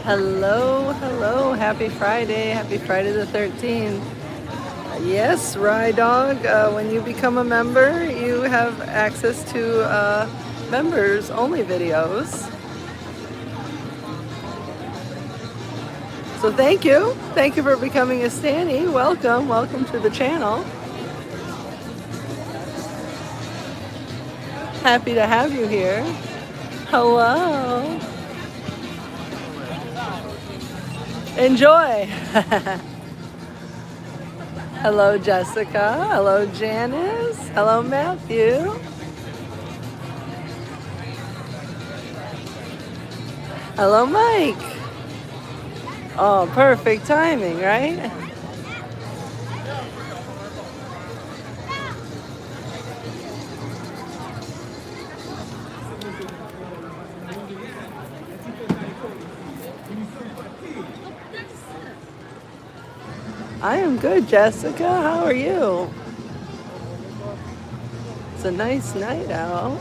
Hello, hello, happy Friday the 13th. Yes, Rye Dog, when you become a member, you have access to members only videos. So thank you for becoming a Stanny. Welcome to the channel. Happy to have you here. Hello. Enjoy. Hello, Jessica. Hello, Janice. Hello, Matthew. Hello, Mike. Oh, perfect timing, right? I am good, Jessica. How are you? It's a nice night out.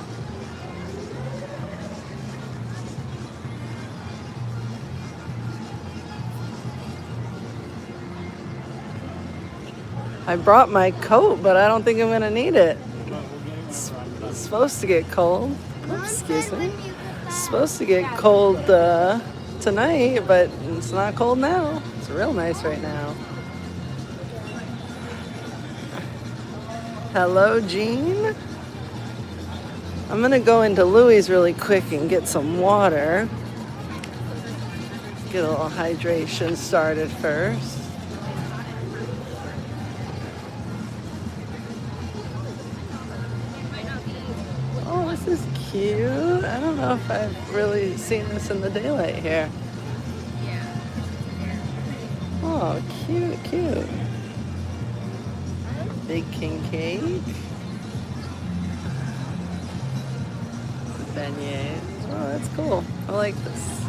I brought my coat, but I don't think I'm gonna need it. It's supposed to get cold. Oops, excuse me. It's supposed to get cold tonight, but it's not cold now. It's real nice right now. Hello, Jean. I'm gonna go into Louie's really quick and get some water. Get a little hydration started first. Oh, this is cute. I don't know if I've really seen this in the daylight here. Oh, cute. Big king cake. Beignets. Oh, that's cool. I like this.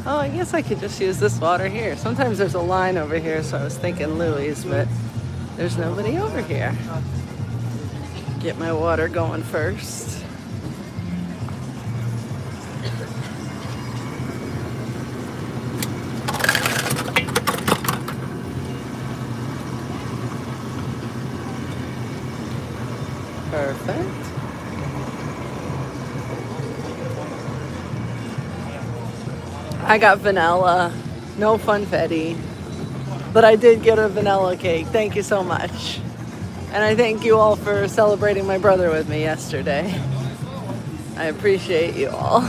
Oh, I guess I could just use this water here. Sometimes there's a line over here, so I was thinking Louie's, but there's nobody over here. Get my water going first. Perfect. I got vanilla, no confetti, but I did get a vanilla cake. Thank you so much. And I thank you all for celebrating my brother with me yesterday. I appreciate you all.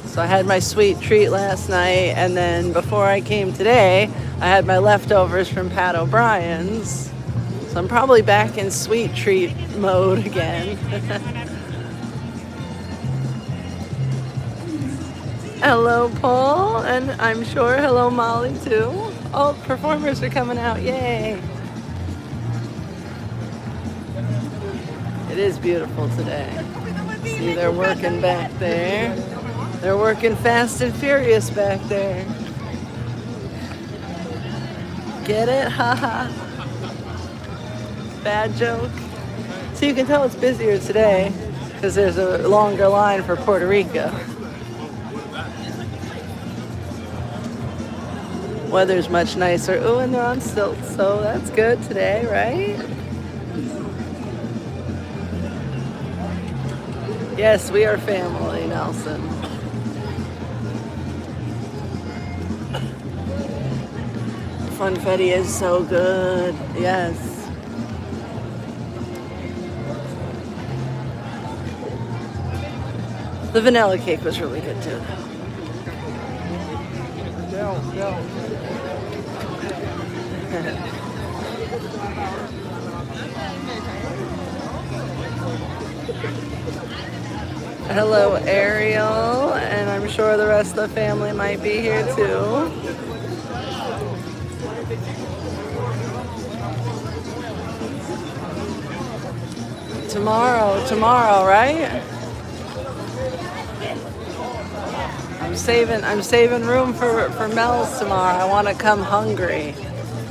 So I had my sweet treat last night, and then before I came today, I had my leftovers from Pat O'Brien's. So I'm probably back in sweet treat mode again. Hello, Paul, and I'm sure hello, Molly, too. All performers are coming out, yay! It is beautiful today. See, they're working back there. They're working fast and furious back there. Get it? Haha. Bad joke. So you can tell it's busier today because there's a longer line for Puerto Rico. Weather's much nicer. Ooh, and they're on stilts, so that's good today, right? Yes, we are family, Nelson. Confetti is so good. Yes. The vanilla cake was really good too. Hello, Ariel, and I'm sure the rest of the family might be here too. Tomorrow, right? I'm saving room for Mel's tomorrow. I want to come hungry.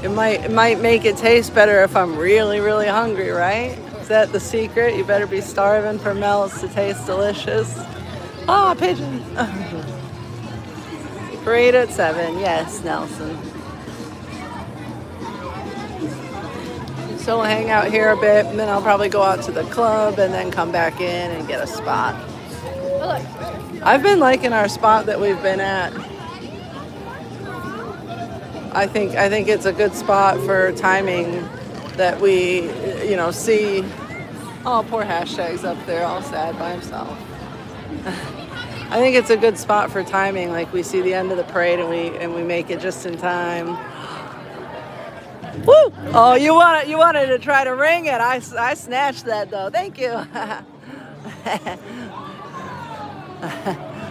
It might make it taste better if I'm really, really hungry, right? Is that the secret? You better be starving for Mel's to taste delicious. Oh, pigeon. Parade at 7. Yes, Nelson. So we'll hang out here a bit, and then I'll probably go out to the club and then come back in and get a spot. I've been liking our spot that we've been at. I think it's a good spot for timing that we, see. Oh, poor hashtag's up there all sad by himself. I think it's a good spot for timing. Like we see the end of the parade and we make it just in time. Woo! Oh, you wanted to try to ring it. I snatched that though. Thank you.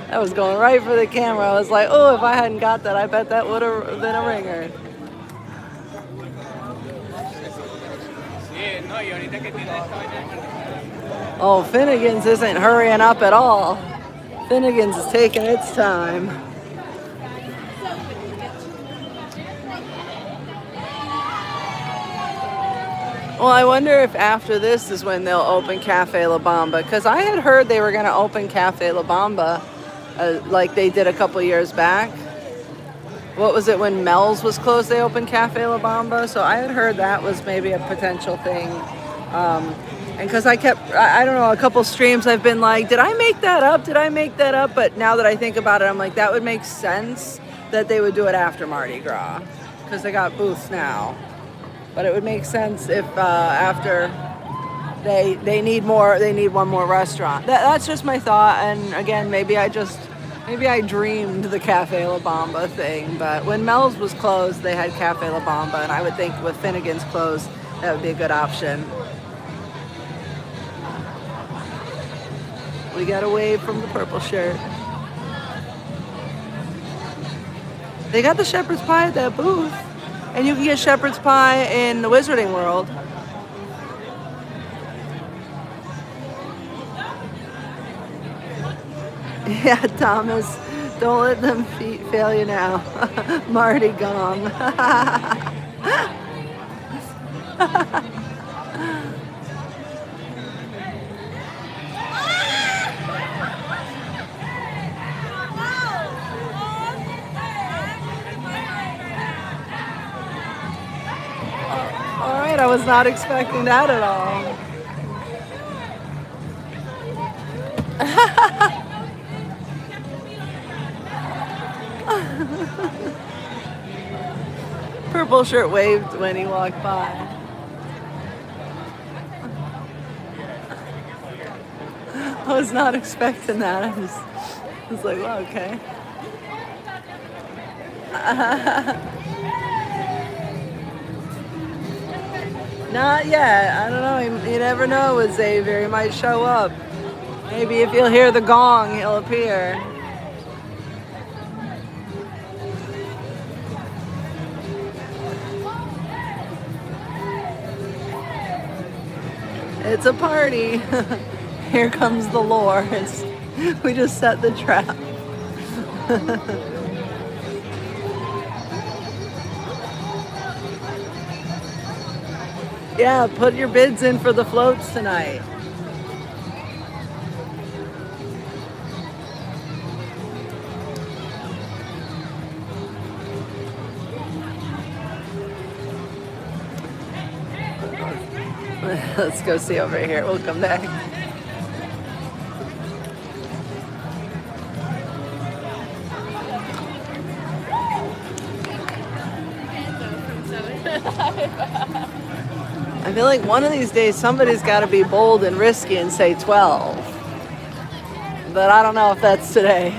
That was going right for the camera. I was like, oh, if I hadn't got that, I bet that would have been a ringer. Oh, Finnegan's isn't hurrying up at all. Finnegan's is taking its time. Well, I wonder if after this is when they'll open Cafe La Bamba, because I had heard they were going to open Cafe La Bamba like they did a couple years back. What was it, when Mel's was closed, they opened Cafe La Bamba? So I had heard that was maybe a potential thing. And because I don't know, a couple streams I've been like, did I make that up? But now that I think about it, I'm like, that would make sense that they would do it after Mardi Gras, because they got booths now. But it would make sense if after they need one more restaurant. That's just my thought. And again, maybe I dreamed the Cafe La Bamba thing. But when Mel's was closed, they had Cafe La Bamba, and I would think with Finnegan's closed, that would be a good option. We got a wave from the purple shirt. They got the shepherd's pie at that booth. And you can get shepherd's pie in the Wizarding World. Yeah, Thomas, don't let them feet fail you now. Mardi Gong. I was not expecting that at all. Purple shirt waved when he walked by. I was not expecting that. I was like, well, okay. Not yet. I don't know. You never know with Xavier. He might show up. Maybe if you'll hear the gong, he'll appear. It's a party. Here comes the lore. We just set the trap. Yeah, put your bids in for the floats tonight. Let's go see over here. We'll come back. I feel like one of these days somebody's got to be bold and risky and say 12. But I don't know if that's today.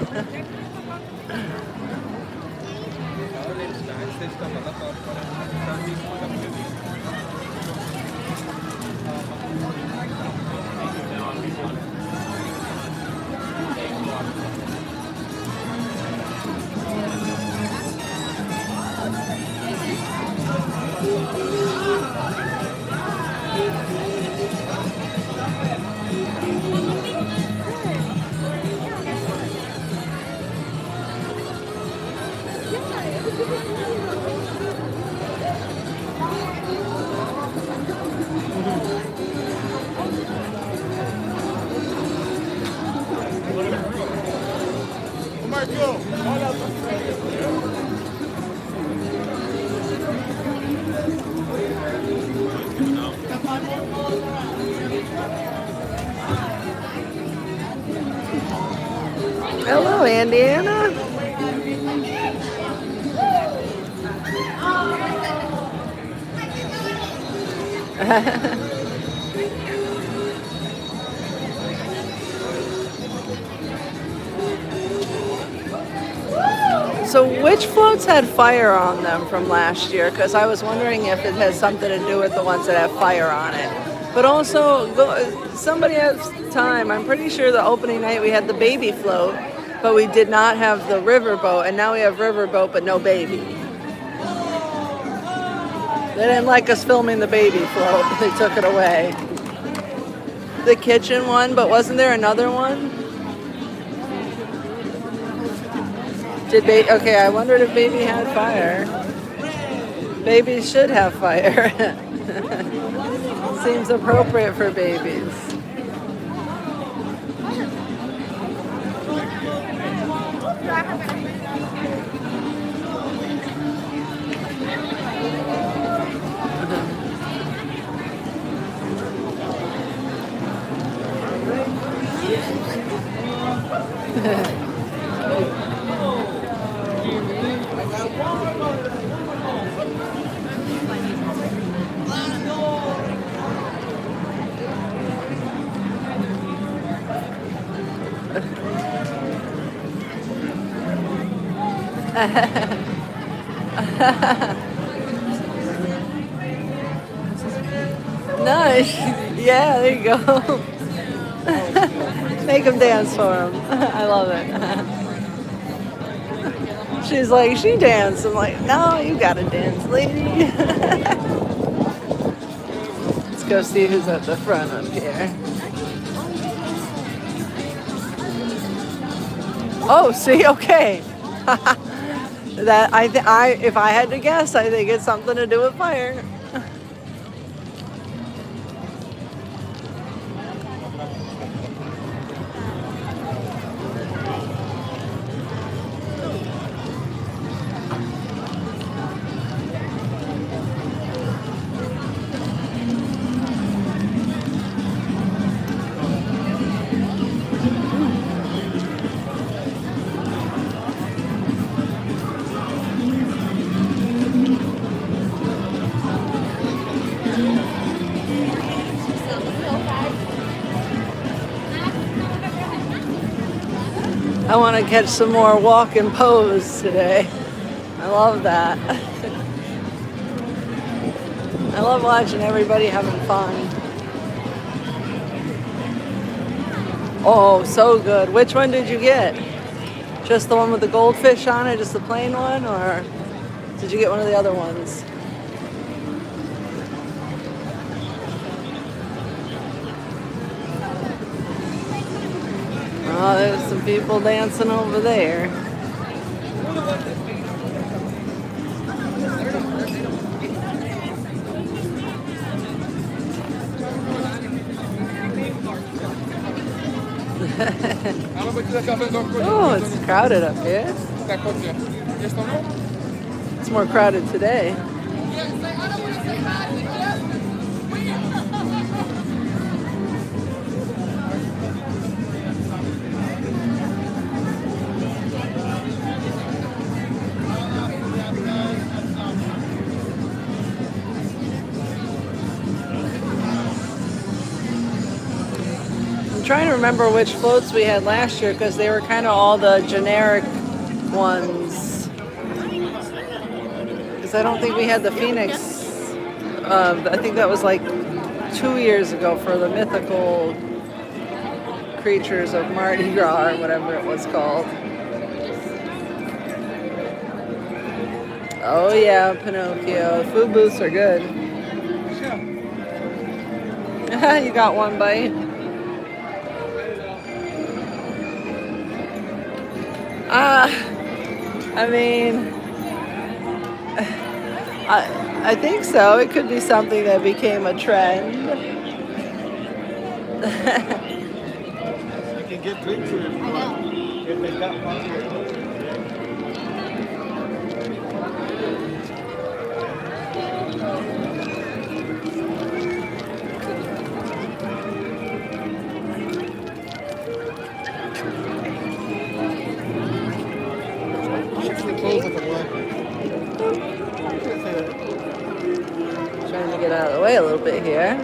Hello, Indiana. So which floats had fire on them from last year? Because I was wondering if it has something to do with the ones that have fire on it. But also, somebody has time. I'm pretty sure the opening night we had the baby float, but we did not have the riverboat, and now we have riverboat but no baby. They didn't like us filming the baby float. They took it away. The kitchen one, but wasn't there another one? Okay, I wondered if baby had fire. Babies should have fire. Seems appropriate for babies. Nice. Yeah, there you go. Make them dance for him. I love it. She's like, she danced. I'm like, no, you gotta dance, lady. Let's go see who's at the front up here. Oh, see, okay. That if I had to guess, I think it's something to do with fire. I want to catch some more walk and pose today. I love that. I love watching everybody having fun. Oh, so good. Which one did you get? Just the one with the goldfish on it, just the plain one, or did you get one of the other ones? Oh, there's some people dancing over there. Oh, it's crowded up here. It's more crowded today. Trying to remember which floats we had last year because they were kind of all the generic ones. Because I don't think we had the Phoenix. I think that was like 2 years ago for the mythical creatures of Mardi Gras or whatever it was called. Oh yeah, Pinocchio. Food booths are good. You got one bite. I mean, I think so. It could be something that became a trend. can get drinks here if they've got one. Trying to get out of the way a little bit here.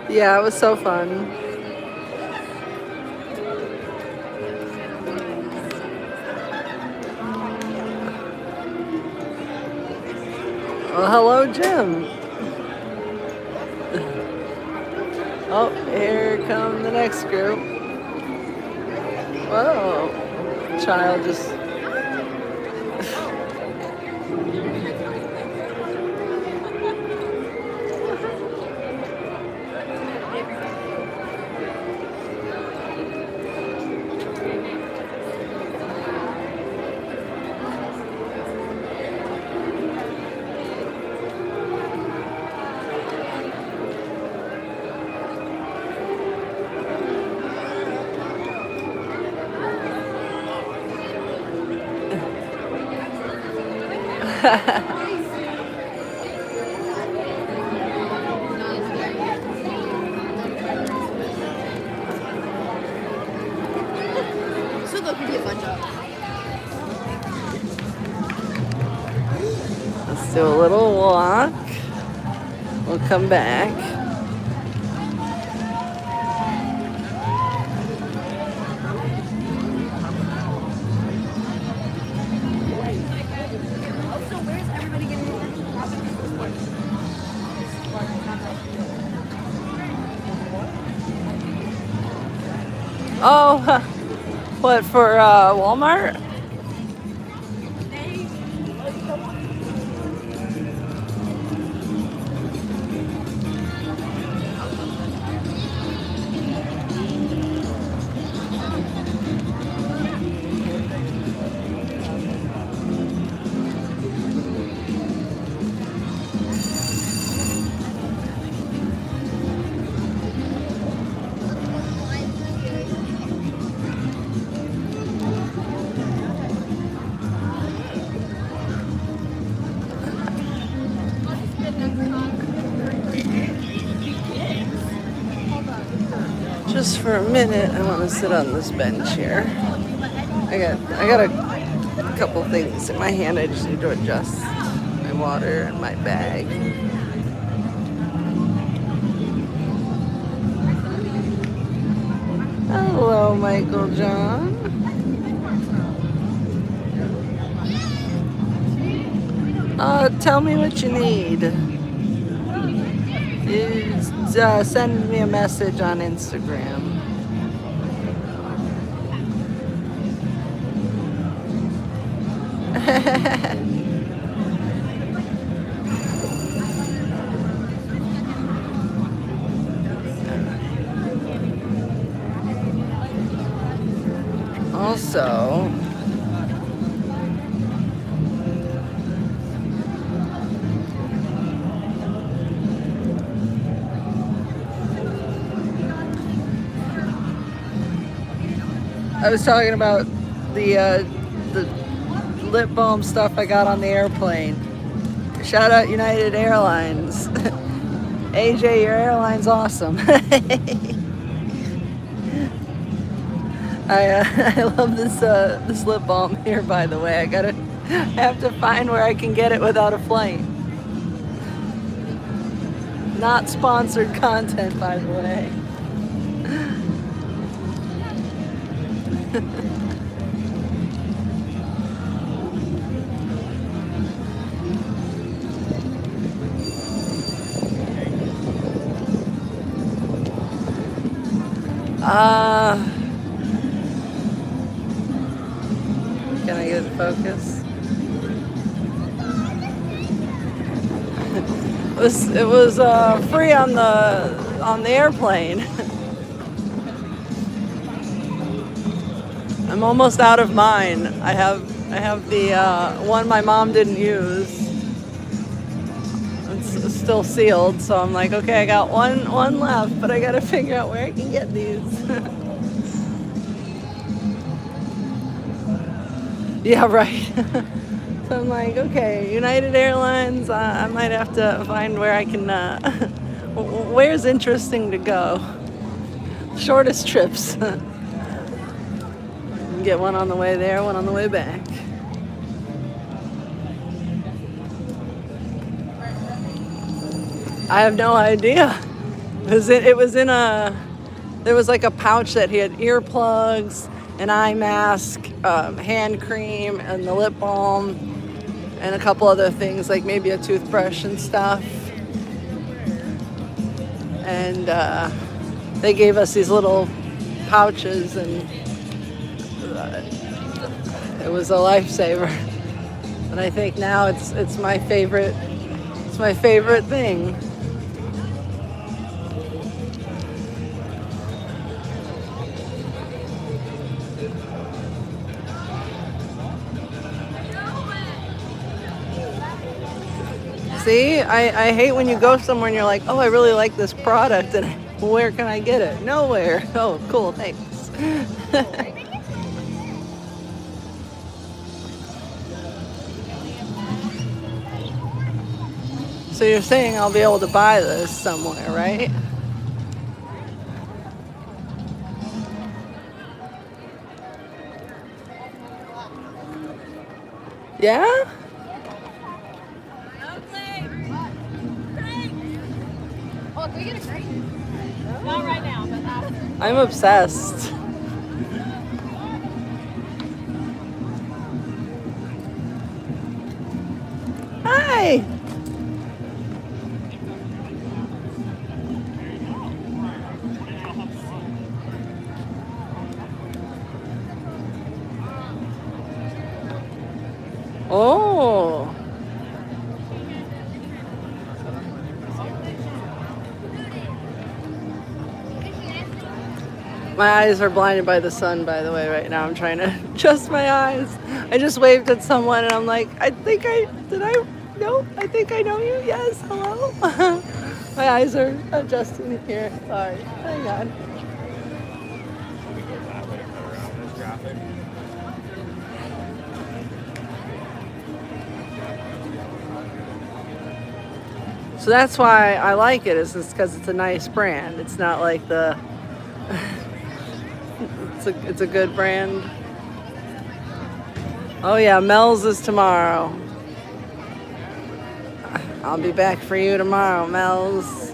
Yeah, it was so fun. Well, hello, Jim. Oh, here come the next group. Whoa. Child just... Let's do a little walk. We'll come back. Oh, what, for Walmart? Just for a minute, I want to sit on this bench here. I got a couple things in my hand. I just need to adjust my water and my bag. Hello, Michael John. Tell me what you need. Send me a message on Instagram. Also, I was talking about the lip balm stuff I got on the airplane. Shout out United Airlines. AJ, your airline's awesome. I love this lip balm here, by the way. I have to find where I can get it without a flight. Not sponsored content, by the way. Can I get focus? it was free on the airplane. I'm almost out of mine. I have the one my mom didn't use. It's still sealed, so I'm like, okay, I got one left, but I gotta figure out where I can get these. Yeah, right. So I'm like, okay, United Airlines. I might have to find where I can. Where's interesting to go? Shortest trips. Get one on the way there, one on the way back. I have no idea. There was like a pouch that had earplugs, an eye mask, hand cream, and the lip balm, and a couple other things like maybe a toothbrush and stuff. And they gave us these little pouches, and it was a lifesaver. And I think now it's my favorite. It's my favorite thing. See, I hate when you go somewhere and you're like, oh, I really like this product, and where can I get it? Nowhere. Oh, cool, thanks. So you're saying I'll be able to buy this somewhere, right? Yeah? Oh, can we get a drink? Not right now, but after. I'm obsessed. Hi! Oh! My eyes are blinded by the sun, by the way, right now. I'm trying to adjust my eyes. I just waved at someone and I'm like, I think I know you. Yes, hello. My eyes are adjusting here. Sorry. Hang on. So that's why I like it, is because it's a nice brand. It's not like the it's a good brand. Oh yeah, Mel's is tomorrow. I'll be back for you tomorrow, Mel's.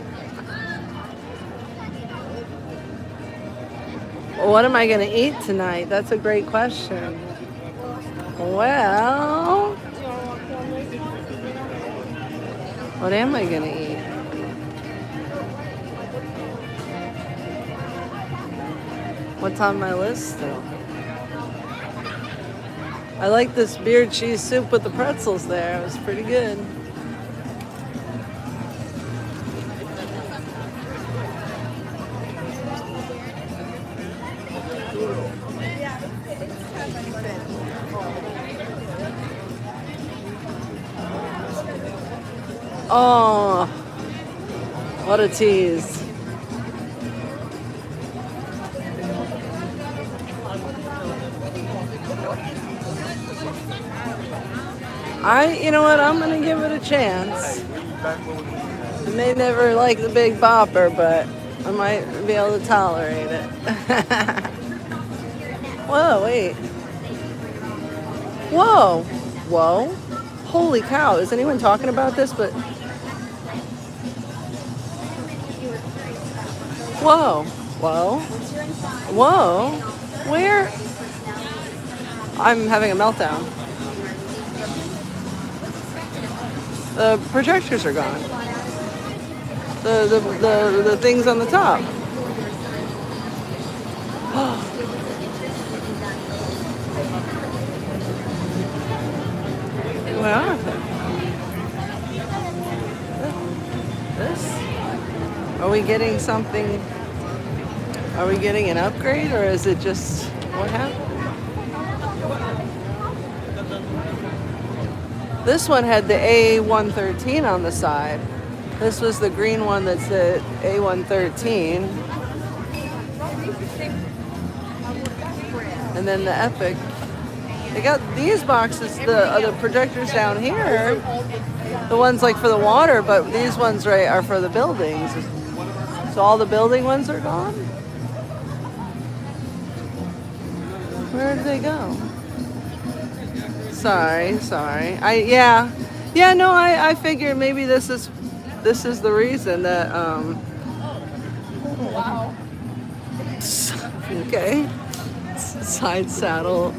Well, what am I gonna eat tonight? That's a great question. Well, what am I gonna eat? What's on my list still? I like this beer cheese soup with the pretzels there. It was pretty good. Oh, what a tease. You know what, I'm gonna give it a chance. I may never like the Big Bopper, but I might be able to tolerate it. Whoa, wait. Whoa, whoa. Holy cow, is anyone talking about this? But whoa, whoa, whoa. Where? I'm having a meltdown. The projectors are gone. The things on the top. Where are they? Are we getting something? Are we getting an upgrade, or is it just what happened? This one had the A113 on the side. This was the green one that said A113. And then the Epic. They got these boxes, the projectors down here, the ones like for the water, but these ones right are for the buildings. So all the building ones are gone? Where did they go? Sorry. I figured maybe this is the reason that Wow. okay. Side saddle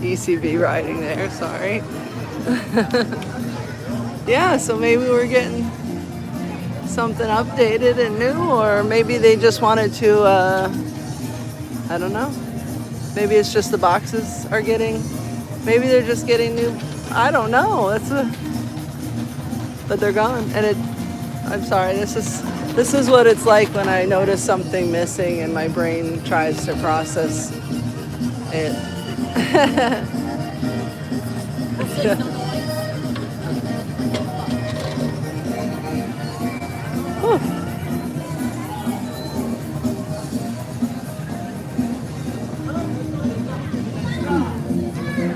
ECB riding there, sorry. Yeah, so maybe we're getting something updated and new, or maybe they just wanted to I don't know. Maybe it's just the boxes are getting, maybe they're just getting new, I don't know. But they're gone. And I'm sorry, this is what it's like when I notice something missing and my brain tries to process it.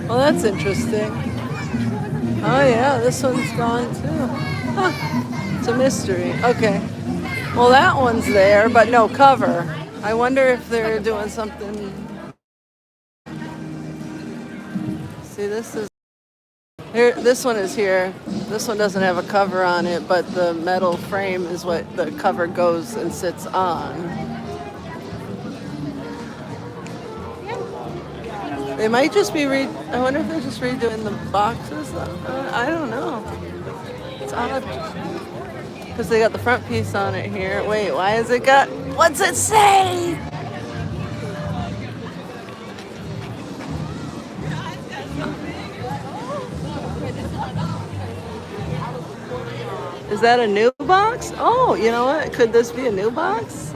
Well, that's interesting. Oh yeah, this one's gone too. Huh. It's a mystery. Okay. Well, that one's there, but no cover. I wonder if they're doing something. See, this is here. This one is here. This one doesn't have a cover on it, but the metal frame is what the cover goes and sits on. They might just be I wonder if they're just redoing the boxes. I don't know. It's odd. Because they got the front piece on it here. Wait, why has it got... What's it say? Is that a new box? Oh, you know what? Could this be a new box?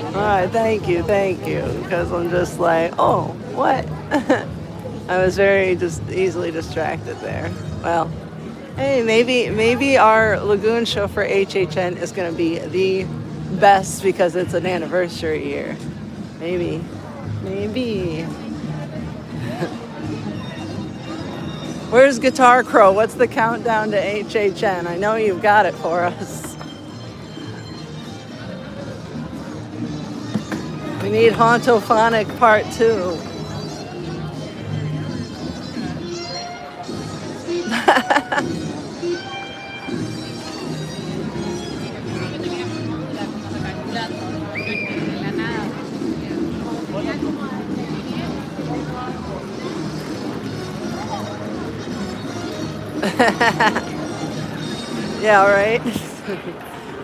All right, thank you, because I'm just like, oh, what? I was very just easily distracted there. Well, hey, maybe our lagoon show for HHN is going to be the best because it's an anniversary year. Maybe. Where's Guitar Crow? What's the countdown to HHN? I know you've got it for us. We need Hauntophonic Part 2. Yeah, right.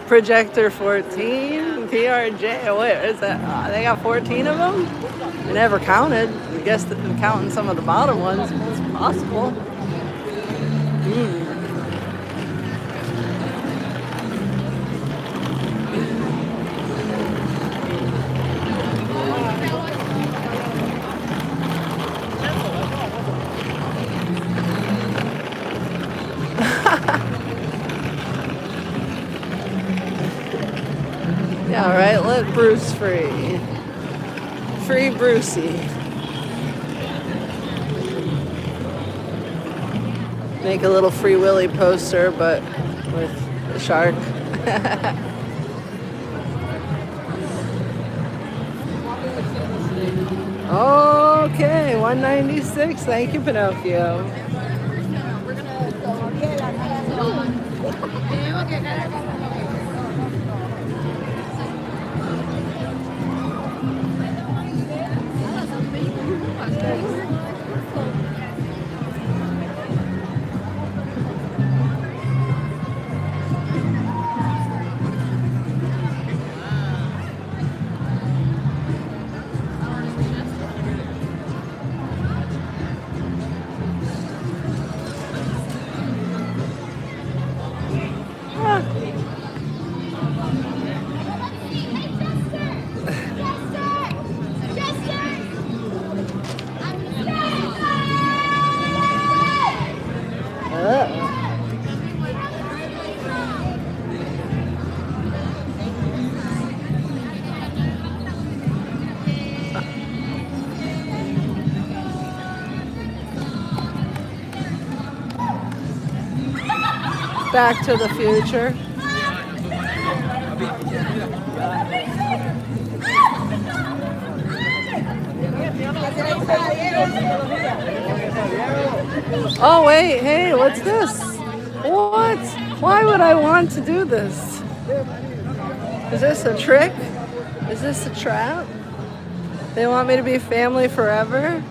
Projector 14, PRJ. What is that? They got 14 of them? I never counted. I guess that they're counting some of the bottom ones. It's possible. Yeah, all right, let Bruce free. Free Brucey. Make a little Free Willy poster, but with a shark. Okay, 196. Thank you, Pinocchio. Back to the Future. Oh wait, hey, what's this? What? Why would I want to do this? Is this a trick? Is this a trap? They want me to be family forever?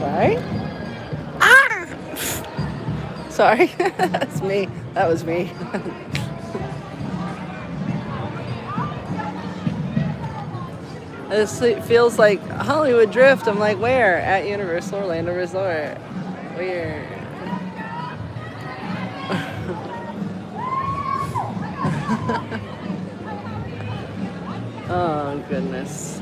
Right? Ah! Sorry, that's me. That was me. This feels like Hollywood Drift. I'm like, where? At Universal Orlando Resort. Weird. Oh, goodness.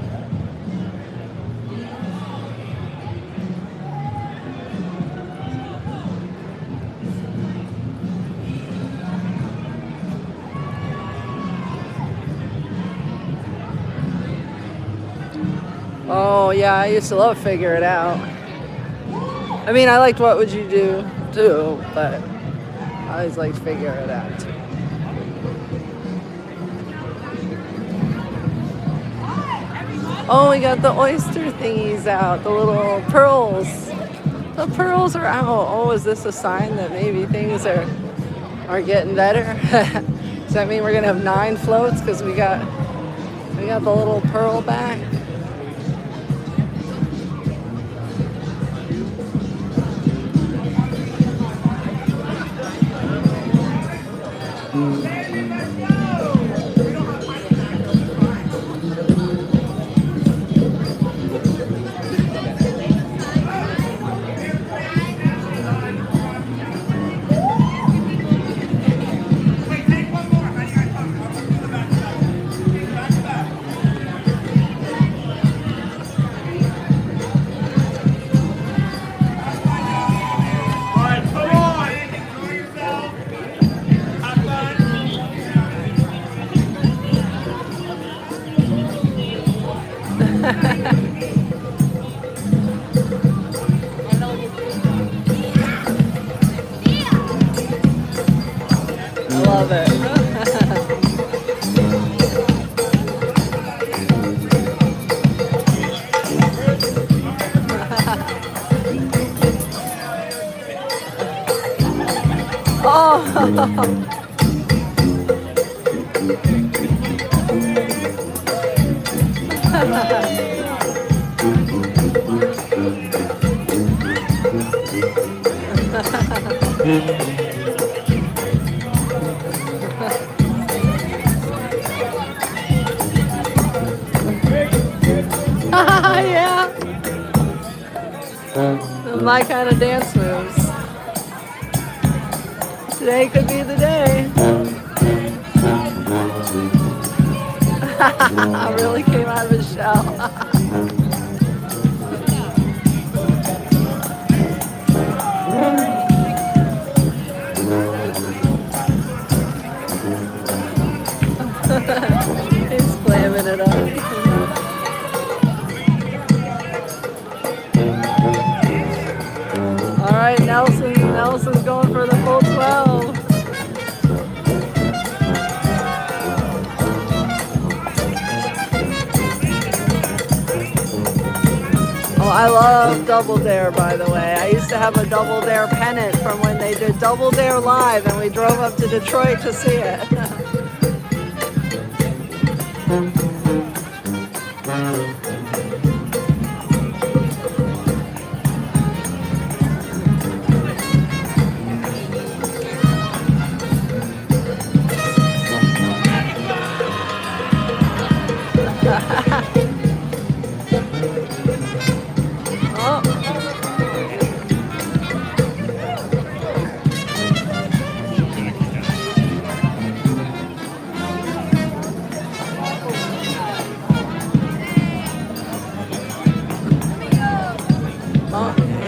Oh, yeah, I used to love Figure It Out. I mean, I liked What Would You Do, too, but I always liked Figure It Out, too. Oh, we got the oyster thingies out, the little pearls. The pearls are out. Oh, is this a sign that maybe things are getting better? Does that mean we're gonna have 9 floats because we got the little pearl back? Love it. Oh. Yeah. My kind of dance moves. Today could be the day. I really came out of his shell. He's slamming it up. All right, Nelson's going for the full 12. Oh, I love Double Dare, by the way. I used to have a Double Dare pennant from when they did Double Dare Live, and we drove up to Detroit to see it.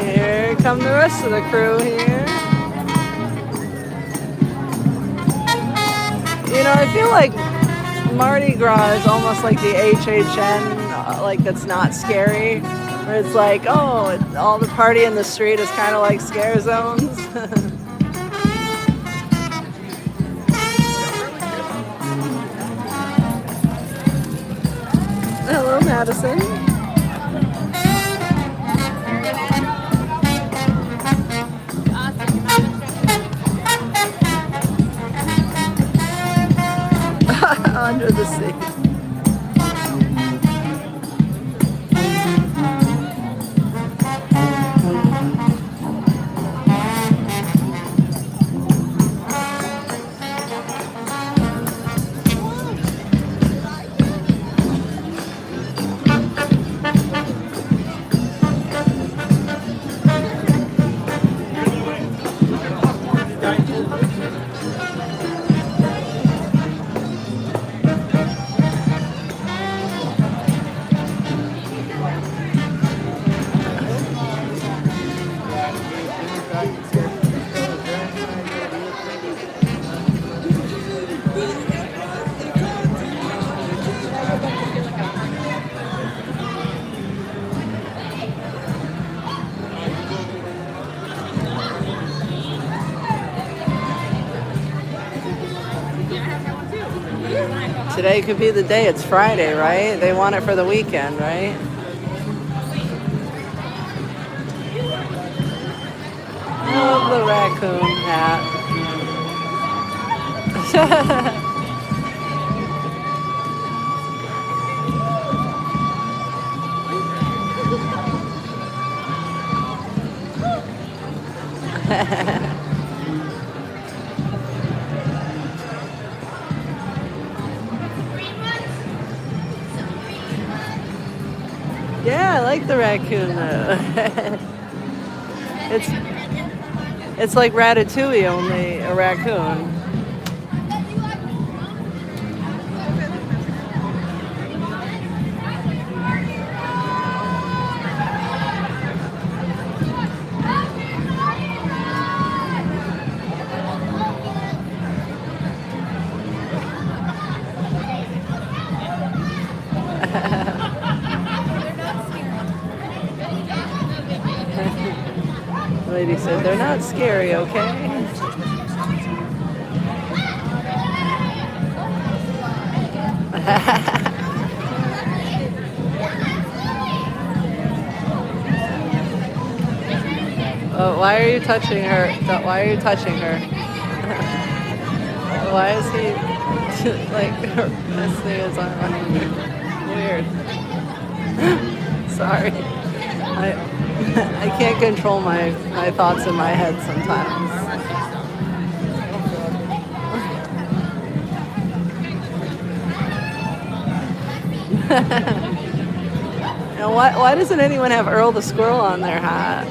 Here come the rest of the crew here. You know, I feel like Mardi Gras is almost like the HHN, like that's not scary. Where it's like, oh, all the party in the street is kind of like scare zones. Hello, Madison. Under the sea. Today could be the day. It's Friday, right? They want it for the weekend, right? Love the raccoon hat. Yeah, I like the raccoon though. It's like Ratatouille, only a raccoon. Lady said they're not scary, okay? Oh, why are you touching her? Why are you touching her? Why is he like resting his arm on her? Weird. Sorry. I can't control my thoughts in my head sometimes. Now, why doesn't anyone have Earl the Squirrel on their hat?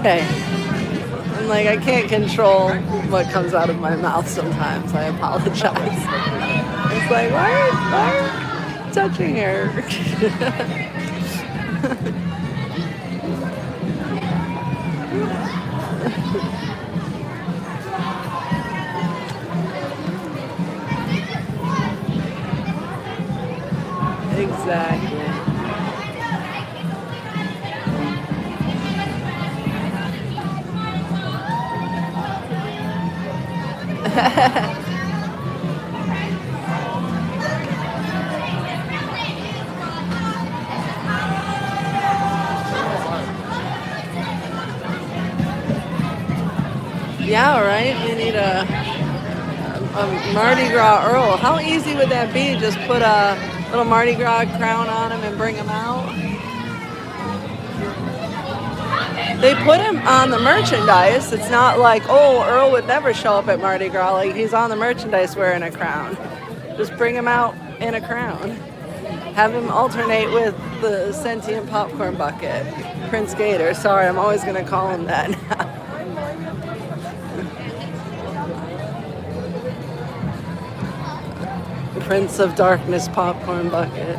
Okay. I'm like, I can't control what comes out of my mouth sometimes. I apologize. It's like, why are you touching her? Exactly. Yeah, right? We need a Mardi Gras Earl. How easy would that be? Just put a little Mardi Gras crown on him and bring him out? They put him on the merchandise. It's not like, oh, Earl would never show up at Mardi Gras. Like, he's on the merchandise wearing a crown. Just bring him out in a crown. Have him alternate with the sentient popcorn bucket. Prince Gator. Sorry, I'm always going to call him that now. Prince of Darkness popcorn bucket.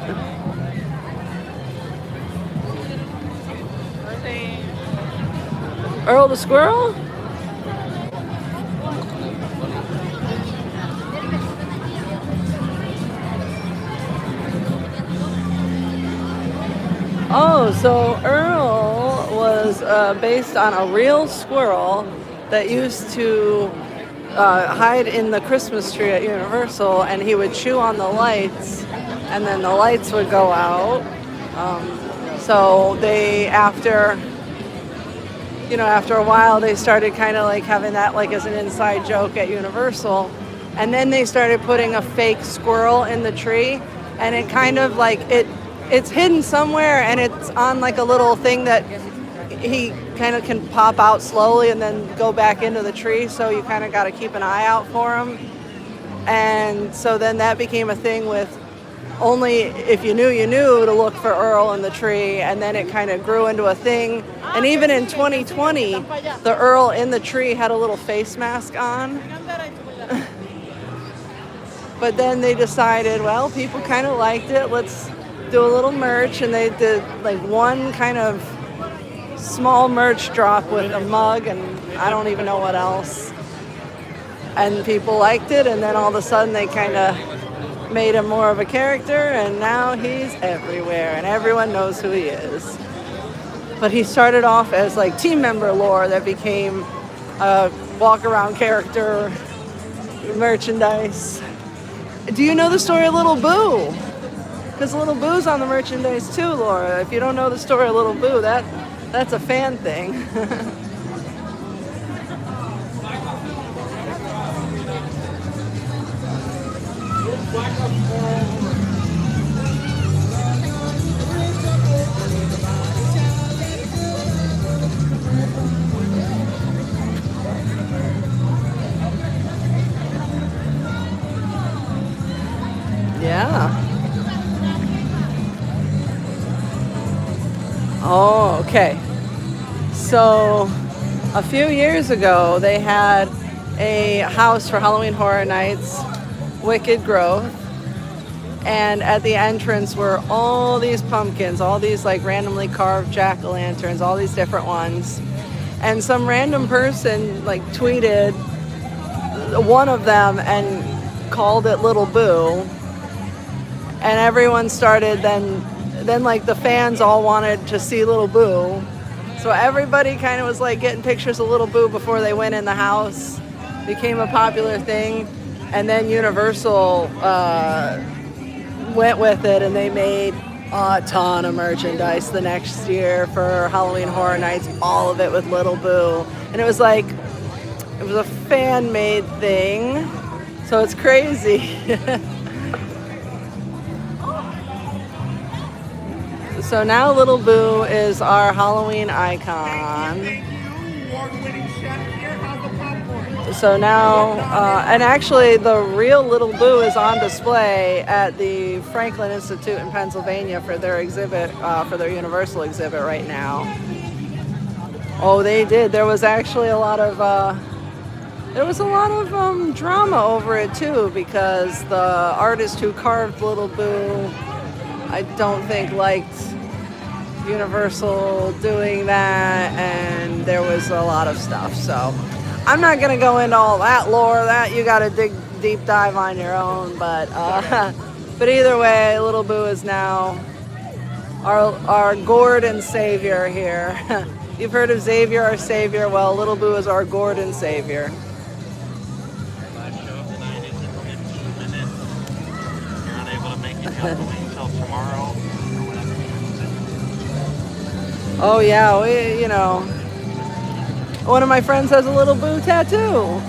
Earl the Squirrel? Oh, so Earl was based on a real squirrel that used to hide in the Christmas tree at Universal, and he would chew on the lights, and then the lights would go out. So they, after a while, they started kind of like having that like as an inside joke at Universal, and then they started putting a fake squirrel in the tree, and it kind of like it's hidden somewhere, and it's on like a little thing that he kind of can pop out slowly and then go back into the tree, so you kind of got to keep an eye out for him. And so then that became a thing with only if you knew to look for Earl in the tree, and then it kind of grew into a thing. And even in 2020, the Earl in the tree had a little face mask on. But then they decided, well, people kind of liked it, let's do a little merch, and they did like one kind of small merch drop with a mug and I don't even know what else. And people liked it, and then all of a sudden they kind of made him more of a character, and now he's everywhere and everyone knows who he is. But he started off as like team member lore that became a walk around character merchandise. Do you know the story of Little Boo? Because Little Boo's on the merchandise too, Laura. If you don't know the story of Little Boo, that's a fan thing. Yeah. Oh, okay. So a few years ago, they had a house for Halloween Horror Nights, Wicked Growth, and at the entrance were all these pumpkins, all these like randomly carved jack-o'-lanterns, all these different ones. And some random person like tweeted one of them and called it Little Boo. And everyone started then like the fans all wanted to see Little Boo. So everybody kind of was like getting pictures of Little Boo before they went in the house. Became a popular thing. And then Universal went with it, and they made a ton of merchandise the next year for Halloween Horror Nights, all of it with Little Boo. And it was a fan-made thing. So it's crazy. So now Little Boo is our Halloween icon. So now, and actually the real Little Boo is on display at the Franklin Institute in Pennsylvania for their exhibit, for their Universal exhibit right now. Oh, they did. There was actually a lot of drama over it too, because the artist who carved Little Boo, I don't think liked Universal doing that, and there was a lot of stuff. So I'm not gonna go into all that lore. That you gotta dig deep dive on your own. But either way, Little Boo is now our gourd and savior here. You've heard of Xavier, our savior. Well, Little Boo is our gourd and savior. Oh yeah, one of my friends has a Little Boo tattoo.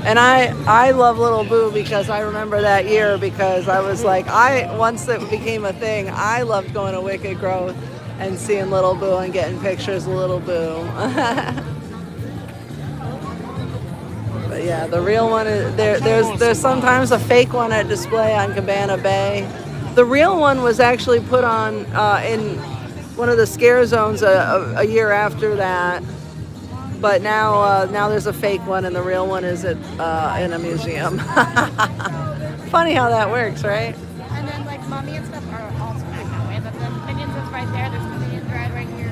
And I love Little Boo because I remember that year, because I was like, once it became a thing, I loved going to Wicked Growth and seeing Little Boo and getting pictures of Little Boo. But yeah, the real one is there's sometimes a fake one at display on Cabana Bay. The real one was actually put on one of the scare zones a year after that. But now there's a fake one, and the real one is in a museum. Funny how that works, right? And then like Mommy and stuff are also back that way. But the Minions is right there. There's the Minions ride right here.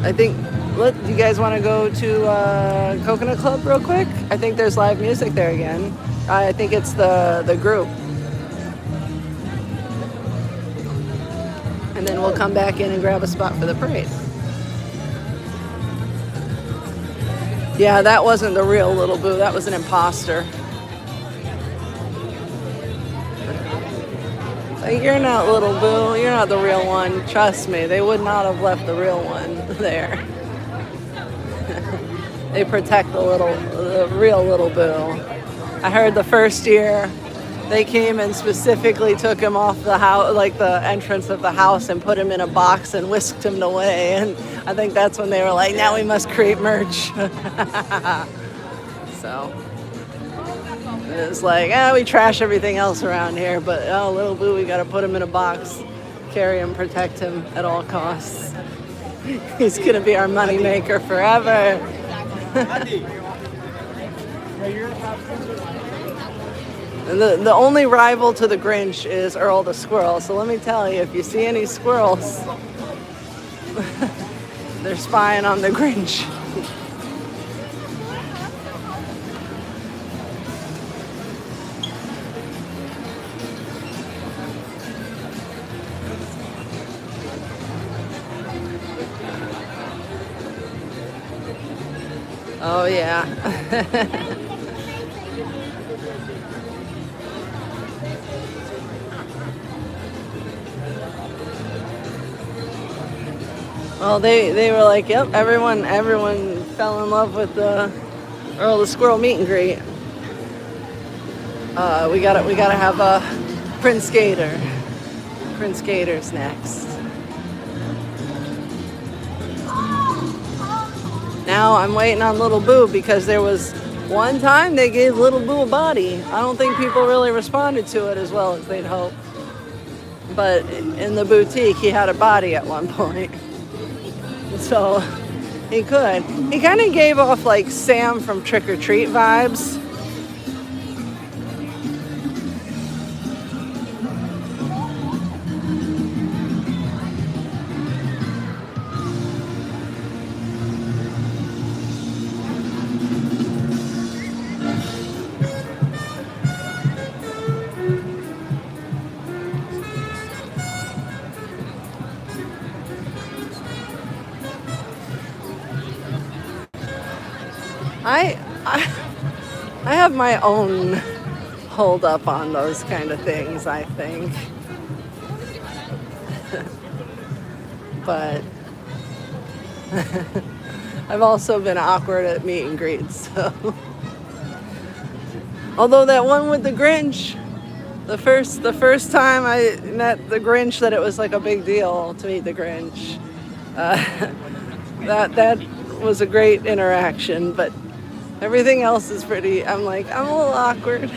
I think, do you guys want to go to Coconut Club real quick? I think there's live music there again. I think it's the group. And then we'll come back in and grab a spot for the parade. Yeah, that wasn't the real Little Boo. That was an imposter. Like, you're not Little Boo. You're not the real one. Trust me, they would not have left the real one there. They protect the real Little Boo. I heard the first year they came and specifically took him off the house, like the entrance of the house, and put him in a box and whisked him away. And I think that's when they were like, now we must create merch. So it was like, we trash everything else around here, but Little Boo, we got to put him in a box, carry him, protect him at all costs. He's gonna be our money maker forever. And the only rival to the Grinch is Earl the Squirrel. So let me tell you, if you see any squirrels, they're spying on the Grinch. Oh yeah. Well, they were like, yep, everyone fell in love with the Earl the Squirrel meet and greet. We gotta have Prince Gator. Prince Gator's next. Now I'm waiting on Little Boo, because there was one time they gave Little Boo a body. I don't think people really responded to it as well as they'd hoped. But in the boutique, he had a body at one point. So he could. He kind of gave off like Sam from Trick or Treat vibes. I have my own hold up on those kind of things, I think. But I've also been awkward at meet and greets, so. Although that one with the Grinch, the first time I met the Grinch, that it was like a big deal to meet the Grinch. That was a great interaction, but everything else is pretty, I'm a little awkward.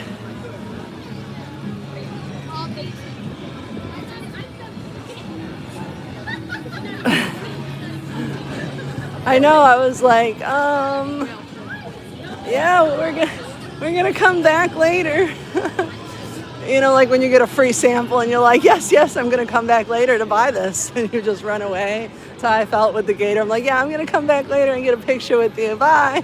I know, I was like, yeah, we're gonna come back later. You know, like when you get a free sample and you're like, yes, I'm gonna come back later to buy this, and you just run away. That's how I felt with the gator. I'm like, yeah, I'm gonna come back later and get a picture with you. Bye.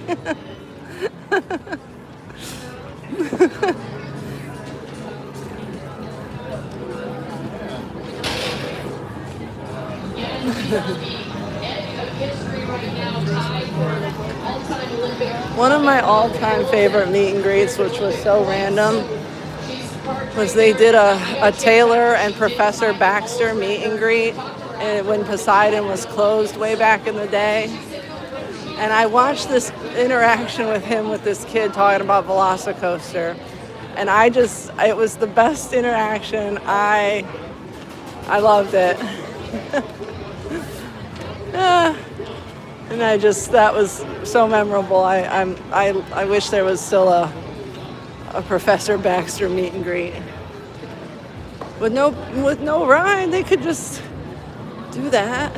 One of my all-time favorite meet and greets, which was so random, was they did a Taylor and Professor Baxter meet and greet when Poseidon was closed way back in the day. And I watched this interaction with him with this kid talking about Velocicoaster. And it was the best interaction. I loved it. And that was so memorable. I wish there was still a Professor Baxter meet and greet. With no ride, they could just do that.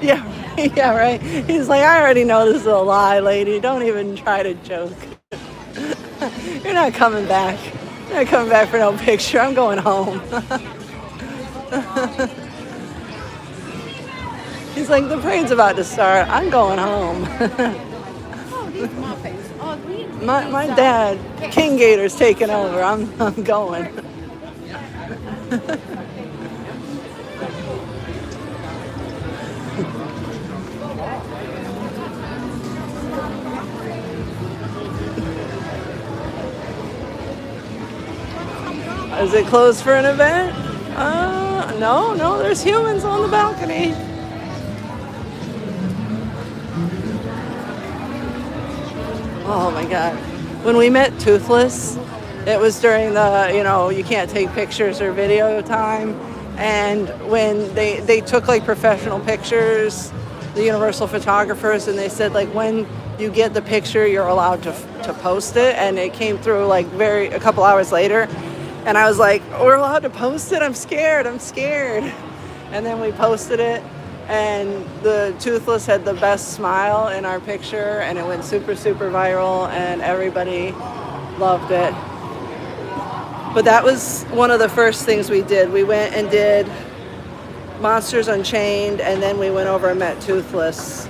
Yeah, right. He's like, I already know this is a lie, lady. Don't even try to joke. You're not coming back. You're not coming back for no picture. I'm going home. He's like, the parade's about to start. I'm going home. Oh, these muffins. Oh, My dad, King Gator's taking over. I'm going. Is it closed for an event? No, there's humans on the balcony. Oh my God. When we met Toothless, it was during the, you can't take pictures or video time. And when they took like professional pictures, the Universal photographers, and they said like when you get the picture, you're allowed to post it. And it came through like a couple hours later. And I was like, we're allowed to post it? I'm scared. And then we posted it. And the Toothless had the best smile in our picture, and it went super, super viral, and everybody loved it. But that was one of the first things we did. We went and did Monsters Unchained, and then we went over and met Toothless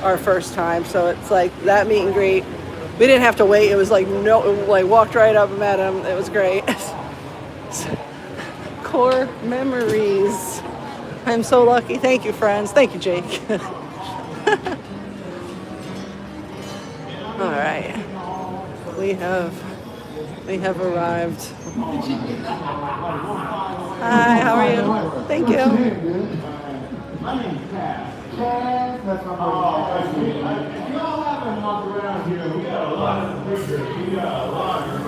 our first time. So it's like that meet and greet. We didn't have to wait. It was like, walked right up and met him. It was great. Core memories. I'm so lucky. Thank you, friends. Thank you, Jake. All right. We have arrived. Hi, how are you? Thank you. My name's Pat. If y'all haven't walked around here, we got a lot of pictures. We got a lot of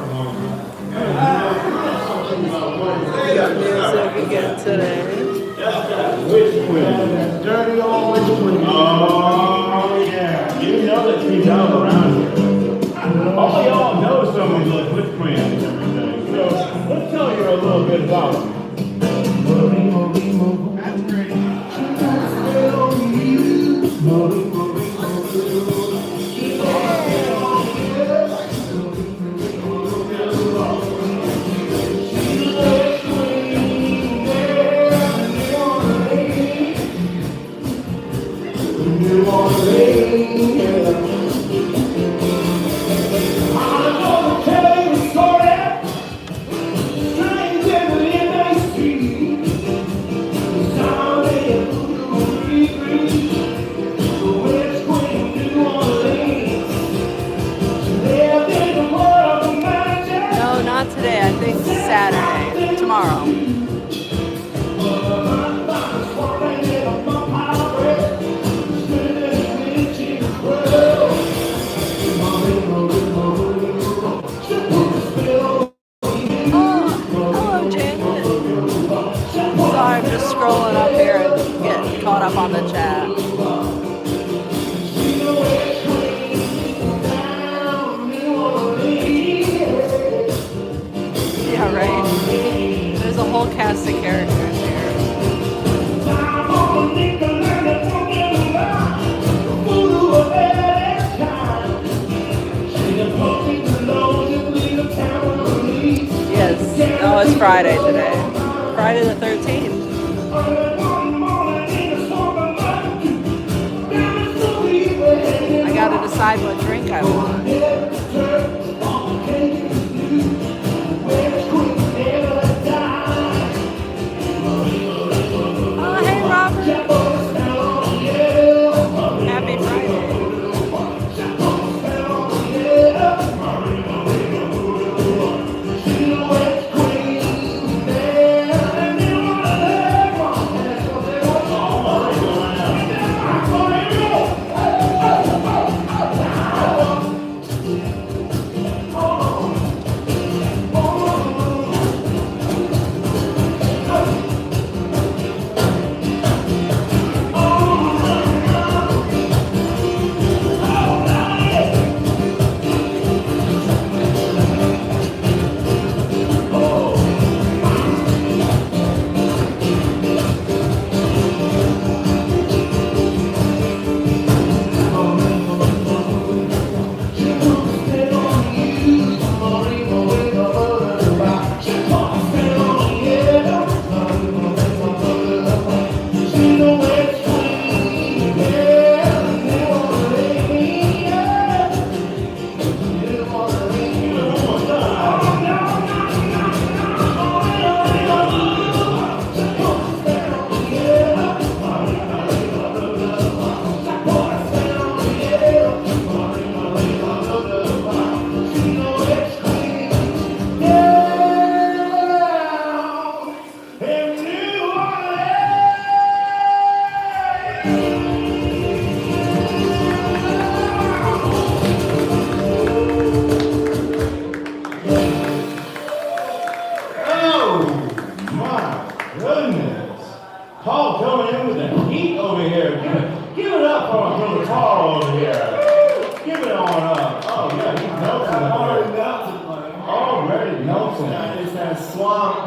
We got music again today. Which Winnie? Dirty old Winnie. Oh, yeah. You know that she's out around here. All y'all know someone like Witch Queen and everything. So let's tell you a little bit about her. That's great. Saturday, tomorrow. Hello, Janet. Sorry, I'm just scrolling up here and getting caught up on the chat. Yeah, right? There's a whole cast of characters here. Yes. Oh, it's Friday today. Friday the 13th. I gotta decide what drink I want. Happy Friday.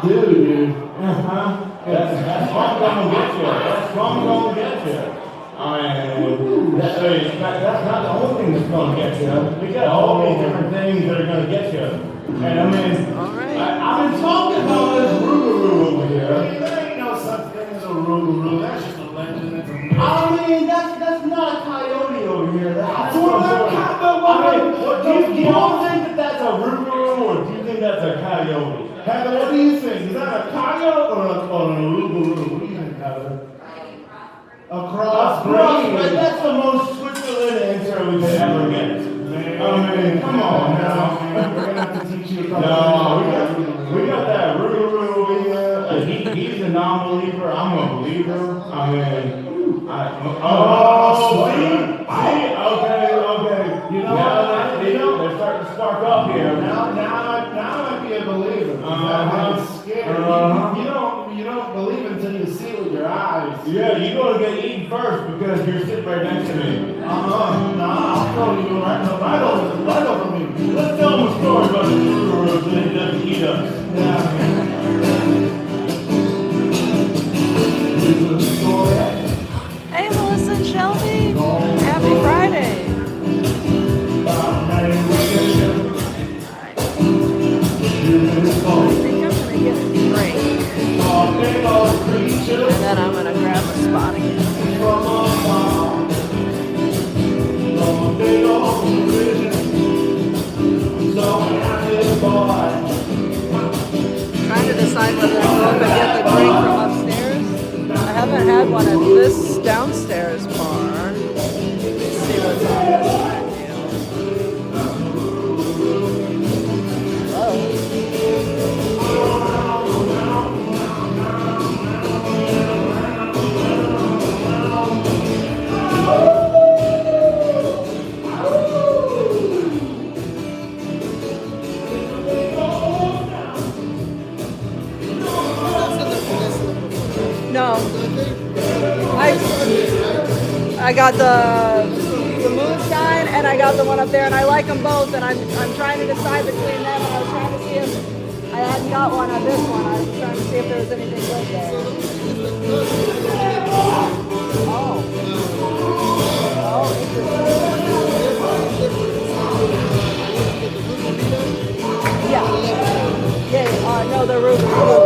Dude. That's fun gonna get you. That's fun gonna get you. That's not the only thing that's gonna get you. We got all these different things that are gonna get you. And I mean, I've been talking about this Rougarou over here. There ain't no such thing as a Rougarou. That's just a legend. It's a myth. I mean, that's not a coyote over here. That's Well, I mean, do you all think that that's a Rougarou or do you think that's a coyote? Heather, what do you think? Is that a coyote or a Rougarou? What do you think, Heather? A crossbreed. That's the most Switzerland answer we could ever get. I mean, come on now. We're gonna have to teach you a couple No, we got that Rougarou over here. He's a non-believer. I'm a believer. I mean, okay. You know what? They're starting to spark up here. Now I might be a believer. I'm scared. You don't believe until you see it with your eyes. Yeah, you're going to get eaten first because you're sitting right next to me. I'll throw you right over me. Let's tell them a story about the Rougarou so he doesn't eat us. Yeah. Hey, Melissa and Shelby. Happy Friday. I think I'm going to get a drink. And then I'm going to grab a spot again. Trying to decide whether to go up and get the drink from upstairs. I haven't had one at this downstairs bar. Let's see what's on this menu. No. I got the moonshine and I got the one up there and I like them both and I'm trying to decide between them and I was trying to see if I hadn't got one on this one. I was trying to see if there was anything good there. Oh. Oh, interesting. Yeah. Yeah, no, the Rougarou.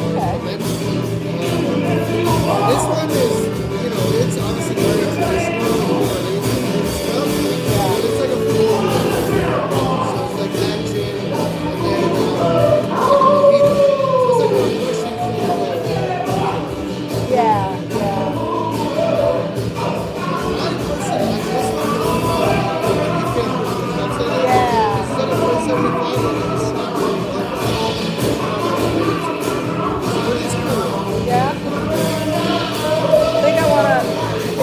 Yeah. This one is, it's obviously very traditional, but it's like a full so it's like action, and then so it's like a pushing Yeah. instead of 175, Yeah.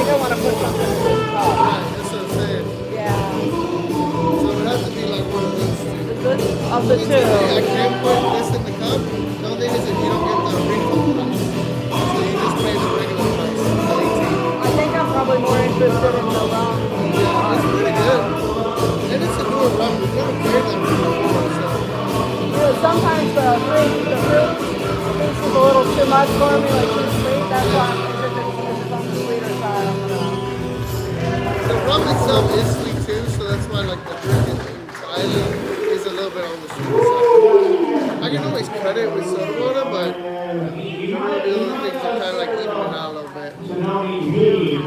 I want to put something in this cup. right, that's what I'm saying. Yeah. So it has to be like one of these two. Of the I two. can't put this in the cup. The only thing is that you don't get the refund price. So you just pay the regular price, the 18. I think I'm probably more interested in the rum. Yeah, it's pretty good. And it's a newer rum. We've never paired them before, so. Sometimes the fruit is a little too much for me, like too sweet. That's why I'm interested if it's on the sweeter side. The rum itself is sweet too, so that's why like the drink entirely is a little bit on the sweet side. I can always cut it with soda water, but the other things are kind of like even it out a little bit.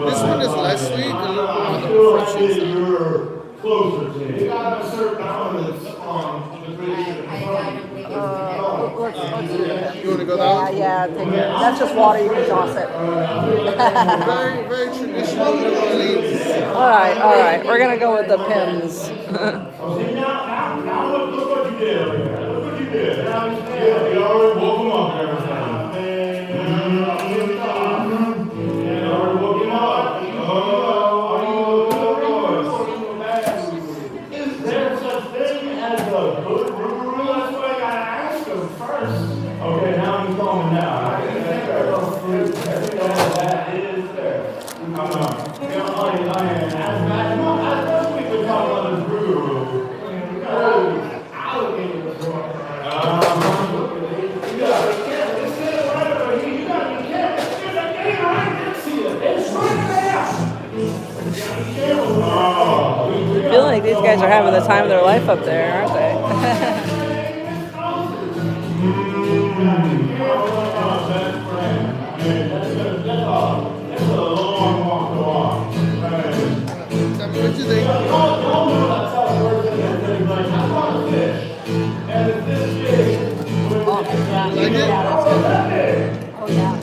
This one is less sweet, a little more on the refreshing side. Closer to You got a certain element Let's do that. You want to go that way? Yeah, take it. That's just water, you can toss it. Very, very traditional New Orleans. All right. We're going to go with the Pims. See, now look what you did over here. Look what you did. You already woke him up and everything. You already woke him up. Is there such thing as a good Rougarou? That's what I gotta ask him first. Okay, now he's calming down. I can think of those fruits. time of their life up there, aren't they? Tell me what you think. Like it? Oh, yeah.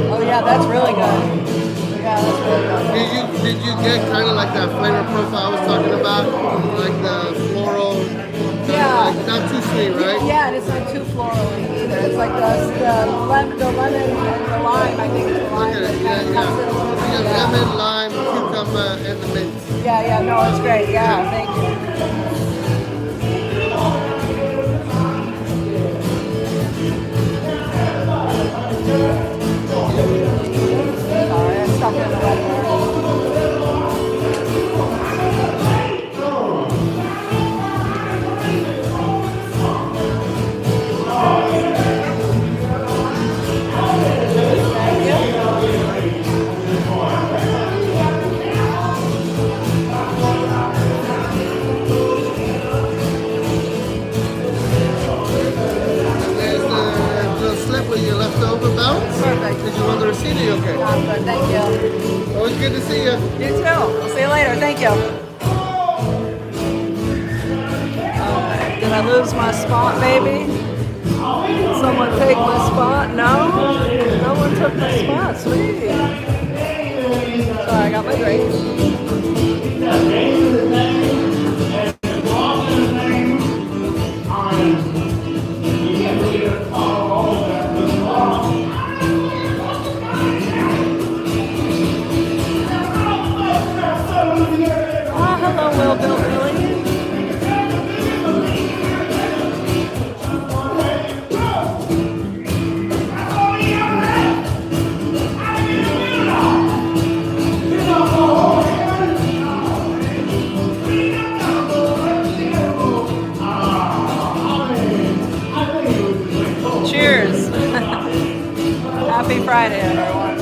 Oh, yeah, that's really good. Yeah, that's really good. Did you get kind of like that flavor profile I was talking about? Like the floral? Yeah. Like not too sweet, right? Yeah, and it's not too floral either. It's like the lemon and the lime, I think it's the lime. Okay, that yeah, kind of cuts it a little bit. yeah. Lemon, lime, cucumber, and the mint. Yeah, no, it's great. Yeah, thank you. Sorry, I stuck it in the wet area. There's the slip with your leftover balance. Perfect. Did you want the receipt? Are you okay? I'm good, thank you. Always good to see you. You too. I'll see you later. Thank you. Okay. Did I lose my spot, baby? Did someone take my spot? No? No one took my spot. Sweet. Sorry, I got my drink. Oh, hello, Will Bill Billy. Cheers. Happy Friday, everyone.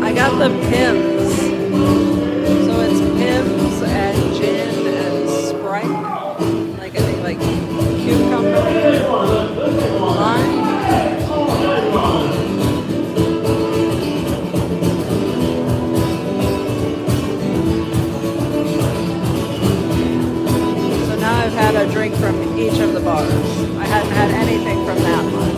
I got the Pims. So it's Pims and gin and Sprite. Like I think like cucumber, lime. So now I've had a drink from each of the bars. I hadn't had anything from that one.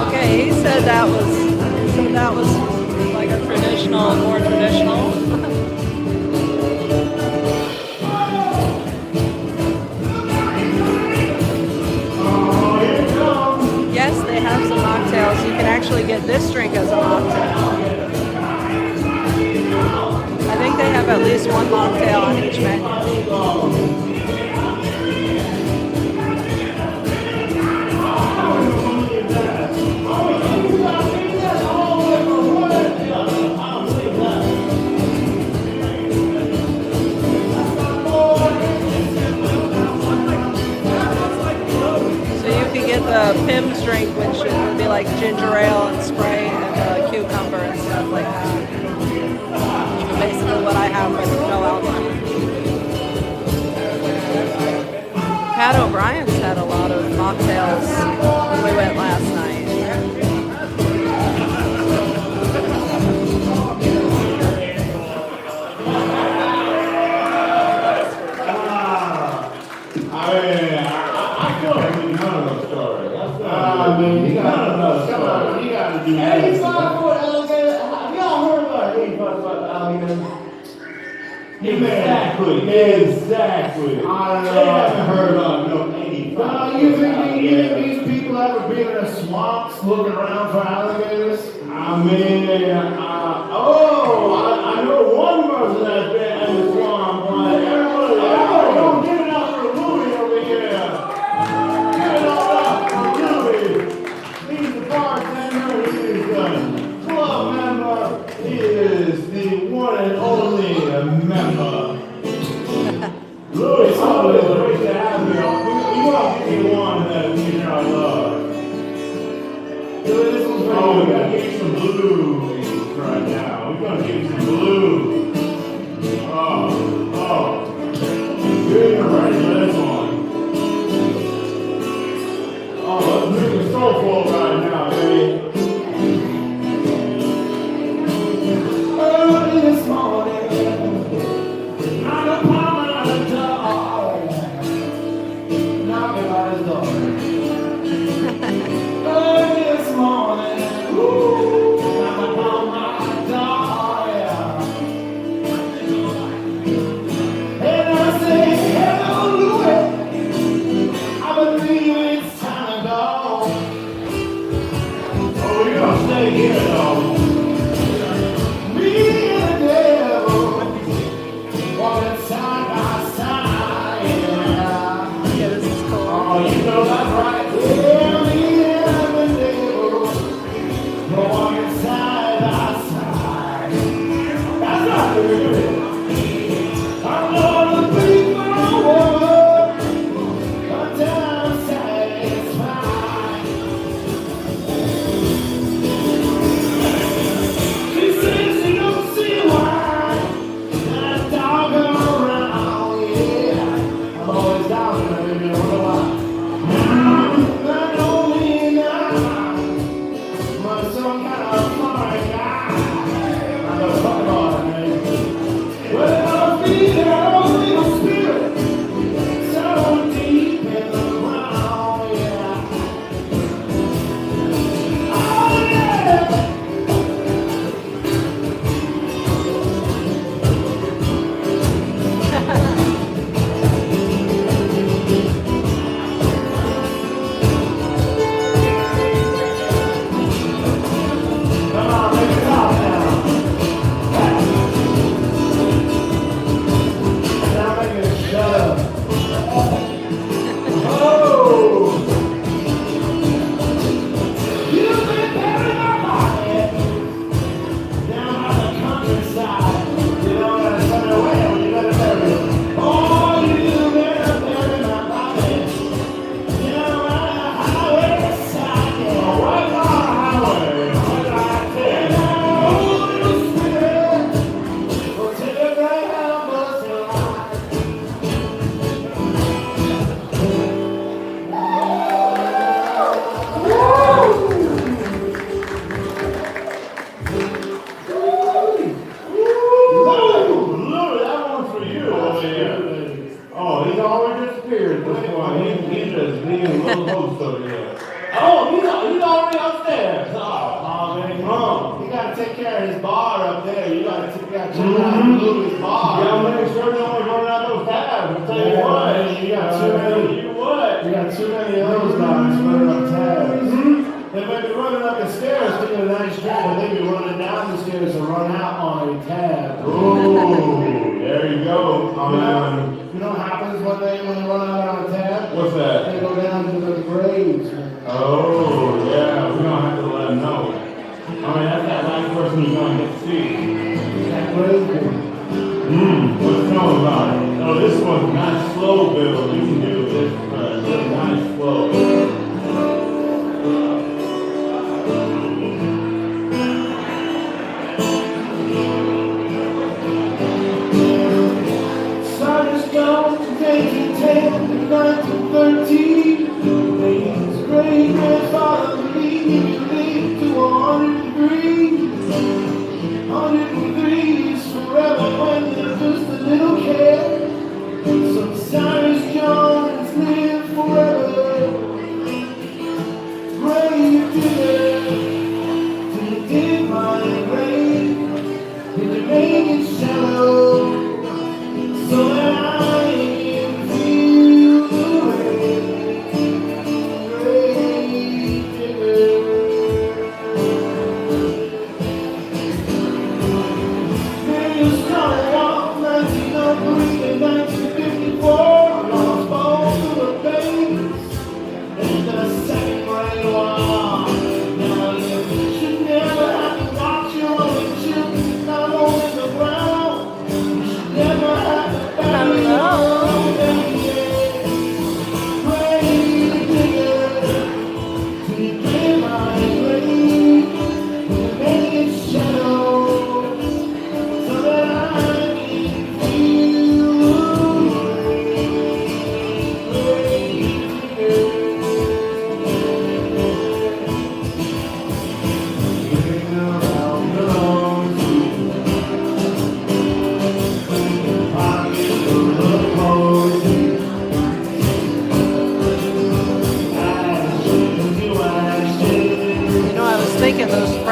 Okay, he said that was like a traditional, more traditional. Yes, they have some mocktails. You can actually get this drink as a mocktail. I think they have at least one mocktail on each menu. So you can get the Pimm's drink, which would be like ginger ale and Sprite and cucumber and stuff like that. Basically what I have with no alcohol. Pat O'Brien's had a lot of mocktails when we went last night. Hey, I still haven't none of those stories. Man, you gotta, come on, you gotta do that. 85-foot alligator. Have y'all heard about 85-foot alligator? Exactly. I They haven't heard about no 85. You think these people ever been in the swamps looking around for alligators? I mean, I know one person that's been in the swamp, but everybody don't give it up for Louie over here. Give it all up for Louie. He's the bartender, he is the club member, he is the one and only member. Louie, always great to have you. We want to give you one that we know love. Oh, we gotta give you some blues right now. We're gonna give you some blues. You're ready for this one. Oh, let's make it soulful right now, baby. Early this morning, I'm a promenade dog. Knocking on his door. Early this morning, ooh, I'm upon my door, yeah. And I say, hello, Louie, I believe it's time to go. Oh, you're gonna stay here, though. Me and the devil, walking side by side, yeah. Yeah, this is cool. Oh, you know that's right. Yeah, me and the devil, walking side by side. That's right, baby. I'm gonna be my woman, but I'm satisfied. She says she don't see why that dog around, yeah. I'm always down there, baby, I wonder why. Not only now, but some kind of foreign guy. I'm gonna talk about it, man. Well, I feel that little spirit so deep in the ground, yeah. Oh, yeah. Come on, make it out now. Now make it shut up. Oh! You've been burying my body down by the countryside. You know that it's on the way when you gotta bury it. Oh, you've been burying my body down by the highway side. Yeah, right on the highway. What did I say? Oh, little spirit, will take a great help to life. Louie, that one's for you over here. Oh, he's already disappeared. This one, he's just being a little host over here. Oh, he's already upstairs. Oh, man, come on. You gotta take care of his bar up there. You gotta check out Louie's bar. Yeah, make sure no one's running out those tabs. I'll tell you what. You got too many. You what? You got too many of those guys running up tabs. They might be running up the stairs to get a nice drink, but they be running down the stairs and run out on a tab. Ooh, there you go. You know what happens when they run out on a tab? What's that? They go down to the graves, man. Oh, yeah, we don't have to let them know. I mean, that's that last person you're going to get to see. That grave thing. What's going about it? Oh, this one's nice slow build. You can do this really nice slow. Sun is gone from 1910 to 1913. Baby's great grandfather me lived to 103. 103 is forever when there's just a little care. So Cyrus John is living.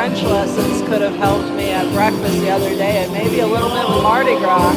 French lessons could have helped me at breakfast the other day, and maybe a little bit with Mardi Gras.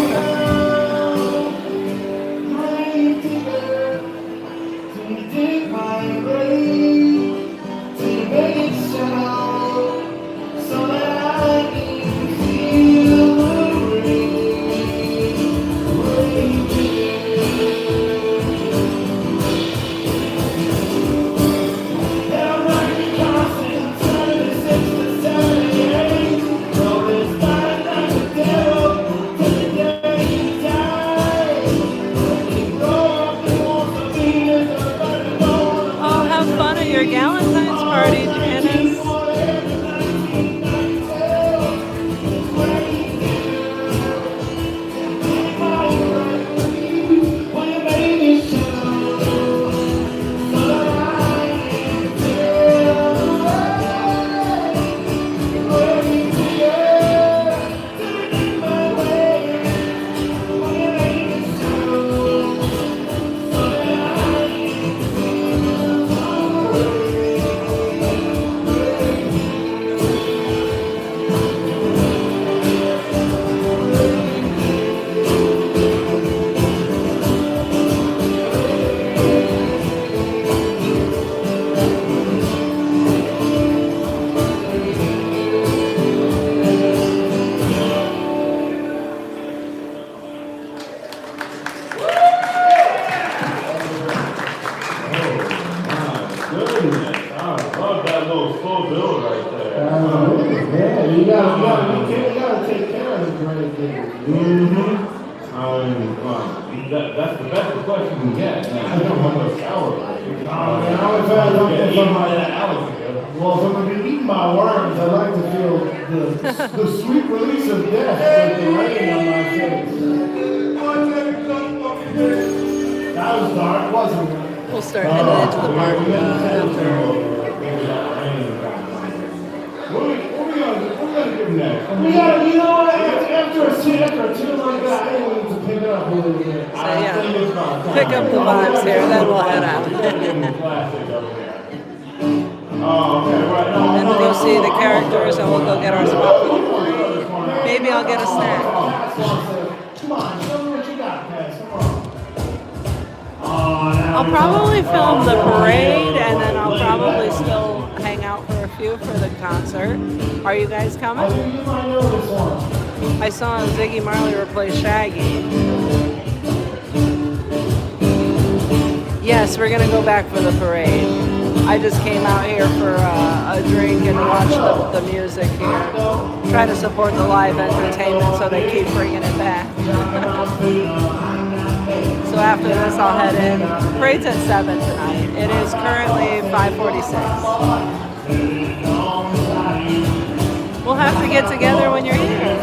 Valentine's party, Janice. That's the best request you can get. I don't want no shower. Well, if I'm going to be eating my worms, I like to feel the sweet release of death with the rain on my face. That was dark, wasn't it? We'll start heading into the Mardi Gras. What are we gonna do next? You know what? After a scene, after a tune like that, I need to pick it up a little bit. So yeah, pick up the vibes here, then we'll head out. Then we'll go see the characters and we'll go get our spot for the parade. Maybe I'll get a snack. Come on, show me what you got, Cass. Come on. I'll probably film the parade and then I'll probably still hang out for a few for the concert. Are you guys coming? You might know this one. I saw Ziggy Marley replace Shaggy. Yes, we're gonna go back for the parade. I just came out here for a drink and watch the music here. Try to support the live entertainment so they keep bringing it back. So after this I'll head in. Parade's at 7 tonight. It is currently 5:46. We'll have to get together when you're here.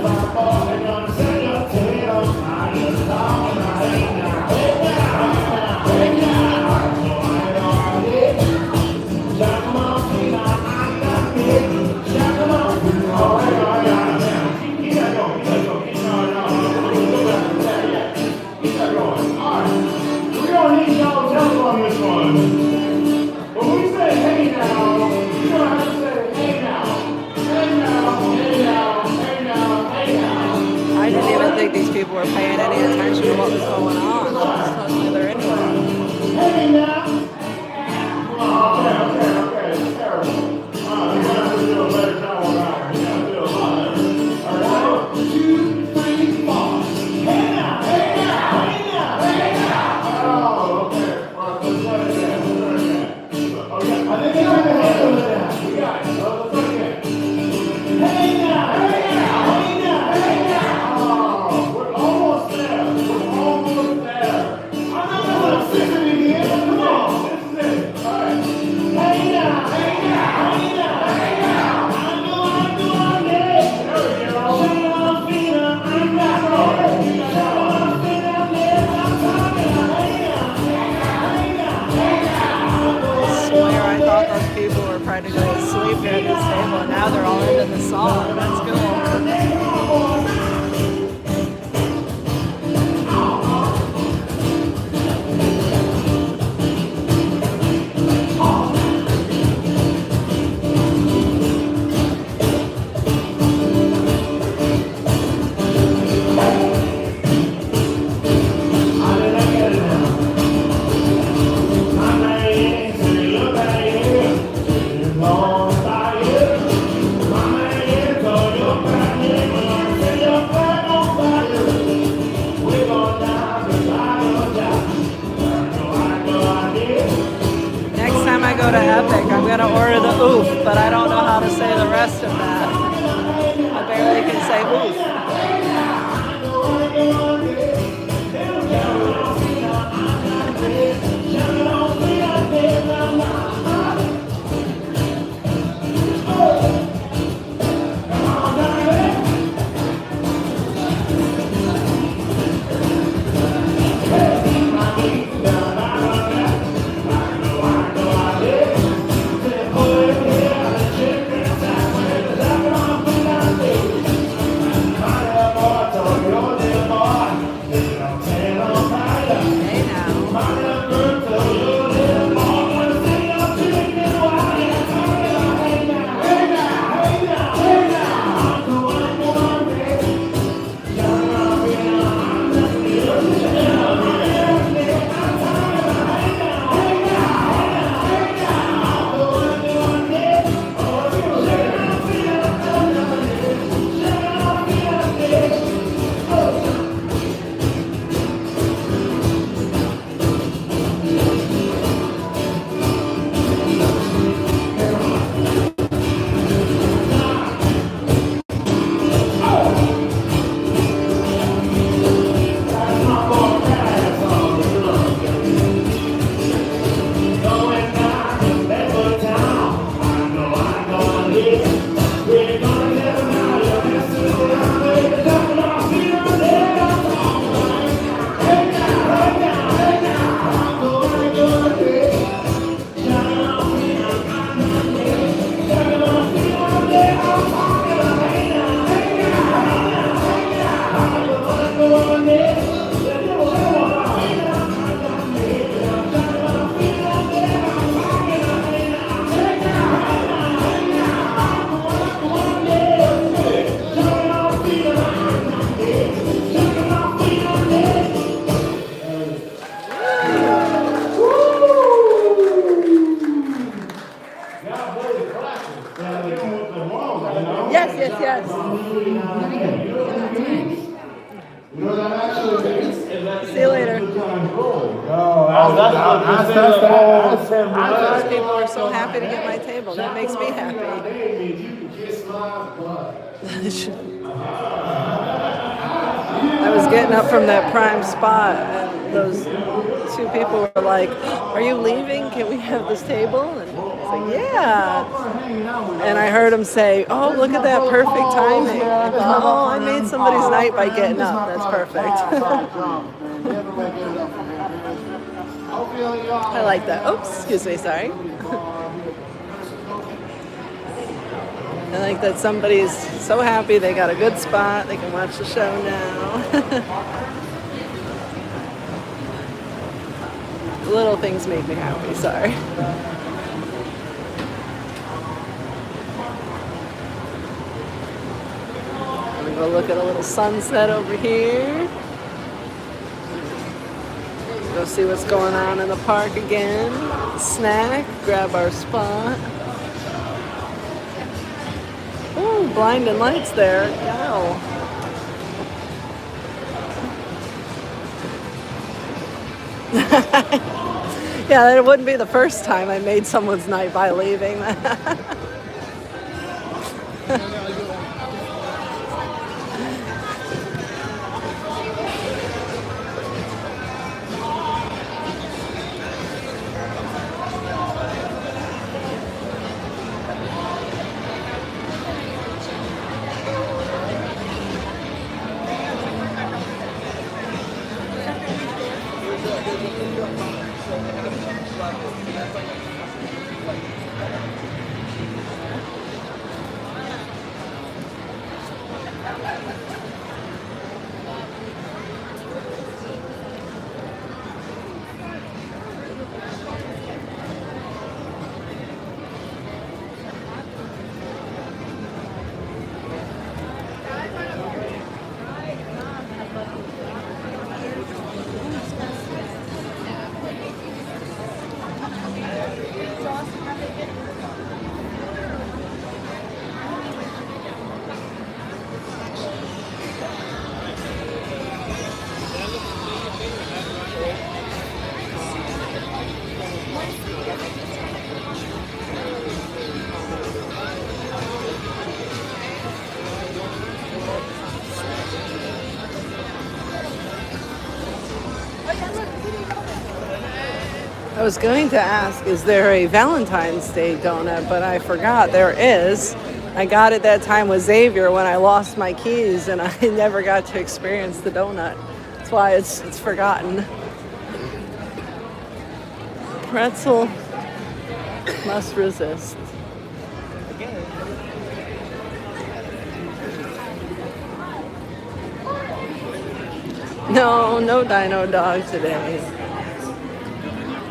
We don't need y'all's help on this one. When we say hey now, you don't have to say hey now. Hey now, hey now, hey now, hey now. I didn't even think these people were paying any attention to what was going on. Suddenly they're into it. Hey now. Okay. It's terrible. We're gonna have to do a better job on that. We're gonna do a lot better. All right. 1, 2, 3, 4. Hey now, hey now, hey now, hey now. Oh, okay. All right, let's try it again. Okay. I think we got the handle of that. We got it. Let's try it again. Hey now, hey now, hey now, hey now. Oh, we're almost there. We're almost there. I'm not gonna fix it again. Come on. This is it. All right. Hey now, hey now, hey now, hey now. I know I'm doing it. There we go. Show off, pina, I'm back. Show off, pina, I'm talking. Hey now, hey now, hey now, hey now. I swear I thought those people were practically asleep here at this table. Now they're all into the song. That's cool. go to Epic, I'm gonna order the oof, but I don't know how to say the rest of that. I barely can say oof. Hey now. Yes, yes, yes. See you later. Those people are so happy to get my table. That makes me happy. I was getting up from that prime spot, and those two people were like, "Are you leaving? Can we have this table?" And I was like, "Yeah." And I heard him say, "Oh, look at that perfect timing." I thought, "Oh, I made somebody's night by getting up. That's perfect." I like that. Oops, excuse me, sorry. I like that somebody's so happy they got a good spot. They can watch the show now. Little things make me happy, sorry. I'm gonna go look at a little sunset over here. Go see what's going on in the park again. Snack, grab our spot. Ooh, blinding lights there. Wow. Yeah, it wouldn't be the first time I made someone's night by leaving. I was going to ask, is there a Valentine's Day donut? But I forgot there is. I got it that time with Xavier when I lost my keys, and I never got to experience the donut. That's why it's forgotten. Pretzel must resist. No dino dog today.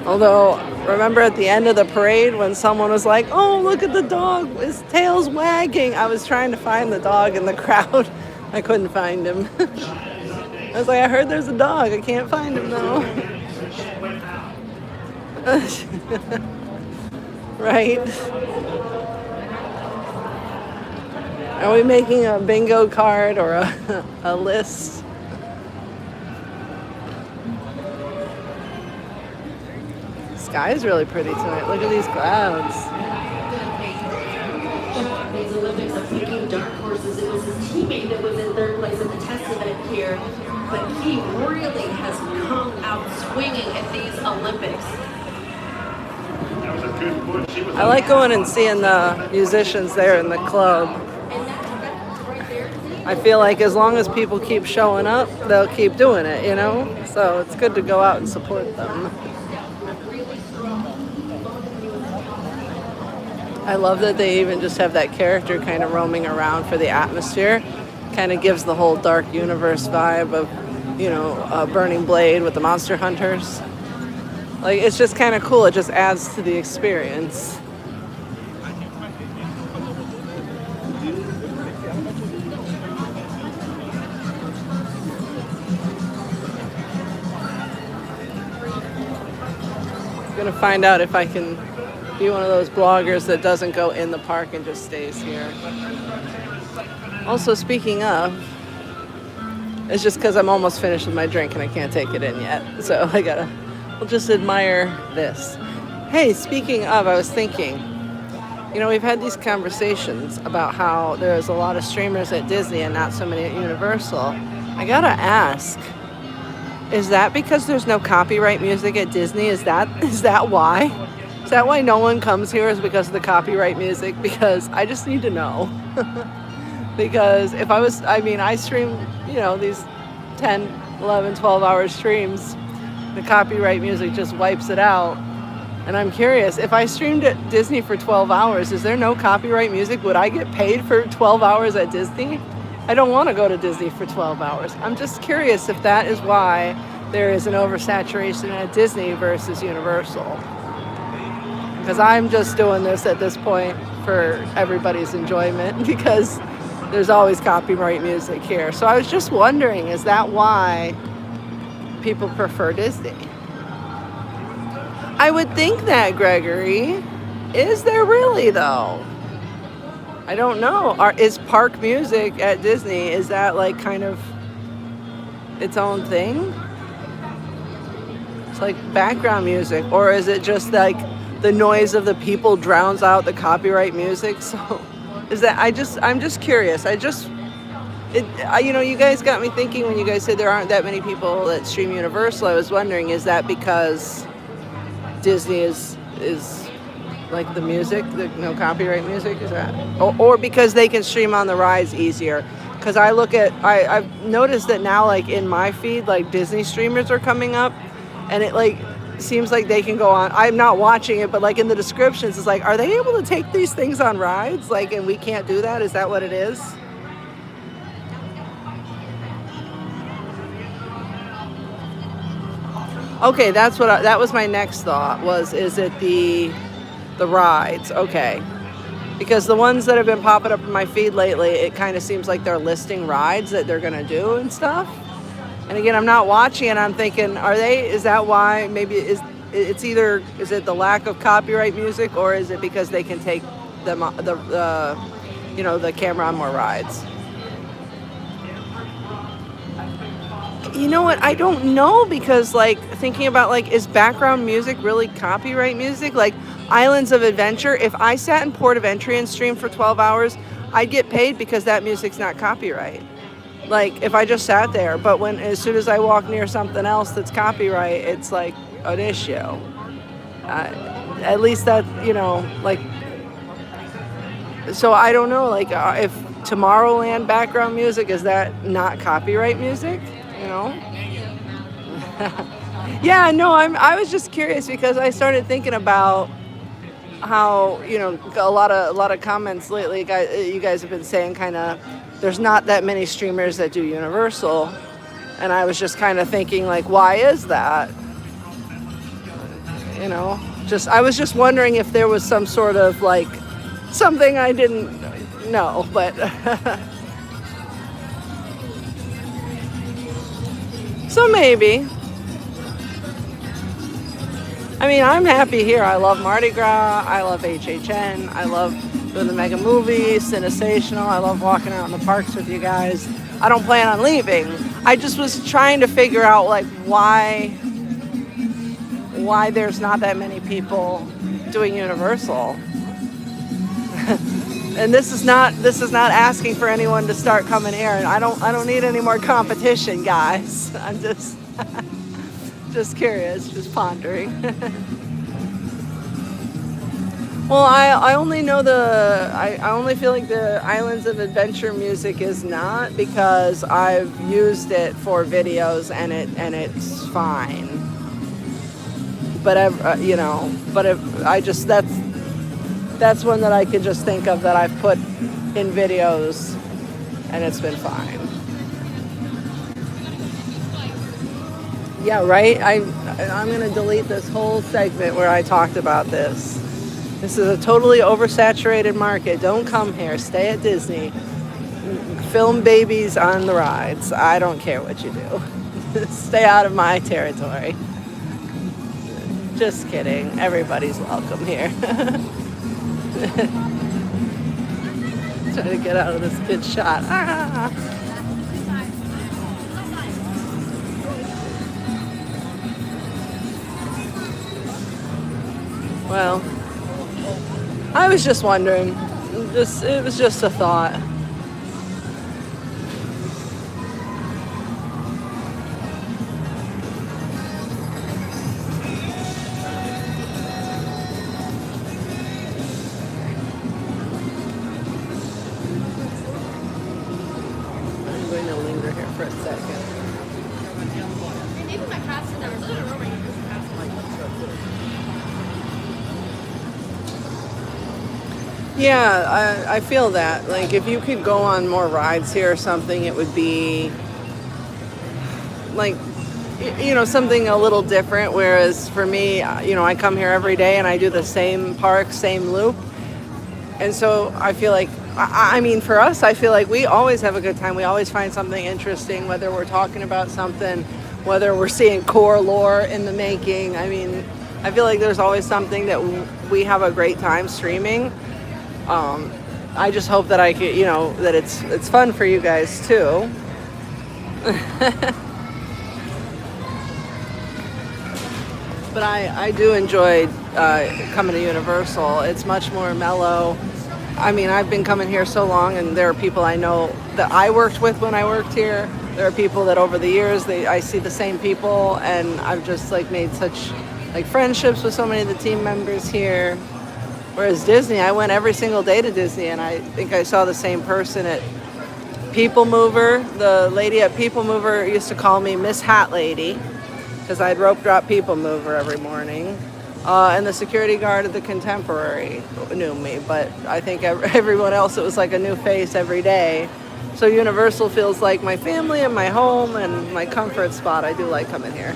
Although, remember at the end of the parade when someone was like, oh, look at the dog, his tail's wagging. I was trying to find the dog in the crowd. I couldn't find him. I was like, I heard there's a dog. I can't find him though. Right? Are we making a bingo card or a list? The sky is really pretty tonight. Look at these clouds. These Olympics of picking dark horses. It was his teammate that was in third place at the test event here, but he really has come out swinging at these Olympics. That was a good push. I like going and seeing the musicians there in the club. And that's right there. I feel like as long as people keep showing up, they'll keep doing it, you know? So it's good to go out and support them. I love that they even just have that character kind of roaming around for the atmosphere. Kind of gives the whole dark universe vibe of, you know, Burning Blade with the monster hunters. Like, it's just kind of cool. It just adds to the experience. I'm gonna find out if I can be one of those bloggers that doesn't go in the park and just stays here. Also, speaking of, it's just because I'm almost finished with my drink and I can't take it in yet. So we'll just admire this. Hey, speaking of, I was thinking, you know, we've had these conversations about how there's a lot of streamers at Disney and not so many at Universal. I gotta ask, is that because there's no copyright music at Disney? Is that why? Is that why no one comes here, is because of the copyright music? Because I just need to know. Because if I stream, you know, these 10, 11, 12-hour streams, the copyright music just wipes it out. And I'm curious, if I streamed at Disney for 12 hours, is there no copyright music? Would I get paid for 12 hours at Disney? I don't want to go to Disney for 12 hours. I'm just curious if that is why there is an oversaturation at Disney versus Universal. Because I'm just doing this at this point for everybody's enjoyment because there's always copyright music here. So I was just wondering, is that why people prefer Disney? I would think that, Gregory. Is there really, though? I don't know. Is park music at Disney, is that like kind of its own thing? It's like background music, or is it just like the noise of the people drowns out the copyright music? So is that, I'm just curious. You know, you guys got me thinking when you guys said there aren't that many people that stream Universal. I was wondering, is that because Disney is like the music, the no copyright music, is that? Or because they can stream on the rides easier? Because I've noticed that now, like in my feed, like Disney streamers are coming up, and it like seems like they can go on. I'm not watching it, but like in the descriptions, it's like, are they able to take these things on rides? Like, and we can't do that? Is that what it is? Okay, that was my next thought, is it the rides? Okay. Because the ones that have been popping up in my feed lately, it kind of seems like they're listing rides that they're going to do and stuff. And again, I'm not watching and I'm thinking, is that why? Maybe is it the lack of copyright music, or is it because they can take the camera on more rides? You know what? I don't know, because like thinking about like, is background music really copyright music? Like Islands of Adventure, if I sat in Port of Entry and streamed for 12 hours, I'd get paid because that music's not copyright. Like if I just sat there, but as soon as I walk near something else that's copyright, it's like an issue. At least that, you know, like, so I don't know, like, if Tomorrowland background music, is that not copyright music, you know? Yeah, no, I was just curious because I started thinking about how, you know, a lot of comments lately, you guys have been saying kind of there's not that many streamers that do Universal, and I was just kind of thinking, like, why is that? You know, I was just wondering if there was some sort of, like, something I didn't know, but so maybe. I mean, I'm happy here. I love Mardi Gras. I love HHN. I love doing the mega movies, Cinesational. I love walking out in the parks with you guys. I don't plan on leaving. I just was trying to figure out, like, why there's not that many people doing Universal. And this is not asking for anyone to start coming here. And I don't need any more competition, guys. I'm just just curious, just pondering. Well, I only know I only feel like the Islands of Adventure music is not, because I've used it for videos and it's fine. But you know, but if I just that's one that I could just think of that I've put in videos and it's been fine. Yeah, right? I'm going to delete this whole segment where I talked about this. This is a totally oversaturated market. Don't come here. Stay at Disney. Film babies on the rides. I don't care what you do. Stay out of my territory. Just kidding. Everybody's welcome here. Trying to get out of this good shot. Ah. Well, I was just wondering. It was just a thought. I'm going to linger here for a second. Maybe my cat's in there. There's a little room right here. Yeah, I feel that. Like, if you could go on more rides here or something, it would be like, you know, something a little different. Whereas for me, you know, I come here every day and I do the same park, same loop. And so I feel like, I mean, for us, I feel like we always have a good time. We always find something interesting, whether we're talking about something, whether we're seeing core lore in the making. I mean, I feel like there's always something that we have a great time streaming. I just hope that I could, you know, that it's fun for you guys too. But I do enjoy coming to Universal. It's much more mellow. I mean, I've been coming here so long, and there are people I know that I worked with when I worked here. There are people that over the years I see the same people, and I've just like made such like friendships with so many of the team members here. Whereas Disney, I went every single day to Disney, and I think I saw the same person at People Mover. The lady at People Mover used to call me Miss Hat Lady, because I'd rope drop People Mover every morning. And the security guard at the Contemporary knew me, but I think everyone else, it was like a new face every day. So Universal feels like my family and my home and my comfort spot. I do like coming here.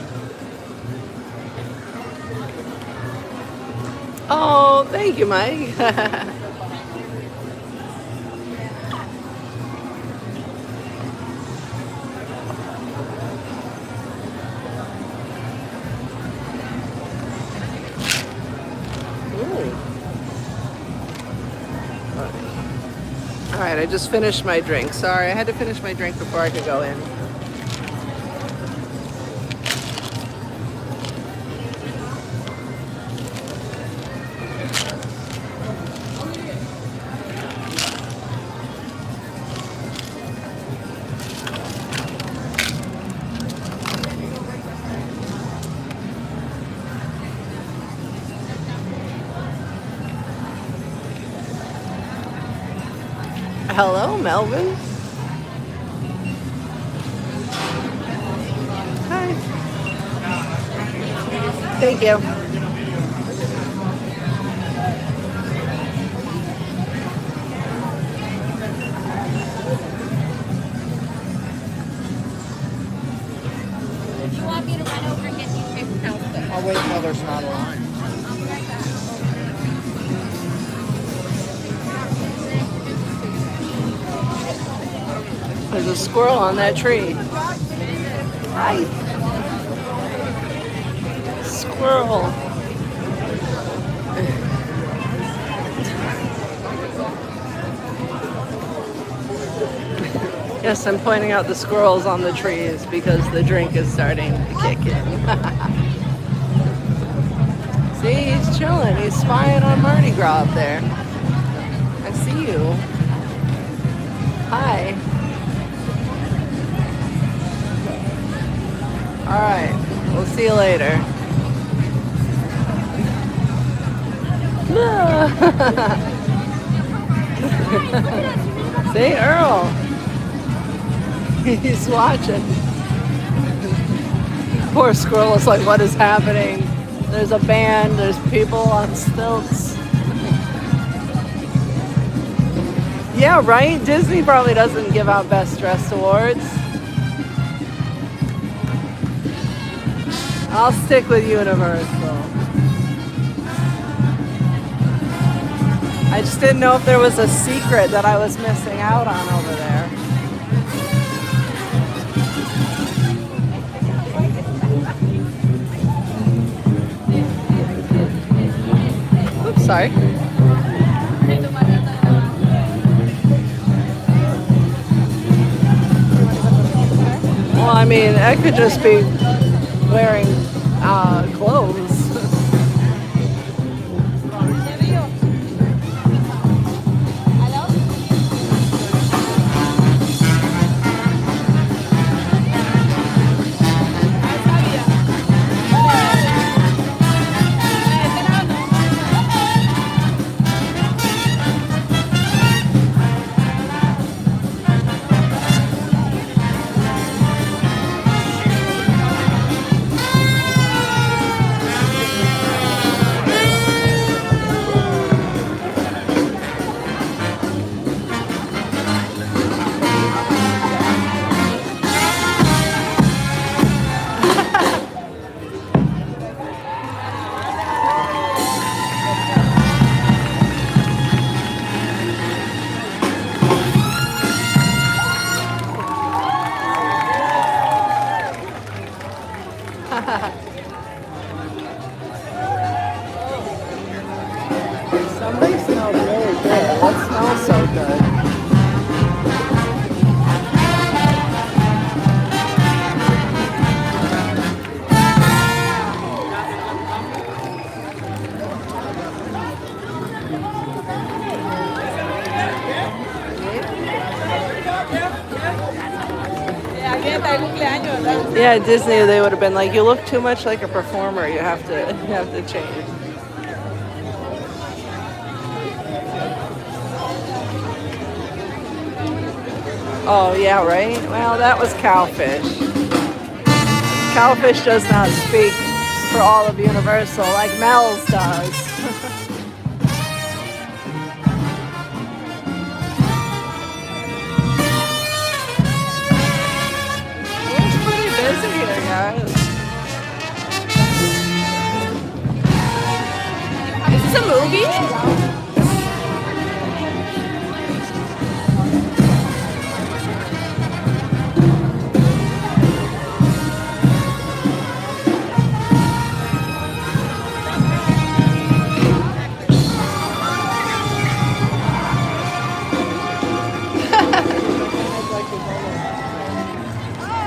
Oh, thank you, Mike. All right, I just finished my drink. Sorry, I had to finish my drink before I could go in. Hello, Melvin. Hi. Thank you. Do you want me to run over and get you fixed house? I'll wait until there's not a line. I'll be right back. There's a squirrel on that tree. Hi. Squirrel. Yes, I'm pointing out the squirrels on the trees because the drink is starting to kick in. See, he's chilling. He's spying on Mardi Gras up there. I see you. Hi. All right. We'll see you later. See, Earl. He's watching. Poor squirrel is like, what is happening? There's a band, there's people on stilts. Yeah, right? Disney probably doesn't give out Best Dressed awards. I'll stick with Universal. I just didn't know if there was a secret that I was missing out on over there. Oops, sorry. Well, I mean, I could just be wearing clothes. Somebody smells really good. What smells so good? Yeah, at Disney they would have been like, you look too much like a performer. You have to change. Oh yeah, right? Well, that was Cowfish. Cowfish does not speak for all of Universal like Mel's does. It's pretty busy here, guys. Is this a movie?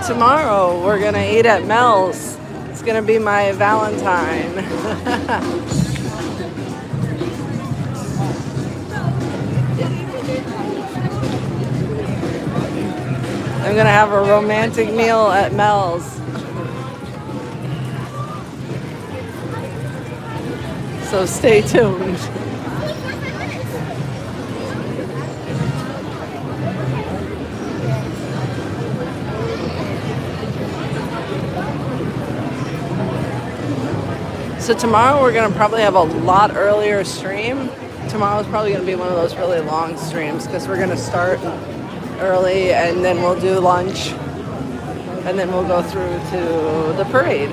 Tomorrow we're gonna eat at Mel's. It's gonna be my Valentine. I'm gonna have a romantic meal at Mel's. So stay tuned. So tomorrow we're gonna probably have a lot earlier stream. Tomorrow's probably gonna be one of those really long streams because we're gonna start early and then we'll do lunch and then we'll go through to the parade.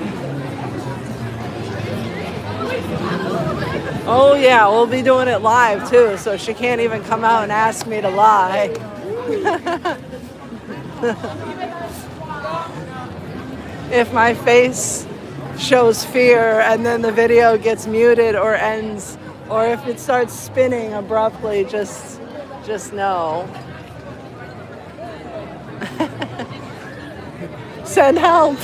Oh yeah, we'll be doing it live too, so she can't even come out and ask me to lie. If my face shows fear and then the video gets muted or ends, or if it starts spinning abruptly, just know. Send help.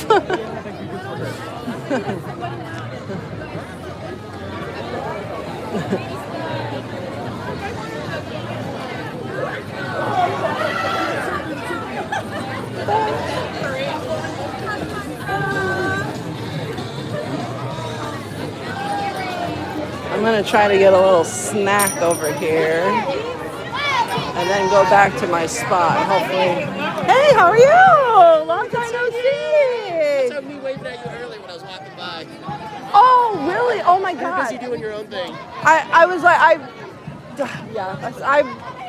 I'm gonna try to get a little snack over here and then go back to my spot. Hopefully. Hey, how are you? Long time no see. That's me waving at you earlier when I was walking by. Oh, really? Oh my God. Busy doing your own thing. I was like, I'm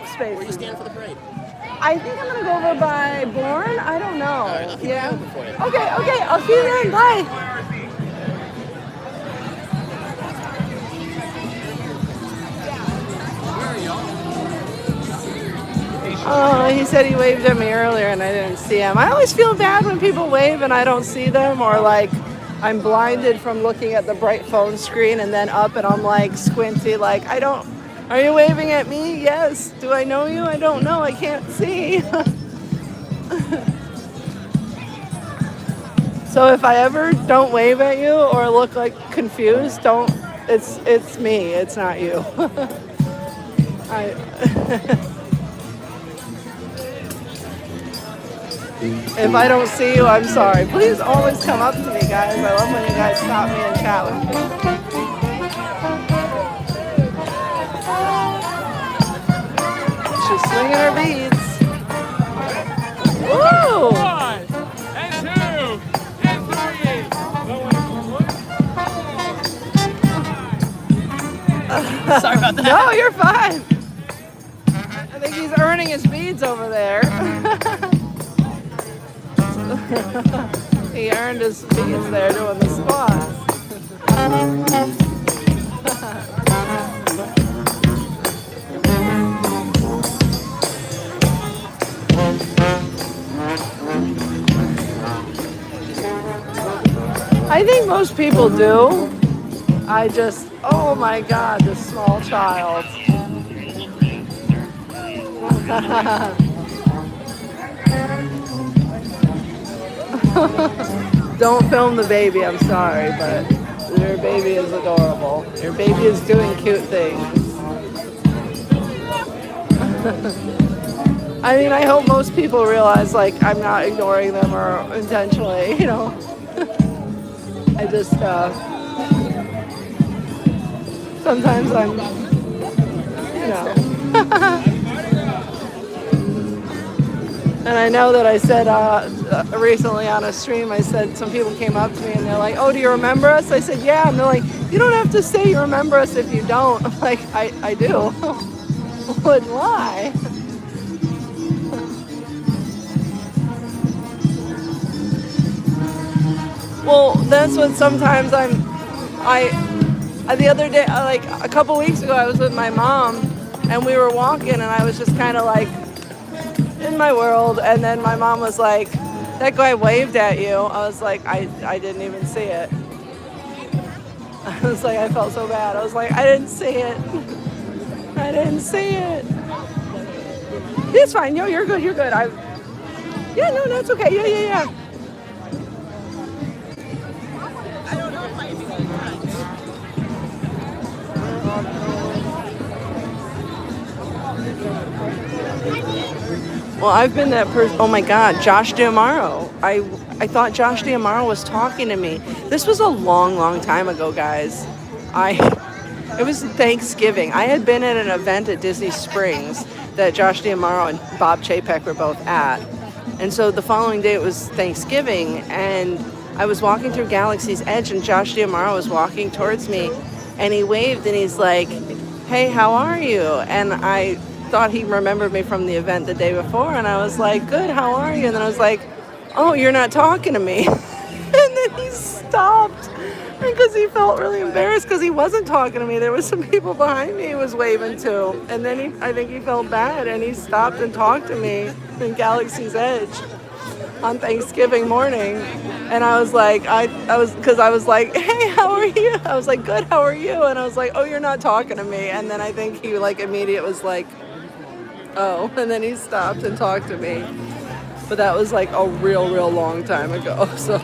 spaced. Where you standing for the parade? I think I'm gonna go over by Bourne. I don't know. All right, I'll keep Yeah. you open for you. Okay. I'll see you then. Bye. Oh, he said he waved at me earlier and I didn't see him. I always feel bad when people wave and I don't see them, or like I'm blinded from looking at the bright phone screen and then up and I'm like squinty, like are you waving at me? Yes. Do I know you? I don't know. I can't see. So if I ever don't wave at you or look like confused, it's me. It's not you. If I don't see you, I'm sorry. Please always come up to me, guys. I love when you guys stop me and chat with me. She's swinging her beads. Woo! 1 and 2 and 3. Sorry about that. No, you're fine. I think he's earning his beads over there. He earned his beads there doing the squats. I think most people do. Oh my God, this small child. Don't film the baby, I'm sorry, but your baby is adorable. Your baby is doing cute things. I mean, I hope most people realize, like, I'm not ignoring them or intentionally, you know. I just, sometimes I'm, you know. And I know that I said recently on a stream, I said some people came up to me and they're like, oh, do you remember us? I said, yeah. And they're like, you don't have to say you remember us if you don't. I'm like, I do. Wouldn't lie. Well, that's what sometimes the other day, like a couple weeks ago, I was with my mom and we were walking and I was just kind of like in my world. And then my mom was like, that guy waved at you. I was like, I didn't even see it. I was like, I felt so bad. I was like, I didn't see it. I didn't see it. It's fine. No, you're good. You're good. Yeah, no, that's okay. Yeah. Well, I've been that person. Oh my God, Josh D'Amaro. I thought Josh D'Amaro was talking to me. This was a long time ago, guys. It was Thanksgiving. I had been at an event at Disney Springs that Josh D'Amaro and Bob Chapek were both at. And so the following day it was Thanksgiving, and I was walking through Galaxy's Edge and Josh D'Amaro was walking towards me and he waved and he's like, hey, how are you? And I thought he remembered me from the event the day before and I was like, good, how are you? And then I was like, oh, you're not talking to me. And then he stopped because he felt really embarrassed because he wasn't talking to me. There was some people behind me he was waving to. And then I think he felt bad and he stopped and talked to me in Galaxy's Edge on Thanksgiving morning. And I was like, I was like, hey, how are you? I was like, good, how are you? And I was like, oh, you're not talking to me. And then I think he like immediately was like, oh, and then he stopped and talked to me. But that was like a real long time ago. So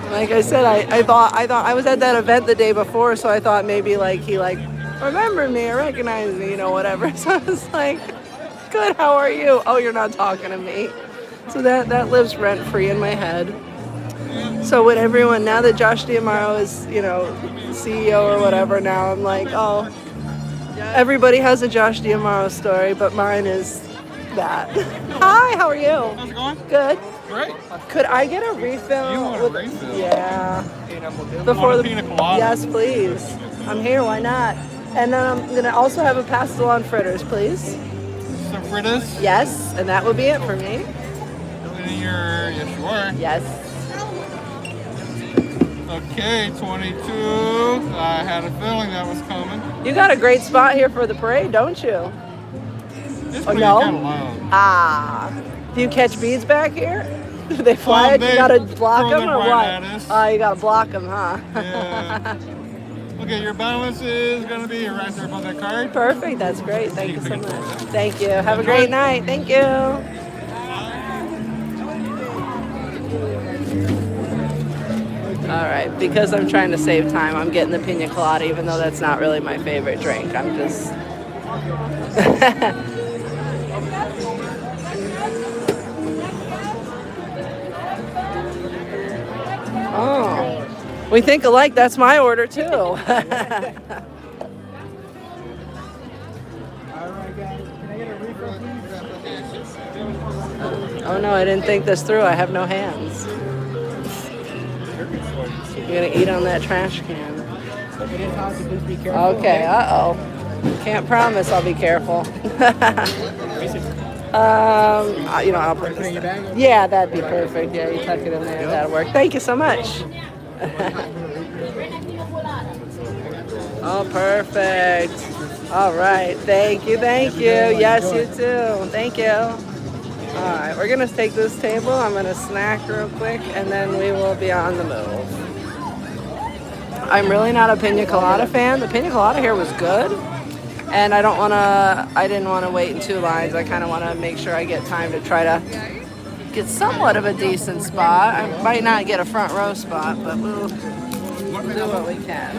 like I said, I thought I was at that event the day before, so I thought maybe like he like remembered me or recognized me, you know, whatever. So I was like, good, how are you? Oh, you're not talking to me. So that lives rent free in my head. So when everyone, now that Josh D'Amaro is, you know, CEO or whatever, now I'm like, oh, everybody has a Josh D'Amaro story, but mine is that. Hi, how are you? How's it going? Good. Great. Could I get a refill? You want a refill? Yeah. Before the pina colada? Yes, please. I'm here. Why not? And then I'm gonna also have a pastel on fritters, please. Some fritters? Yes, and that would be it for me. And you sure? Yes. Okay, 22. I had a feeling that was coming. You got a great spot here for the parade, don't you? It's Oh, pretty no? kind of loud. Ah. Do you catch beads back here? Do they fly? They You gotta block throw them or right what? at us. Oh, you gotta block them, huh? Yeah. Okay, your balance is going to be right there above that card. Perfect. That's great. Thank you so pick it much. forward. Thank you. Have a great night. Thank you. All right. Because I'm trying to save time, I'm getting the pina colada, even though that's not really my favorite drink. I'm just... Oh, we think alike. That's my order too. All right, guys. Can I get a refill, please? Oh no, I didn't think this through. I have no hands. You're gonna eat on that trash can. It is hot, so please be careful. Okay. Uh oh. Can't promise I'll be careful. You know, I'll put this down. Yeah, that'd be perfect. Yeah, you tuck it in there. That'll work. Thank you so much. Oh, perfect. All right. Thank you. Thank you. Yes, you too. Thank you. All right. We're going to take this table. I'm going to snack real quick, and then we will be on the move. I'm really not a pina colada fan. The pina colada here was good. And I didn't want to wait in two lines. I kind of want to make sure I get time to try to get somewhat of a decent spot. I might not get a front row spot, but we'll do what we can.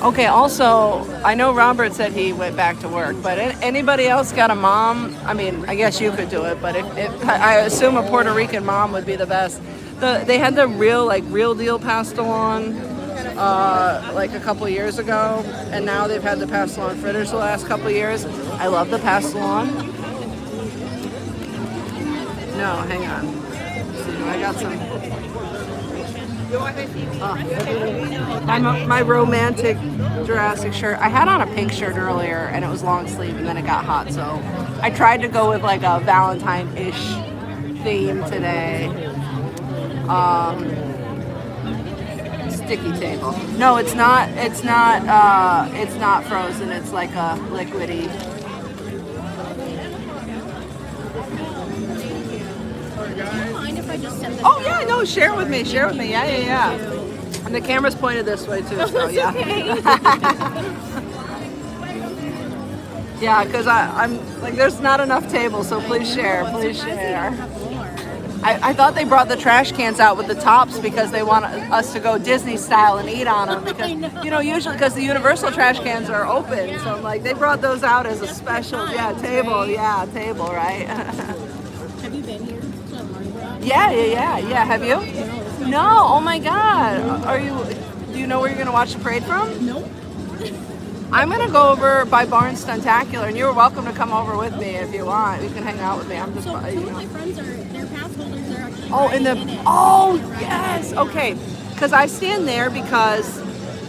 Okay, also, I know Robert said he went back to work, but anybody else got a mom? I mean, I guess you could do it, but if I assume a Puerto Rican mom would be the best. They had the real deal pastel on. Like a couple years ago, and now they've had the pastel on fritters the last couple years. I love the pastel on. No, hang on. I got some. My romantic Jurassic shirt. I had on a pink shirt earlier, and it was long sleeve, and then it got hot, so I tried to go with like a Valentine-ish theme today. Sticky table. No, it's not frozen. It's like a liquidy. Oh yeah, no, share with me. Yeah. And the camera's pointed this way too, so yeah. Yeah, because I'm like, there's not enough tables, so please share. I thought they brought the trash cans out with the tops because they want us to go Disney style and eat on them. Because, you know, usually because the Universal trash cans are open. So I'm like, they brought those out as a special, table. Yeah, table, right? Have you been here to Mardi Gras? Yeah. Have you? No. Oh my God. Do you know where you're going to watch the parade from? Nope. I'm gonna go over by Barnes Stuntacular, and you're welcome to come over with me if you want. You can hang out with me. I'm just, So you some of know. my friends are, their pass holders are actually Oh, in the, riding in it. oh yes, okay. Because I stand there because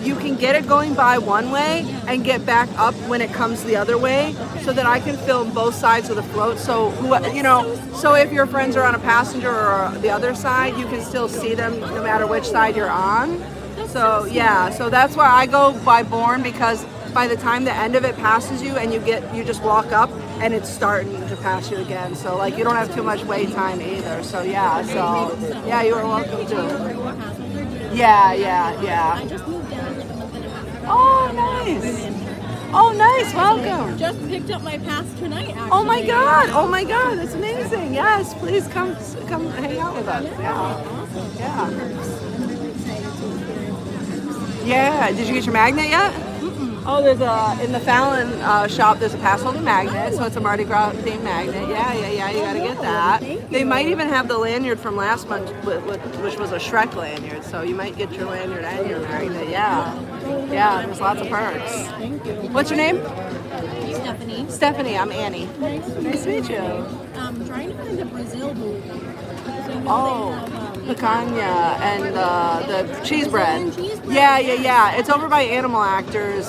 you can get it going by one way and get back up when it comes the other way, so that I can film both sides of the float. So you know, so if your friends are on a passenger or the other side, you can still see them no matter which side you're on. So yeah, so that's why I go by Bourne, because by the time the end of it passes you and you just walk up and it's starting to pass you again. So like you don't have too much wait time either. So yeah, you are welcome to. Yeah. I just moved down like a month and a half ago. Oh, nice. Oh, nice. Welcome. Just picked up my pass tonight, actually. Oh my God, that's amazing. Yes, please come hang out with us. Yeah. Yeah. Did you get your magnet yet? Oh, there's in the Fallon shop, there's a Passholder magnet, so it's a Mardi Gras themed magnet. Yeah, you gotta get that. They might even have the lanyard from last month, which was a Shrek lanyard, so you might get your lanyard and your magnet. Yeah, there's lots of perks. What's your name? Stephanie. Stephanie, I'm Annie. Nice to meet you. I'm trying to find a Brazil booth. Oh, picanha and the cheese bread. Yeah. It's over by Animal Actors,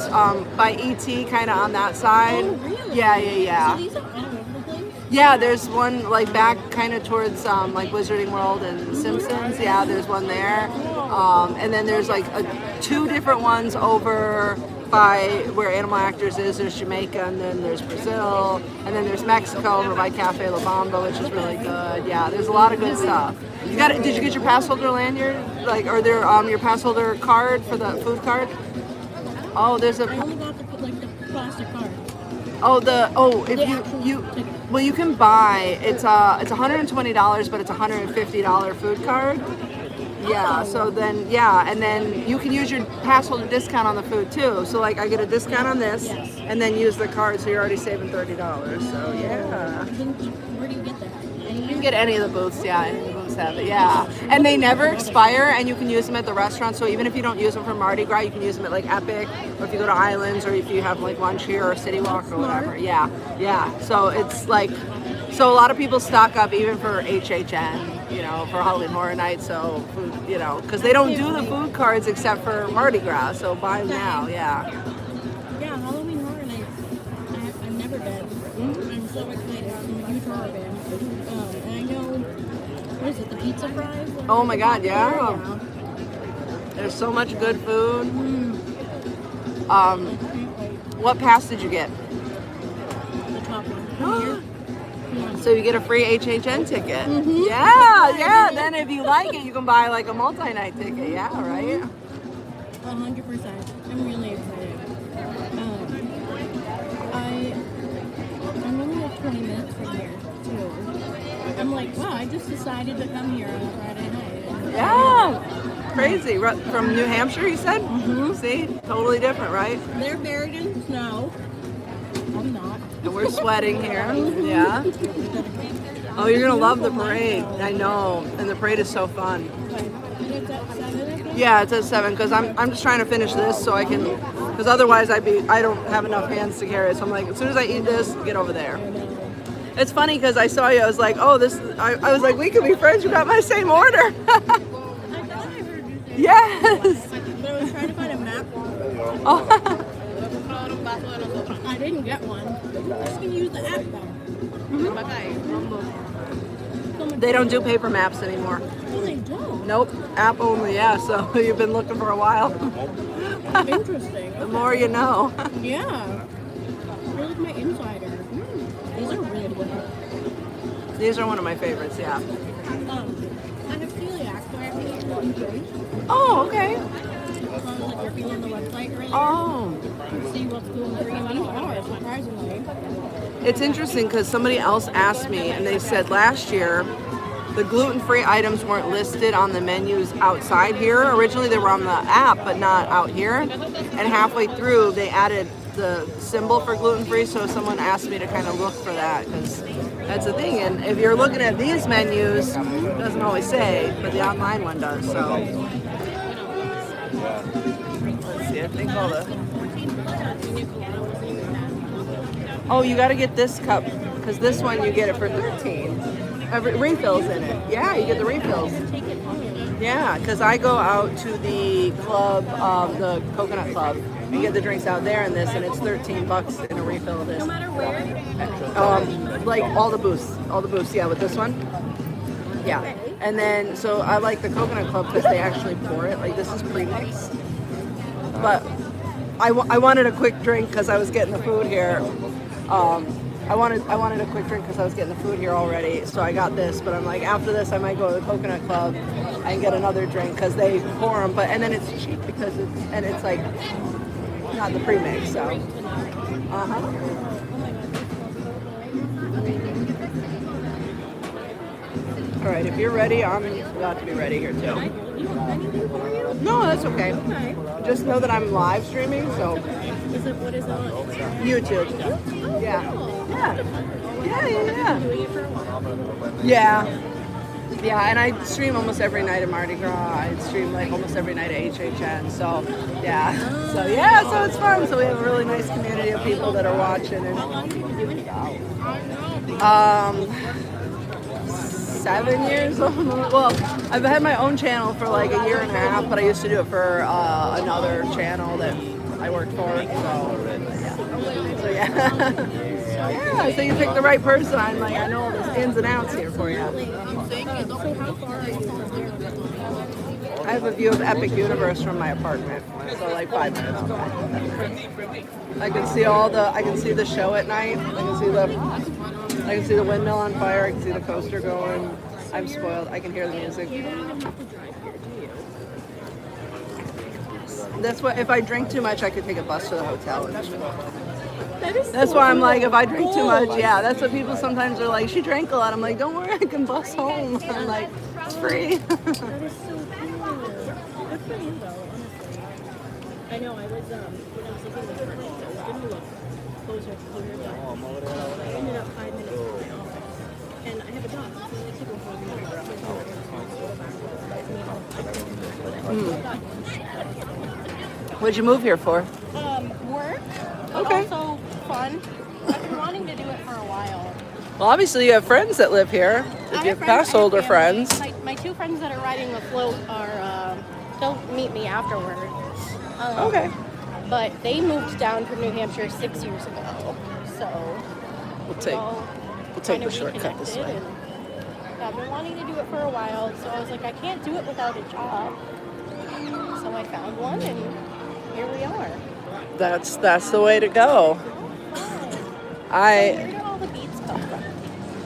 by E.T., kind of on that side. Oh, really? Yeah. So these are all over the place? Yeah, there's one like back kind of towards like Wizarding World and Simpsons. Yeah, there's one there. And then there's like two different ones over by where Animal Actors is. There's Jamaica, and then there's Brazil, and then there's Mexico over by Cafe La Bamba, which is really good. Yeah, there's a lot of good stuff. You got it? Did you get your Passholder lanyard? Like, or your Passholder card for the food card? Oh, there's a. I only got the plastic card. If you can buy it's $120, but it's $150 food card. Yeah, so then and then you can use your Passholder discount on the food too. So like I get a discount on this, and then use the card, so you're already saving $30. So yeah. Where do you get that? You can get any of the booths, any of the booths have it, And they never expire, and you can use them at the restaurant. So even if you don't use them for Mardi Gras, you can use them at like Epic, or if you go to Islands, or if you have like lunch here or CityWalk or whatever. Yeah. So it's like, so a lot of people stock up even for HHN, for Halloween Horror Nights. So food, because they don't do the food cards except for Mardi Gras. So buy them now. Yeah, Halloween Horror Nights. I've never been. I'm so excited. I'm a huge horror fan. And I know, what is it, the pizza fries? Oh my God, yeah. There's so much good food. What pass did you get? The top one. So you get a free HHN ticket. Yeah. Then if you like it, you can buy like a multi-night ticket. Yeah, right? 100%. I'm really excited. I'm only like 20 minutes from here, too. I'm like, wow, I just decided to come here on a Friday night. Yeah. Crazy. From New Hampshire, you said? See? Totally different, right? They're buried in snow. I'm not. And we're sweating here. Yeah. Oh, you're going to love the parade. I know. And the parade is so fun. Yeah, it's at 7 because I'm just trying to finish this so I can, because otherwise I don't have enough hands to carry it. So I'm like, as soon as I eat this, get over there. It's funny because I saw you, I was like, oh, I was like, we could be friends. You got my same order. I thought I heard you say Yes. But I was trying to find a map. Oh. I didn't get one. You can use the app though. They don't do paper maps anymore. Oh, they don't? Nope, app only, yeah, so you've been looking for a while. Interesting. The more you know. Yeah. You're like my insider. These are really good. These are one of my favorites, yeah. I have celiac, so I have to eat gluten-free. Oh, okay. So I was like working on the website earlier. Oh. To see what's gluten-free. And these are, surprisingly. It's interesting because somebody else asked me, and they said last year the gluten-free items weren't listed on the menus outside here. Originally they were on the app, but not out here. And halfway through they added the symbol for gluten-free, so someone asked me to kind of look for that because that's the thing. And if you're looking at these menus, it doesn't always say, but the online one does. So Let's see, I think all the... Oh, you got to get this cup, because this one you get it for 13. Refills in it. Yeah, you get the refills. Yeah, because I go out to the club, the Coconut Club, and get the drinks out there in this, and it's $13 in a refill of this. No matter where. Like all the booths, yeah, with this one. Yeah, and then, so I like the Coconut Club because they actually pour it, like this is pre-mixed. But I wanted a quick drink because I was getting the food here. I wanted a quick drink because I was getting the food here already, so I got this. But I'm like, after this, I might go to the Coconut Club and get another drink because they pour them. But and then it's cheap because it's like not the premix. So, All right, if you're ready, I'm about to be ready here too. No, that's okay. Just know that I'm live streaming, so. What is it on? YouTube. Yeah. Doing it for a while. Yeah, and I stream almost every night at Mardi Gras. I stream like almost every night at HHN. So so it's fun. So we have a really nice community of people that are watching. And 7 years. Well, I've had my own channel for like a year and a half, but I used to do it for another channel that I worked for. So so you picked the right person. I'm like, I know all the ins and outs here for you. So how far are you from there? I have a view of Epic Universe from my apartment, so like 5 minutes. I can see I can see the show at night. I can see the windmill on fire. I can see the coaster going. I'm spoiled. I can hear the music. You don't even have to drive here, do you? That's what. If I drink too much, I could take a bus to the hotel. That's That's why I'm like, if I drink too much, yeah. That's what people sometimes are like. She drank a lot. I'm like, don't worry, I can bus home. I'm like, it's free. That is so cool. Good for you, though, honestly. I know, I was, when I was looking at the apartments, I was going to look closer to your dog. I ended up 5 minutes from my office. And I have a dog, so I like to go for a walk. What'd you move here for? Work, but Okay. also fun. I've been wanting to do it for a while. Well, obviously you have friends that live here. If you have Passholder friends. My two friends that are riding the float are, they'll meet me afterwards. Okay. But they moved down from New Hampshire 6 years ago, so We'll take the shortcut this way. I've been wanting to do it for a while, so I was like, I can't do it without a job. So I found one, and here we are. That's the way to go. Where do all the beads come from?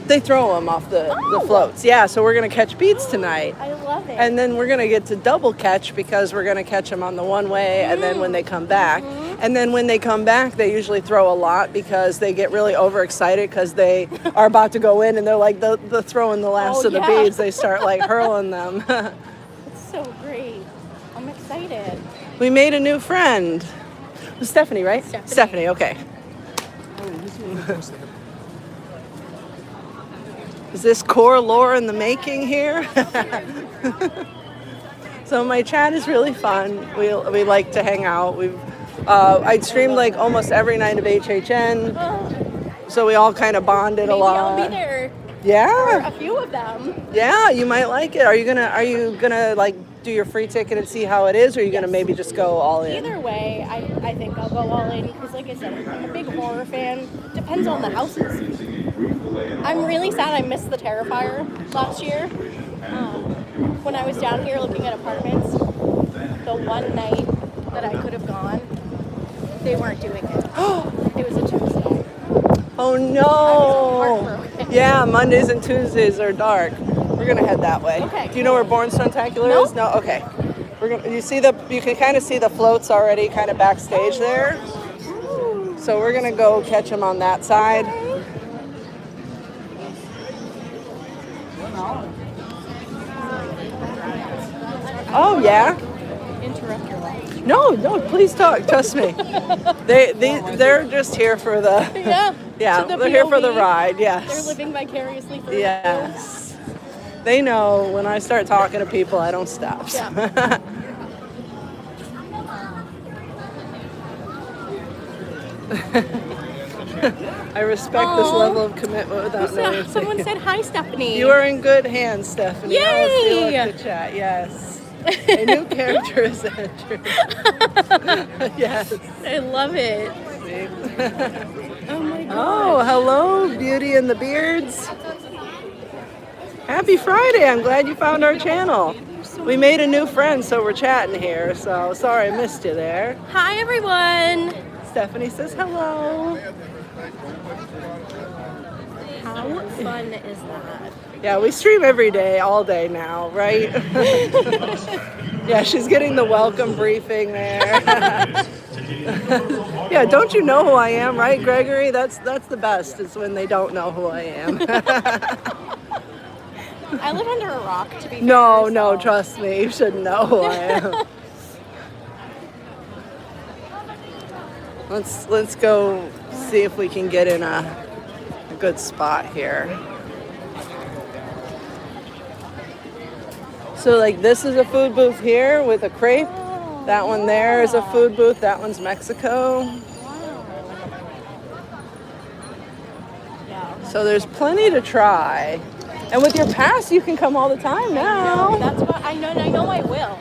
They throw them off the floats. Yeah, so we're going to catch beads tonight. I love it. And then we're going to get to double catch because we're going to catch them on the one way and then when they come back. And then when they come back, they usually throw a lot because they get really overexcited because they are about to go in and they're like, they're throwing the last of the beads. They start like hurling them. It's so great. I'm excited. We made a new friend. It was Stephanie, right? Stephanie, okay. Is this core lore in the making here? So my chat is really fun. We like to hang out. I streamed like almost every night of HHN, so we all kind of bonded a lot. I'll be there. Yeah. For a few of them. Yeah, you might like it. Are you gonna like do your free ticket and see how it is, or are you gonna maybe just go all in? Either way, I think I'll go all in because, like I said, I'm a big horror fan. Depends on the houses. I'm really sad I missed the Terrifier last year. When I was down here looking at apartments, the one night that I could have gone, they weren't doing it. It was a Tuesday. Oh no! Yeah, Mondays and Tuesdays are dark. We're gonna head that way. Okay. Do you know where Born Stuntacular is? No. Okay. You can kind of see the floats already, kind of backstage there. So we're gonna go catch them on that side. Oh yeah. Interrupt your life. No, please talk. Trust me. They're just here for the. Yeah. They're here for the ride. Yes. They're living vicariously through. Yes. They know when I start talking to people, I don't stop. Yeah. I respect this Aw. level of commitment without knowing. Someone said hi, Stephanie. You are in good hands, Stephanie. Yay! Oh, let's see, look, the chat. Yes. A new character is entered. Yes. I love it. Oh my god. Oh, hello, Beauty and the Beards. Happy Friday. I'm glad you found our channel. We made a new friend, so we're chatting here. So sorry I missed you there. Hi, everyone. Stephanie says hello. How fun is that? Yeah, we stream every day, all day now, right? Yeah, she's getting the welcome briefing there. Yeah, don't you know who I am, right, Gregory? That's the best. It's when they don't know who I am. I live under a rock, to be fair. No, so- trust me, you should know who I am. Let's go see if we can get in a good spot here. So like this is a food booth here with a crepe. That one there is a food booth. That one's Mexico. Yeah. So there's plenty to try. And with your pass, you can come all the time now. That's what I know. I know I will.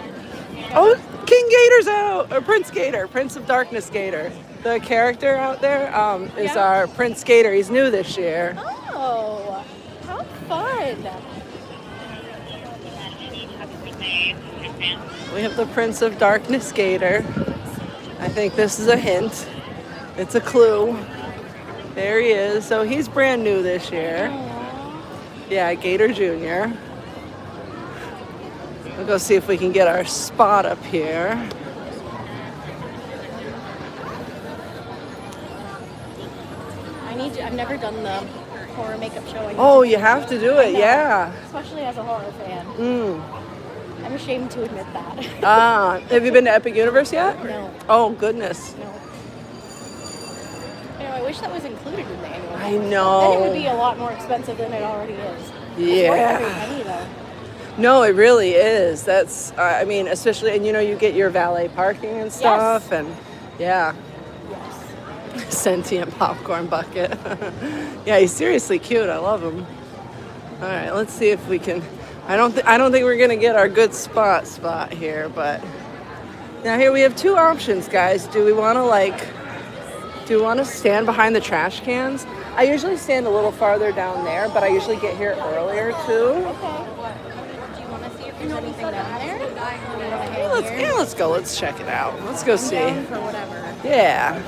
Oh, King Gator's out, or Prince Gator, Prince of Darkness Gator. The character out there is Yeah. our Prince Gator. He's new this year. Oh, how fun. We have the Prince of Darkness Gator. I think this is a hint. It's a clue. There he is. So he's brand new this year. Yeah, Gator Jr. We'll go see if we can get our spot up here. I've never done the horror makeup show. Oh, you have to do it, yeah. Especially as a horror fan. I'm ashamed to admit that. Have you been to Epic Universe yet? No. Oh, goodness. No. You know, I wish that was included in the annual. I know. Then it would be a lot more expensive than it already is. Yeah. It's worth every penny, though. No, it really is. That's, I mean, especially, and you know, you get your valet parking and stuff, Yes. and yeah. Yes. Sentient popcorn bucket. Yeah, he's seriously cute. I love him. All right, let's see if we can. I don't think we're gonna get our good spot here, but now here we have two options, guys. Do we want to stand behind the trash cans? I usually stand a little farther down there, but I usually get here earlier too. Okay. Do you want to see if there's anything down there? Or do you wanna hang here? Let's go. Let's check it out. Let's go see. Down for whatever. Yeah.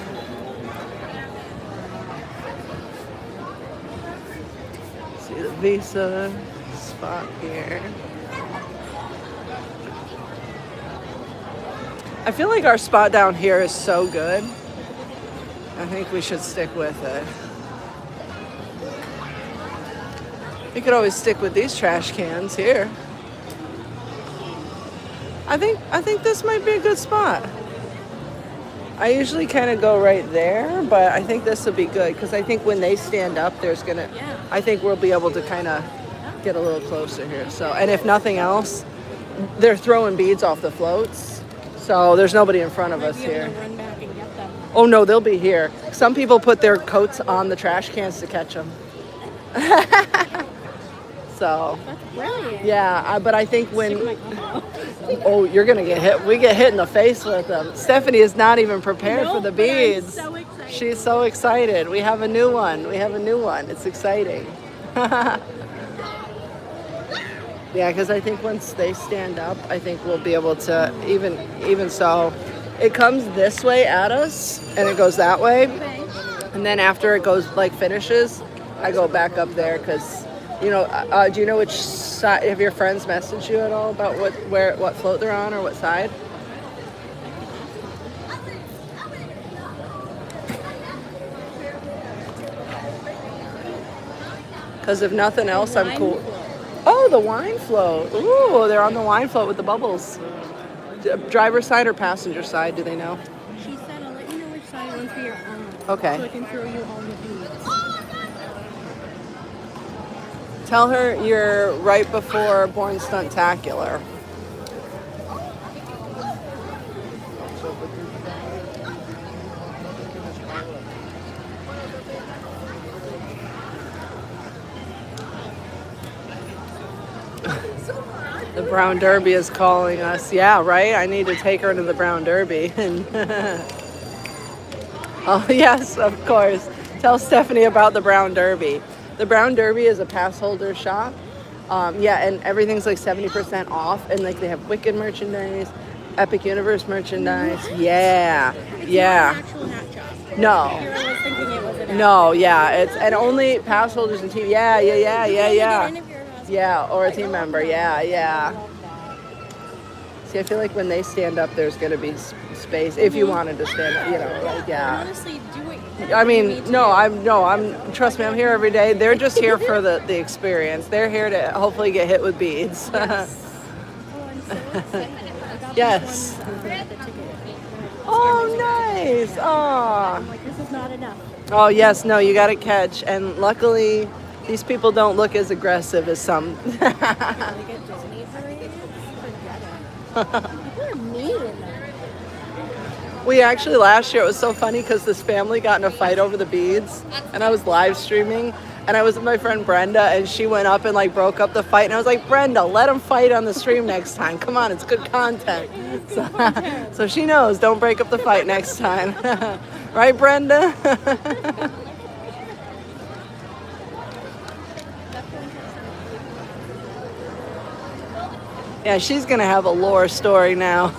See the Visa spot here. I feel like our spot down here is so good. I think we should stick with it. We could always stick with these trash cans here. I think this might be a good spot. I usually kind of go right there, but I think this will be good because I think when they stand up, I think we'll be able to kind of get a little closer here. So, and if nothing else, they're throwing beads off the floats, so there's nobody in front of us here. Run back and get them. Oh no, they'll be here. Some people put their coats on the trash cans to catch them. So, That's brilliant. yeah, but I think when... Oh, you're going to get hit. We get hit in the face with them. Stephanie is not even prepared for the beads. I'm so excited. She's so excited. We have a new one. It's exciting. Yeah, because I think once they stand up, I think we'll be able to, even so, it comes this way at us, and it goes that way. And then after it goes, finishes, I go back up there because... You know, do you know which side? Have your friends messaged you at all about what float they're on or what side? Because if nothing else, I'm cool. Oh, the wine float. Ooh, they're on the wine float with the bubbles. Driver's side or passenger side? Do they know? She said, I'll let you know which side once we are on. Okay. So I can throw you all the beads. Tell her you're right before Born Stuntacular. The Brown Derby is calling us. Yeah, right? I need to take her to the Brown Derby. Oh, yes, of course. Tell Stephanie about the Brown Derby. The Brown Derby is a Passholder shop. Yeah, and everything's like 70% off. And like they have Wicked merchandise, Epic Universe merchandise. Yeah, yeah. Actual hat shop. No. Here I was thinking it was an No, yeah, it's and only pass holders and team. Yeah. Yeah, or a team member. Yeah. See, I feel like when they stand up, there's gonna be space if you wanted to stand up. You know, like yeah. Honestly, do it. I mean, I'm. Trust me, I'm here every day. They're just here for the experience. They're here to hopefully get hit with beads. Yes. Oh, I'm so excited. I got Yes. this one at the ticket. Oh, nice. Oh. I'm like, this is not enough. Oh yes, no, you got to catch. And luckily, these people don't look as aggressive as some. Like a Disney parade? Forget it. People are mean. We actually last year it was so funny because this family got in a fight over the beads, and I was live streaming, and I was with my friend Brenda, and she went up and like broke up the fight, and I was like, Brenda, let them fight on the stream next time. Come on, it's good content. So she knows, don't break up the fight next time, right, Brenda? Yeah, she's gonna have a lore story now.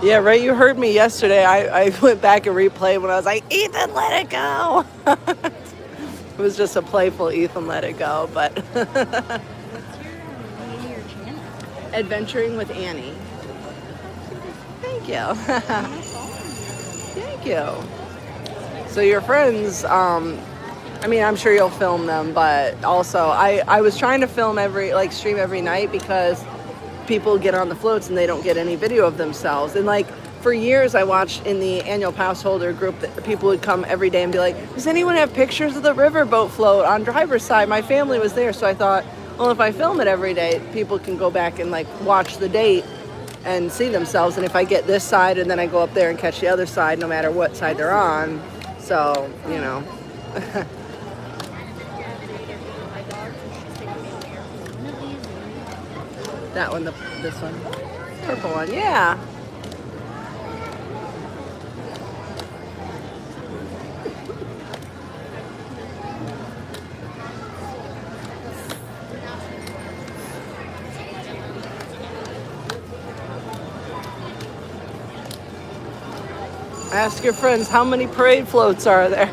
Yeah, right. You heard me yesterday. I went back and replayed when I was like, Ethan, let it go. It was just a playful Ethan, let it go. But Adventuring with Annie. Thank you. Thank you. So your friends, I mean, I'm sure you'll film them, but also I was trying to film stream every night because people get on the floats and they don't get any video of themselves. And like for years I watched in the annual pass holder group that people would come every day and be like, does anyone have pictures of the riverboat float on driver's side? My family was there. So I thought, well, if I film it every day, people can go back and like watch the date and see themselves. And if I get this side and then I go up there and catch the other side, no matter what side they're on. So, you know. That one, this one, purple one, yeah. Ask your friends, how many parade floats are there?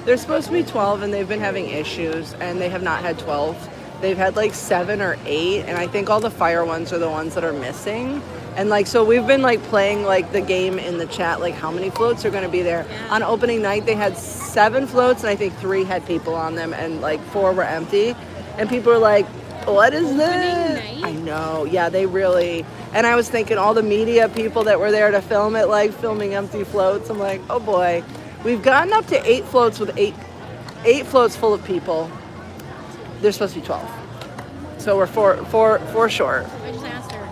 There's supposed to be 12 and they've been having issues and they have not had 12. They've had like 7 or 8, and I think all the fire ones are the ones that are missing. And like, so we've been like playing like the game in the chat, like how many floats are going to be there. On opening night, they had 7 floats, and I think 3 had people on them, and like 4 were empty. And people were like, what is this? I know, yeah, they really. And I was thinking all the media people that were there to film it, like filming empty floats. I'm like, oh boy, we've gotten up to 8 floats with 8 floats full of people. There's supposed to be 12. So we're four short. I just asked her.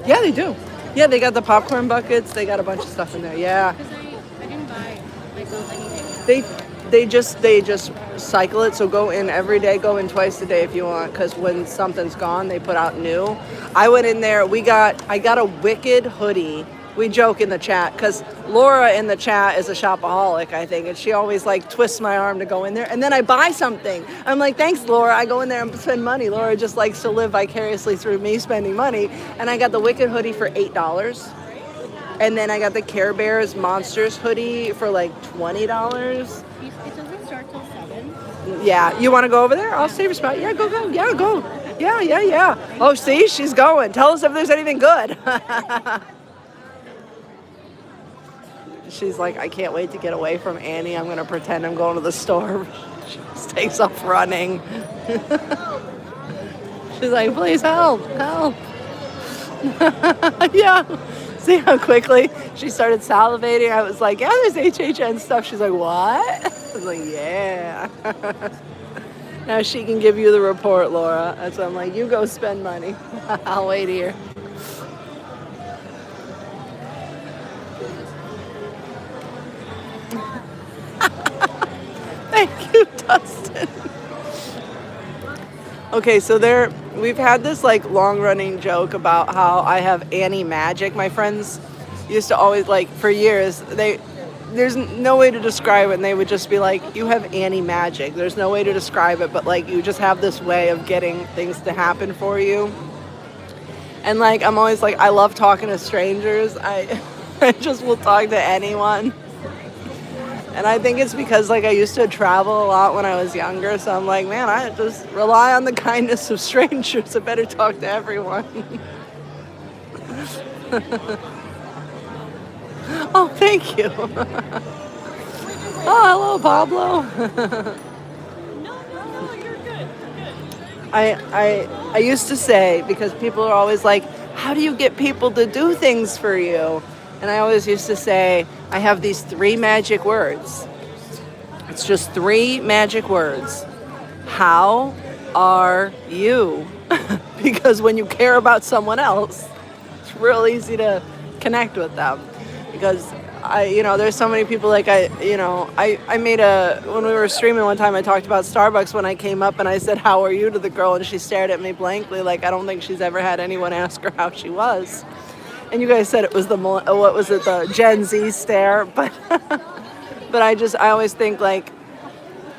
Yeah, they do. Yeah, they got the popcorn buckets. They got a bunch of stuff in there. Yeah. Because I didn't buy myself anything. They just cycle it. So go in every day, go in twice a day if you want, because when something's gone, they put out new. I went in there. I got a Wicked hoodie. We joke in the chat because Laura in the chat is a shopaholic, I think, and she always like twists my arm to go in there, and then I buy something. I'm like, thanks, Laura. I go in there and spend money. Laura just likes to live vicariously through me spending money, and I got the Wicked hoodie for $8. And then I got the Care Bears Monsters hoodie for like $20. It doesn't start till 7. Yeah, you want to go over there? I'll save your spot. Yeah, go. Yeah, go. Yeah. Oh, see, she's going. Tell us if there's anything good. She's like, I can't wait to get away from Annie. I'm going to pretend I'm going to the store. She just takes off running. She's like, please help. Yeah. See how quickly she started salivating? I was like, yeah, there's HHN stuff. She's like, what? I was like, yeah. Now she can give you the report, Laura. That's why I'm like, you go spend money. I'll wait here. Thank you, Dustin. Okay, so we've had this like long-running joke about how I have Annie magic. My friends used to always, like, for years, there's no way to describe it, and they would just be like, you have Annie magic. There's no way to describe it, but like you just have this way of getting things to happen for you. And like I'm always like, I love talking to strangers. I just will talk to anyone. And I think it's because like I used to travel a lot when I was younger, so I'm like, man, I just rely on the kindness of strangers. I better talk to everyone. Oh, thank you. Oh, hello, Pablo. No, you're good. I used to say, because people are always like, how do you get people to do things for you? And I always used to say, I have these 3 magic words. It's just 3 magic words. How are you? Because when you care about someone else, it's real easy to connect with them. Because there's so many people like I made when we were streaming one time, I talked about Starbucks when I came up and I said, how are you, to the girl, and she stared at me blankly like I don't think she's ever had anyone ask her how she was. And you guys said it was the Gen Z stare, but but I always think like,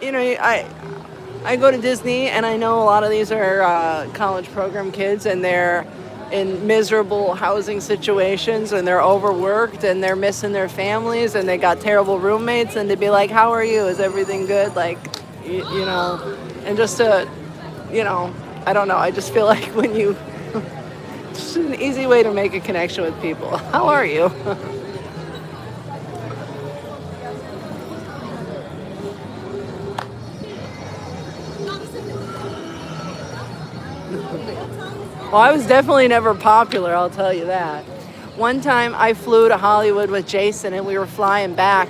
I go to Disney and I know a lot of these are college program kids and they're in miserable housing situations and they're overworked and they're missing their families and they got terrible roommates, and to be like, how are you? Is everything good? Like, and just to, I don't know. I just feel like when you, it's an easy way to make a connection with people. How are you? Well, I was definitely never popular, I'll tell you that. One time I flew to Hollywood with Jason and we were flying back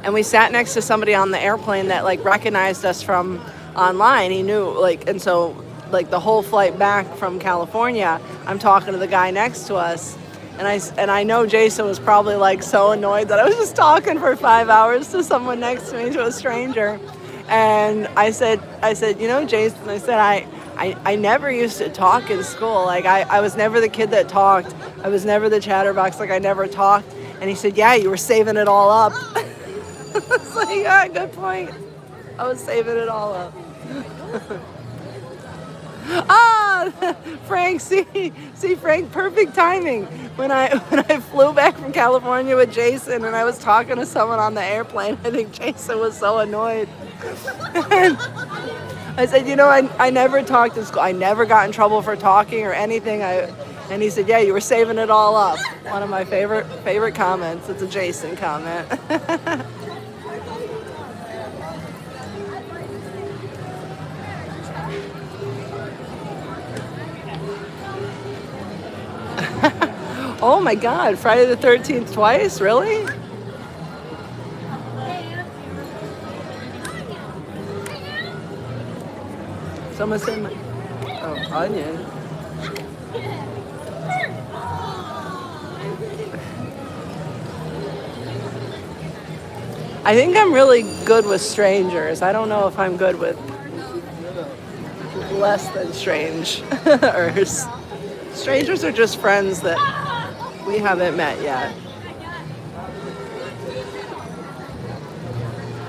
and we sat next to somebody on the airplane that like recognized us from online. He knew, like, and so like the whole flight back from California, I'm talking to the guy next to us, and I know Jason was probably like so annoyed that I was just talking for 5 hours to someone next to me, to a stranger. And I said, Jason, I said, I never used to talk in school. Like, I was never the kid that talked. I was never the chatterbox. Like, I never talked. And he said, yeah, you were saving it all up. I was like, yeah, good point. I was saving it all up. Frank, see, Frank, perfect timing. When I flew back from California with Jason and I was talking to someone on the airplane, I think Jason was so annoyed. I said, I never talked in school. I never got in trouble for talking or anything. And he said, yeah, you were saving it all up. One of my favorite comments. It's a Jason comment. Oh my God, Friday the 13th twice? Really? Someone said onion. I think I'm really good with strangers. I don't know if I'm good with less than strange. Strangers are just friends that we haven't met yet.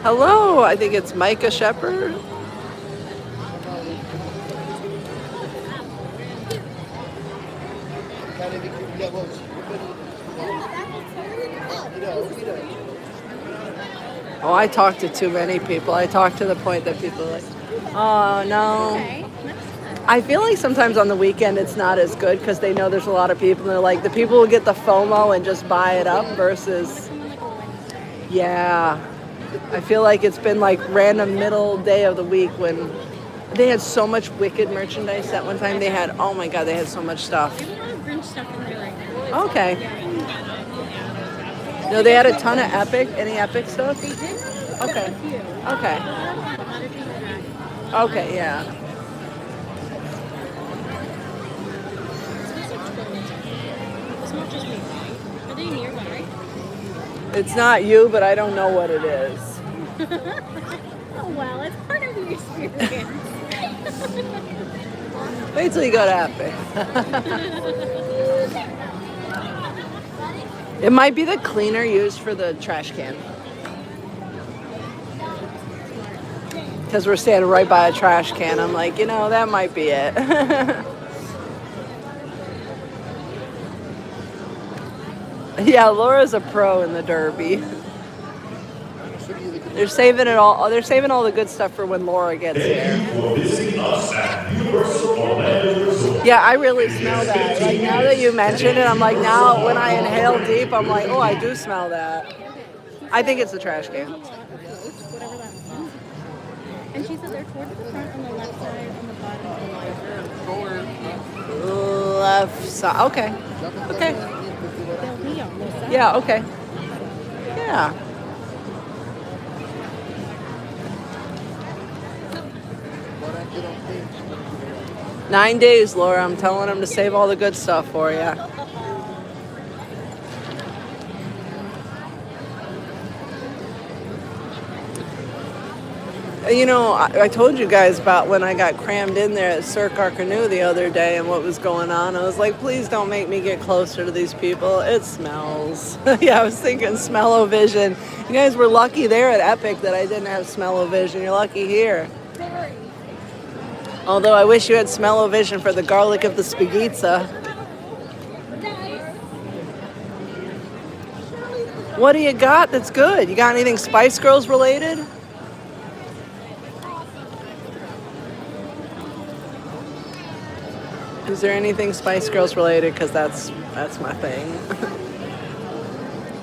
Hello, I think it's Micah Shepherd. Oh, I talk to too many people. I talk to the point that people are like, oh, no. Okay. I feel like sometimes on the weekend it's not as good because they know there's a lot of people. And they're like, the people will get the FOMO and just buy it up versus, yeah. I feel like it's been like random middle day of the week when they had so much Wicked merchandise that one time. They had, oh my God, they had so much stuff. much stuff in there right now. Okay. No, they had a ton of Epic. Any Epic stuff? They did Okay. a few. Okay. A lot of people had. Okay, yeah. It's not just me, right? Are they nearby? It's not you, but I don't know what it is. Oh well, it's part of the experience. Wait till you go to Epic. It might be the cleaner used for the trash can. Because we're standing right by a trash can. I'm like, you know, that might be it. Yeah, Laura's a pro in the Derby. They're saving it all. They're saving all the good stuff for when Laura gets here. Yeah, I really smell that. Like now that you mentioned it, I'm like, now when I inhale deep, I'm like, oh, I do smell that. I think it's the trash can. Whatever that means. And she said they're towards the front on the left side, on the bottom on the right. Left side. Okay. Okay. They'll be on this side. Yeah. Okay. Yeah. Get on page. 9 days, Laura. I'm telling them to save all the good stuff for you. You know, I told you guys about when I got crammed in there at Cirque Arcanu the other day and what was going on. I was like, please don't make me get closer to these people. It smells. Yeah, I was thinking smell-o-vision. You guys were lucky there at Epic that I didn't have smell-o-vision. You're lucky here. Although I wish you had smell-o-vision for the garlic of the spaghetti. What do you got that's good? You got anything Spice Girls related? Is there anything Spice Girls related? Because that's my thing.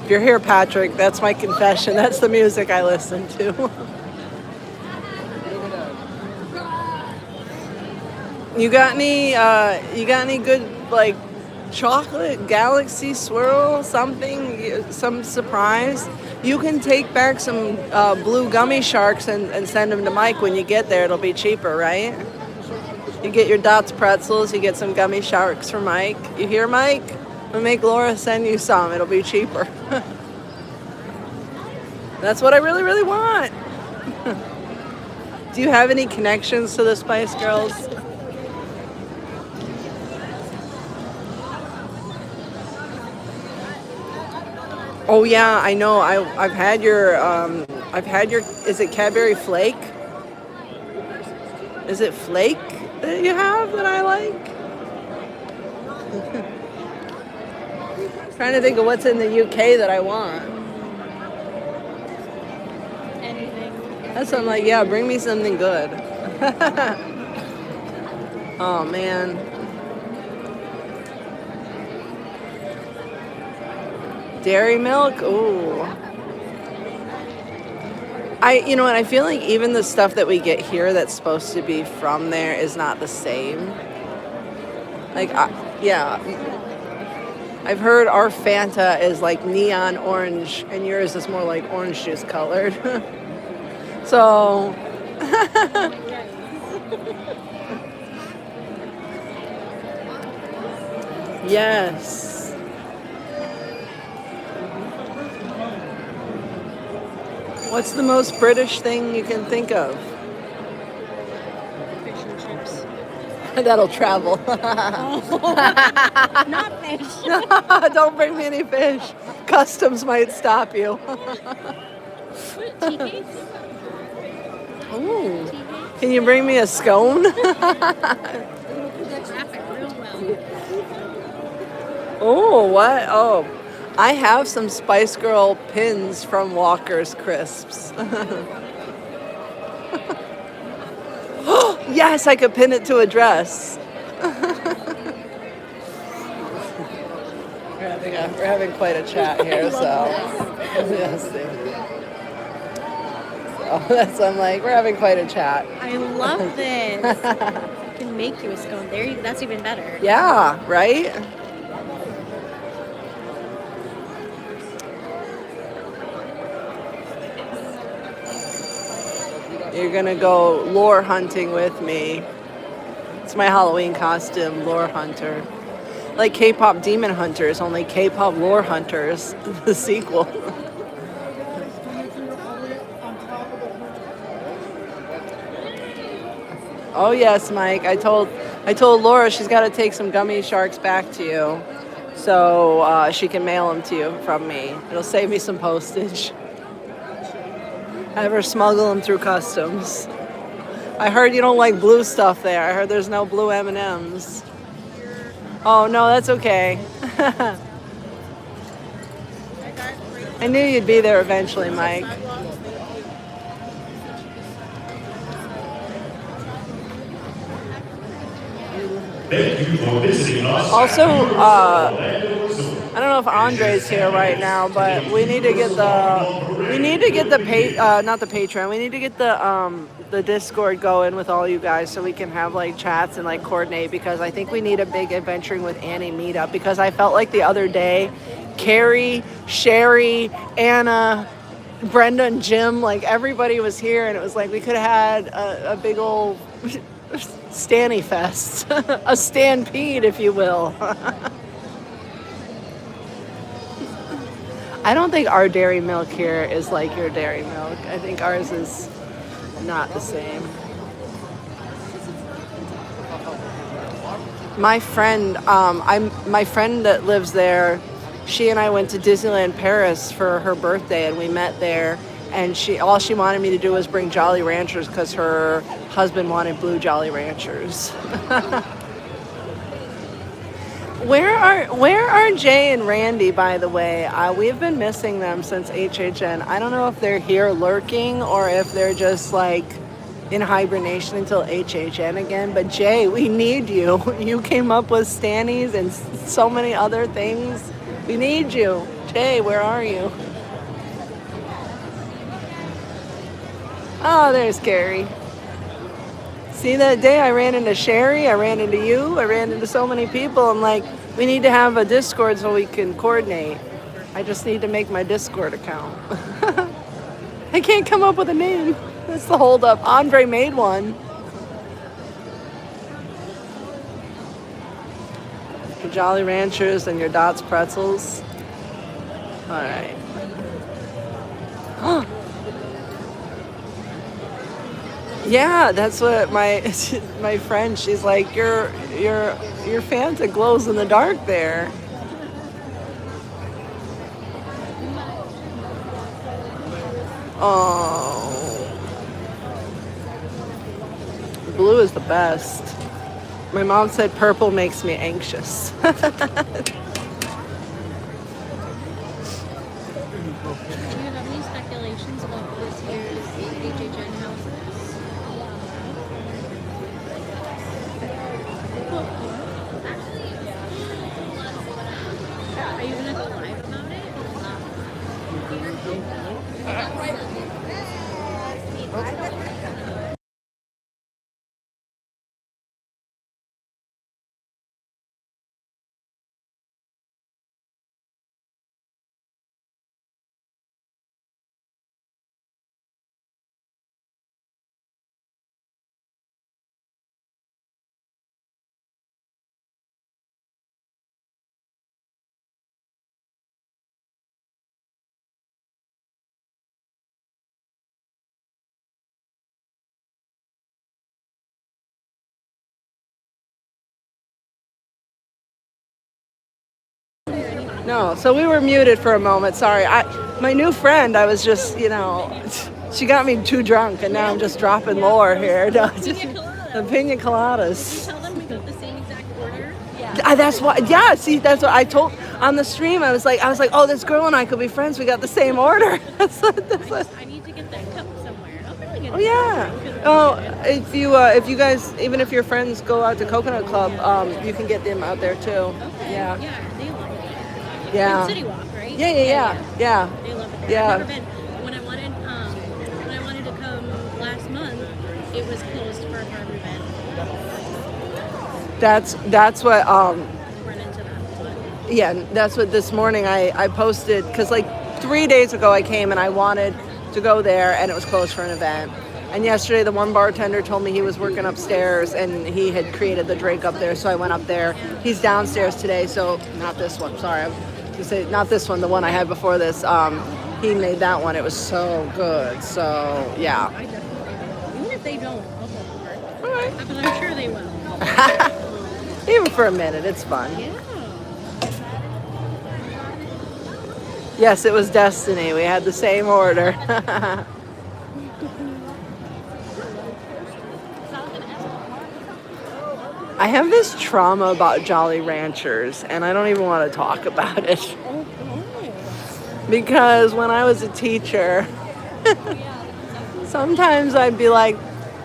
If you're here, Patrick, that's my confession. That's the music I listen to. You got any good like chocolate galaxy swirl something, some surprise? You can take back some blue gummy sharks and send them to Mike when you get there. It'll be cheaper, right? You get your Dots pretzels, you get some gummy sharks for Mike. You hear, Mike? We'll make Laura send you some. It'll be cheaper. That's what I really, really want. Do you have any connections to the Spice Girls? Oh yeah, I know. I've had your is it Cadbury Flake? Is it Flake that you have that I like? Trying to think of what's in the UK that I want. Anything. That's what I'm like, yeah, bring me something good. Oh man. Dairy milk? Ooh. And I feel like even the stuff that we get here that's supposed to be from there is not the same. Like, yeah. I've heard our Fanta is like neon orange and yours is more like orange juice colored. So, yes. What's the most British thing you can think of? Fish and chips. That'll travel. Not fish. Don't bring me any fish. Customs might stop you. Tea cakes? Ooh. Can you bring me a scone? The traffic real well. Oh, what? Oh, I have some Spice Girl pins from Walker's Crisps. Yes, I could pin it to a dress. We're having quite a chat here, so. Yes, I'm like, we're having quite a chat. I love this. I can make you a scone. That's even better. Yeah, right? You're gonna go lore hunting with me. It's my Halloween costume, lore hunter. Like K-pop Demon Hunters, only K-pop Lore Hunters, the sequel. Oh yes, Mike. I told Laura she's got to take some gummy sharks back to you, so she can mail them to you from me. It'll save me some postage. Have her smuggle them through customs. I heard you don't like blue stuff there. I heard there's no blue M&Ms. Oh no, that's okay. I knew you'd be there eventually, Mike. Thank you for visiting us. Also, I don't know if Andre's here right now, but we need to get the Discord going with all you guys so we can have like chats and like coordinate, because I think we need a big adventuring with Annie meetup, because I felt like the other day, Carrie, Sherry, Anna, Brenda, and Jim, like everybody was here, and it was like we could have had a big old Stanny Fest, a stampede, if you will. I don't think our dairy milk here is like your dairy milk. I think ours is not the same. My friend, my friend that lives there, she and I went to Disneyland Paris for her birthday, and we met there. And all she wanted me to do was bring Jolly Ranchers because her husband wanted blue Jolly Ranchers. Where are Jay and Randy, by the way? We've been missing them since HHN. I don't know if they're here lurking or if they're just like in hibernation until HHN again. But Jay, we need you. You came up with Stannies and so many other things. We need you. Jay, where are you? Oh, there's Carrie. See, that day I ran into Sherry, I ran into you, I ran into so many people. I'm like, we need to have a Discord so we can coordinate. I just need to make my Discord account. I can't come up with a name. That's the holdup. Andre made one. Your Jolly Ranchers and your Dots Pretzels. All right. Yeah, that's what my friend, she's like, your Fanta glows in the dark there. Oh. Blue is the best. My mom said purple makes me anxious. Do you have any speculations about this year's HHN houses? Are you gonna go live about it? No, so we were muted for a moment. Sorry. My new friend, I was just, she got me too drunk, and now I'm just dropping lore here. No, just, the pina coladas. Tell them we got the same exact order. That's why. Yeah, see, that's what I told on the stream. I was like, oh, this girl and I could be friends. We got the same order. that's what. I need to get that cup somewhere. I'll probably get it. Oh yeah. Oh, if you guys, even if your friends go out to Coconut Club, you can get them out there too. Okay. Yeah. Yeah, they love it. Yeah. CityWalk, right? Yeah. They love it there. Yeah. I've never been. When I wanted to come last month, it was closed for a farm event. That's what Run into that. yeah, that's what this morning I posted, because like 3 days ago I came and I wanted to go there and it was closed for an event. And yesterday, the one bartender told me he was working upstairs and he had created the drink up there. So I went up there. He's downstairs today. So not this one. Sorry, I was gonna say not this one. The one I had before this. He made that one. It was so good. So yeah. I definitely will. Even if they don't, I'll go over. All right. But I'm sure they will. Even for a minute, it's fun. Yeah. Yes, it was destiny. We had the same order. I have this trauma about Jolly Ranchers, and I don't even want to talk about it. Because when I was a teacher, sometimes I'd be like,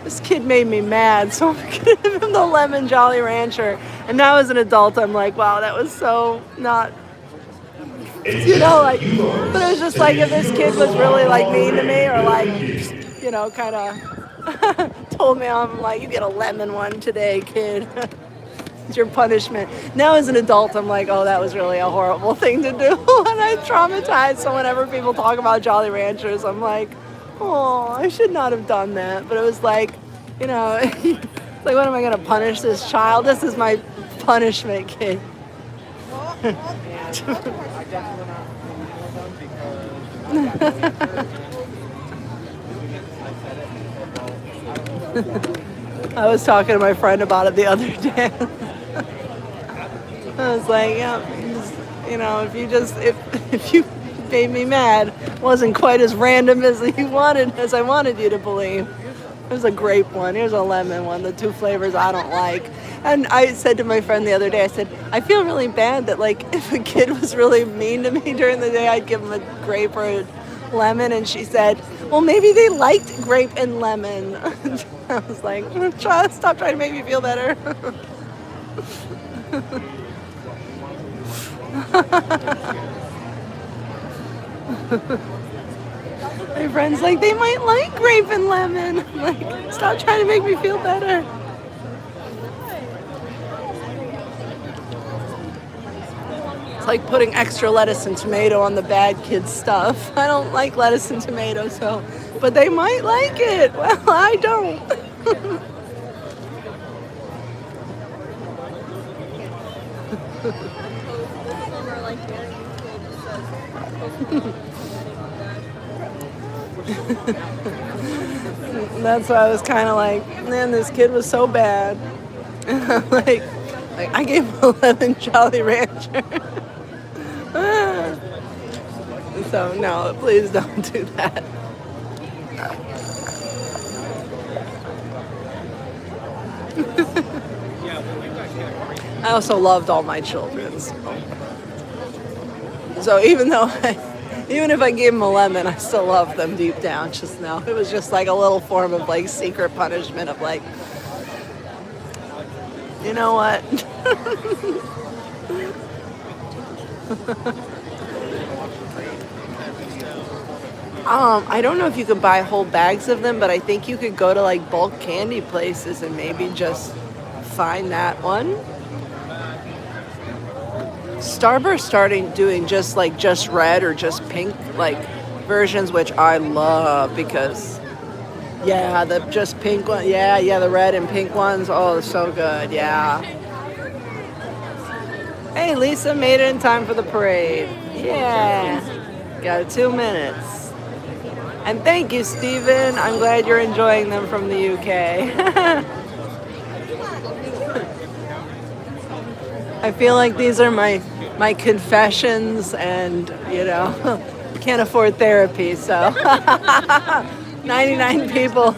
this kid made me mad, so I'm going to give him the lemon Jolly Rancher. And now as an adult, I'm like, wow, that was so not, you know, like, but it was just like if this kid was really like mean to me or like, you know, kind of told me, I'm like, you get a lemon one today, kid. It's your punishment. Now as an adult, I'm like, oh, that was really a horrible thing to do. And I'm traumatized. So whenever people talk about Jolly Ranchers, I'm like, oh, I should not have done that. But it was like, you know, it's like, what am I going to punish this child? This is my punishment, kid. I was talking to my friend about it the other day. I was like, yeah, you know, if you made me mad, wasn't quite as random as I wanted you to believe. It was a grape one. Here's a lemon one. The two flavors I don't like. And I said to my friend the other day, I said, I feel really bad that like if a kid was really mean to me during the day, I'd give him a grape or a lemon. And she said, well, maybe they liked grape and lemon. I was like, stop trying to make me feel better. My friend's like, they might like grape and lemon. I'm like, stop trying to make me feel better. It's like putting extra lettuce and tomato on the bad kids' stuff. I don't like lettuce and tomato, so, but they might like it. Well, I don't. That's why I was kind of like, man, this kid was so bad. like I gave him a lemon Jolly Rancher. So no, please don't do that. I also loved all my children. So even if I gave them a lemon, I still loved them deep down. Just now, it was just like a little form of like secret punishment of like, you know what? I don't know if you could buy whole bags of them, but I think you could go to like bulk candy places and maybe just find that one. Starburst starting doing just red or just pink like versions, which I love because the just pink one, the red and pink ones, oh, they're so good, yeah. Hey, Lisa made it in time for the parade. Yeah, got 2 minutes. And thank you, Steven. I'm glad you're enjoying them from the UK. I feel like these are my confessions, and you know, can't afford therapy, so 99 people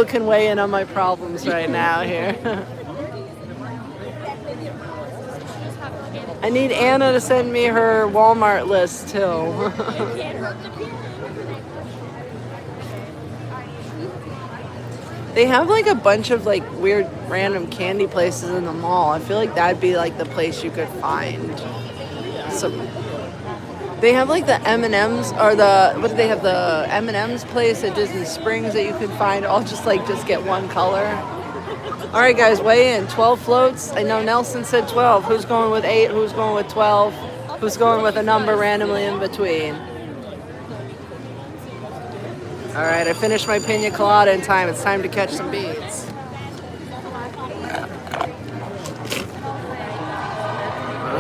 can weigh in on my problems right now here. I need Anna to send me her Walmart list too. They have like a bunch of like weird random candy places in the mall. I feel like that'd be like the place you could find some. They have like the M&Ms or what do they have, the M&Ms place at Disney Springs that you could find all just get one color. All right, guys, weigh in. 12 floats. I know Nelson said 12. Who's going with 8? Who's going with 12? Who's going with a number randomly in between? All right, I finished my pina colada in time. It's time to catch some beads.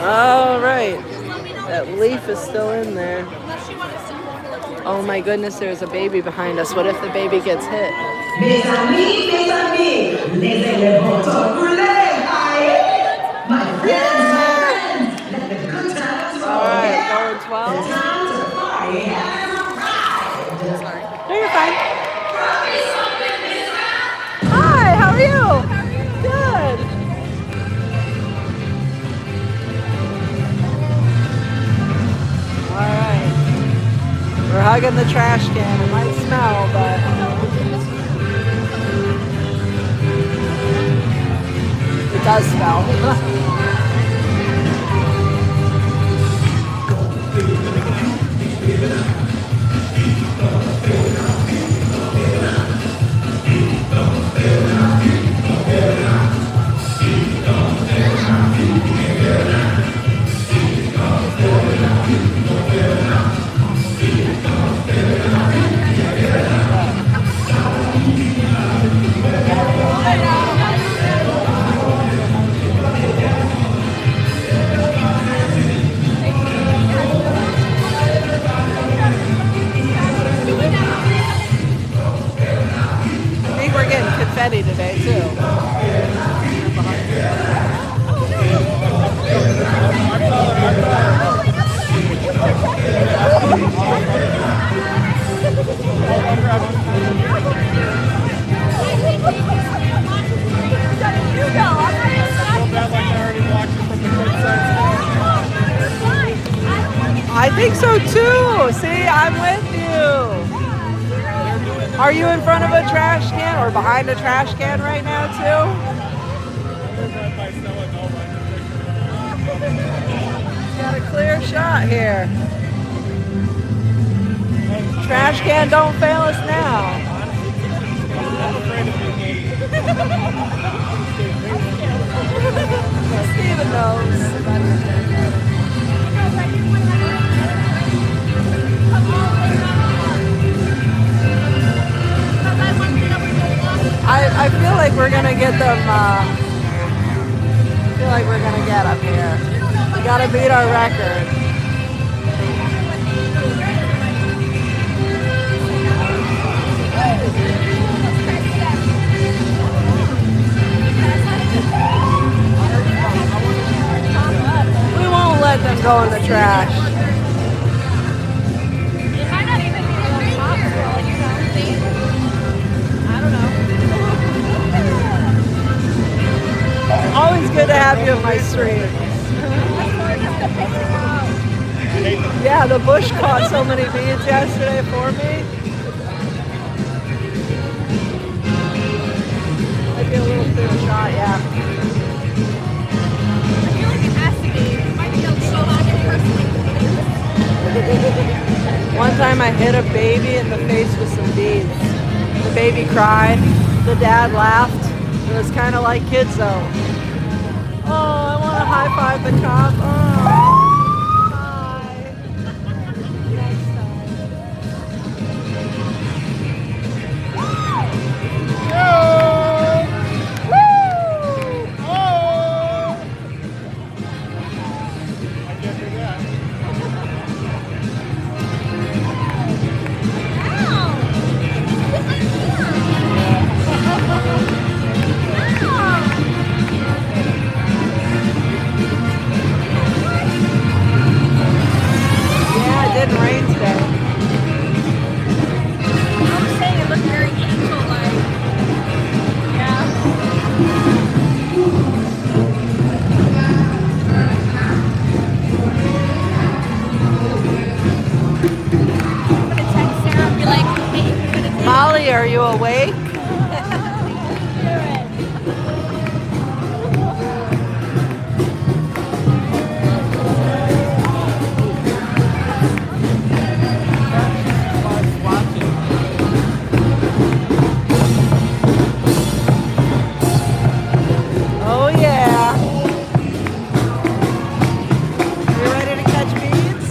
All right, that leaf is still in there. Oh my goodness, there's a baby behind us. What if the baby gets hit? Mes amis, les éléphants brûlés, my friends, let the good times roll. All right, going 12. The time to party has arrived. Sorry. No, you're fine. Hi, how are you? Good. All right. We're hugging the trash can. It might smell, but it does smell. I think we're getting confetti today too. I think so too. See, I'm with you. Are you in front of a trash can or behind a trash can right now too? Got a clear shot here. Trash can, don't fail us now. Steven knows. I feel like we're gonna get them. I feel like we're gonna get up here. We gotta beat our record. We won't let them go in the trash. Always good to have you in my stream. Yeah, the bush caught so many beads yesterday for me. Might be a little bit of a shot, yeah. I feel like it has to be. It might be so much personally. One time I hit a baby in the face with some beads. The baby cried. The dad laughed. It was kind of like Kids Zone. Oh, I want to high five the cop. Oh. Hi. Next time. It didn't rain today. I'm saying it looked very angel-like. Yeah. I'm gonna text Sarah and be like, hey, Molly, are you awake? Oh yeah. You ready to catch beads?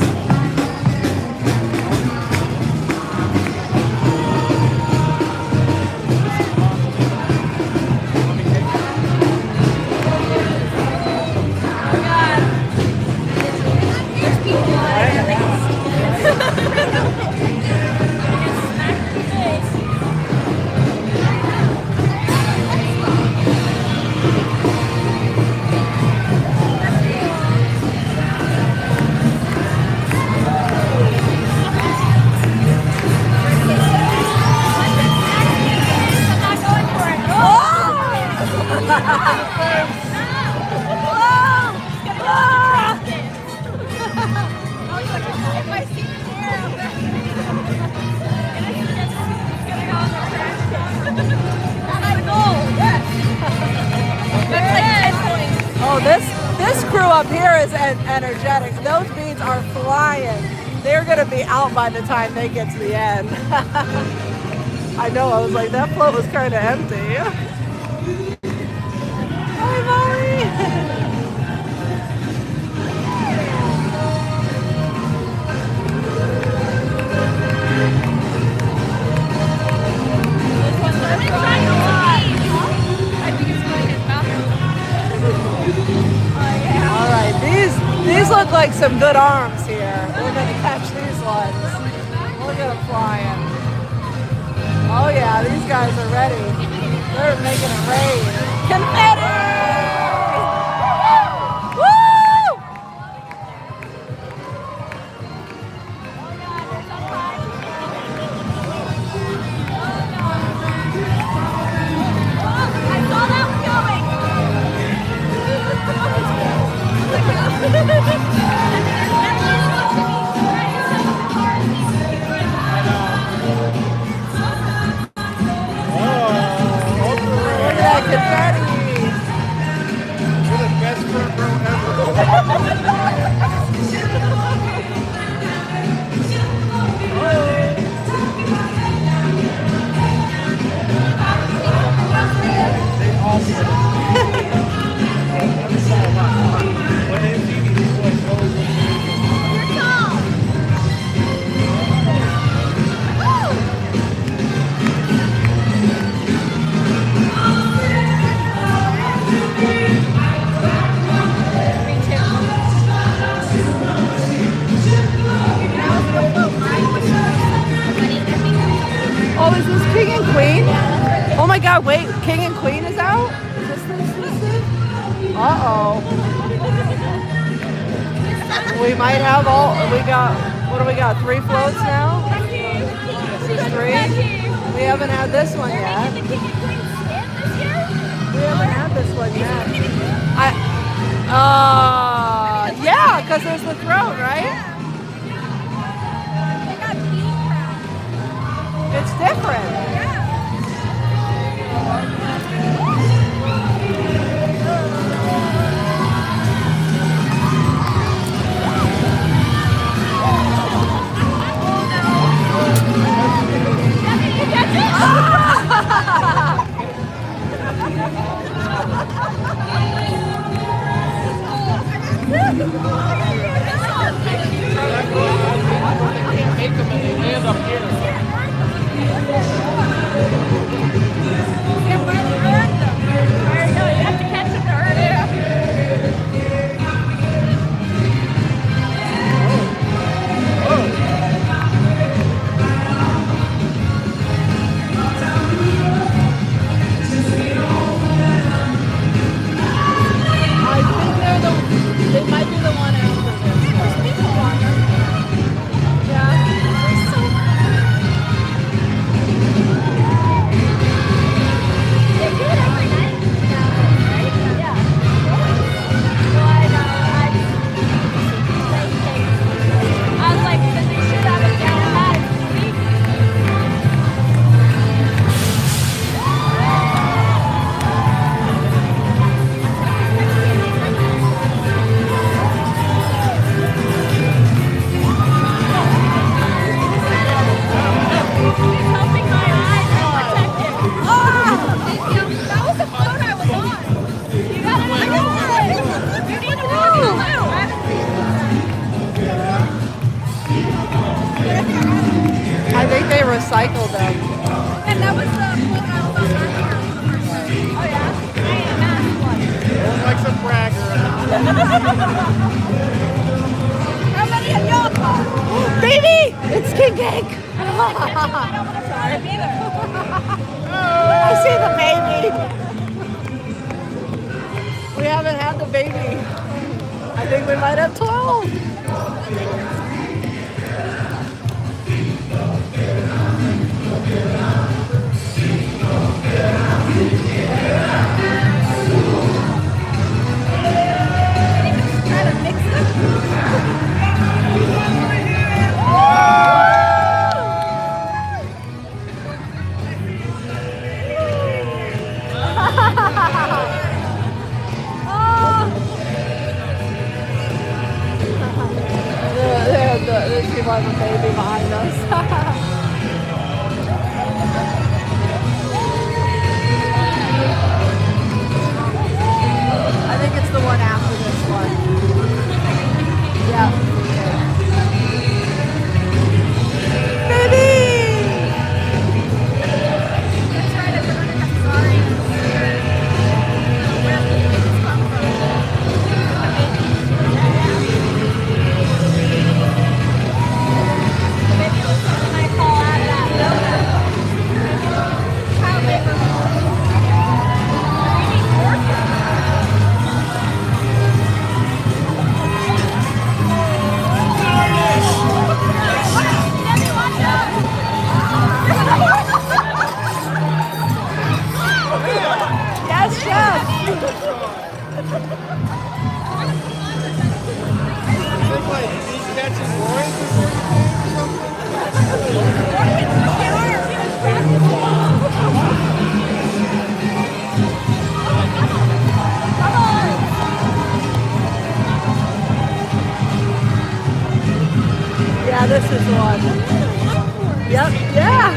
up here is energetic. Those beads are flying. They're going to be out by the time they get to the end. I know, I was like, that float was kind of empty. Hi, Molly. All right, these look like some good arms here. We're gonna catch these ones. Look at them flying. Oh yeah, these guys are ready. They're making it rain. Confetti! Woo! I saw that Look at that confetti! You're the best front row Oh, is this King and Queen? Oh my God, wait, King and Queen is out? Is this? Uh-oh. We might have what do we got, 3 floats now? Just 3? We haven't had this one yet. We haven't had this one yet. Yeah, because there's the throat, right? It's different. I think they recycled them. And that was the one I was on earlier. Oh yeah? I am that one. like some bragger. How many of y'all caught? Baby! It's King Cake! I don't want to try it either. I see the baby. We haven't had the baby. I think we might have 12. Try to mix it. one. Yep, yeah.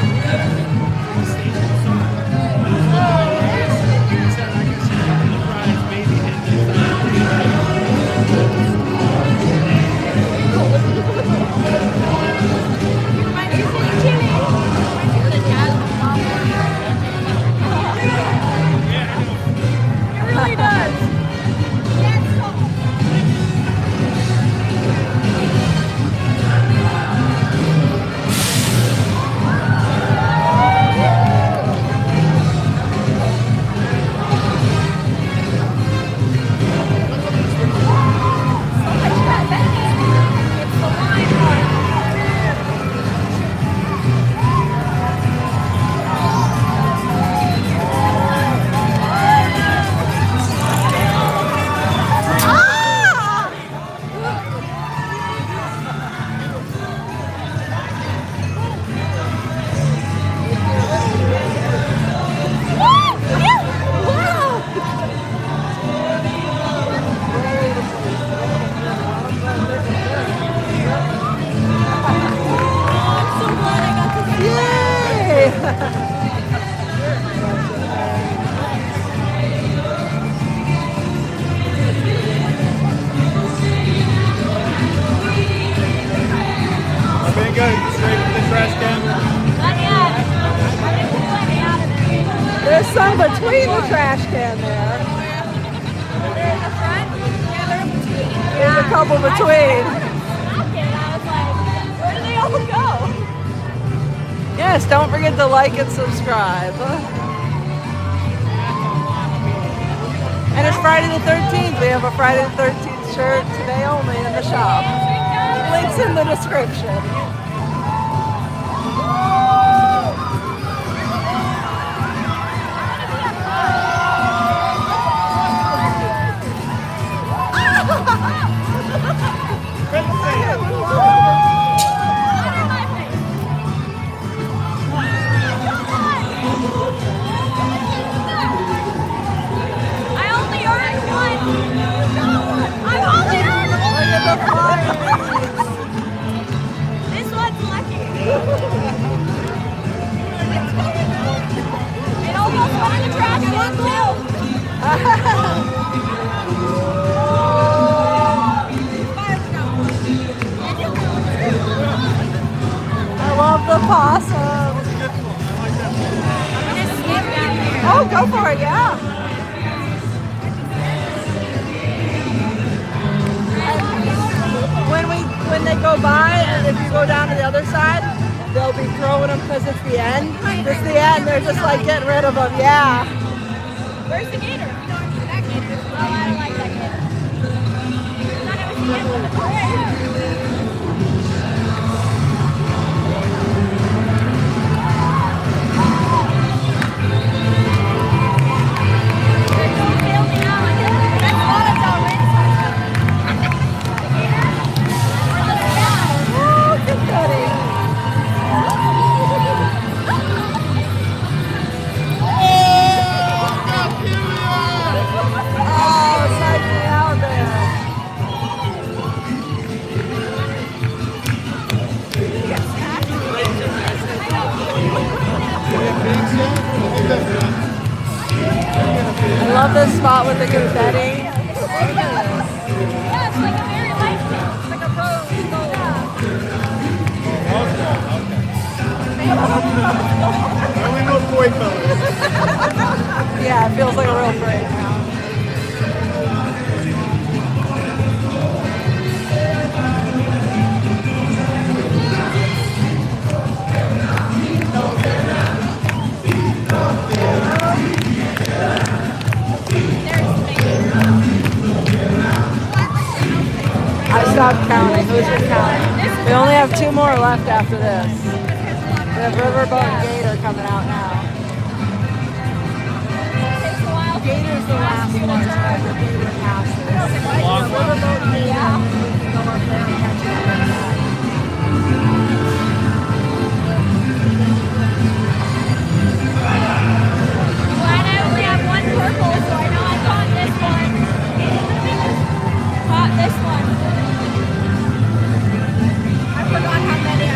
It really does. There's some between the trash can there. There's a couple between. Where do they all go? Yes, don't forget to like and subscribe. And it's Friday the 13th. We have a Friday the 13th shirt today only in the shop. Links in the description. This one's lucky. It almost went in the trash can too. I love the possum. Oh, go for it, yeah. When they go by, and if you go down to the other side, they'll be throwing them because it's the end. It's the end. They're just like getting rid of them. Yeah. Where's the gator? That gator. Oh, I don't like that gator. I thought it was the end of the parade. I love this spot with the confetti. Yeah, it's like a very light thing. It's like a rose gold. I only know boy colors. Yeah, it feels like a real parade now. I stopped counting. Who's been counting? We only have 2 more left after this. We have Riverboat and Gator coming out now. Gator's the last one, so after Gator passes. Riverboat and Gator, we can go up there and catch it. Well, I only have one purple, so I know I caught this one. Caught this one. I forgot how many I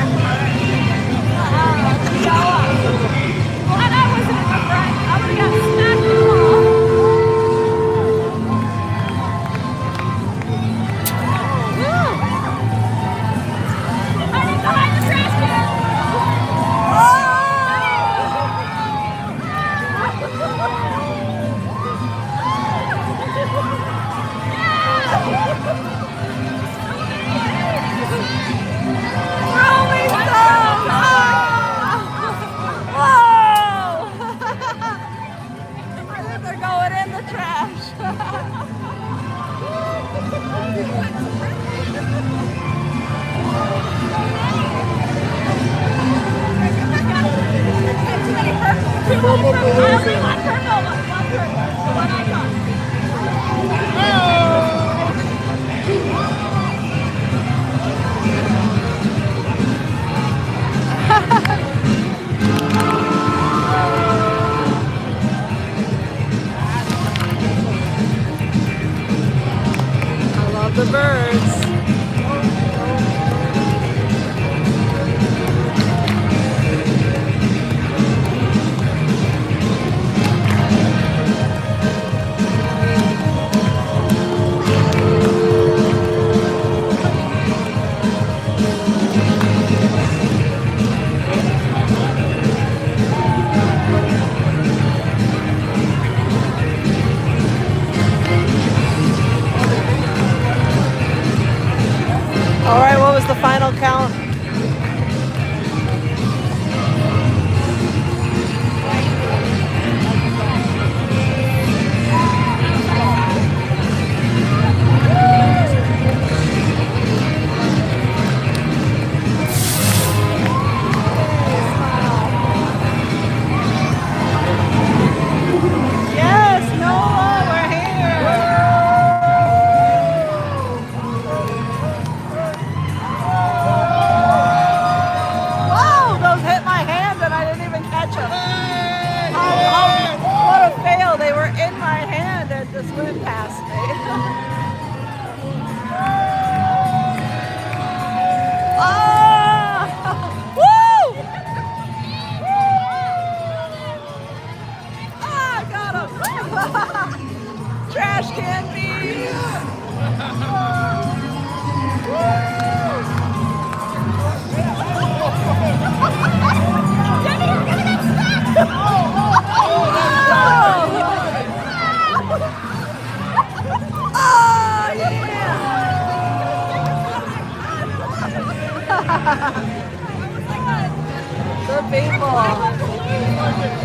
people.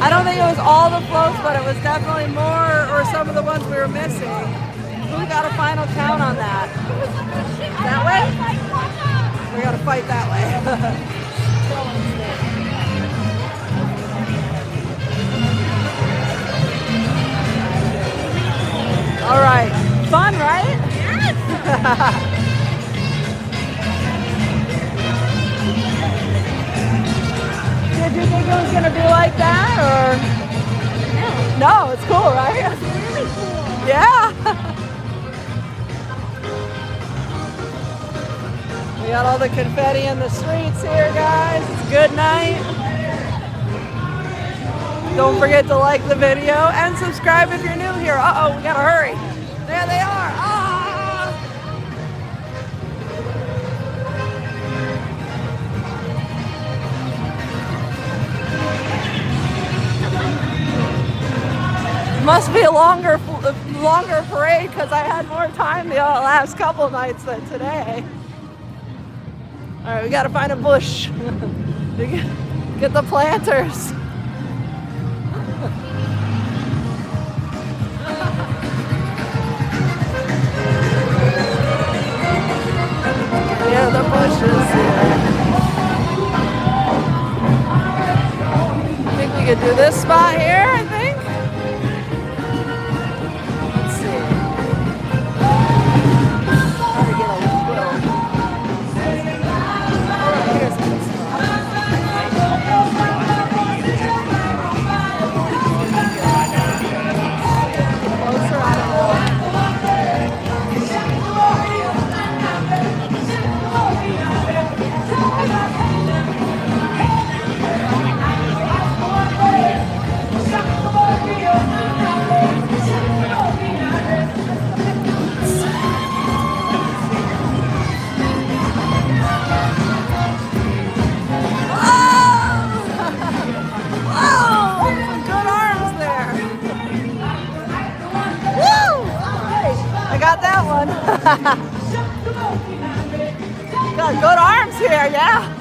I don't think it was all the floats, but it was definitely more, or some of the ones we were missing. We got a final count on that. That way? We gotta fight that way. All right, fun, right? Yes. Did you think it was gonna be like that, or? No, it's cool, right? It's really cool. Yeah. We got all the confetti in the streets here, guys. It's a good night. Don't forget to like the video and subscribe if you're new here. Uh-oh, we gotta hurry. There they are. Ah! Must be a longer parade because I had more time the last couple nights than today. All right, we gotta find a bush. Get the planters. Yeah, the bushes here. I think we could do this spot here, I think. Let's see. How to get a quill. Oh, here's a good spot. Closer, I don't know. Got that one. Got good arms here, yeah.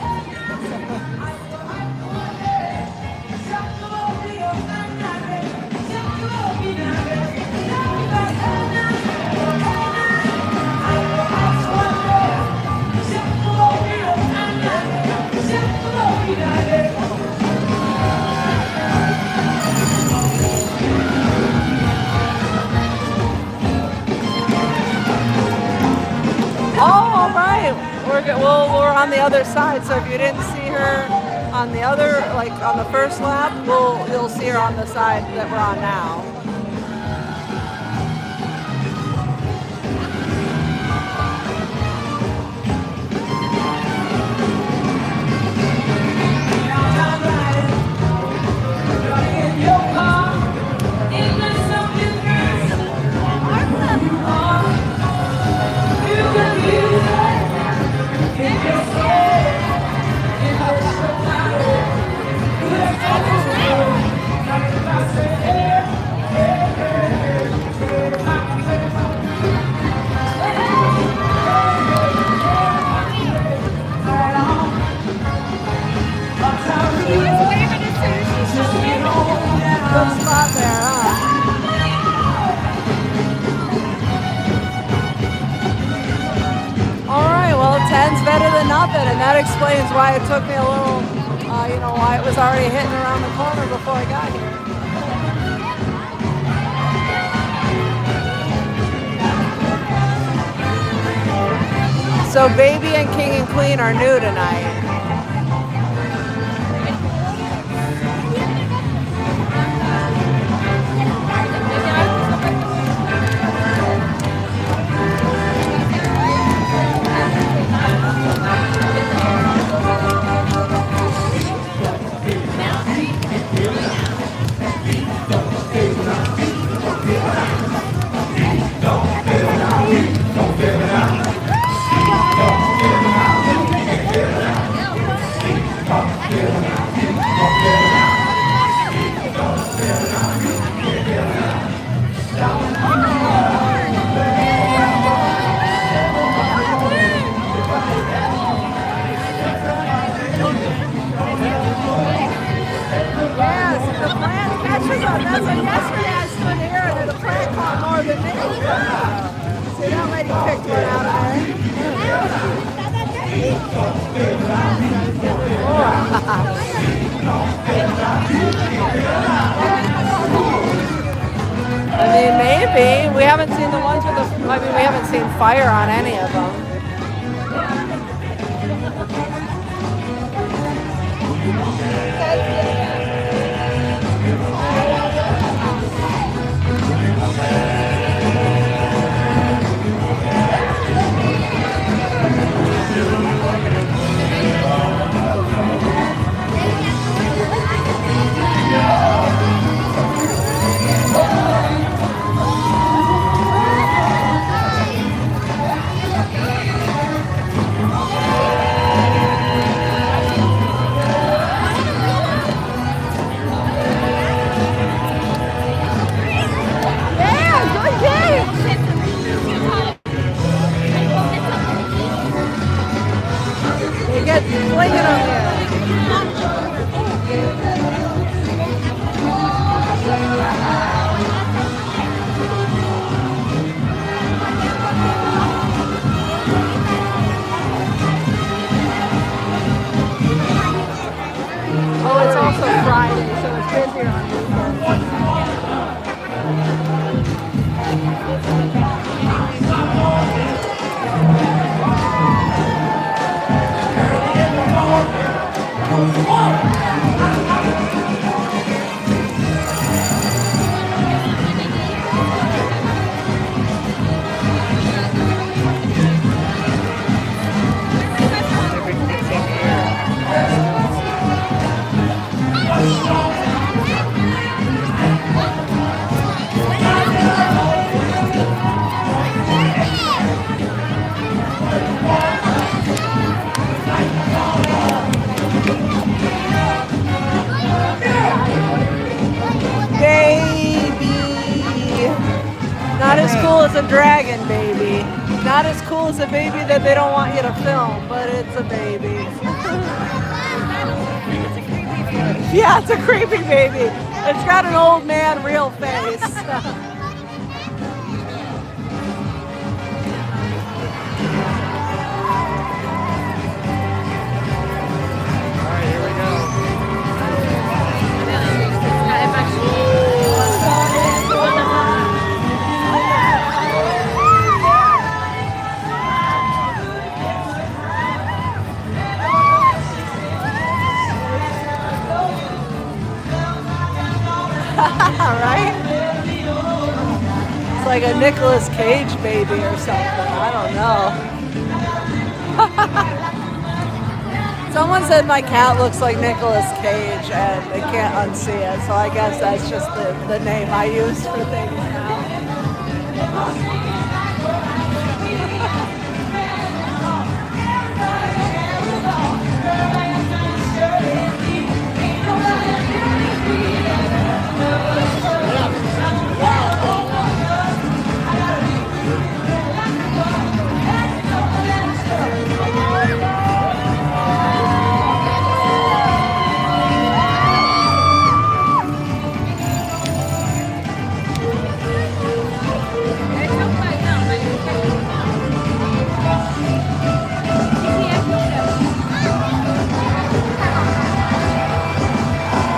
All right, we're on the other side. So if you didn't see her on the other, like on the first lap, you'll see her on the side that we're on now. Good spot there, huh? All right, well, 10's better than nothing, and that explains why it took me a little, why it was already hitting around the corner before I got here. So Baby and King and Queen are new tonight. that's why yesterday I stood here and the plant caught more than me. See, that lady picked one out of I mean, maybe. We haven't seen the ones with the, I mean, we haven't seen fire on any of them. Oh, it's also Friday, so it's busier on Not as cool as a dragon baby. Not as cool as a baby that they don't want you to film, but it's a baby. Yeah, it's a creepy baby. It's got an old man real face. Right? It's like a Nicolas Cage baby or something. I don't know. Someone said my cat looks like Nicolas Cage and they can't unsee it, so I guess that's just the name I use for things now.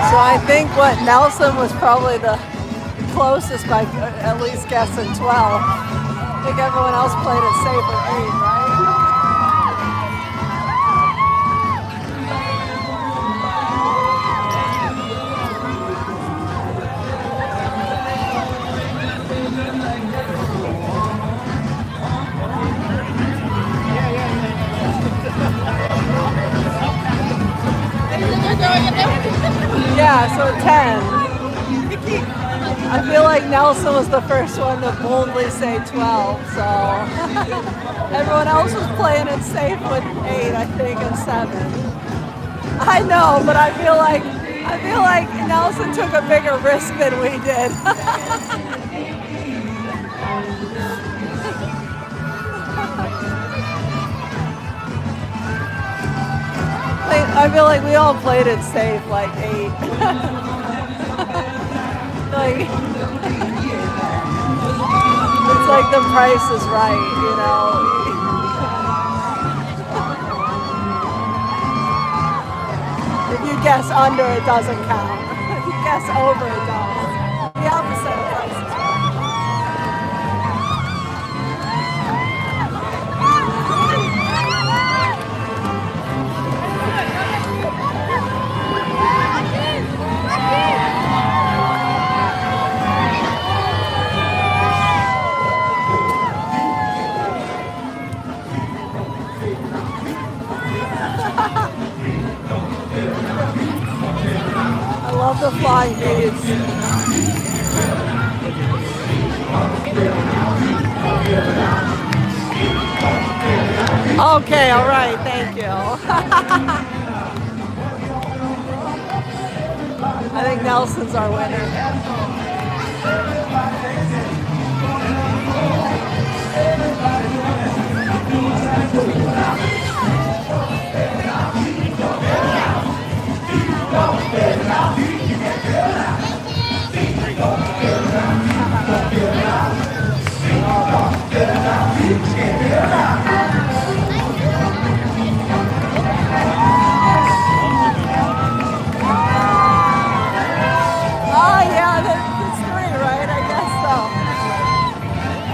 So I think what Nelson was probably the closest by at least guessing 12. I think everyone else played it safe at 8, right? Yeah, so 10. I feel like Nelson was the first one to boldly say 12, so everyone else was playing it safe with 8, I think, and 7. I know, but I feel like Nelson took a bigger risk than we did. I feel like we all played it safe, like 8. No like it's like the price is right, you know. If you guess under, it doesn't count. If you guess over, it does. The opposite of price is right. I love the flying beads. Okay, all right, thank you. I think Nelson's our winner. Oh yeah, that's three, right? I guess so.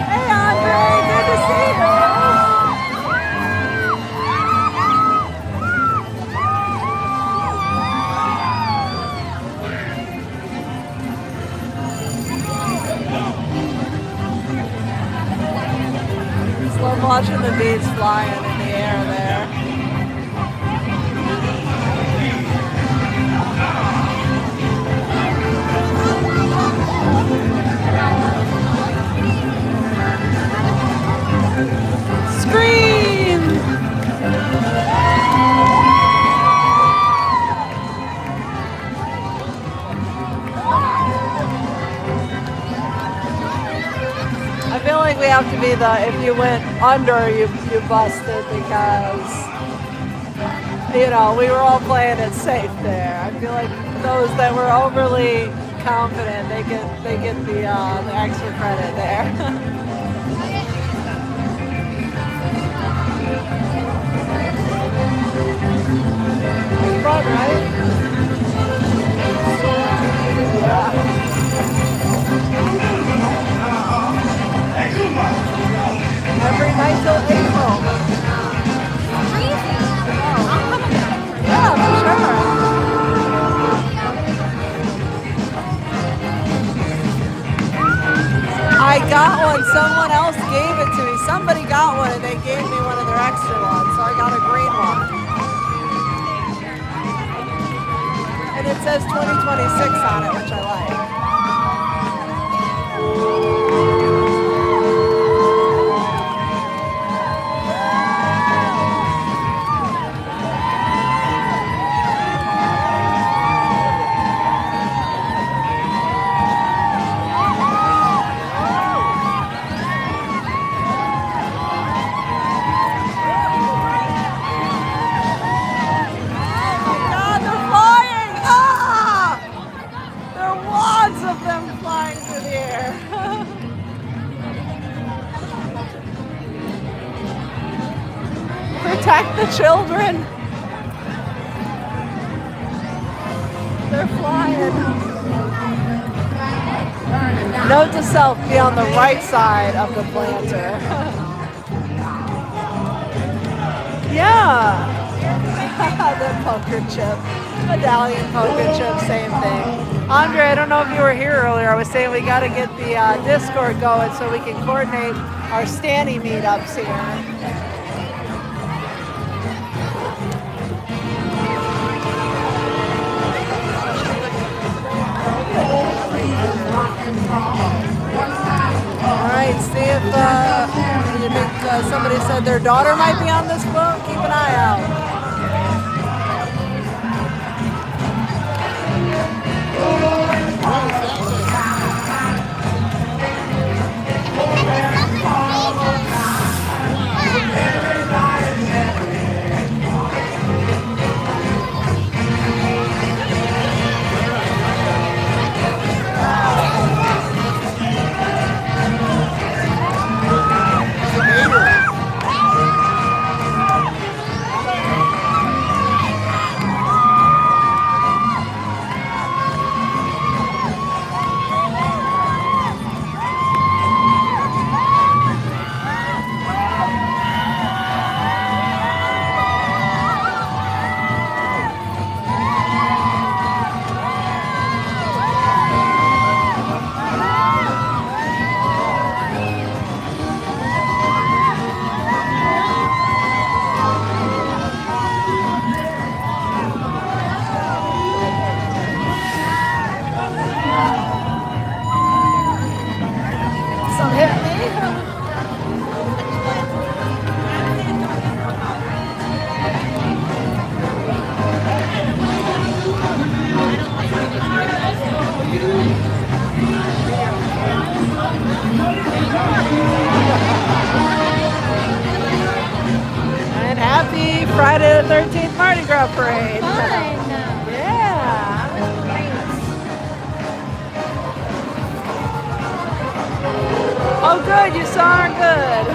Hey Andre, good to see you. Just love watching the beads flying in the air there. Scream! I feel like we have to be if you went under, you busted because, you know, we were all playing it safe there. I feel like those that were overly confident, they get the extra credit there. Fun, right? Yeah. Every night till April. Yeah, for sure. I got one. Someone else gave it to me. Somebody got one and they gave me one of their extra ones, so I got a green one. And it says 2026 on it, which I like. Protect the children. They're flying. Note to self, be on the right side of the planter. Yeah. The poker chip. Medallion poker chip, same thing. Andre, I don't know if you were here earlier. I was saying we got to get the Discord going so we can coordinate our standee meetups here. All right, see if you think somebody said their daughter might be on this boat. Keep an eye out. Gras parade. Fun. Yeah. Oh, good. You saw her good.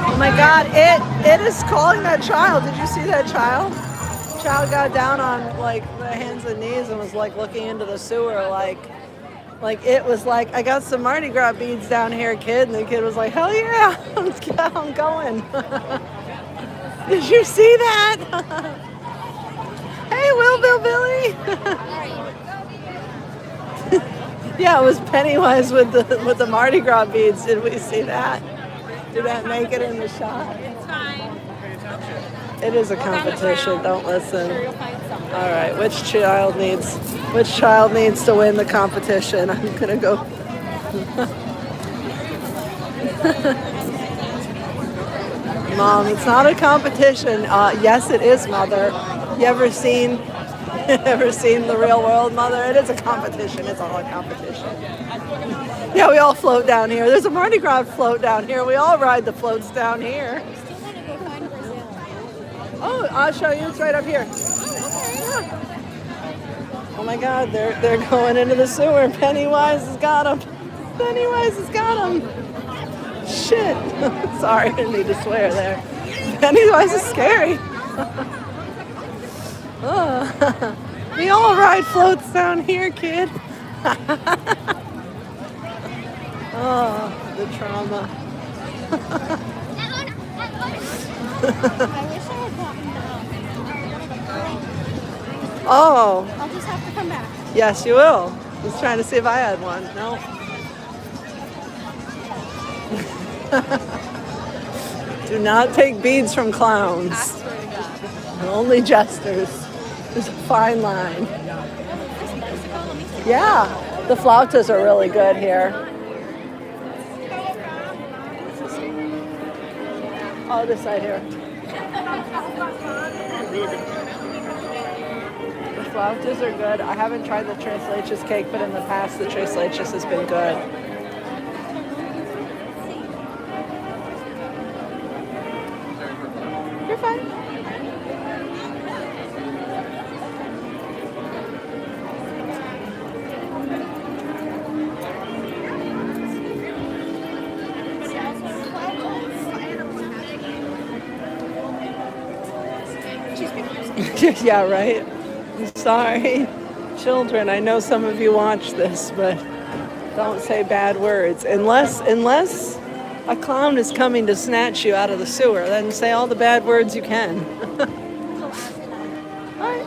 Oh my God! It is calling that child. Did you see that child? Child got down on like the hands and knees and was like looking into the sewer like it was like, I got some Mardi Gras beads down here, kid. And the kid was like, hell yeah, I'm going. Did you see that? Hey, Will Billy. Yeah, it was Pennywise with the Mardi Gras beads. Did we see that? Did that make it in the shot? It's fine. It is a competition. Don't listen. All right, which child needs to win the competition? I'm gonna go. Mom, it's not a competition. Yes, it is, Mother. You ever seen the real world, Mother? It is a competition. It's all a competition. Yeah, we all float down here. There's a Mardi Gras float down here. We all ride the floats down here. I still want to go find Brazil. Oh, I'll show you. It's right up here. Yeah. Oh my God, they're going into the sewer. Pennywise has got them. Pennywise has got them. Shit. Sorry, I didn't need to swear there. Pennywise is scary. Oh. We all ride floats down here, kid. Oh, the trauma. I wish I had gotten one of the curling. Oh. I'll just have to come back. Yes, you will. I was trying to see if I had one. No. Do not take beads from clowns. I swear to God. Only jesters. There's a fine line. Yeah, the flautas are really good here. Oh, this side here. The flautas are good. I haven't tried the tres leches cake, but in the past the tres leches has been good. You're fine. Yeah, right? I'm sorry. Children, I know some of you watch this, but don't say bad words. Unless a clown is coming to snatch you out of the sewer, then say all the bad words you can. All right.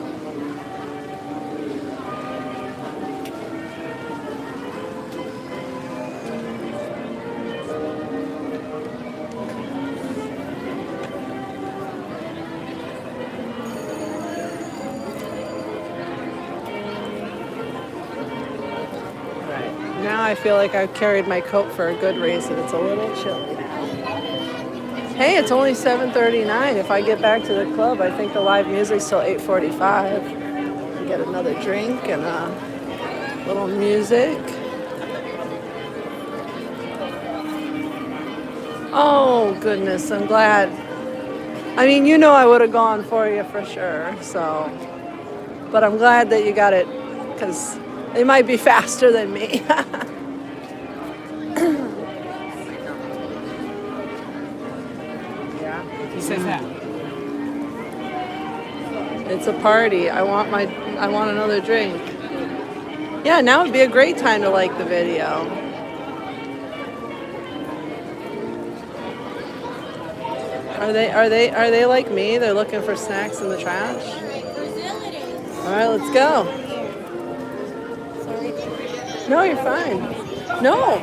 Now I feel like I've carried my coat for a good reason. It's a little chilly now. Hey, it's only 7:39. If I get back to the club, I think the live music's till 8:45. Get another drink and a little music. Oh, goodness, I'm glad. I mean, you know I would have gone for you for sure, so. But I'm glad that you got it, because they might be faster than me. Yeah. He says that. It's a party. I want another drink. Yeah, now would be a great time to like the video. Are they like me? They're looking for snacks in the trash? All right, let's go. No, you're fine. No,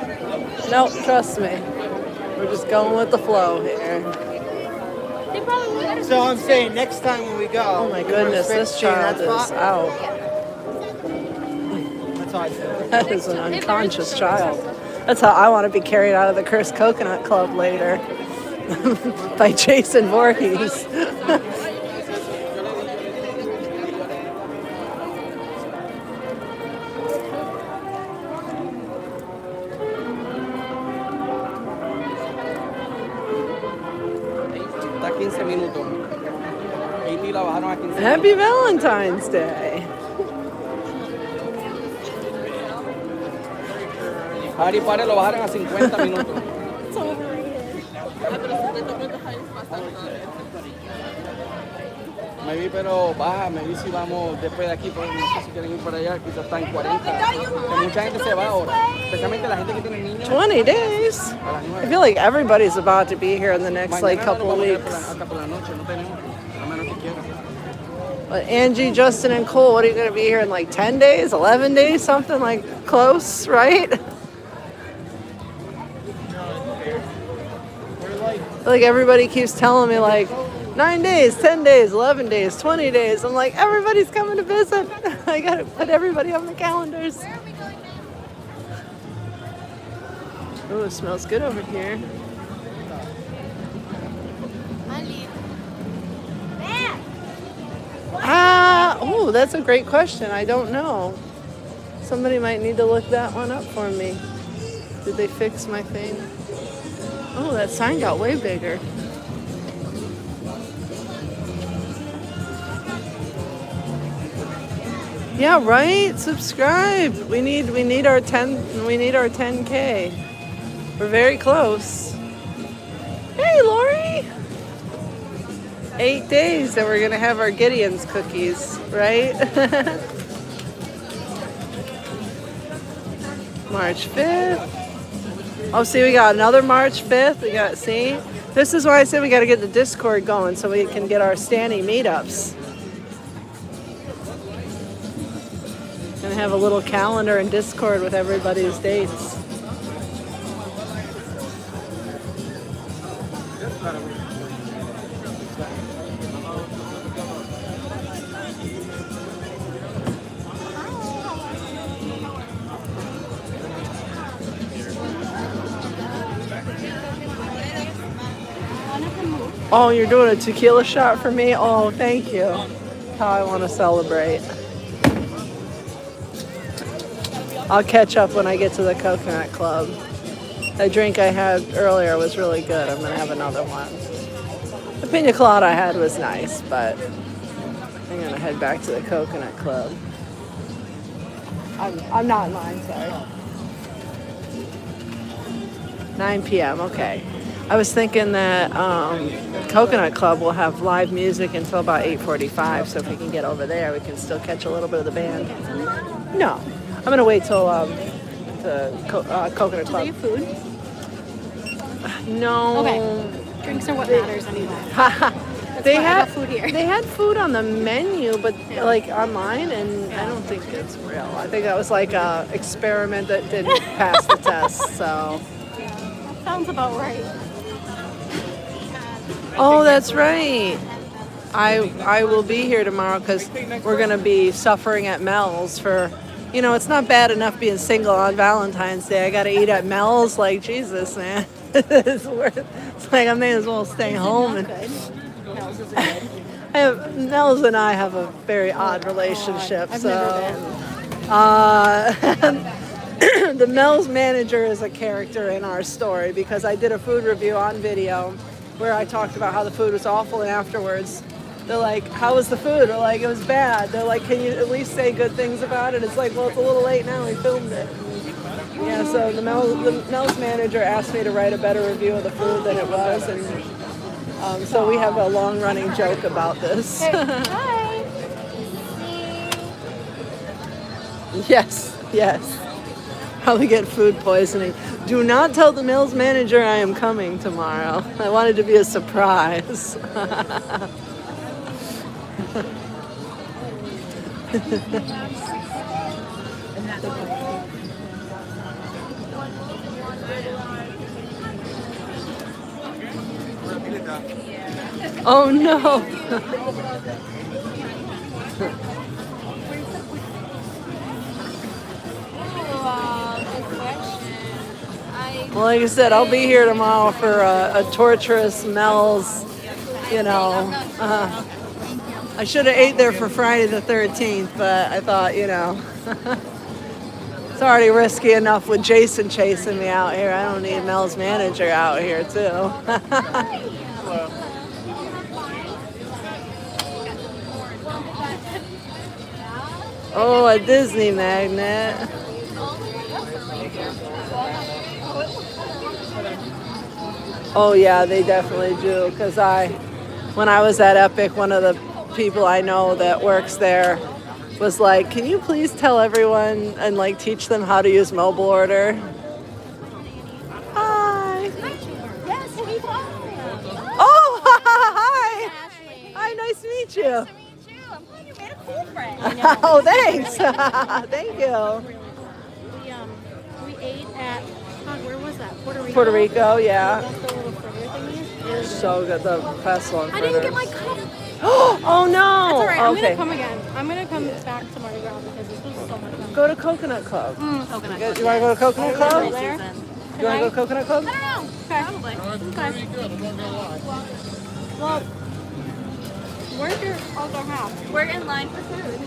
trust me. We're just going with the flow here. So I'm saying next time when we go. Oh my goodness, this child is out. That's how I feel. That is an unconscious child. That's how I want to be carried out of the Cursed Coconut Club later. By Jason Voorhees. Está 15 minutos. AT la bajaron a 15 Happy Valentine's Day. Harry Potter lo bajaron a 50 minutos. It's overrated. Maybe, pero baja, maybe si vamos después de aquí, pues no sé si quieren ir para allá, quizás está en 40. Que mucha gente se va ahora, especialmente la gente que tiene niños. 20 days. I feel like everybody's about to be here in the next like couple of weeks. Hasta por la noche, no tenemos, a menos que quieran. But Angie, Justin, and Cole, what are you going to be here in like 10 days, 11 days, something like close, right? Like everybody keeps telling me like 9 days, 10 days, 11 days, 20 days. I'm like, everybody's coming to visit. I got to put everybody on the calendars. Oh, it smells good over here. Oh, that's a great question. I don't know. Somebody might need to look that one up for me. Did they fix my thing? Oh, that sign got way bigger. Yeah, right? Subscribe. We need our 10K. We're very close. Hey, Lori. 8 days and we're gonna have our Gideon's cookies, right? March 5th. Oh, see, we got another March 5th. We got, see? This is why I said we got to get the Discord going so we can get our standing meetups. Gonna have a little calendar and Discord with everybody's dates. Oh, you're doing a tequila shot for me? Oh, thank you. How I want to celebrate. I'll catch up when I get to the Coconut Club. That drink I had earlier was really good. I'm going to have another one. The pina colada I had was nice, but I'm going to head back to the Coconut Club. I'm not in line, sorry. 9 p.m., okay. I was thinking that Coconut Club will have live music until about 8:45, so if we can get over there, we can still catch a little bit of the band. No, I'm going to wait till the Coconut Club. Do they have food? No. Okay. Drinks are what matters anyway. They had food here. They had food on the menu, but like online, and I don't think it's real. I think that was like a experiment that didn't pass the test, so. Sounds about right. Oh, that's right. I will be here tomorrow because we're going to be suffering at Mel's for, you know, it's not bad enough being single on Valentine's Day. I got to eat at Mel's, like, Jesus, man. It's like I may as well stay home. And Mel's and I have a very odd relationship. I've so. Never been. The Mel's manager is a character in our story because I did a food review on video where I talked about how the food was awful, and afterwards they're like, how was the food? We're like, it was bad. They're like, can you at least say good things about it? It's like, well, it's a little late now, we filmed it. Yeah, so the Mel's manager asked me to write a better review of the food than it was, and so we have a long-running joke about this. Hi. Yes. Probably get food poisoning. Do not tell the Mel's manager I am coming tomorrow. I want it to be a surprise. Oh no. Good question. Well, like I said, I'll be here tomorrow for a torturous Mel's, you know. I should have ate there for Friday the 13th, but I thought, you know, it's already risky enough with Jason chasing me out here. I don't need Mel's manager out here, too. Oh, a Disney magnet. Oh yeah, they definitely do. Because when I was at Epic, one of the people I know that works there was like, "Can you please tell everyone and like teach them how to use mobile order?" Hi. Yes, we Oh, hi. Hi, nice to meet you. I'm glad you made a cool friend. Oh, thanks. Thank you. We ate at, where was that? Puerto Rico. Puerto Rico, yeah. Got the little fritter thingies. So good, the pestle. I didn't get my cup. Oh no! That's all right. I'm Okay. gonna come again. I'm gonna come back to Mardi Gras because this was so much fun. Go to Coconut Club. Coconut You want to go to Coconut Club? There. You want to go to Coconut Club? I don't know. Okay. Probably. Okay. Well, where's your other half? We're in line for food.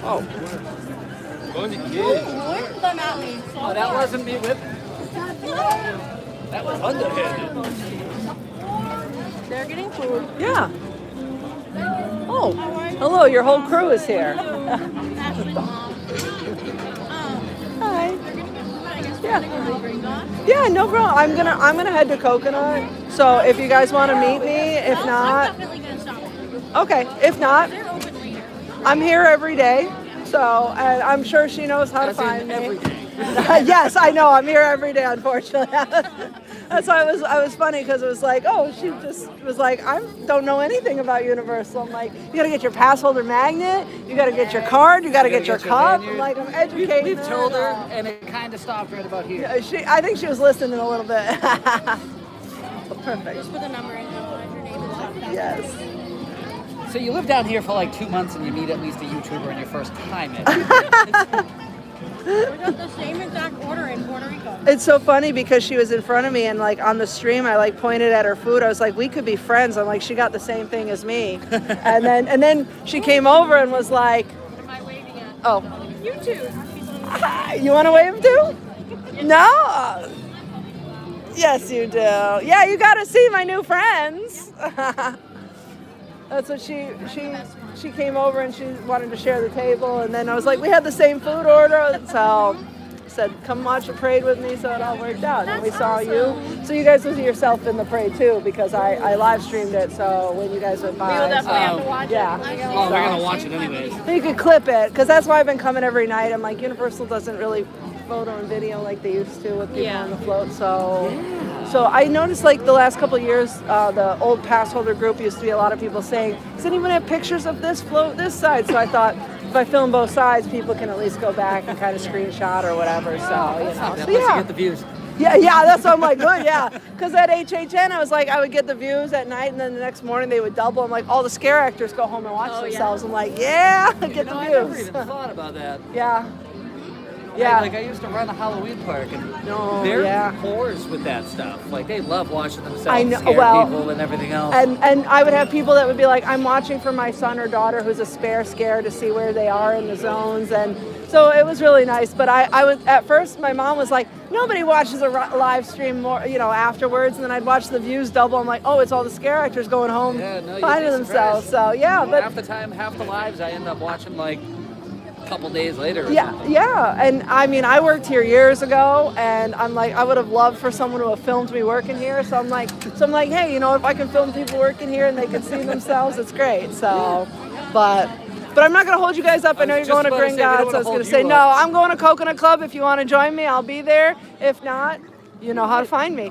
Oh. Where's them at me? Oh, that wasn't me with. That was underhanded. They're getting food. Yeah. Oh, hello. Your whole crew is here. Ashley's mom. Hi. I guess Yeah. we're gonna go bring on. Yeah, no problem. I'm gonna head to Coconut. So if you guys want to meet me, if I'm not, definitely gonna stop. okay. If not, They're open later. I'm here every day. So, and I'm sure she knows how to find me. Every day. Yes, I know. I'm here every day, unfortunately. That's why I was funny because it was like, oh, she just was like, I don't know anything about Universal. I'm like, you gotta get your Passholder magnet, you gotta get your card, you gotta get your cup. I'm like, I'm educating We've her. told her, and it kind of stopped right about here. I think she was listening a little bit. Perfect. Just put the number in, analyze your name and stuff. That's Yes. So you live down here for like 2 months, and you meet at least a YouTuber in your first time in. We got the same exact order in Puerto Rico. It's so funny because she was in front of me and like on the stream I like pointed at her food. I was like, we could be friends. I'm like, she got the same thing as me. and then she came over and was like, What am I waving at? oh, You too. you want to wave too? No? Yes, you do. Yeah, you got to see my new friends. That's what she came over and she wanted to share the table, and then I was like, we had the same food order, so I said, come watch the parade with me, so it all worked out. And we saw you. So you guys will see yourself in the parade too, because I live streamed it, so when you guys went by. We will definitely have to watch yeah. it. Oh, we're gonna watch it anyways. You could clip it, because that's why I've been coming every night. I'm like, Universal doesn't really photo and video like they used to with people on the float, so I noticed like the last couple of years, the old Passholder group used to be a lot of people saying, does anyone have pictures of this float this side? So I thought, if I film both sides, people can at least go back and kind of screenshot or whatever, so, you know. So, You get the views. Yeah, that's what I'm like, good, yeah. Because at HHN, I was like, I would get the views at night, and then the next morning they would double. I'm like, all the scare actors go home and watch themselves. I'm like, yeah, get the I views. never even thought about that. Yeah. Yeah. Like I used to run a Halloween park, and No, they're yeah. whores with that stuff. Like they love watching themselves I know, scare well, people and everything else. And I would have people that would be like, I'm watching for my son or daughter who's a scare to see where they are in the zones. And so it was really nice. But I was, at first, my mom was like, nobody watches a live stream more, afterwards. And then I'd watch the views double. I'm like, oh, it's all the scare actors going home finding themselves. So yeah, but half the time, half the lives I end up watching like a couple days later. Yeah. And I mean, I worked here years ago, and I'm like, I would have loved for someone to have filmed me working here. So I'm like, hey, if I can film people working here and they can see themselves, it's great. So, but I'm not going to hold you guys up. I know you're going to Gringotts. I was going to say, no, I'm going to Coconut Club. If you want to join me, I'll be there. If not, you know how to find me.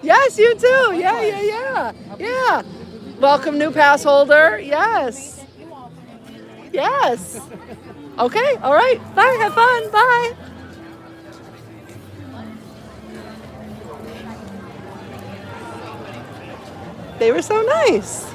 Yes, you too. Yeah. Welcome, new pass holder. Yes. Yes. Okay. All right. Bye. Have fun. Bye. They were so nice.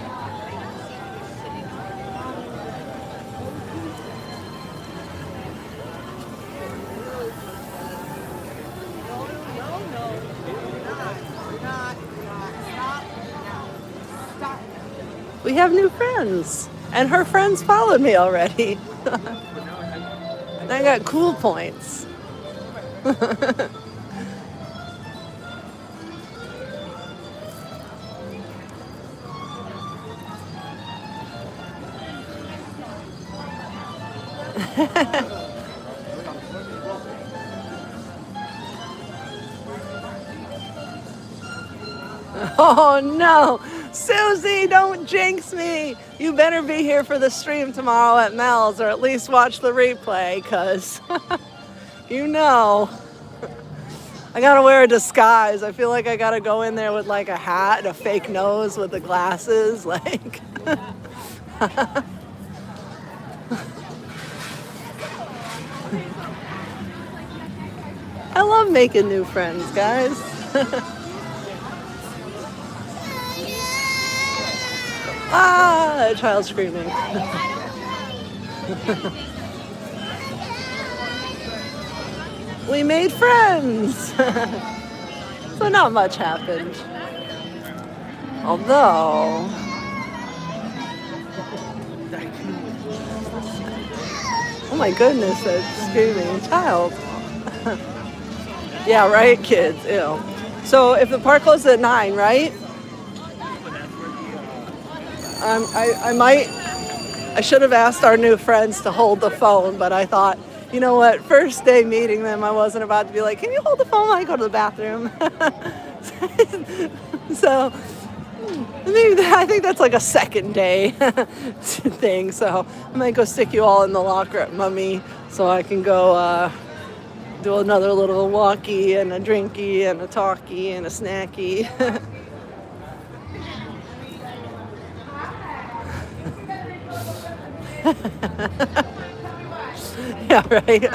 We have new friends. And her friends followed me already. I got cool points. Oh no, Susie, don't jinx me. You better be here for the stream tomorrow at Mel's, or at least watch the replay, because you know I gotta wear a disguise. I feel like I gotta go in there with like a hat and a fake nose with the glasses, like. I love making new friends, guys. Ah, a child screaming. We made friends. So not much happened. Although, oh my goodness, that screaming child. Yeah, right, kids, ew. So if the park closes at 9, right? I should have asked our new friends to hold the phone, but I thought, you know what, first day meeting them, I wasn't about to be like, can you hold the phone while I go to the bathroom? So I think that's like a second day thing. So I might go stick you all in the locker at Mummy so I can go do another little walkie and a drinky and a talkie and a snacky. Yeah, right.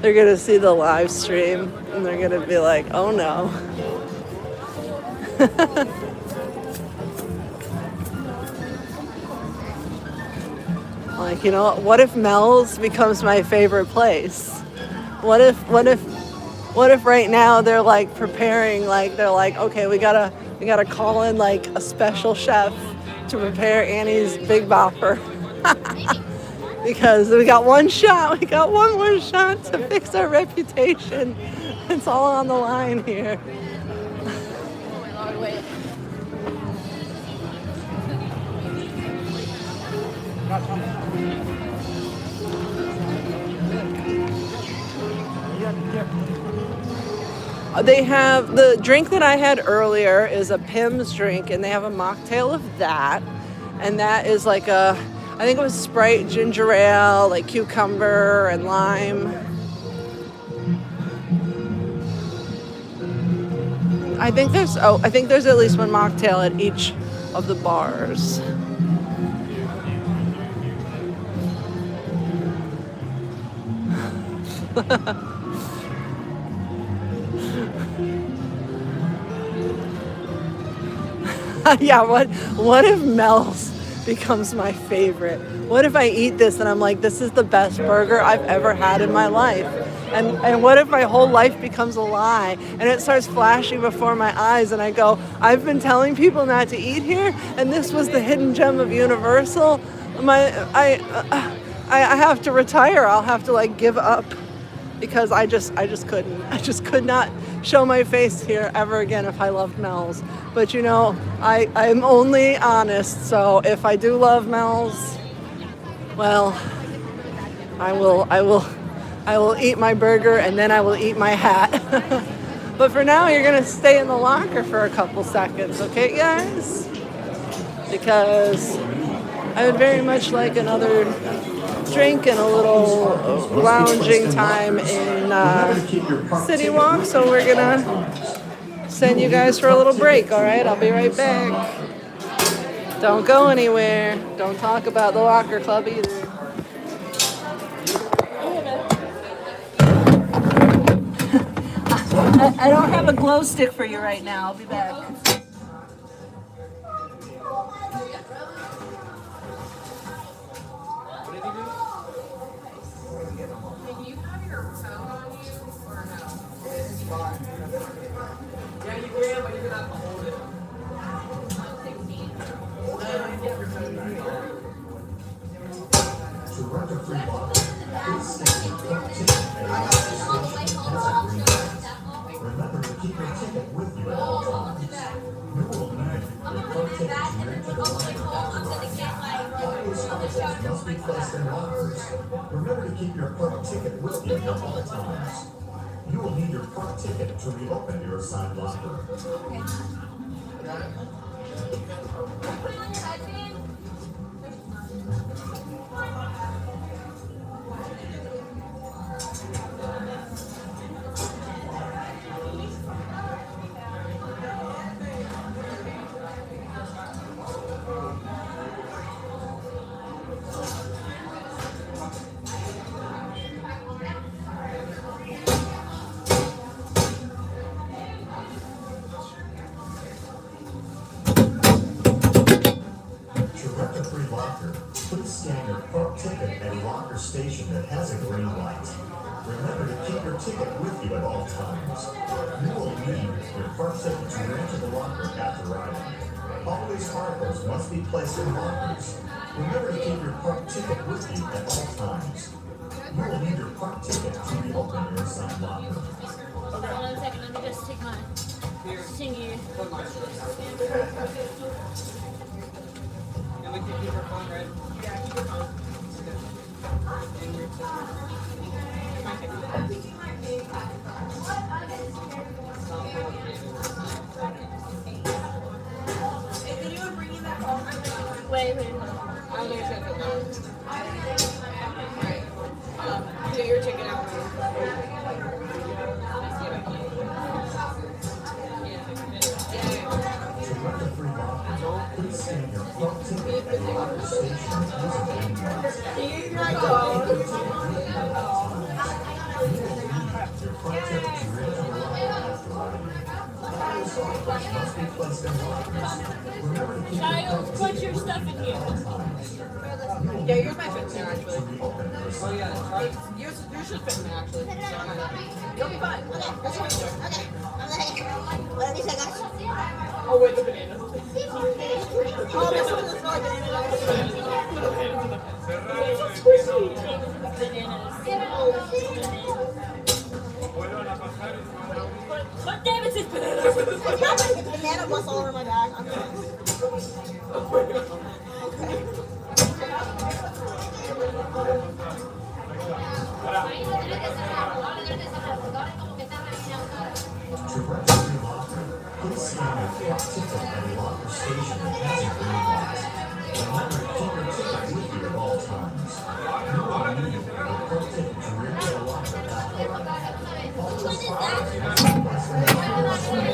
They're gonna see the live stream and they're gonna be like, oh no. Like, you know, what if Mel's becomes my favorite place? What if right now they're like preparing, like they're like, okay, we gotta call in like a special chef to prepare Annie's Big Bopper. Because we got one more shot to fix our reputation. It's all on the line here. They have the drink that I had earlier is a Pim's drink, and they have a mocktail of that, and that is like I think it was Sprite, ginger ale, like cucumber and lime. I think there's at least one mocktail at each of the bars. Yeah, what if Mel's becomes my favorite? What if I eat this and I'm like, this is the best burger I've ever had in my life? And what if my whole life becomes a lie and it starts flashing before my eyes and I go, I've been telling people not to eat here and this was the hidden gem of Universal? I have to retire. I'll have to like give up because I just couldn't. I just could not show my face here ever again if I loved Mel's. But you know, I'm only honest, so if I do love Mel's, well, I will eat my burger and then I will eat my hat. But for now, you're gonna stay in the locker for a couple seconds, okay, guys? Because I would very much like another drink and a little lounging time in CityWalk, so we're gonna send you guys for a little break, all right? I'll be right back. Don't go anywhere. Don't talk about the locker club either. I don't have a glow stick for you right now. I'll be back. Can you have your phone? must be placed in lockers. Remember to keep your park ticket with you at all times. You will need your park ticket to reopen your assigned locker. Station that has a green light. Remember to keep your ticket with you at all times. You will need your park ticket to enter the locker after riding. Always articles must be placed in lockers. Remember to keep your park ticket with you at all times. You will need your park ticket to reopen your assigned locker. Hold on a second, let me just take my thingy. And we can keep our phone, right? Yeah, keep your phone. Wait. I'm going to check it out. Get your ticket out. Please scan your park ticket at the locker station using green lights. Your park ticket to enter the locker after riding. Always articles must be placed in lockers. Remember to keep your Child, park put ticket your with stuff you in at here. all times. Yeah, yours might fit in there, actually. To reopen your Oh, assigned yeah. locker. Yours should fit in there, actually. You'll be fine. Oh, wait, the banana. Oh, this one is like What David's is bananas? I'm not gonna get the banana bus all over my bag. I'm To register your locker, please scan your park ticket at a locker station that has a green light. Remember to keep your ticket with you at all times. You will need your park ticket to reenter the locker after riding. All those files must be placed in the locker. Remember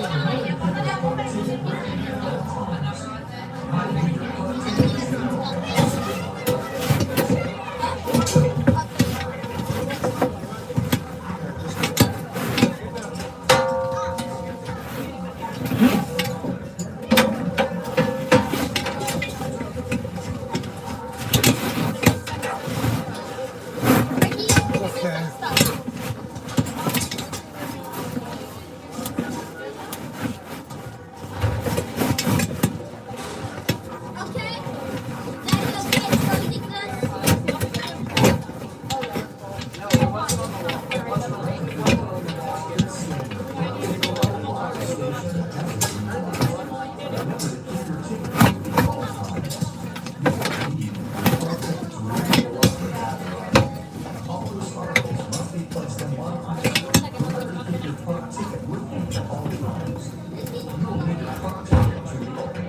to keep your park ticket with you at all times. You will need your park ticket to reenter the locker.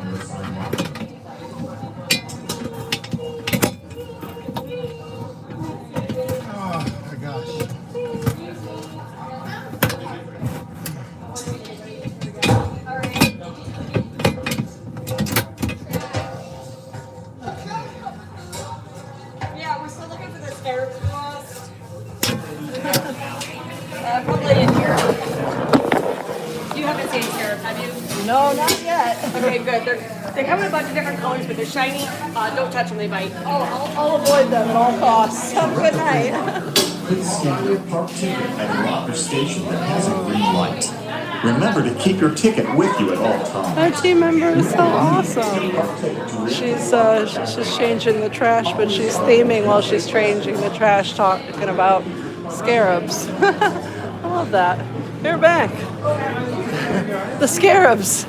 Probably in here. You haven't seen carrots, have you? No, not yet. Okay, good. They come in a bunch of different colors, but they're shiny. Don't touch them, they bite. I'll avoid them at all costs. Have a good night. Please scan your park ticket at a locker station that has a green light. Remember to keep your ticket with you at all times. Our team member is so awesome. She's changing the trash, but she's theming while she's changing the trash, talking about scarabs. I love that. They're back. The scarabs.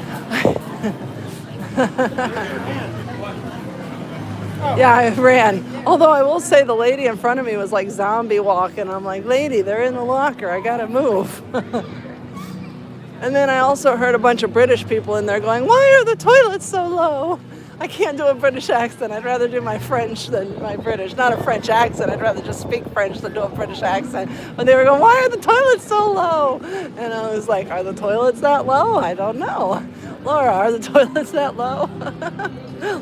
Yeah, I ran. Although I will say the lady in front of me was like zombie walking. I'm like, lady, they're in the locker. I gotta move. And then I also heard a bunch of British people in there going, why are the toilets so low? I can't do a British accent. I'd rather do my French than my British. Not a French accent. I'd rather just speak French than do a British accent. But they were going, why are the toilets so low? And I was like, are the toilets that low? I don't know. Laura, are the toilets that low?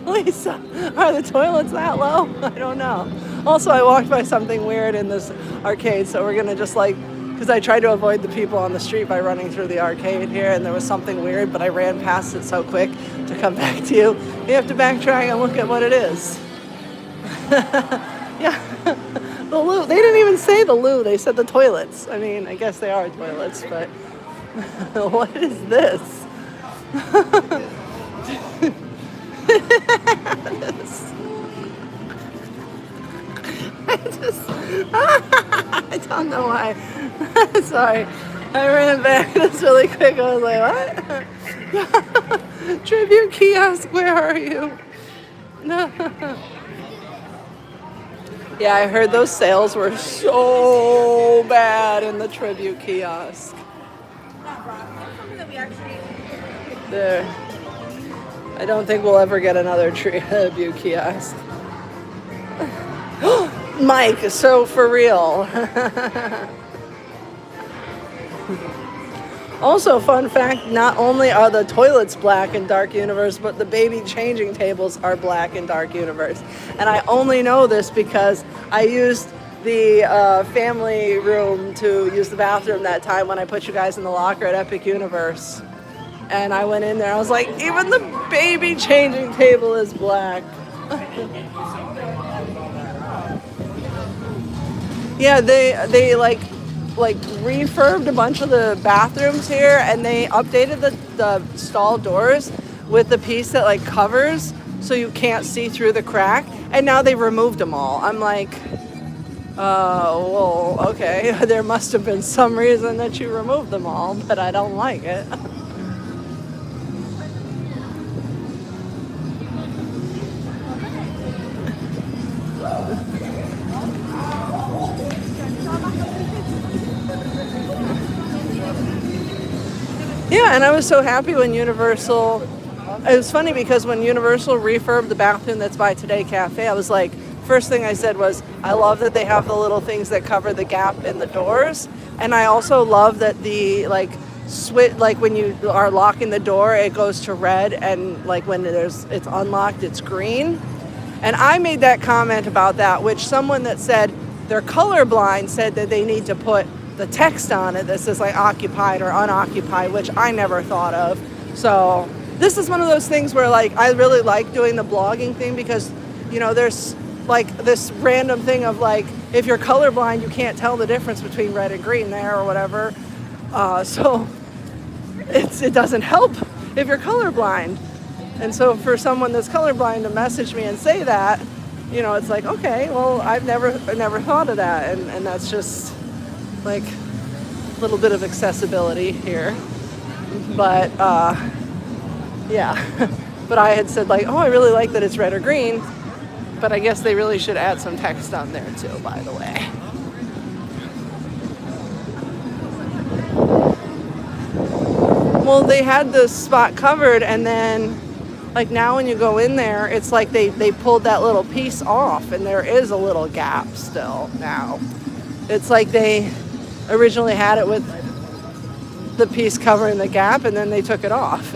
Lisa, are the toilets that low? I don't know. Also, I walked by something weird in this arcade, so we're going to just like, because I tried to avoid the people on the street by running through the arcade here, and there was something weird, but I ran past it so quick to come back to you. You have to backtrack and look at what it is. Yeah, the loo. They didn't even say the loo. They said the toilets. I mean, I guess they are toilets, but what is this? I don't know why. Sorry. I ran back this really quick. I was like, what? Tribute kiosk, where are you? Yeah, I heard those sales were so bad in the tribute kiosk. There. I don't think we'll ever get another tribute kiosk. Mike, so for real. Also, fun fact, not only are the toilets black in Dark Universe, but the baby changing tables are black in Dark Universe. And I only know this because I used the family room to use the bathroom that time when I put you guys in the locker at Epic Universe. And I went in there, I was like, even the baby changing table is black. Yeah, they like refurbed a bunch of the bathrooms here, and they updated the stall doors with the piece that like covers so you can't see through the crack, and now they removed them all. I'm like, well, okay, there must have been some reason that you removed them all, but I don't like it. Yeah, and I was so happy when Universal, it was funny because when Universal refurbed the bathroom that's by Today Cafe, I was like, first thing I said was, I love that they have the little things that cover the gap in the doors. And I also love that the switch, like when you are locking the door, it goes to red, and like when it's unlocked, it's green. And I made that comment about that, which someone that said they're colorblind said that they need to put the text on it that says like occupied or unoccupied, which I never thought of. So this is one of those things where like I really like doing the blogging thing because, you know, there's like this random thing of like, if you're colorblind, you can't tell the difference between red and green there or whatever. So it doesn't help if you're colorblind. And so for someone that's colorblind to message me and say that, you know, it's like, okay, well, I've never thought of that. And that's just like a little bit of accessibility here. But yeah, but I had said like, oh, I really like that it's red or green, but I guess they really should add some text on there too, by the way. Well, they had the spot covered, and then like now when you go in there, it's like they pulled that little piece off, and there is a little gap still now. It's like they originally had it with the piece covering the gap, and then they took it off.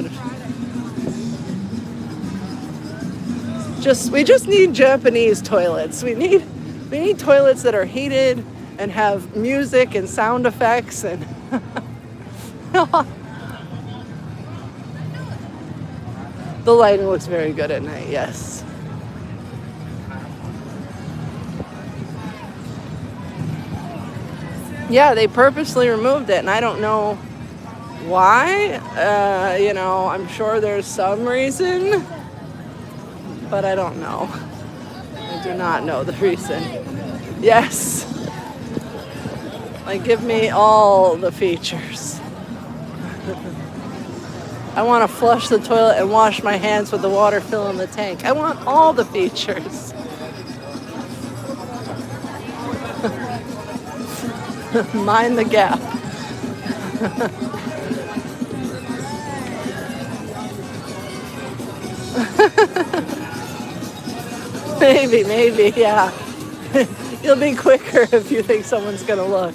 We just need Japanese toilets. We need toilets that are heated and have music and sound effects and the lighting looks very good at night, yes. Yeah, they purposely removed it, and I don't know why. You know, I'm sure there's some reason, but I don't know. I do not know the reason. Yes. Like, give me all the features. I want to flush the toilet and wash my hands with the water filling the tank. I want all the features. Mind the gap. Maybe, yeah. You'll be quicker if you think someone's gonna look.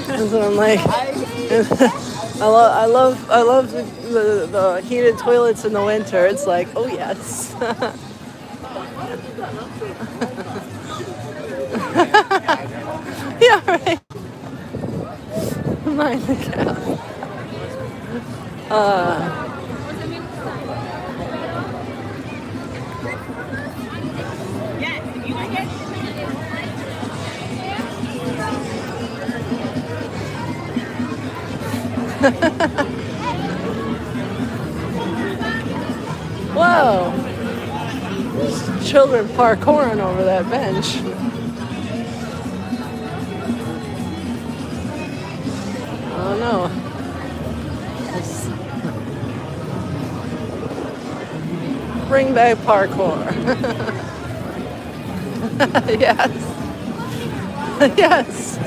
That's what I'm like. I love the heated toilets in the winter. It's like, oh yes. Yeah, right. Mind the gap. Whoa! There's children parkouring over that bench. Oh no. Bring back parkour. Yes. Yes.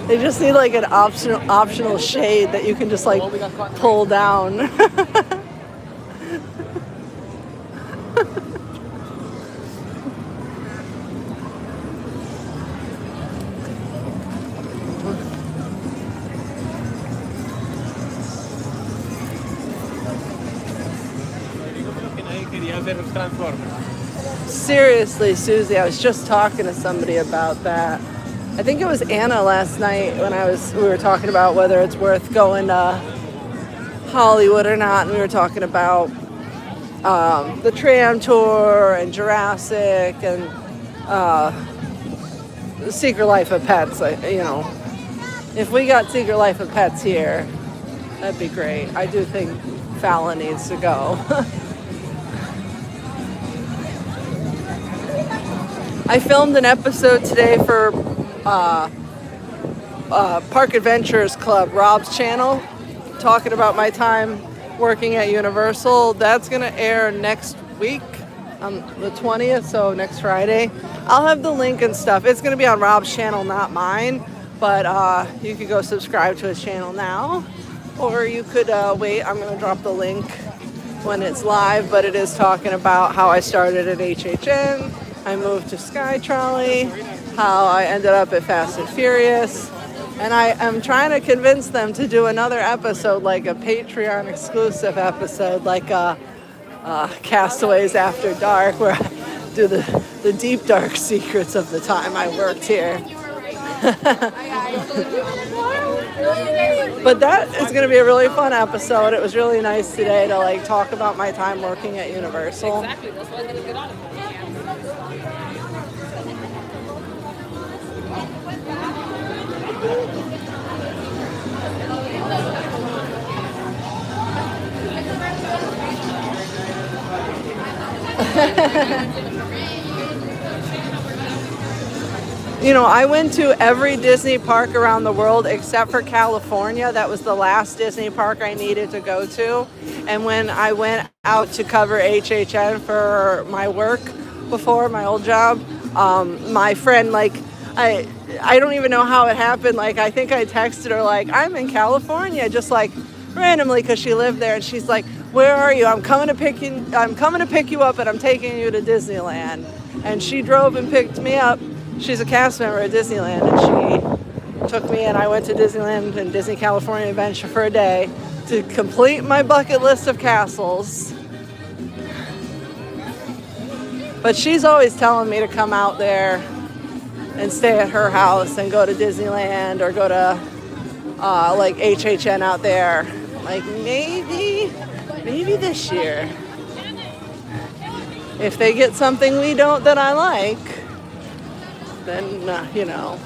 They just need like an optional shade that you can just like pull down. Seriously, Susie, I was just talking to somebody about that. I think it was Anna last night when we were talking about whether it's worth going to Hollywood or not, and we were talking about the tram tour and Jurassic and the Secret Life of Pets. If we got Secret Life of Pets here, that'd be great. I do think Fallon needs to go. I filmed an episode today for Park Adventures Club, Rob's channel, talking about my time working at Universal. That's going to air next week on the 20th, so next Friday. I'll have the link and stuff. It's going to be on Rob's channel, not mine, but you could go subscribe to his channel now, or you could wait. I'm going to drop the link when it's live, but it is talking about how I started at HHN, I moved to Sky Trolley, how I ended up at Fast and Furious, and I am trying to convince them to do another episode, like a Patreon exclusive episode, like Castaways After Dark, where I do the deep dark secrets of the time I worked here. But that is going to be a really fun episode. It was really nice today to like talk about my time working at Universal. Exactly, that's why I didn't get on it. You know, I went to every Disney park around the world except for California. That was the last Disney park I needed to go to. And when I went out to cover HHN for my work before, my old job, my friend, like, I don't even know how it happened. Like, I think I texted her, like, I'm in California, just like randomly, because she lived there. And she's like, where are you? I'm coming to pick you up, and I'm taking you to Disneyland. And she drove and picked me up. She's a cast member at Disneyland, and she took me, and I went to Disneyland and Disney California Adventure for a day to complete my bucket list of castles. But she's always telling me to come out there and stay at her house and go to Disneyland or go to like HHN out there. Like maybe this year, if they get something we don't that I like. then, you know.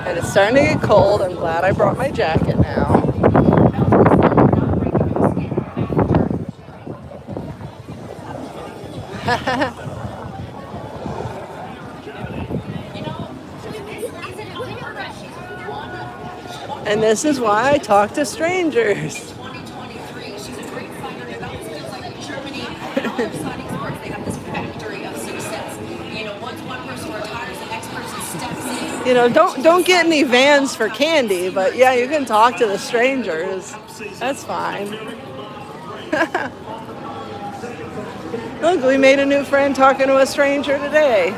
And it's starting to get cold. I'm glad I brought my jacket now. And this is why I talk to strangers. You know, don't get any vans for candy, but yeah, you can talk to the strangers. That's fine. Look, we made a new friend talking to a stranger today.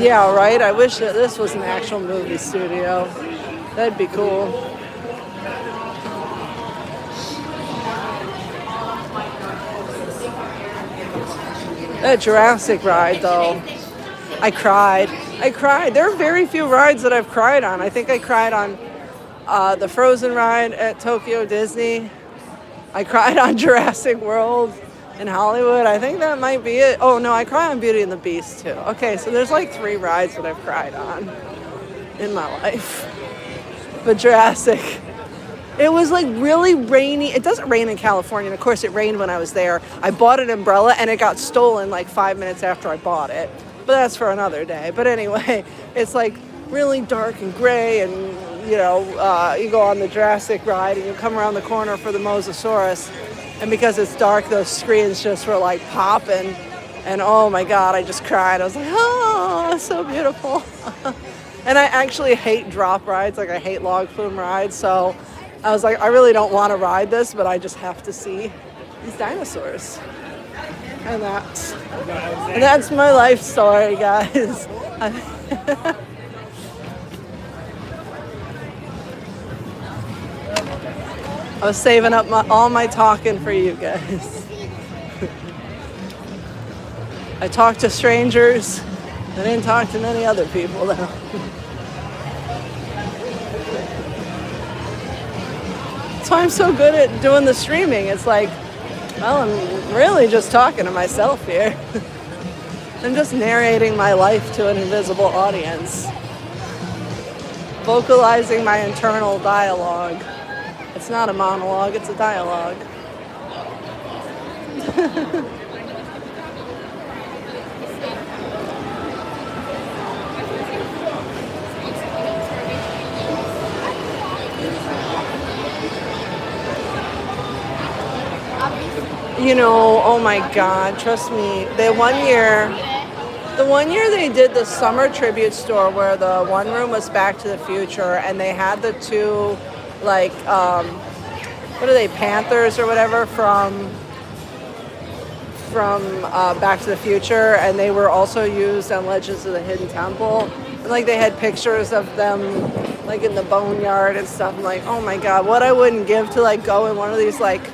Yeah, right? I wish that this was an actual movie studio. That'd be cool. That Jurassic ride, though, I cried. There are very few rides that I've cried on. I think I cried on the Frozen ride at Tokyo Disney. I cried on Jurassic World in Hollywood. I think that might be it. Oh, no, I cried on Beauty and the Beast, too. Okay, so there's like 3 rides that I've cried on in my life. But Jurassic, it was like really rainy. It doesn't rain in California, and of course it rained when I was there. I bought an umbrella and it got stolen like 5 minutes after I bought it. But that's for another day. But anyway, it's like really dark and gray, and you know, you go on the Jurassic ride and you come around the corner for the Mosasaurus, and because it's dark, those screens just were like popping, and oh my God, I just cried. I was like, oh, so beautiful. And I actually hate drop rides, like I hate log flume rides, so I was like, I really don't want to ride this, but I just have to see these dinosaurs. And that's my life story, guys. I was saving up all my talking for you guys. I talked to strangers. I didn't talk to many other people, though. That's why I'm so good at doing the streaming. It's like, well, I'm really just talking to myself here. I'm just narrating my life to an invisible audience. Vocalizing my internal dialogue. It's not a monologue, it's a dialogue. You know, oh my God, trust me. The one year they did the summer tribute store where the one room was Back to the Future, and they had the 2, like, what are they, Panthers or whatever from Back to the Future, and they were also used on Legends of the Hidden Temple. And, like, they had pictures of them, like, in the boneyard and stuff. I'm like, oh my God, what I wouldn't give to, like, go in one of these, like,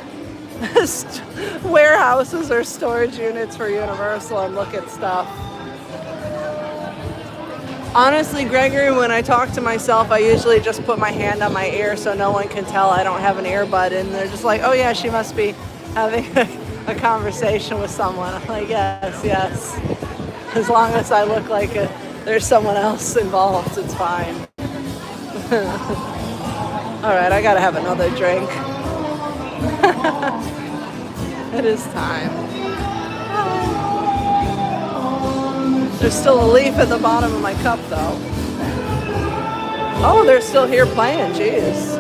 warehouses or storage units for Universal and look at stuff. Honestly, Gregory, when I talk to myself, I usually just put my hand on my ear so no one can tell I don't have an earbud, and they're just like, oh yeah, she must be having a conversation with someone. I'm like, yes. As long as I look like there's someone else involved, it's fine. All right, I gotta have another drink. It is time. There's still a leaf at the bottom of my cup, though. Oh, they're still here playing. Jeez.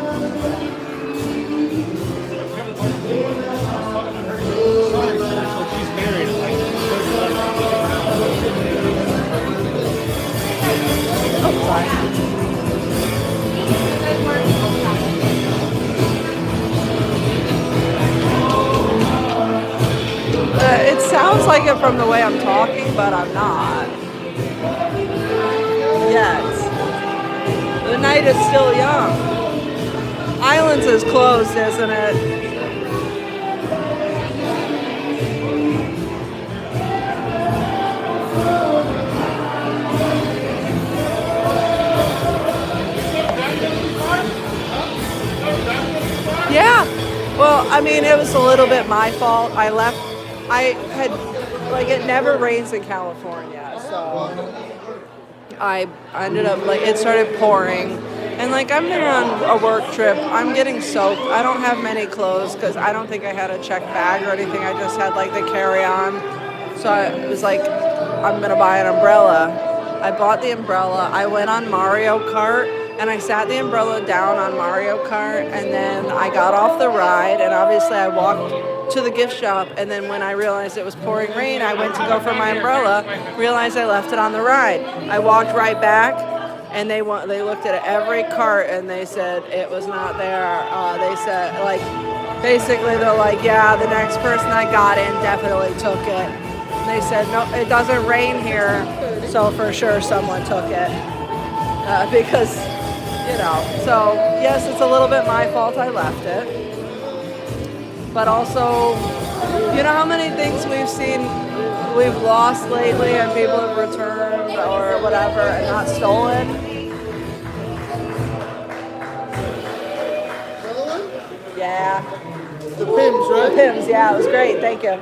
Oh, sorry. It sounds like it from the way I'm talking, but I'm not. Yet. The night is still young. Islands is closed, isn't it? Yeah. Well, I mean, it was a little bit my fault. I had, like, it never rains in California, so I ended up, like, it started pouring. And, like, I'm there on a work trip. I'm getting soaked. I don't have many clothes because I don't think I had a check bag or anything. I just had, like, the carry-on. So I was like, I'm going to buy an umbrella. I bought the umbrella. I went on Mario Kart, and I sat the umbrella down on Mario Kart, and then I got off the ride, and obviously I walked to the gift shop, and then when I realized it was pouring rain, I went to go for my umbrella, realized I left it on the ride. I walked right back, and they looked at every cart, and they said it was not there. They said, like, basically they're like, yeah, the next person that got in definitely took it. They said, no, it doesn't rain here, so for sure someone took it. Because, you know, so yes, it's a little bit my fault I left it. But also, you know how many things we've lost lately and people have returned or whatever and not stolen? Another one? Yeah. The Pims, right? The Pims, yeah, it was great. Thank you.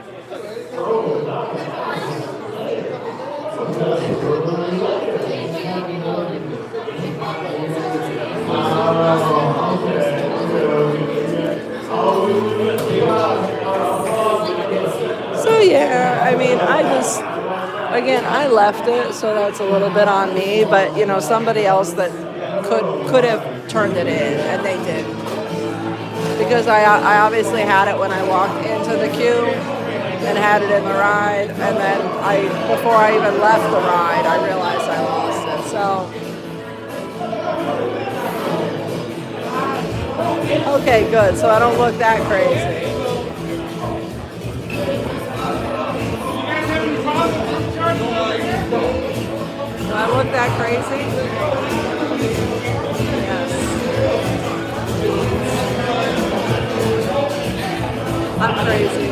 So yeah, I mean, I left it, so that's a little bit on me, but you know, somebody else that could have turned it in, and they did. Because I obviously had it when I walked into the queue and had it in the ride, and then before I even left the ride, I realized I lost it. So okay, good. So I don't look that crazy. Do I look that crazy? Yes. I'm crazy.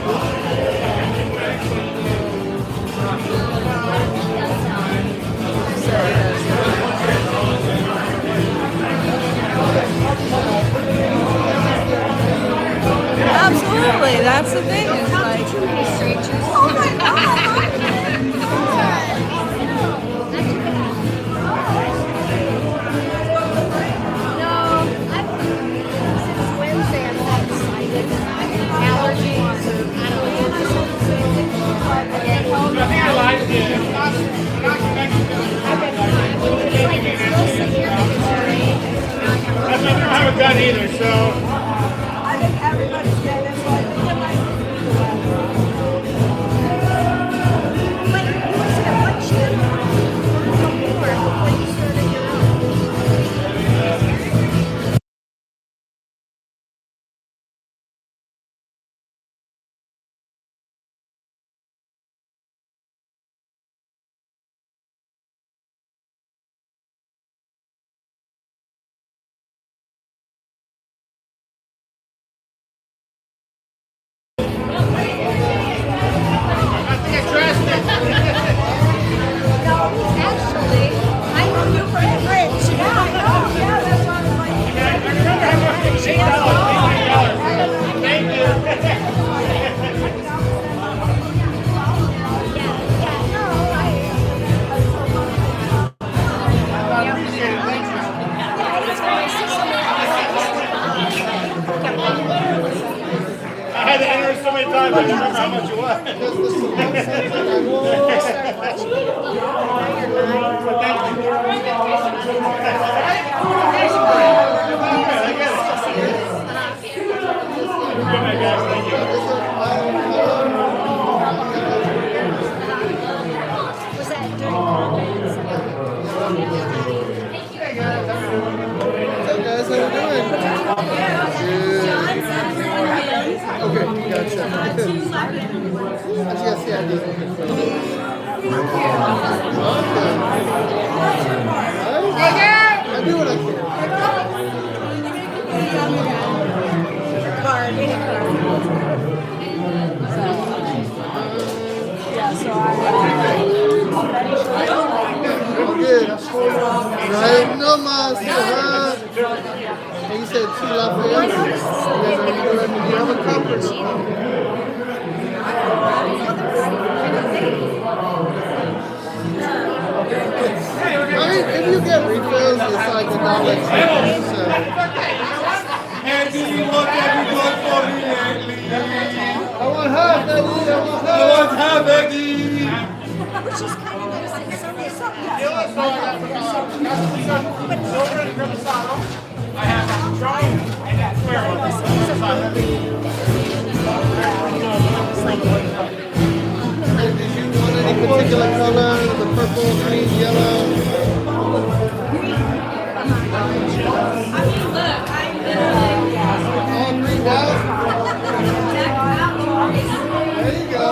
Absolutely, that's the thing. It's like too many strangers. Oh my God. I don't have a gun either, so. I think everybody's getting it, so I think it might be. Like, you must have one channel before you started your own. Actually, I know you from the bridge. Yeah, I know. Yeah, that's why I was like, Thank you. I had to enter it so many times, I didn't remember how much it was. was that during conference? What's up, guys? How you doing? Okay, gotcha. Actually, yes, yeah, I did. Okay. I do card, mini card. So, yeah, so Good. Right, no más. And you said 2 Lafayette. Do you have a cup or no? I mean, if you get refills, it's like $1 cheaper. So. And do you want everyone for me lately? I want half, Eddie. I want half, Eddie. I have that giant and that squirrel. And did you want any particular color? The purple, green, yellow? All greened out? There you go.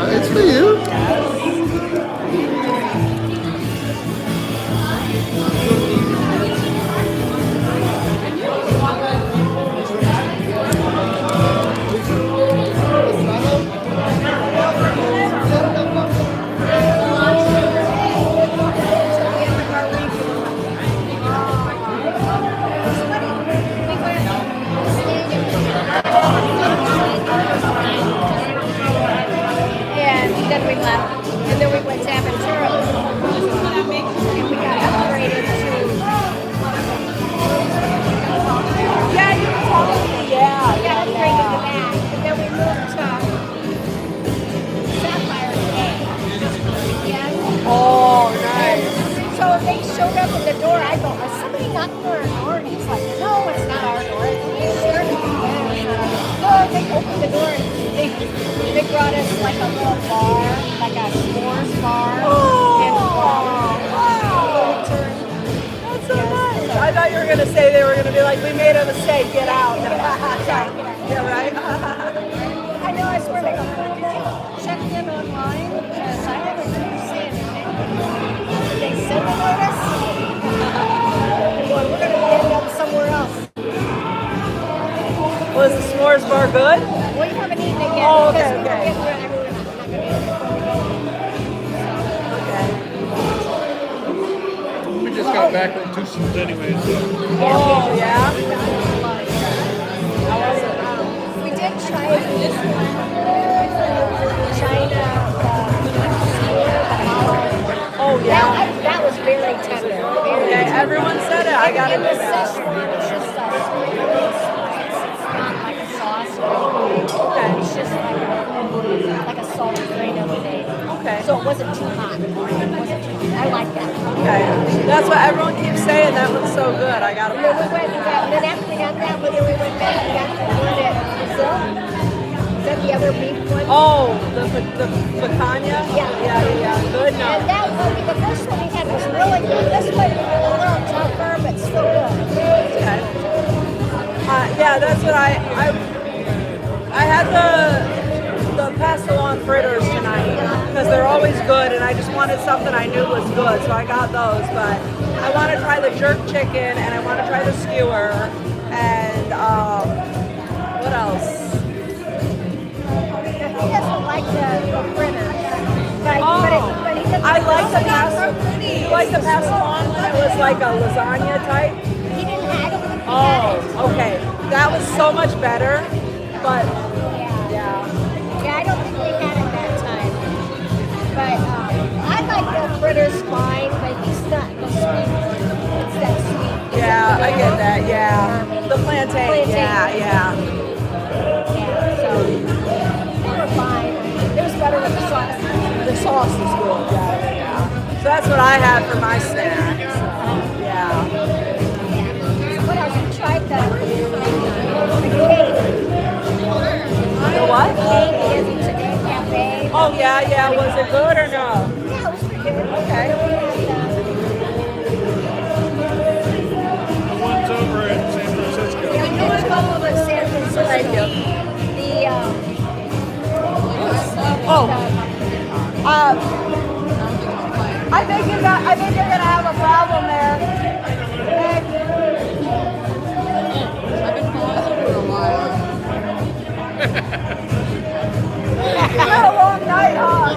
It's for you. And then we left. And then we went to Aventura. And we got upgraded to... Yeah, you can talk. Yeah, we got upgraded to that. And then we moved to Sapphire today. oh, nice. So they showed up at the door. I go, is somebody knocking on our door? And he's like, no, it's not our door. It's yours. No, they opened the door and they brought us like a little bar, like a s'mores bar. And That's so nice. I thought you were going to say they were going to be like, we made a mistake, get out. Yeah, right? I know, I swear they go, did you check in online? Because I haven't seen anything. Did they send a notice? We're going to end up somewhere else. Was the s'mores bar good? Well, you haven't eaten it yet. Oh, okay, because okay. we're not going to eat it. We just got back from Tucson's anyways. Oh, yeah? We did China. Oh, yeah. That was very tender. Very Yeah, tender. everyone said it. I got to And do the that. Szechuan is just a really spice. It's not like a sauce. Okay. It's just like a salty grain of the day. Okay. So it wasn't too hot. I like that. Okay. That's what everyone keeps saying. That one's so good. I got to And then we went, then after we got that, we went back and got the one at Brazil. Is that the other beef one? Oh, the picanha? Yeah. Good, no. And that one, the first one we had was really good. This one was a little tougher, but still good. Okay. Yeah, that's what I had the Passholder fritters tonight because they're always good, and I just wanted something I knew was good, so I got those. But I want to try the jerk chicken, and I want to try the skewer, and what else? He doesn't like the fritters. But he doesn't I like the Passholder. You like the Passholder when it was like a lasagna type? He didn't have it. Oh, okay. That was so much better, but Yeah, I don't think we had it that time. But I like the fritters fine, but he's not the sweet. It's that sweet. yeah, I get that. Yeah, the plantain. Yeah. Yeah, so they were fine. It was better with the sauce. The sauce is good. Yeah. So that's what I had for my snack. Yeah. What else? You tried the cake. The what? Cake is today cafe. Oh yeah. Was it good or no? Yeah, it was pretty good. Okay. The one's over in San Francisco. Yeah, we did a couple of San Francisco. I think you're gonna have a problem there. I've been following you for a while. It's been a long night, huh?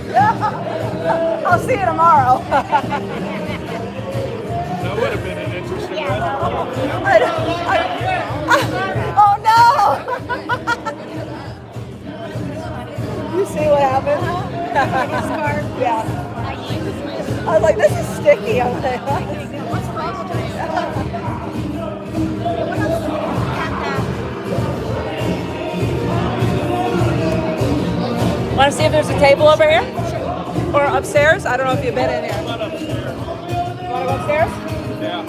Yeah. I'll see you tomorrow. That would have been an interesting Oh no! You see what happened? Yeah. I was like, this is sticky. I was like, what's wrong with it? Want to see if there's a table over here? Or upstairs? I don't know if you've been in here. You want to go upstairs? Yeah.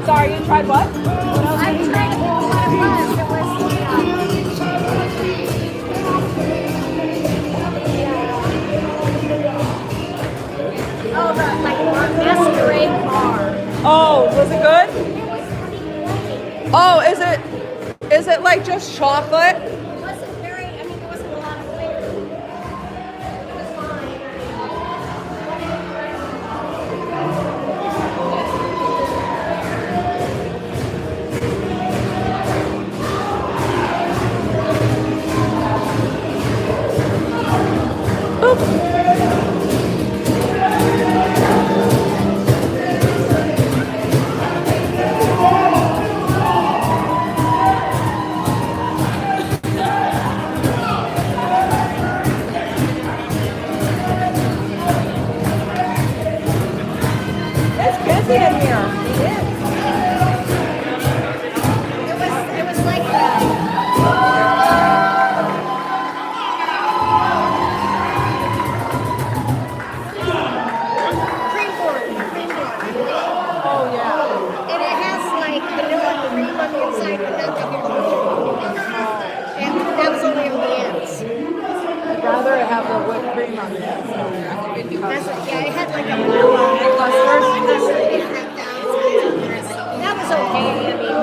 Sorry, you tried what? I tried to what it was. Oh, the like masquerade bar. Oh, was it good? Oh, is it like just chocolate? It wasn't very, I mean, there wasn't a lot of flavor. It was fine. It's busy in here. It was like cream board. Oh yeah. And it has like vanilla cream on the inside, but not the and that was only on the ends. I'd rather have the whipped cream on it. That's what, yeah, it had like a vanilla custard. That was okay. I mean,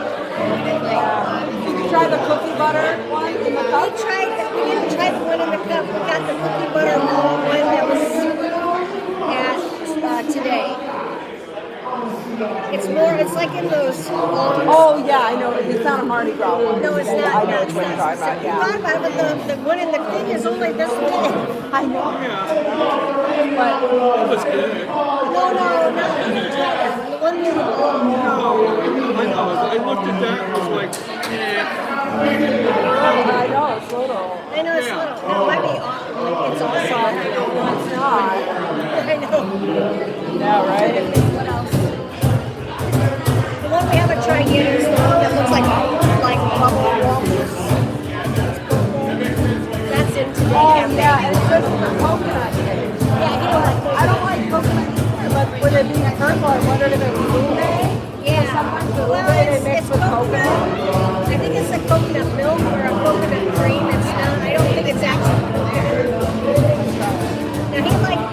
Did you try the cookie butter one in the cup? we didn't try the one in the cup. We got the cookie butter one that was at today. It's like in those long. Oh yeah, I know. It's not a Mardi Gras one. No, it's not. I know which one you're talking about. We Yeah. thought about it, but the one in the thing is only this big. I know. But That was good. No, not the one in the long. I know. I looked at that and was like, yeah. I know it's little. I know it's little. No, it might be like it's awesome. It's not. I know. Yeah, right. What else? The one we haven't tried yet is the one that looks like bubble waffles. That's it today. Oh yeah, and it's just the coconut cake. Yeah, you don't like coconut. I don't like coconut either, but with it being purple, I wondered if it was ube. Yeah. Sometimes the Well, ube they it's mix with coconut. I think it's like coconut milk or a coconut cream. It's not. I don't think it's actually coconut. Now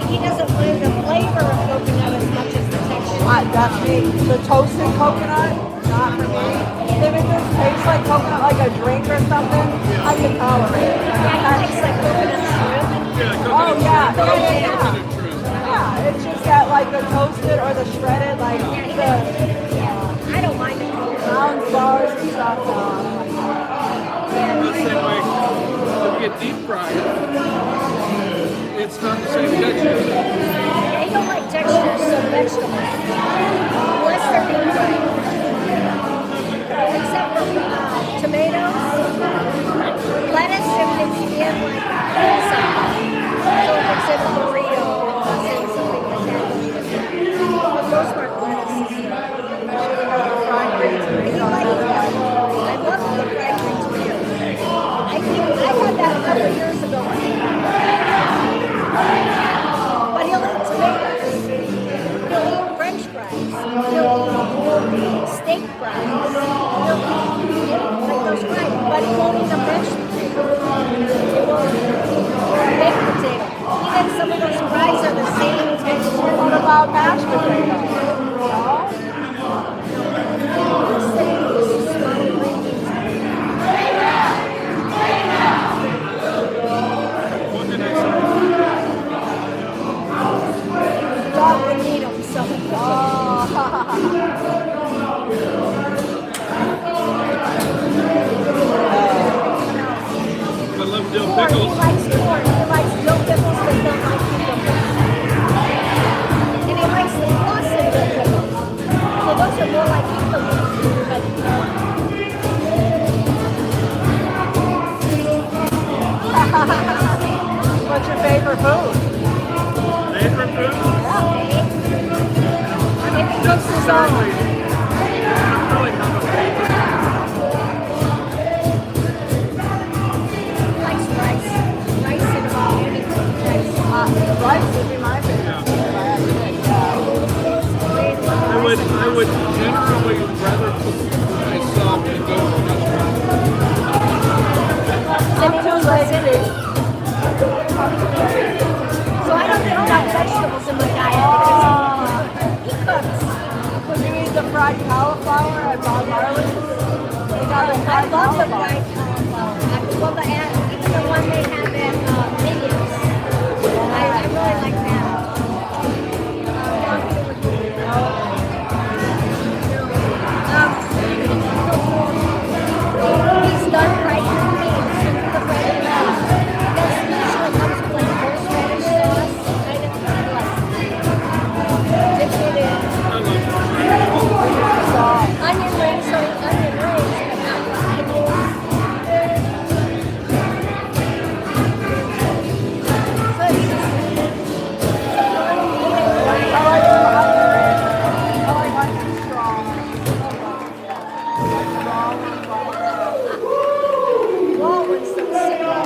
he doesn't like the flavor of coconut as much as the texture. That's me. The toasted coconut, not for me. If it just tastes like coconut, like a drink or something, I can tolerate it. Yeah, he likes like coconut shrimp. Oh yeah. Yeah, it's just that like the toasted or the shredded, like I don't mind it. round bars and stuff. The same way when you get deep fried, it's not the same texture. They don't like textures, so vegetables. Unless they're deep fried. Except for tomatoes, lettuce, if it's in like pizza. So if it's in a burrito, it's in something like that. For the most part, lettuce is Fried green tomatoes. I love the fried green tomatoes. I had that a couple of years ago. But he'll eat tomatoes. He'll eat French fries. He'll eat steak fries. He'll eat like those fries. But he won't eat a mashed potato. He won't eat baked potato. Even some of those fries are the same texture. What about mashed potatoes? corn. He likes corn. He likes dill pickles, but don't like cucumbers. And he likes the floss and dill pickles. So those are more like cucumbers. What's your favorite food? Favorite food? Maybe close to zone. Really have a favorite. He likes rice. Rice and about anything. Rice would be my favorite. I would generally rather cook myself than go to a restaurant. I'm too lazy. So I don't have vegetables in my diet because he cooks. Would you eat the fried cauliflower at Bob Marley's? They got the I fried love the cauliflower. fried cauliflower. Well, even the one they have at Minions. I really like that. He's done right for me. The bread and rice. That's usually comes with like horseradish sauce. Kind of like dip it in. Onion rings, but not onions. So it's just Waltons, the sick one.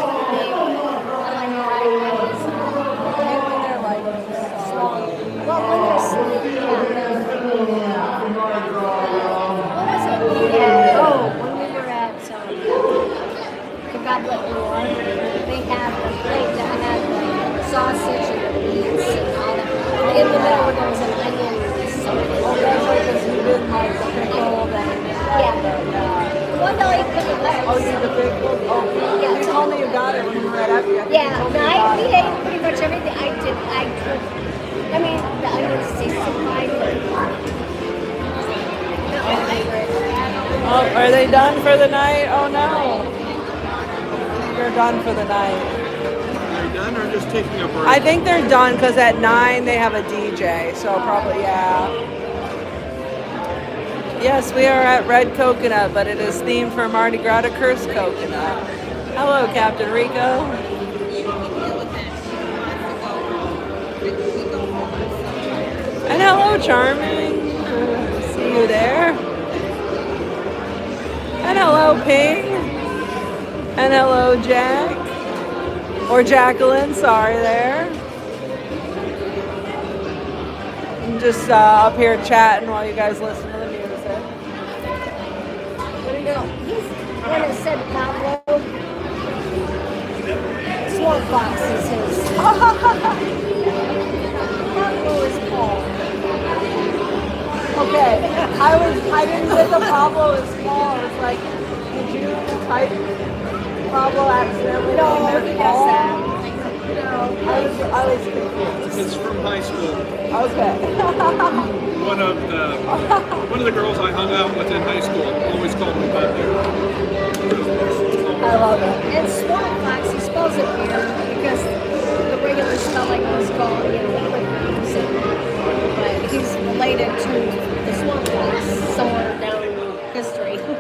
I like fried ones. And when they're like slow. Well, when they're sleepy, yeah. What was it? Yeah. Oh, when we were at the Goblet War, they had a plate that had like sausage and beets and all that. And in the middle there was an onion something. Oh, that's right, because you didn't like the pickle that Yeah. Well, no, you put the lettuce. Oh, you did the pickle? Oh, Yeah. you told me you got it when you were at Aviation. Yeah, no, we ate pretty much everything. I mean, the onions tasted fine. Oh, are they done for the night? Oh no. You're done for the night. Are you done or just taking a break? I think they're done because at 9 they have a DJ, so probably, yeah. Yes, we are at Red Coconut, but it is themed for Mardi Gras to Cursed Coconut. Hello, Captain Rico. And hello, Charming. See you there. And hello, Ping. And hello, Jack. Or Jacqueline, sorry there. I'm just up here chatting while you guys listen to the music. No, he's when it said Pablo. Swamp Fox is his. Pablo is Paul. Okay, I didn't get the Pablo is Paul. It's like, did you type Pablo accidentally? No, in there, he Paul? does that. I was confused. It's from high school. Okay. One of the girls I hung out with in high school always called me Pablo. I love it. And Swamp Fox, he spells it weird because the regular spelling was called, liquid fox. But he's related to the Swamp Fox somewhere down history. Who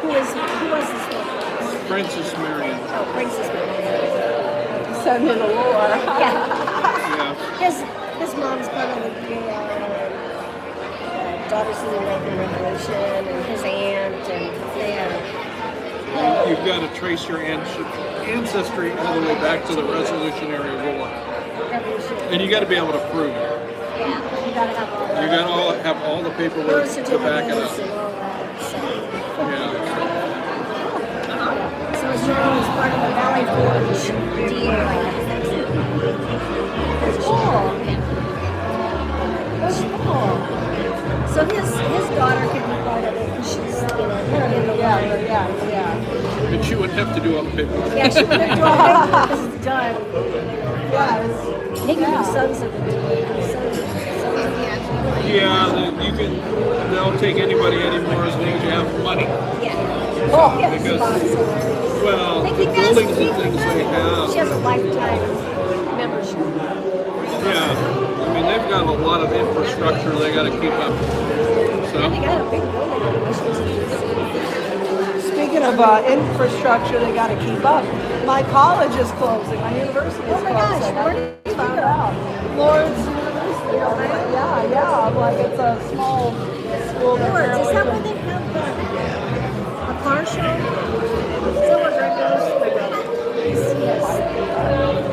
was the Swamp Fox? Princess Marion. Oh, Princess Marion. Send me the lore. Yeah. Yeah. His mom's part of the Daughters of the American Revolution, and his aunt, and You've got to trace your ancestry all the way back to the Revolutionary War. And you got to be able to prove it. Yeah, you gotta have all that. You got to have all the paperwork Birth to back it up. certificates and all that. Yeah. So his mom was part of the Valley Forge DA. That's cool. That's cool. So his daughter could be part of it because she's, in the Yeah. But you wouldn't have to do all the paperwork. Yeah, she would have done it because it's done. Yes. He can be sons of the DA. Yeah, they'll take anybody anymore as long as you have money. Oh, Because, well, the buildings and things they have. She has a lifetime membership. Yeah, I mean, they've got a lot of infrastructure they got to keep up. So. And they got a big building. Speaking of infrastructure, they got to keep up. My college is closing. My university is closing. Oh my gosh, I where did you found go? out. Lord's University. Yeah. Like it's a small school. Lords, is that where they have a car show? Is that where Greg goes? Yes.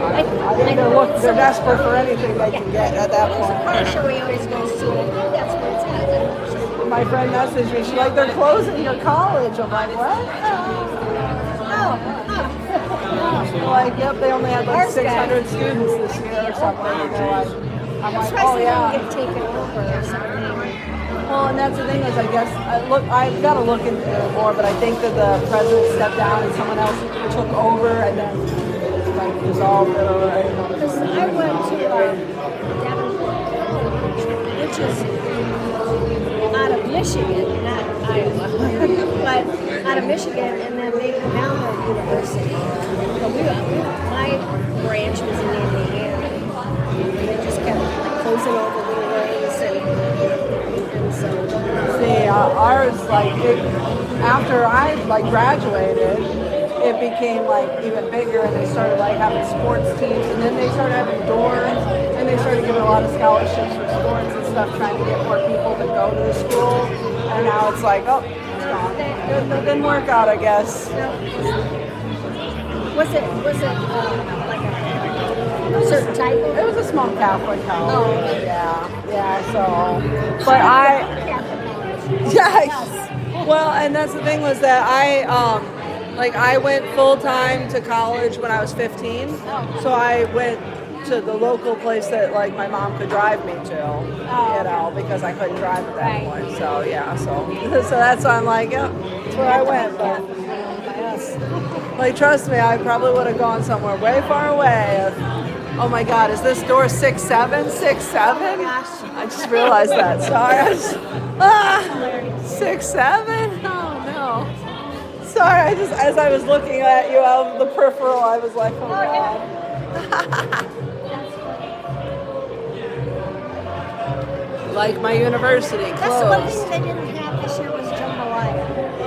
I think they're desperate for anything they can get at that There's a point. car show he always goes to, and I think that's where it's at. My friend messaged me. She's like, they're closing your college. I'm like, what? Like, yep, they only had like 600 students this year or something. I'm like, oh yeah. Get taken over or something. Well, and that's the thing is, I guess I've got to look into it more, but I think that the president stepped down and someone else took over and then like dissolved it or Because I went to Davenport, which is out of Michigan, not Iowa, but out of Michigan, and then they go down to university. So my branch was in Indiana, and they just kept like closing all the little ways, and so. See, ours after I like graduated, it became like even bigger, and they started like having sports teams, and then they started having dorms, and they started giving a lot of scholarships for sports and stuff, trying to get more people to go to the school. And now it's like, oh, it's gone. It didn't work out, I guess. Was it like a certain type of? It was a small Catholic college. Oh, yeah. So, but yes. Well, and that's the thing was that I went full time to college when I was 15. So I went to the local place that like my mom could drive me to, because I couldn't drive at that point. So yeah, so that's why I'm like, yeah, that's where I went. But yes, like trust me, I probably would have gone somewhere way far away. Oh my God, is this door 6'7"? 6'7"? I just realized that. Sorry. 6'7"? Oh no. Sorry, as I was looking at you out of the peripheral, I was like, oh God. Like my university closed. That's the one thing they didn't have this year was jambalaya.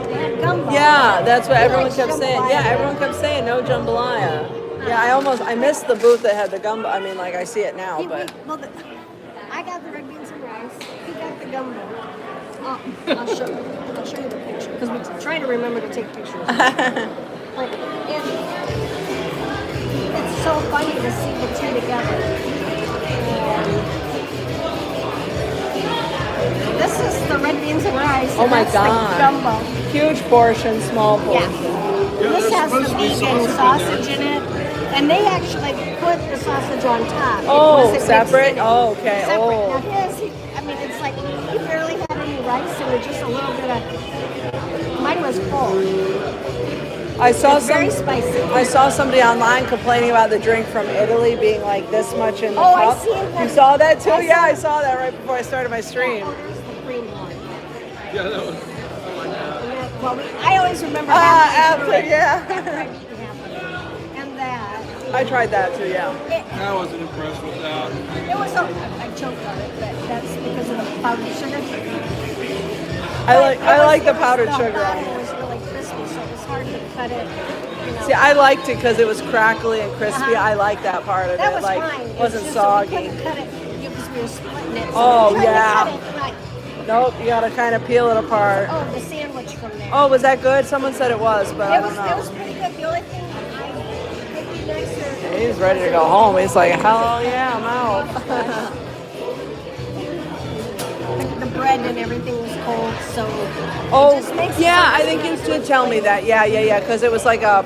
They had gumbo. Yeah, that's what everyone kept saying. Yeah, everyone kept saying no jambalaya. Yeah, I missed the booth that had the gumbo. I mean, like I see it now, but. I got the red beans and rice. He got the gumbo. I'll show you the picture because we try to remember to take pictures. Like it's so funny to see the two together. This is the red beans and rice. Oh my God! The gumbo. Huge portion, small portion. Yeah. This has the vegan sausage in it, and they actually put the sausage on top. Oh, separate? Oh, okay. Separate. Oh. Now his, it's like he barely had any rice and just a little bit of. Mine was full. It's very spicy. I saw somebody online complaining about the drink from Italy being like this much in the cup. I see it. You saw that too? I saw that right before I started my stream. There's the cream one. Yeah, that was. Well, I always remember after, yeah. And that. I tried that too, yeah. I wasn't impressed with that. It was I choked on it, but that's because of the powdered sugar. I like the powdered sugar on It it. was really crispy, so it was hard to cut it. See, I liked it because it was crackly and crispy. I like that part of That it. was like, fine. It wasn't It's just soggy. We couldn't cut it because we were splitting it. So Oh, we tried to yeah. cut it, like, Nope, you gotta kind of peel it apart. oh, the sandwich from there. Oh, was that good? Someone said it was, but I don't It know. was pretty good. The only thing it'd be nicer. He's ready to go home. He's like, hell yeah, I'm out. The bread and everything was cold, so Oh, it just makes it yeah, so I think you did tell me that. Yeah, because it was like a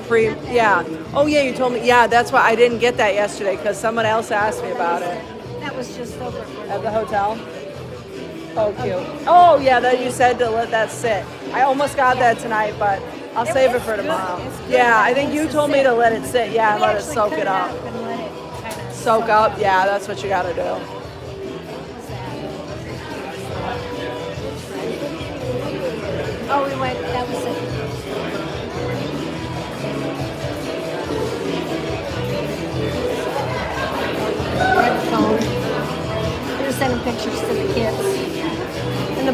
yeah. Oh, yeah, you told me. Yeah, that's why I didn't get that yesterday because someone else asked me about it. that was just over. At the hotel? Oh, cute. Oh, yeah, that you said to let that sit. I almost got that tonight, but I'll save it for tomorrow. Yeah, I think you told me to let it sit. Yeah, and let it soak it up. Soak up? Yeah, that's what you got to do.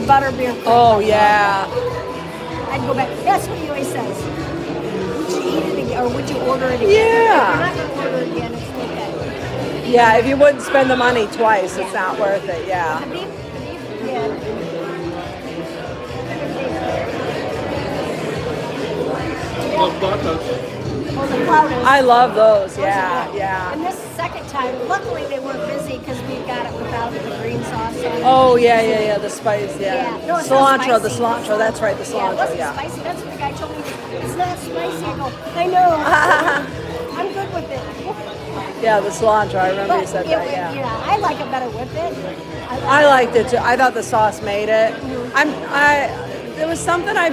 the butterbeer. Oh yeah. I'd go back. That's what he always says. Would you eat it again, or would you order it again? Yeah. If you're not gonna order it again, it's okay. Yeah, if you wouldn't spend the money twice, it's not worth it. Yeah. The beef, yeah. Love tacos. Oh, the flautas. I love those. Those are Yeah, good. yeah. And this second time, luckily they weren't busy because we got it without the green sauce on it. Oh yeah. The spice. Yeah. No, it's not Cilantro. The spicy. cilantro. That's right. The Yeah, it cilantro. wasn't Yeah. spicy. That's what the guy told me. It's not spicy. I go, I know. I'm good with it. Yeah, the cilantro. I remember you said it, that. Yeah. I like it better with it. I liked it too. I thought the sauce made it. There was something I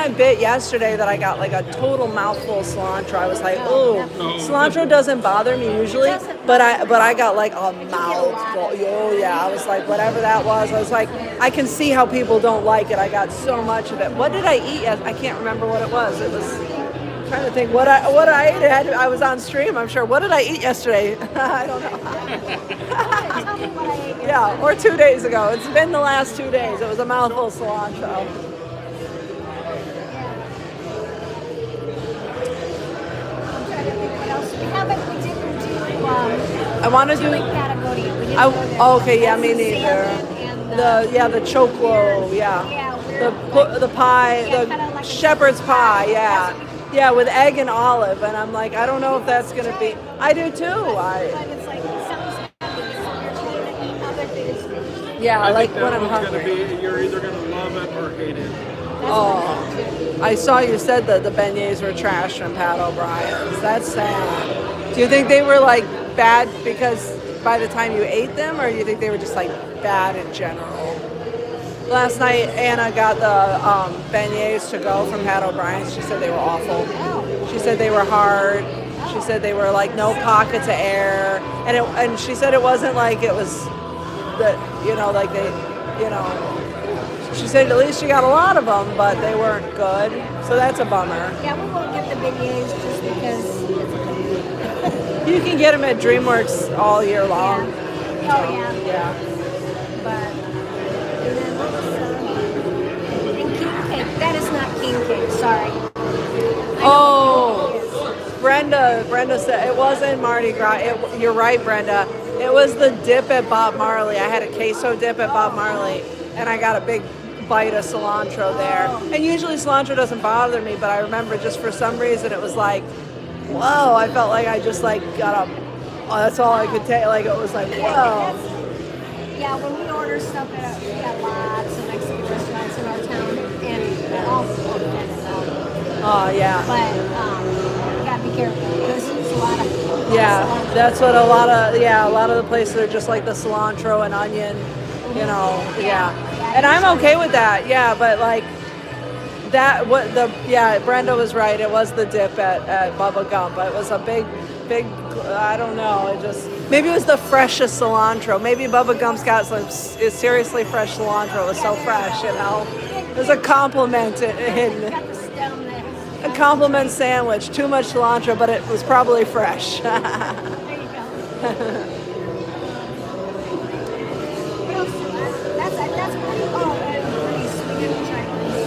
bit yesterday that I got like a total mouthful of cilantro. I was like, oh, cilantro doesn't bother me usually, but I got like a mouthful. Oh yeah, I was like, whatever that was. I was like, I can see how people don't like it. I got so much of it. What did I eat? I can't remember what it was. It was. I'm trying to think what I ate. I was on stream. I'm sure. What did I eat yesterday? I don't know. Yeah, or 2 days ago. It's been the last 2 days. It was a mouthful of cilantro. I want to do. Okay, yeah, me neither. The choclo, yeah. The pie, the shepherd's pie, yeah. Yeah, with egg and olive, and I'm like, I don't know if that's gonna be. I do too. Yeah, I like think when that I'm one's hungry. gonna be, you're either gonna love it or hate it. Oh, I saw you said that the beignets were trash from Pat O'Brien's. That's sad. Do you think they were like bad because by the time you ate them, or do you think they were just like bad in general? Last night, Anna got the beignets to go from Pat O'Brien's. She said they were awful. She said they were hard. She said they were like no pockets of air, and she said it wasn't like it was that like they, She said at least she got a lot of them, but they weren't good. So that's a bummer. Yeah, we won't get the beignets just because it's You can get them at DreamWorks all year long. Yeah. Oh, yeah. Yeah. But, and then what was and king cake. That is not king cake, sorry. Oh, Brenda said it wasn't Mardi Gras. You're right, Brenda. It was the dip at Bob Marley. I had a queso dip at Bob Marley, and I got a big bite of cilantro there. And usually cilantro doesn't bother me, but I remember just for some reason it was like, whoa, I felt like I just like got that's all I could take. Like it was like, whoa. Yeah, when we order stuff at we got lots of Mexican restaurants in our town, and they're all offended. Oh yeah. But you gotta be careful because it's a lot of cilantro. That's what a lot of the places are just like the cilantro and onion, yeah. And I'm okay with that, yeah, but like Brenda was right, it was the dip at Bubba Gump. It was a big, I don't know, maybe it was the freshest cilantro. Maybe Bubba Gump's got some seriously fresh cilantro. It was so fresh, It was a compliment hidden. A compliment sandwich. Too much cilantro, but it was probably fresh. There you go.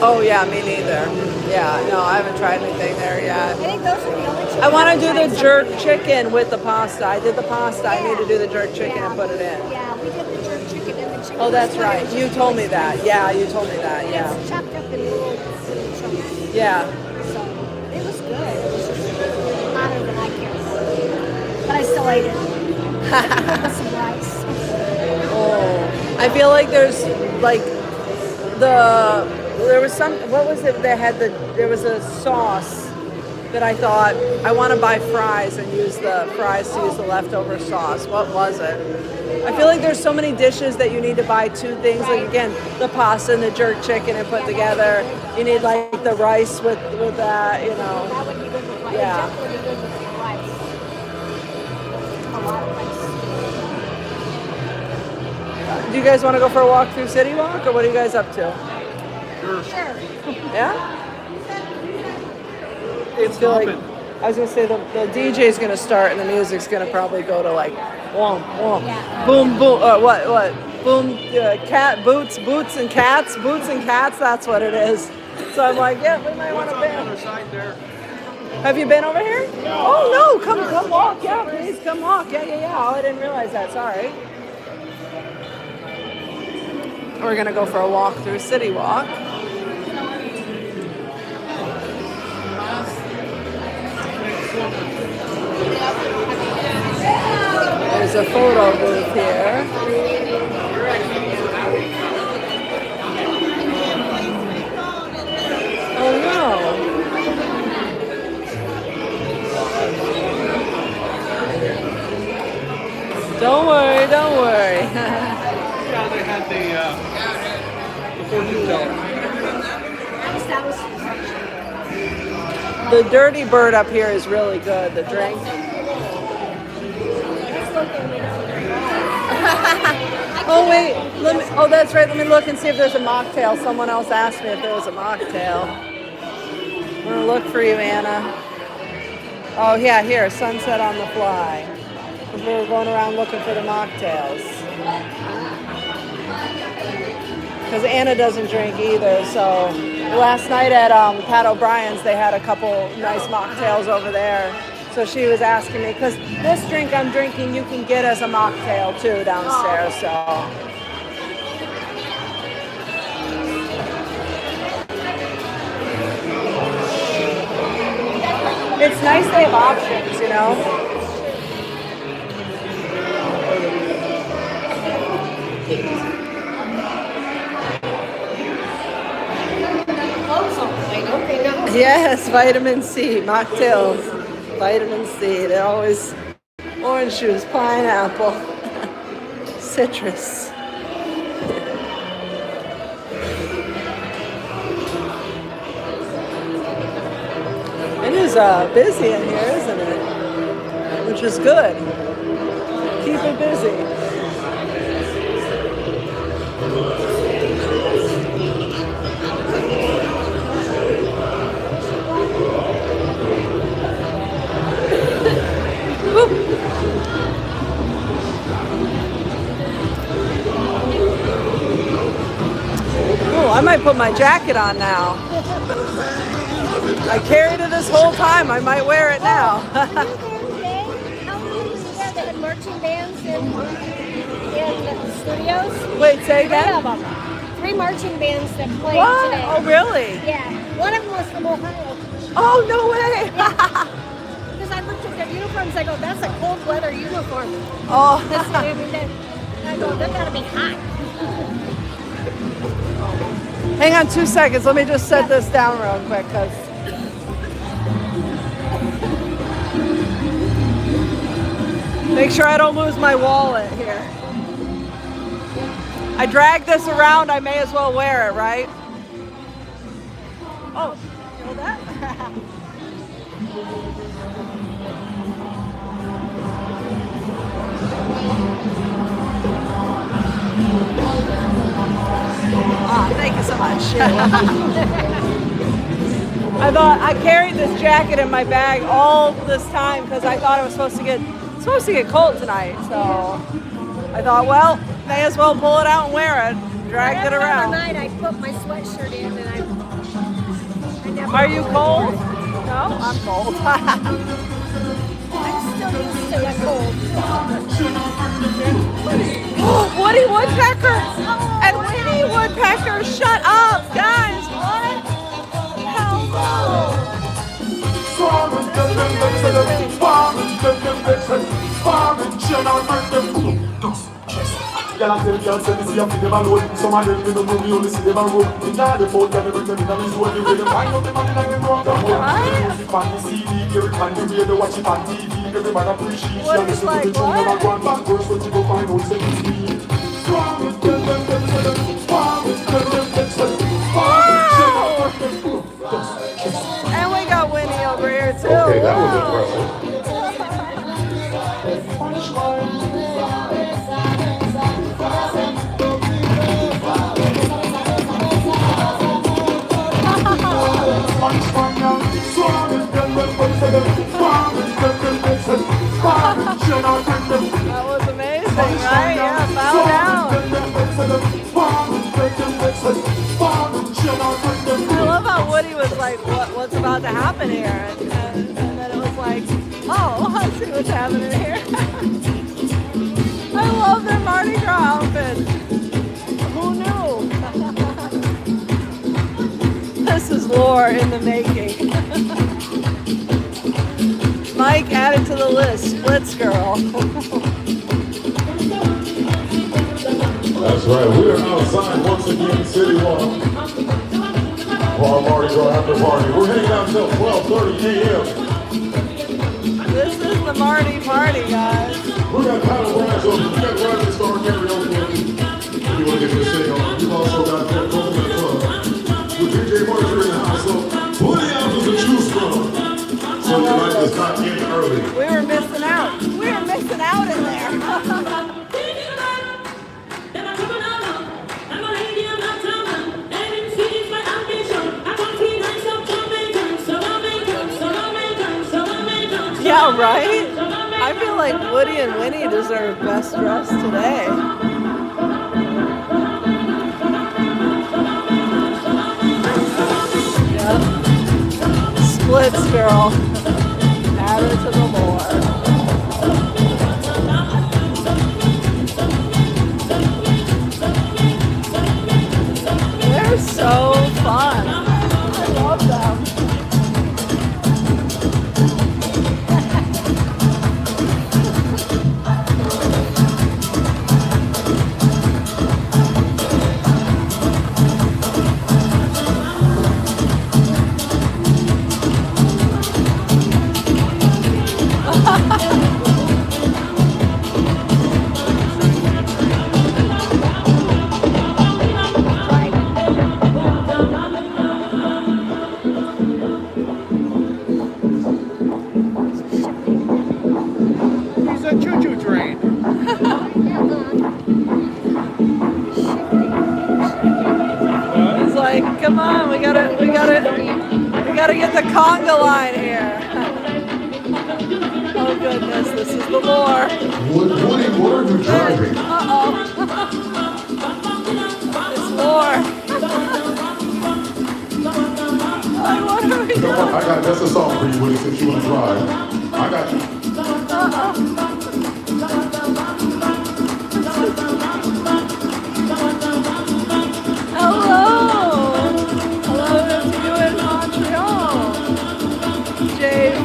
Oh yeah, me neither. Yeah, no, I haven't tried anything there yet. I think those are the only two. I want to do the jerk chicken with the pasta. I did the pasta. I need to do the jerk chicken and put it in. Yeah, we did the jerk chicken and the chicken. Oh, that's right. You told me that. Yeah, you told me that. Yeah. It's chopped up in little chunks. Yeah. So it was good. It was just hotter than I cared for. But I still ate it. With some rice. Oh, I feel like there's like there was some, what was it that had there was a sauce that I thought I want to buy fries and use the fries to use the leftover sauce. What was it? I feel like there's so many dishes that you need to buy two things. Like again, the pasta and the jerk chicken and put together. You need like the rice with that, That would be good with rice. Yeah. That would be good with rice. A lot of rice. Do you guys want to go for a walk through CityWalk, or what are you guys up to? Sure. Yeah? It's I hopping. was gonna say the DJ's gonna start and the music's gonna probably go to like womp womp, boom boom. What? Boom, cat boots, boots and cats, that's what it is. So I'm like, yeah, we might want to band. Other side there. Have you been over here? Oh no, come walk, yeah, please, come walk, yeah. Oh, I didn't realize that, sorry. We're gonna go for a walk through CityWalk. There's a photo booth here. Oh no. Don't worry. Yeah, they had the fortune teller. The Dirty Bird up here is really good, the drink. Oh wait, that's right, let me look and see if there's a mocktail. Someone else asked me if there was a mocktail. I'm gonna look for you, Anna. Oh yeah, here, Sunset on the Fly. We were going around looking for the mocktails. Because Anna doesn't drink either, so last night at Pat O'Brien's they had a couple nice mocktails over there. So she was asking me, because this drink I'm drinking you can get as a mocktail too downstairs, so. It's nice they have options, you know? Yes, vitamin C, mocktails, vitamin C. They're always orange juice, pineapple, citrus. It is busy in here, isn't it? Which is good. Keep it busy. Oh, I might put my jacket on now. I carried it this whole time. I might wear it now. They had marching bands in the studios. Wait, say again? 3 of them. 3 marching bands that played What? today. Oh, really? Yeah. One of them was from Ohio. Oh, no way. Because I looked at their uniforms, I go, that's a cold weather uniform. Oh. I go, that gotta be hot. Hang on 2 seconds. Let me just set this down real quick, because make sure I don't lose my wallet here. I drag this around, I may as well wear it, right? Oh, you know that? Thank you so much. I thought I carried this jacket in my bag all this time because I thought it was supposed to get cold tonight. So I thought, well, may as well pull it out and wear it. Dragged it around. Night I put my sweatshirt in and I never. Are you cold? No, I'm cold. I'm still used to the cold. Woody Woodpecker and Winnie Woodpecker, shut up, guys! What? Hell no! Girl, I tell girls, say, see, I feel them alone. Some of them, me no know me, only see them a road. In all the phone, them bring them in a me zone. The way them wind up them and them rock them home. Music on the CD, hear it on the radio, watch it on TV. Everybody appreciate you, listen to the tune. Never go on backwards, but you go find out, say, it's me. Swam it, tell them, swam it, tell them, And we got Winnie over here, too. Okay, that was a pro. That was amazing, right? Yeah, bow down. I love how Woody was like, what's about to happen here? And then it was like, oh, I see what's happening here. I love their Mardi Gras outfits. Who knew? This is lore in the making. Mike added to the list, Splits Girl. That's right, we are outside once again, CityWalk. For our Mardi Gras after party. We're heading out until 12:30 a.m. This is the Mardi party, guys. We got paddle rides open. We got Rising Star karaoke. If you want to get your sing on. We've also got that Coconut Club. With DJ Marjorie in the house. So plenty ounces of juice from. So you might just not in early. We were missing out. We were missing out in there. Yeah, right? I feel like Woody and Winnie deserve best dressed today. Yep. Splits Girl. Add her to the lore. They're so fun. I love them. Come on, we gotta get the conga line here. Oh goodness, this is the lore. Woody, what are you driving? It's lore. What are we doing? I got that's a song for you, Woody, since you want to drive. I got you. Hello.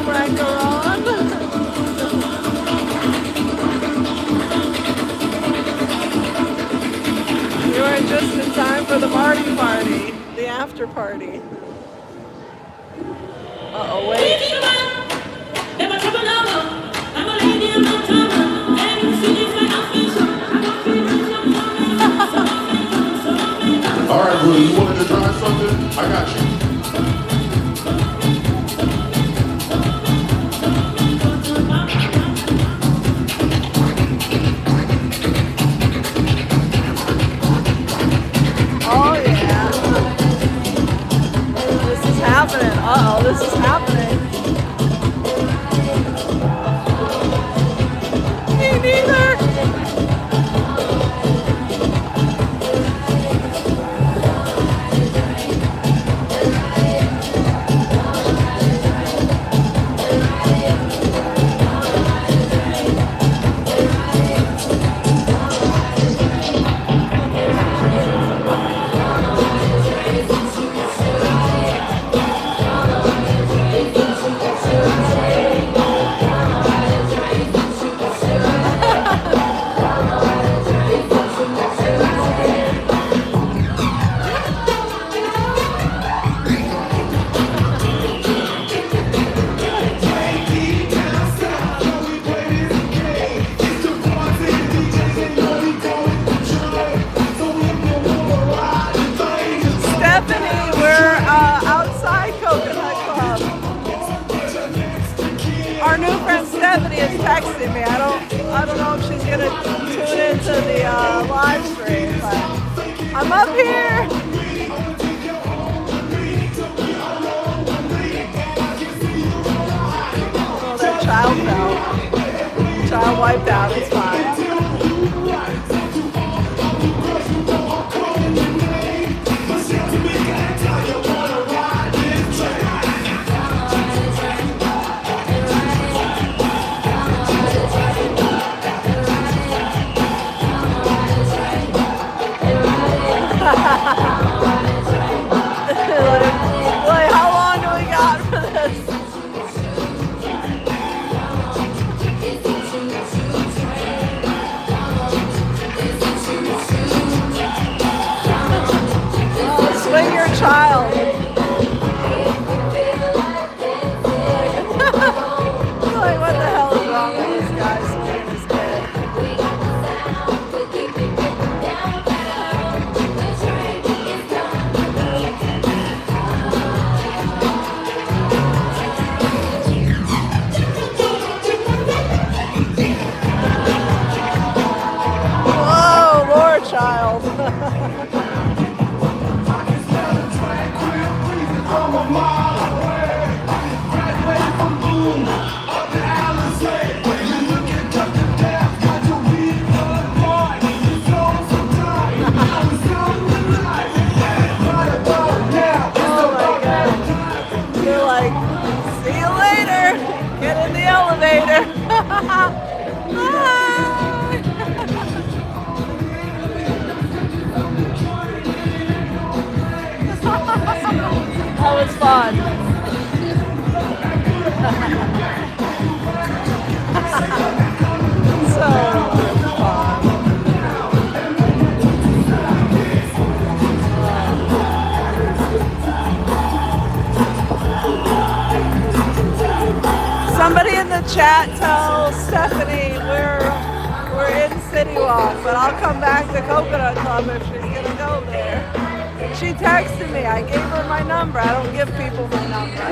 Francaron. You are just in time for the Mardi party, the after party. Uh-oh, wait. All right, Woody, you wanted to try something? I got you. Uh-oh, this is happening. Me neither. Stephanie is texting me. I don't know if she's gonna tune into the live stream, but I'm up here. Oh, that child fell. Child wiped out. It's fine. That was fun. So fun. Somebody in the chat tell Stephanie we're in CityWalk, but I'll come back to Coconut Club if she's gonna go there. She texted me. I gave her my number. I don't give people my number.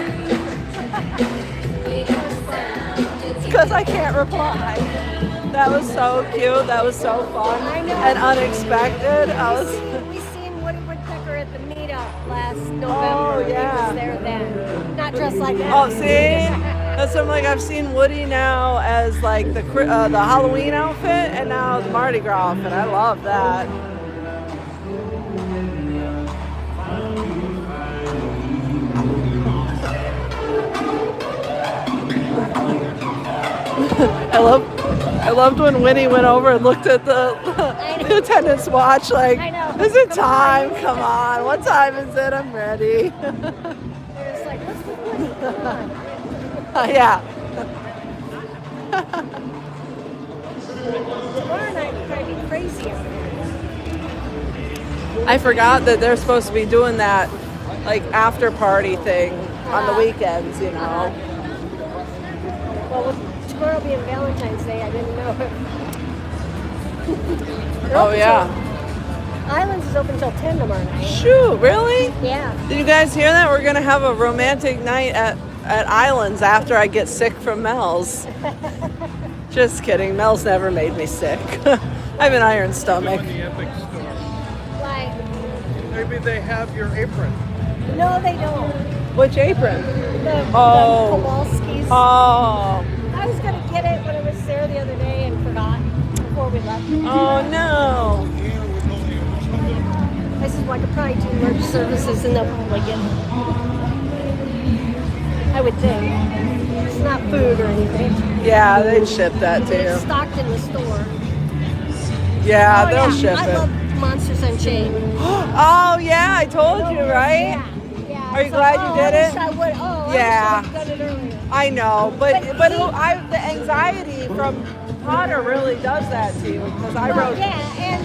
Because I can't reply. That was so cute. That was so fun and unexpected. We seen Woody Woodpecker at the meetup last November. Oh, yeah. He was there then. Not dressed like that. Oh, see? That's I'm like I've seen Woody now as like the Halloween outfit and now the Mardi Gras outfit. I love that. I loved when Winnie went over and looked at the attendant's watch like, is it time? Come on. What time is it? I'm ready. They're just like, what's the point? Come on. Yeah. Tomorrow night would probably be crazy out there. I forgot that they're supposed to be doing that like after party thing on the weekends, you know. Well, with tomorrow being Valentine's Day, I didn't know. Oh yeah. Islands is open till 10 tomorrow night. Shoot, really? Yeah. Did you guys hear that? We're gonna have a romantic night at Islands after I get sick from Mel's. Just kidding. Mel's never made me sick. I have an iron stomach. Go in the Epic store. Why? Maybe they have your apron. No, they don't. Which apron? The Kowalski's. Oh. I was going to get it when I was there the other day and forgot before we left. Oh no. I said, well, I could probably do merch services and they'll probably get it. I would think. It's not food or anything. Yeah, they'd ship that to It's you. stocked in the store. Yeah, Oh, they'll yeah. ship I it. love Monsters Unchained. Oh yeah, I told you, right? Yeah. Are you glad you did it? I would. Oh, Yeah. I wish I had done it earlier. I know, but the anxiety from Potter really does that to you because I Well, wrote. yeah, and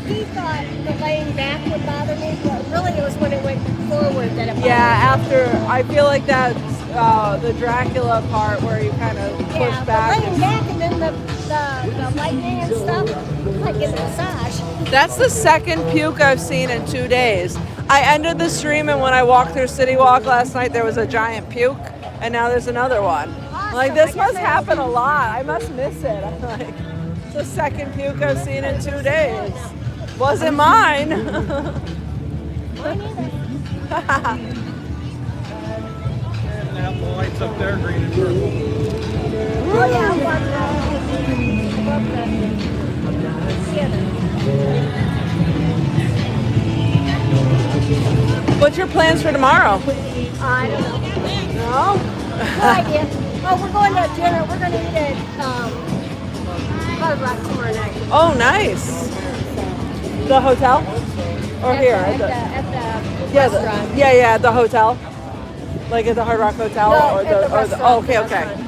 he thought the laying back would bother me, but really it was when it went forward that it bothered Yeah, me. after I feel like that's the Dracula part where you kind of push back. Laying back and then the lightning and stuff, like getting a massage. That's the second puke I've seen in 2 days. I ended the stream and when I walked through CityWalk last night, there was a giant puke, and now there's another one. Awesome. Like this I must guess happen a lot. I must miss it. I'm like, it's the second puke I've seen in 2 days. Wasn't mine. Mine either. And now the lights up there, green and purple. Oh yeah, I love the theater. What's your plans for tomorrow? I don't know. No? No idea. Oh, we're going to dinner. We're going to eat at Hard Rock tomorrow night. Oh, nice. The hotel? Or here? At the yeah, restaurant. yeah, the hotel. Like at the Hard Rock Hotel? No, or at the restaurant, oh, okay, the okay. restaurant.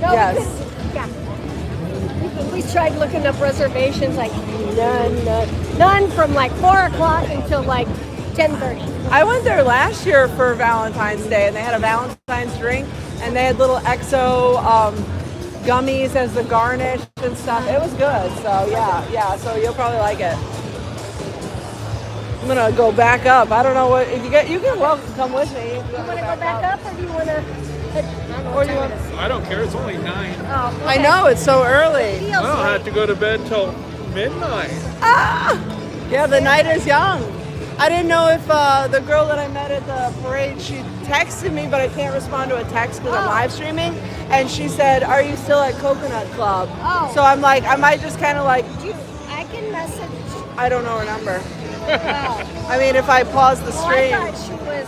No, Yes. yeah. We tried looking up reservations, like none from like 4 o'clock until like 10:30. I went there last year for Valentine's Day, and they had a Valentine's drink, and they had little EXO gummies as the garnish and stuff. It was good. So yeah. So you'll probably like it. I'm gonna go back up. I don't know what if you get. You can come with me. You want to go back up, or do you want to? I don't care. It's only 9. Oh, okay. I know it's so early. I don't have to go to bed till midnight. Yeah, the night is young. I didn't know if the girl that I met at the parade, she texted me, but I can't respond to a text because I'm live streaming. And she said, "Are you still at Coconut Club?" Oh. So I'm like, I might just kind of like, I can message. I don't know her number. Oh. I mean, if I pause the Oh, stream. I thought she was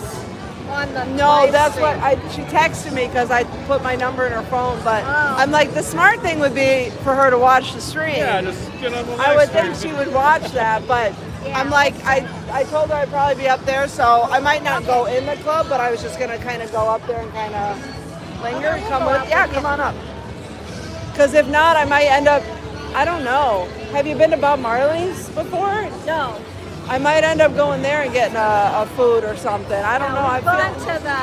on the No, live that's stream. what she texted me because I put my number in her phone. But I'm like, the smart thing would be for her to watch the stream. Yeah, just get on the I would live think stream. she would watch that, but I'm like, I told her I'd probably be up there, so I might not go in the club, but I was just gonna kind of go up there and kind of linger. Okay, we'll Come go with, up yeah, with come you. on up. Because if not, I might end up. I don't know. Have you been to Bob Marley's before? No. I might end up going there and getting a food or something. I don't know. I've gone feel, to the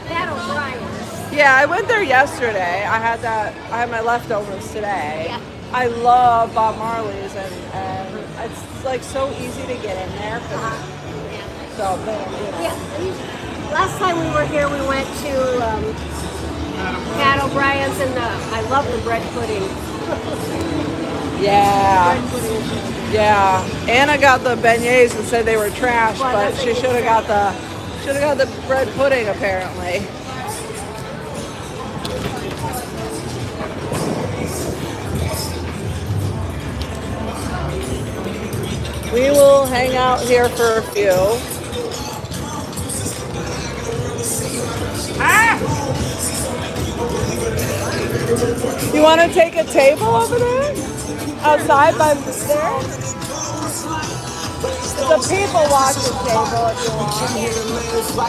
Pat O'Brien's. yeah, I went there yesterday. I had my leftovers today. Yeah. I love Bob Marley's and it's like so easy to get in there. So, you know. Yeah. Last time we were here, we went to Pat O'Brien's, and I love the bread pudding. Yeah. Bread pudding is really good. Yeah, Anna got the beignets and said they were trash, Well, but that's she what should you have got the bread pudding apparently. We will hang out here for a few. You want to take a table over there? Outside by there? It's a people watching table if you want.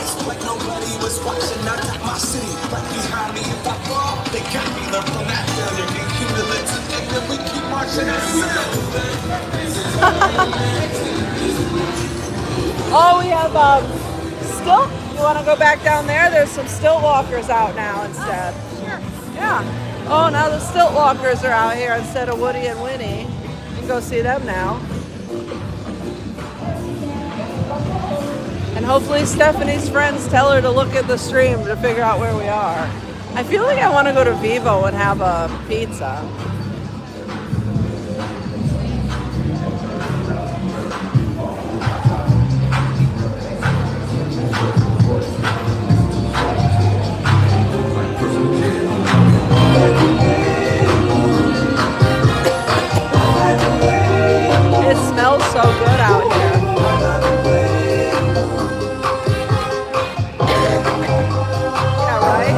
Oh, we have stilt. You want to go back down there? There's some stilt walkers out now instead. Sure. Yeah. Oh, now the stilt walkers are out here instead of Woody and Winnie. You can go see them now. And hopefully Stephanie's friends tell her to look at the stream to figure out where we are. I feel like I want to go to Vivo and have a pizza. It smells so good out here. Yeah, right?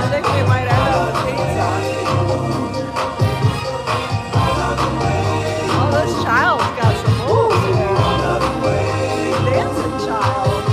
I think we might end up with pizza. Oh, this child's got some moves here. Dancing child.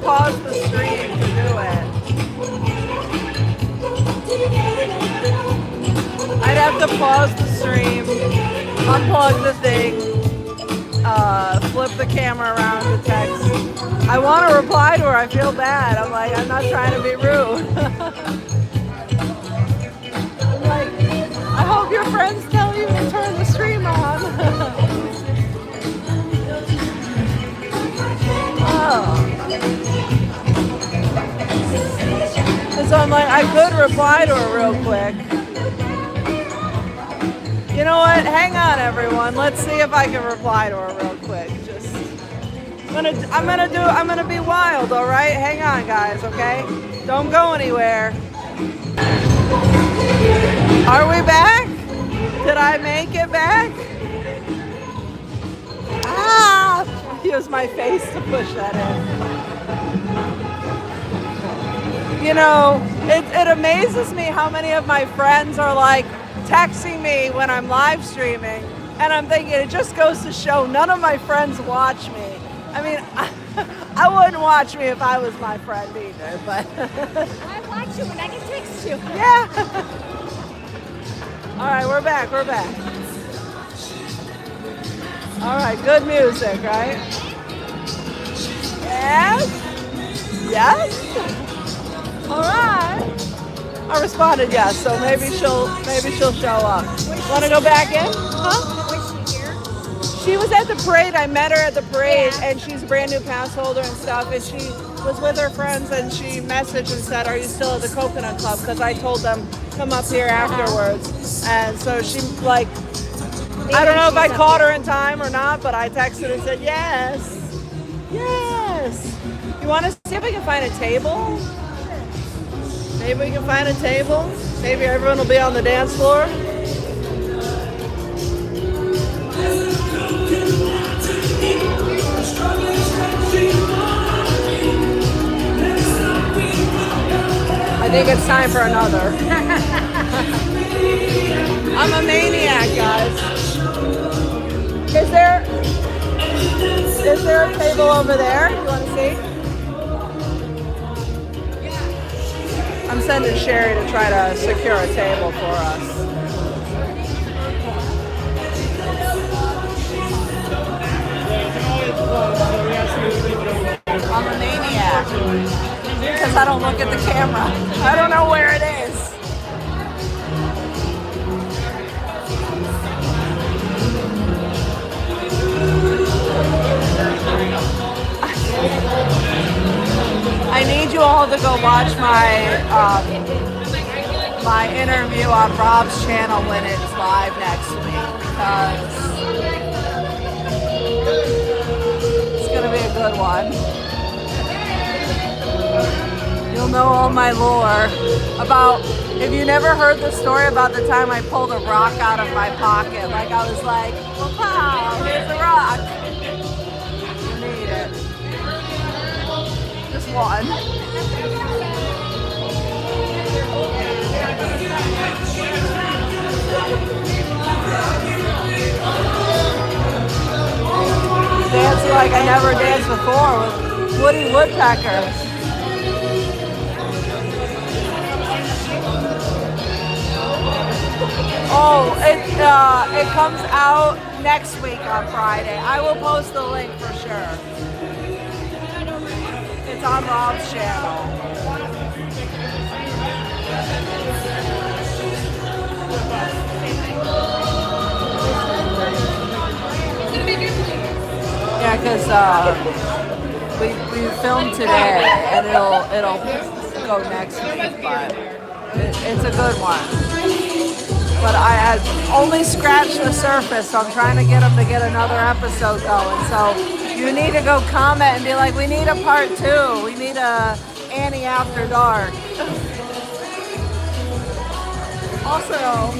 pause the stream to do it. I'd have to pause the stream, unplug the thing, flip the camera around to text. I want to reply to her. I feel bad. I'm like, I'm not trying to be rude. I'm like, I hope your friends tell you to turn the stream on. Oh. And so I'm like, I could reply to her real quick. You know what? Hang on, everyone. Let's see if I can reply to her real quick. Just, I'm gonna be wild. All right? Hang on, guys. Okay? Don't go anywhere. Are we back? Did I make it back? Ah! Use my face to push that in. You know, it amazes me how many of my friends are like texting me when I'm live streaming, and I'm thinking it just goes to show none of my friends watch me. I mean, I wouldn't watch me if I was my friend either, but I watch you when I can text you. yeah. All right, we're back. All right, good music, right? Yes. All right. I responded yes, so maybe she'll show up. Want to go back in? Huh? Was she here? She was at the parade. I met her at the parade, and she's a brand new pass holder and stuff. And she was with her friends, and she messaged and said, "Are you still at the Coconut Club?" Because I told them come up here afterwards. And so she like, I don't know if I caught her in time or not, but I texted and said yes. You want to see if we can find a table? Maybe we can find a table. Maybe everyone will be on the dance floor. I think it's time for another. I'm a maniac, guys. Is there a table over there? You want to see? I'm sending Sherry to try to secure a table for us. I'm a maniac because I don't look at the camera. I don't know where it is. I need you all to go watch my interview on Rob's channel when it's live next week, because it's gonna be a good one. You'll know all my lore about, if you never heard the story about the time I pulled a rock out of my pocket, like I was like, well, wow, here's a rock. You need it. Just one. Dance like I never danced before with woody woodpeckers. Oh, it comes out next week on Friday. I will post the link for sure. It's on Rob's channel. Yeah, because we filmed today, and it'll go next week, but it's a good one. But I had only scratched the surface, so I'm trying to get them to get another episode going. So you need to go comment and be like, we need a part 2. We need a Annie After Dark. Also,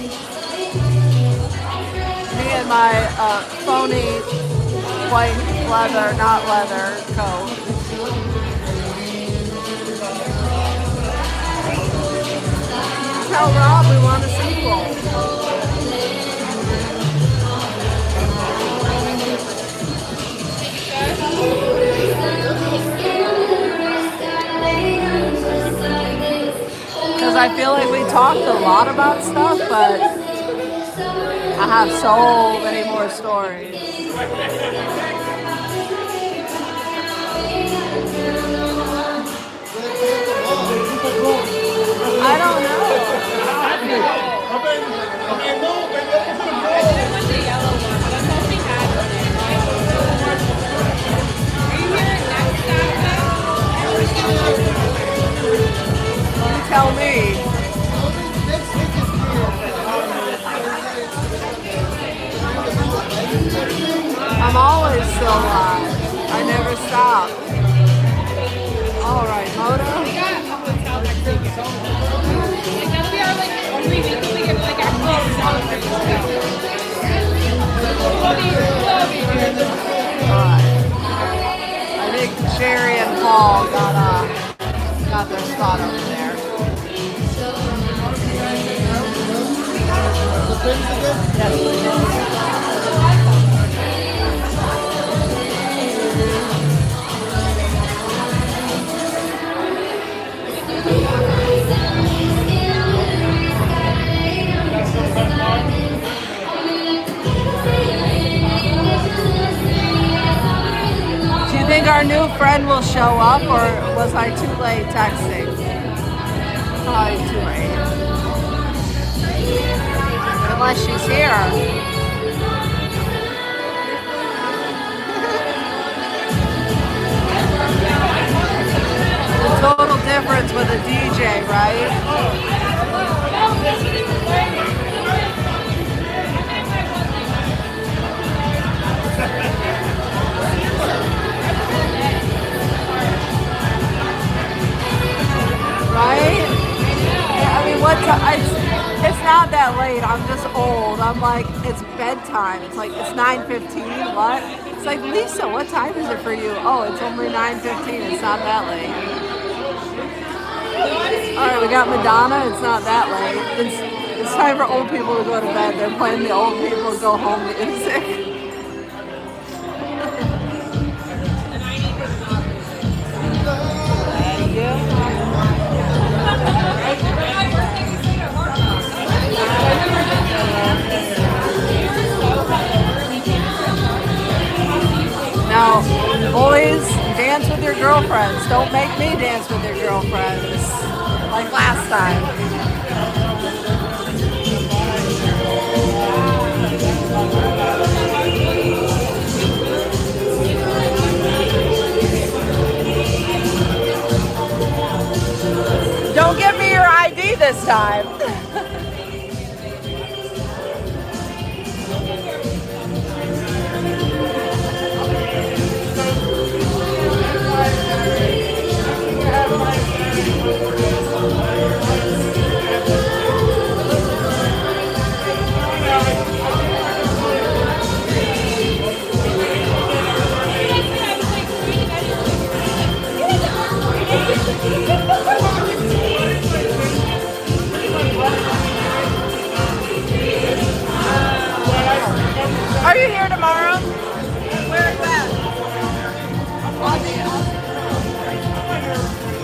me and my phony white leather, not leather, coat. Tell Rob we want a sequel. I feel like we talked a lot about stuff, but I have so many more stories. I don't know. You tell me. I'm always still live. I never stop. All right, Moto. I think Sherry and Paul got their spot over there. Do you think our new friend will show up, or was I too late texting? Probably too late. Unless she's here. The total difference with a DJ, right? Right? Yeah, I mean, what time? It's not that late. I'm just old. I'm like, it's bedtime. It's like, it's 9:15. What? It's like, Lisa, what time is it for you? Oh, it's only 9:15. It's not that late. All right, we got Madonna. It's not that late. It's time for old people to go to bed. They're playing the old people go home music. Thank you. Now, boys, dance with your girlfriends. Don't make me dance with your girlfriends like last time. Don't give me your ID this time. Are you here tomorrow? Where is that?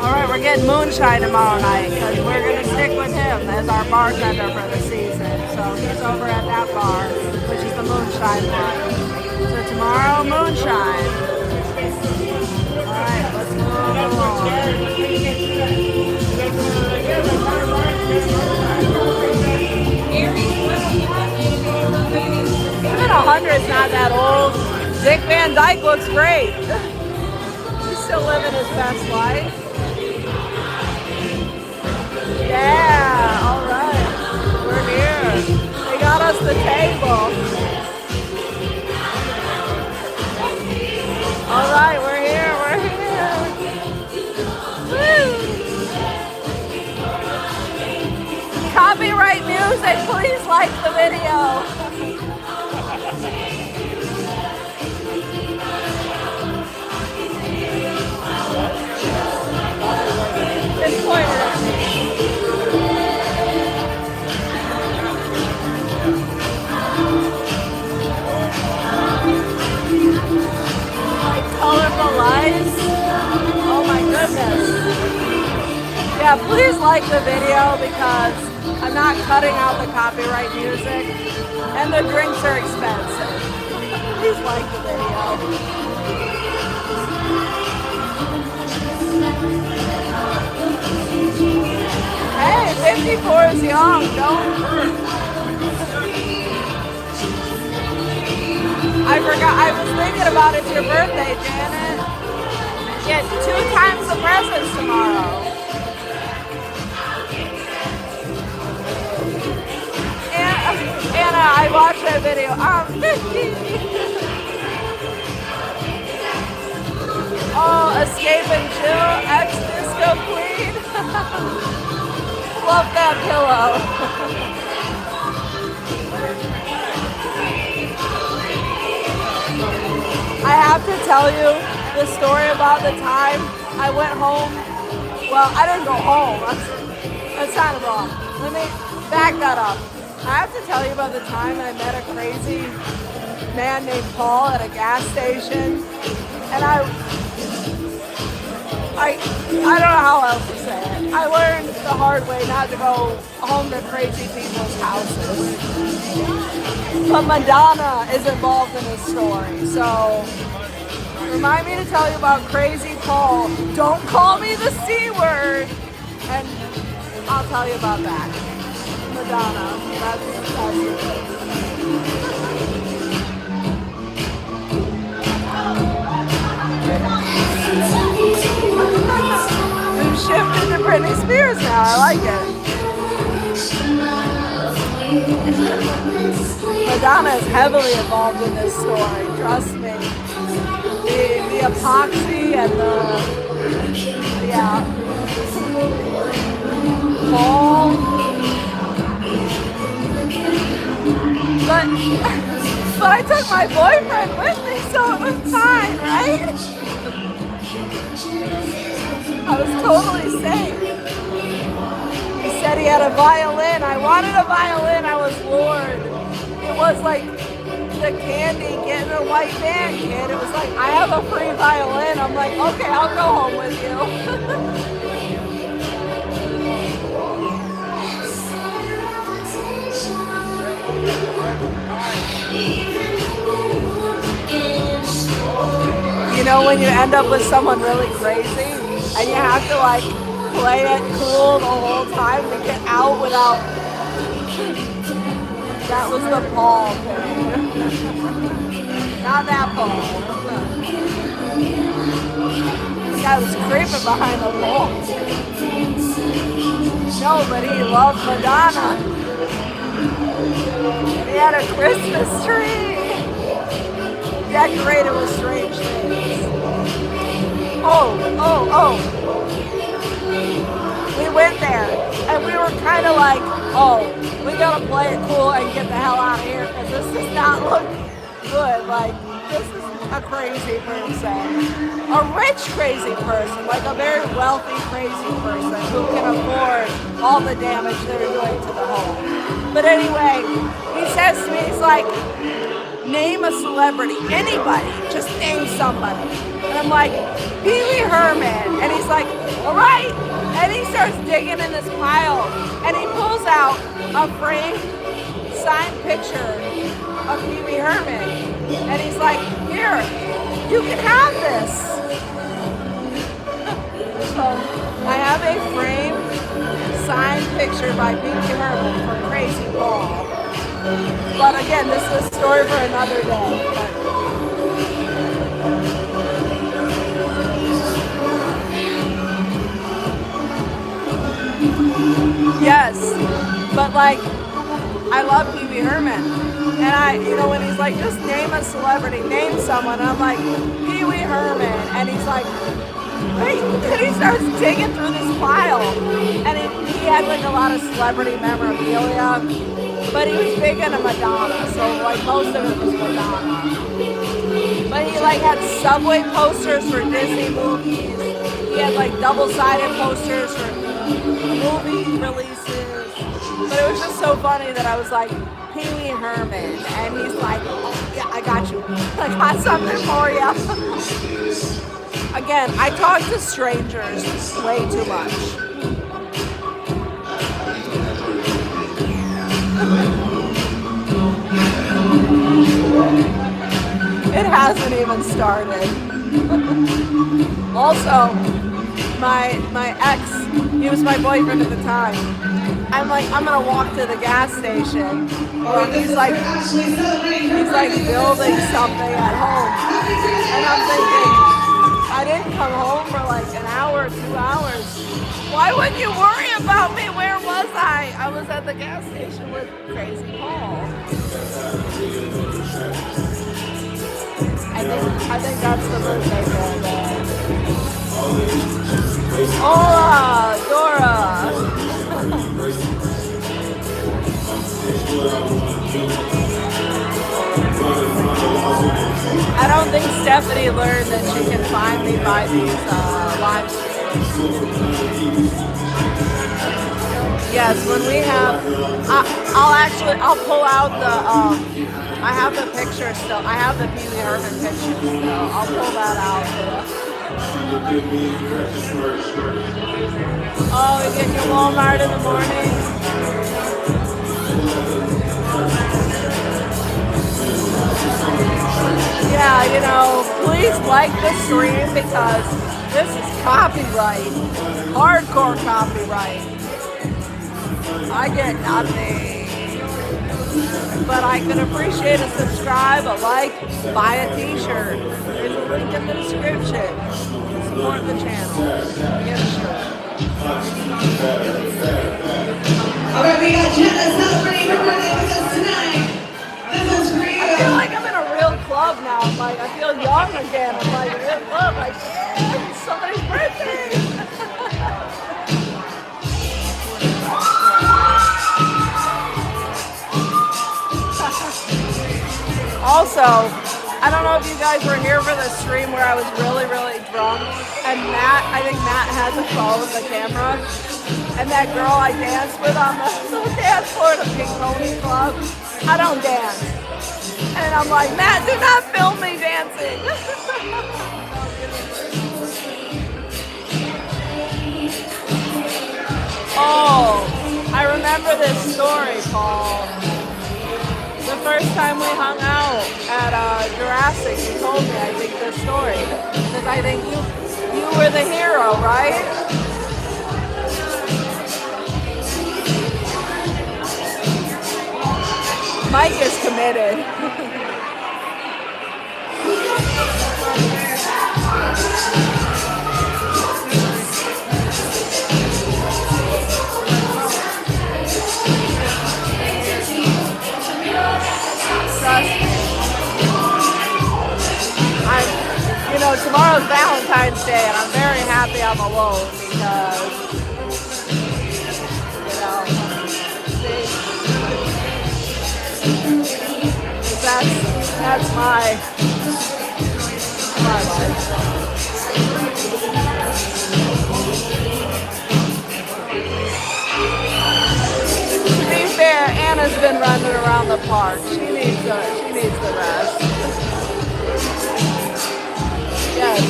All right, we're getting moonshine tomorrow night because we're going to stick with him as our bartender for the season. So he's over at that bar, which is the moonshine one. So tomorrow, moonshine. All right, let's move along. Even 100's not that old. Dick Van Dyke looks great. He's still living his best life. Yeah, all right. We're here. They got us the table. All right, we're here. We're here. Woo. Copyright music, please like the video. It's pointed at me. Like colorful lights. Oh my goodness. Yeah, Yeah, please like the video because I'm not cutting out the copyright music and the drinks are expensive. Please like the video. Hey, 54 is young, don't. I forgot, I was thinking about it's your birthday, Janet. Get 2 times the presents tomorrow. Anna, I watched that video. I'm 50. Oh, Escape and Chill, ex-disco queen. Love that pillow. I have to tell you the story about the time I went home. Well, I didn't go home. That's kind of wrong. Let me back that up. I have to tell you about the time I met a crazy man named Paul at a gas station. And I don't know how else to say it. I learned the hard way not to go home to crazy people's houses. But Madonna is involved in this story, so remind me to tell you about Crazy Paul. Don't call me the C word, and I'll tell you about that. Madonna, that's we've shifted to Britney Spears now. I like it. Madonna is heavily involved in this story, trust me. The epoxy and the, yeah. Paul. But I took my boyfriend with me, so it was fine, right? I was totally safe. He said he had a violin. I wanted a violin. I was lured. It was like the candy getting a white van kid. It was like, I have a free violin. I'm like, okay, I'll go home with you. You know, when you end up with someone really crazy and you have to like play it cool the whole time to get out without. That was the Paul thing. Not that Paul. This guy was creeping behind the wall. No, but he loved Madonna. He had a Christmas tree. Decorated with strange things. Oh. We went there and we were kind of like, oh, we gotta play it cool and get the hell out of here because this does not look good. Like, this is a crazy person. A rich crazy person, like a very wealthy crazy person who can afford all the damage they're doing to the home. But anyway, he says to me, he's like, name a celebrity, anybody, just name somebody. And I'm like, Pee Wee Herman. And he's like, all right. And he starts digging in this pile and he pulls out a framed signed picture of Pee Wee Herman. And he's like, here, you can have this. So I have a framed signed picture by Pee Wee Herman for Crazy Paul. But again, this is a story for another day. Yes, but like, I love Pee Wee Herman. And when he's like, just name a celebrity, name someone. And I'm like, Pee Wee Herman. And he's like, wait, and he starts digging through this pile. And he had like a lot of celebrity memorabilia. But he was big into Madonna, so like most of it was Madonna. But he like had subway posters for Disney movies. He had like double-sided posters for movie releases. But it was just so funny that I was like, Pee Wee Herman, and he's like, oh, yeah, I got you. I got something for you. Again, I talk to strangers way too much. It hasn't even started. Also, my ex, he was my boyfriend at the time. I'm like, I'm gonna walk to the gas station. Well, he's like building something at home. And I'm thinking, I didn't come home for like an hour, 2 hours. Why wouldn't you worry about me? Where was I? I was at the gas station with Crazy Paul. I think that's the birthday girl there. Hola, Dora. I don't think Stephanie learned that she can find me by these live streams. Yes, when we have, I'll pull out the, I have the picture still. I have the Pee Wee Herman picture still. I'll pull that out. Oh, you get your Walmart in the morning? Yeah, you know, please like the stream because this is copyright. Hardcore copyright. I get nothing. But I can appreciate a subscribe, a like, buy a t-shirt. There's a link in the description. Support the channel. Get a shirt. Alright, we got Jenna celebrating her birthday with us tonight. This one's for you. I feel like I'm in a real club now. I'm like, I feel young again. I'm like, real club. Like, yeah, it's somebody's birthday. Also, I don't know if you guys were here for the stream where I was really, really drunk. And I think Matt had the phone with the camera. And that girl I danced with on the dance floor at a Pink Pony Club, I don't dance. And I'm like, Matt, do not film me dancing. Oh, I remember this story, Paul. The first time we hung out at Jurassic, you told me, I think, this story. Because I think you were the hero, right? Mike is committed. You know, tomorrow's Valentine's Day, and I'm very happy I'm alone because, you know, see, that's my life. To be fair, Anna's been running around the park. She needs the rest. Yes.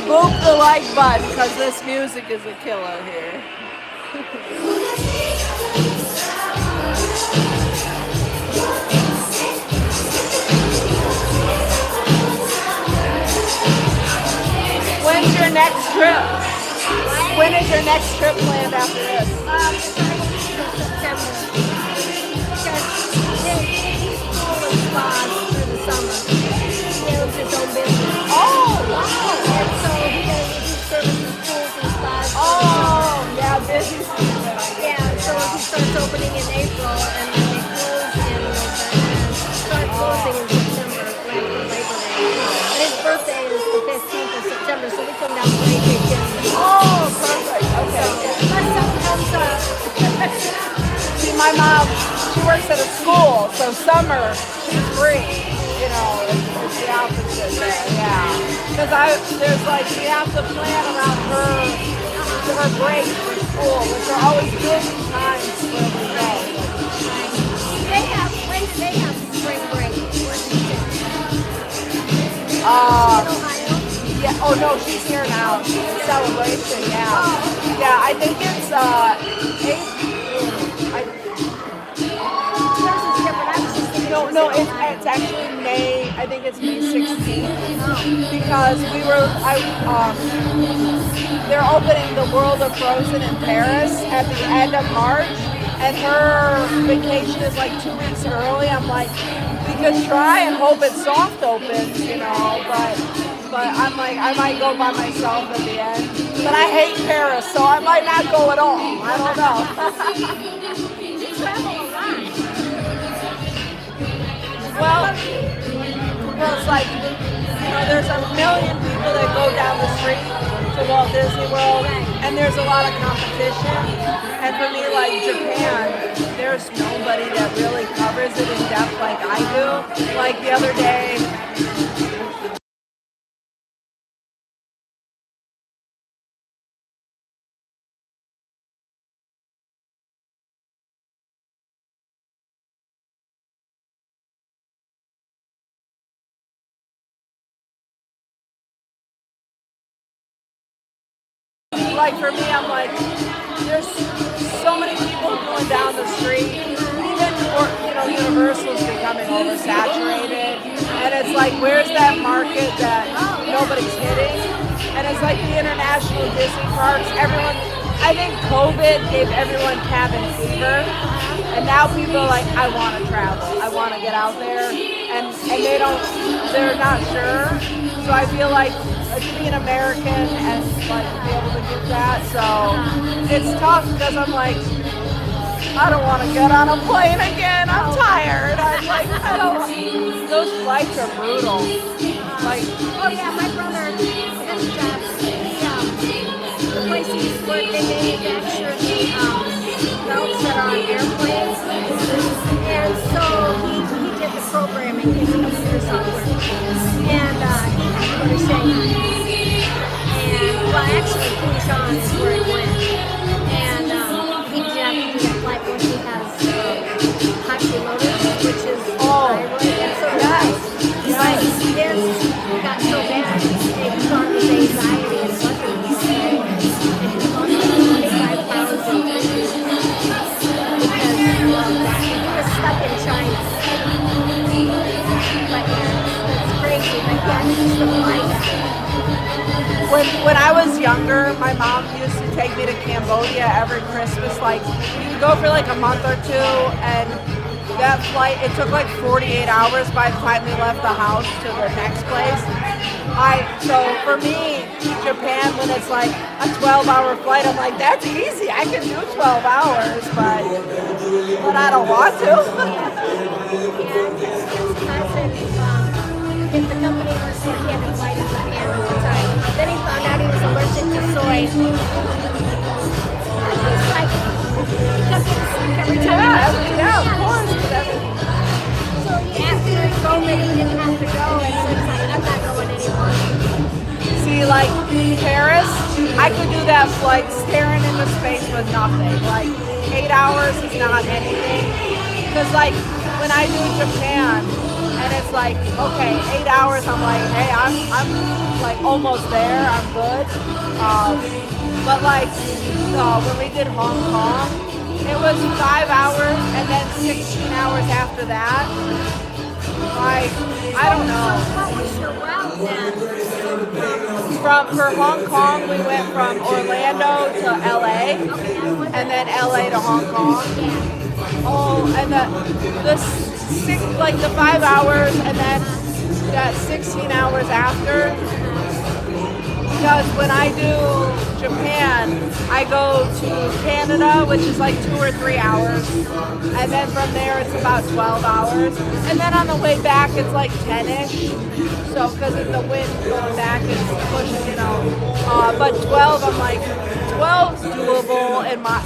Boop the like button because this music is a killer here. When's your next trip? When is your next trip planned after this? Oh, wow. And so he services pools and spas. Oh, yeah, busy. Yeah, so he starts opening in April and then they close in start closing in September, right after Labor Day. And his birthday is the 15th of September, so we come down for a weekend. Oh, perfect. Okay. Unless something comes up. See, my mom, she works at a school, so summer, she's free. You know, it's the opposite there, yeah. Because there's like, we have to plan around her breaks for school, which are always busy times where we go. When do they have spring break? Ohio? Yeah, oh no, she's here now. She's in Celebration, yeah. Yeah, I think it's April. no, it's actually May. I think it's May 16th because they're opening the World of Frozen in Paris at the end of March, and her vacation is like 2 weeks early. I'm like, we could try and hope it's soft opens, you know, but I'm like, I might go by myself at the end. But I hate Paris, so I might not go at all. I don't know. You travel a lot. Well, it's like, you know, there's a million people that go down the street to Walt Disney World, and there's a lot of competition. And for me, like Japan, there's nobody that really covers it in depth like I do. Like the other day, like for me, I'm like, there's so many people going down the street. Even, you know, Universal's becoming oversaturated, and it's like, where's that market that nobody's hitting? And it's like the international Disney parks. Everyone, I think COVID gave everyone cabin fever, and now people are like, I want to travel, I want to get out there, and they're not sure. So I feel like to be an American and like be able to get that, so it's tough because I'm like, I don't want to get on a plane again. I'm tired. I'm like, those flights are brutal. Like, oh yeah, my brother, his job, the place he's working, they manufacture the belts that are on airplanes, and so he did the programming in computer software, and he had to go to Shanghai, and well, actually, Cuisine is where he went, and he did have to do that flight where he has Passholder, which is thyroid, and so nice. But his got so bad, it started with anxiety and buttons, and he lost like 25 pounds in 3 weeks because he was stuck in China. But yeah, it's crazy. But yeah, he used to fly that. when I was younger, my mom used to take me to Cambodia every Christmas. Like, you could go for like a month or two, and that flight, it took like 48 hours by the time we left the house to the next place. So for me, Japan, when it's like a 12-hour flight, I'm like, that's easy. I can do 12 hours, but I don't want to. If the company was so he had to fly to Japan all the time. Then he found out he was allergic to soy. It's like, he kept getting sick every time. Yeah, of course. So after COVID, he didn't have to go, and so he's like, I'm not going anymore. See, like Paris, I could do that flight staring into space with nothing. Like 8 hours is not anything. Because like when I do Japan, and it's like, okay, 8 hours, I'm like, hey, I'm like almost there, I'm good. But like when we did Hong Kong, it was 5 hours and then 16 hours after that. Like, I don't know. What was your route then? For Hong Kong, we went from Orlando to LA, and then LA to Hong Kong. Oh, and the 5 hours, and then that 16 hours after. Because when I do Japan, I go to Canada, which is like 2 or 3 hours, and then from there it's about 12 hours, and then on the way back it's like 10-ish. So because of the wind going back, it's pushing, you know. But 12, I'm like, 12's doable in my.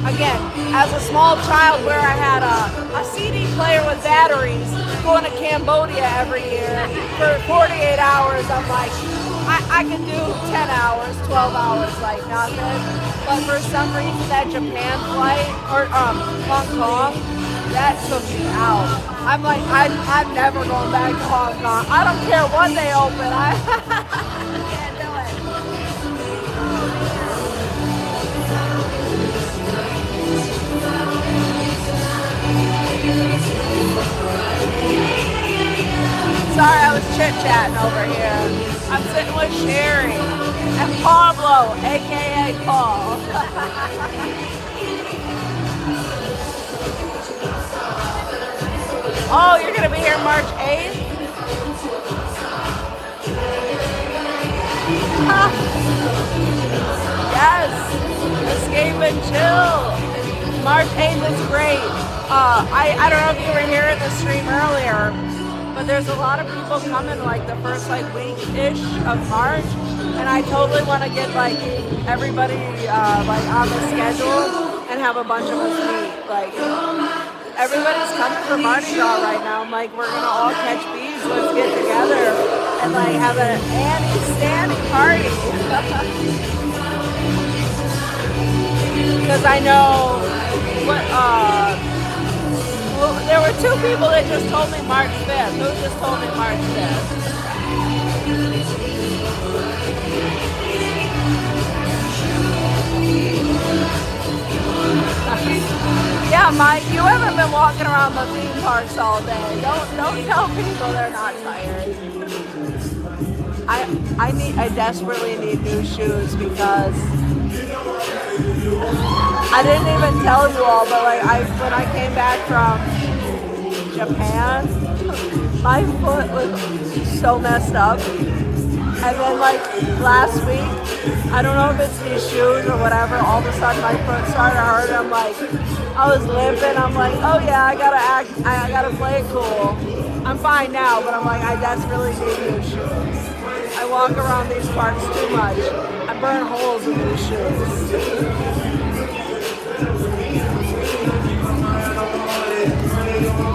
Again, as a small child, where I had a CD player with batteries, going to Cambodia every year for 48 hours, I'm like, I can do 10 hours, 12 hours, like nothing. But for some reason, that Japan flight, or Hong Kong, that took me out. I'm like, I'm never going back to Hong Kong. I don't care when they open. I can't do it. sorry, I was chit-chatting over here. I'm sitting with Sherry and Pablo, aka Paul. Oh, you're gonna be here March 8th? Yes, escape and chill. March 8th is great. I don't know if you were here at the stream earlier, but there's a lot of people coming like the first like week-ish of March, and I totally want to get like everybody like on the schedule and have a bunch of us meet. Like everybody's coming for Mardi Gras right now. I'm like, we're gonna all catch beads. Let's get together and like have an Annie standing party. Because I know what well, there were two people that just told me March 5th. Who just told me March 5th? Yeah, Mike, you haven't been walking around the theme parks all day. Don't tell people they're not tired. I desperately need new shoes because I didn't even tell you all, but like when I came back from Japan, my foot was so messed up. And then like last week, I don't know if it's these shoes or whatever, all of a sudden my foot started hurting. I'm like, I was limping. I'm like, oh yeah, I gotta play it cool. I'm fine now, but I'm like, I desperately need new shoes. I walk around these parks too much. I burn holes in these shoes.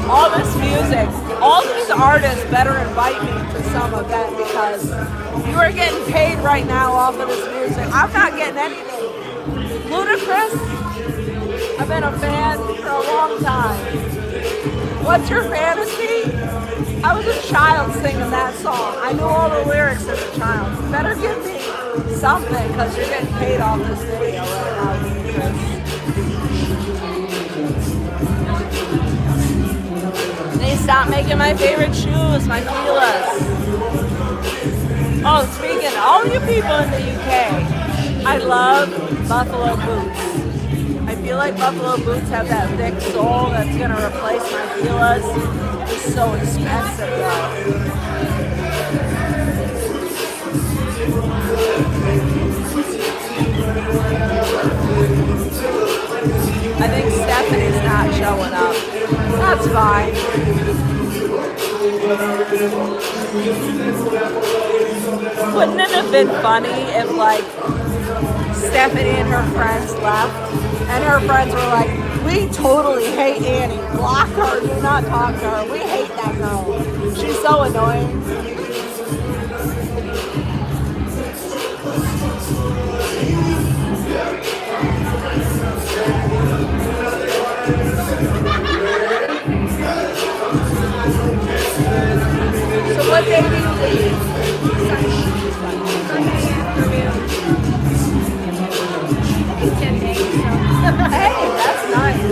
All this music, all these artists better invite me to some event because you are getting paid right now off of this music. I'm not getting anything. Ludacris, I've been a fan for a long time. What's your fantasy? I was a child singing that song. I knew all the lyrics as a child. You better give me something because you're getting paid off this video right now, Ludacris. They stopped making my favorite shoes, my Filas. Oh, speaking, all you people in the UK, I love buffalo boots. I feel like buffalo boots have that thick sole that's gonna replace my Filas. It's so expensive though. I think Stephanie's not showing up. That's fine. Wouldn't it have been funny if like Stephanie and her friends left and her friends were like, we totally hate Annie. Block her. Do not talk to her. We hate that girl. She's so annoying. So what day do you leave? Sunday afternoon. 10 days. So. Hey, that's nice.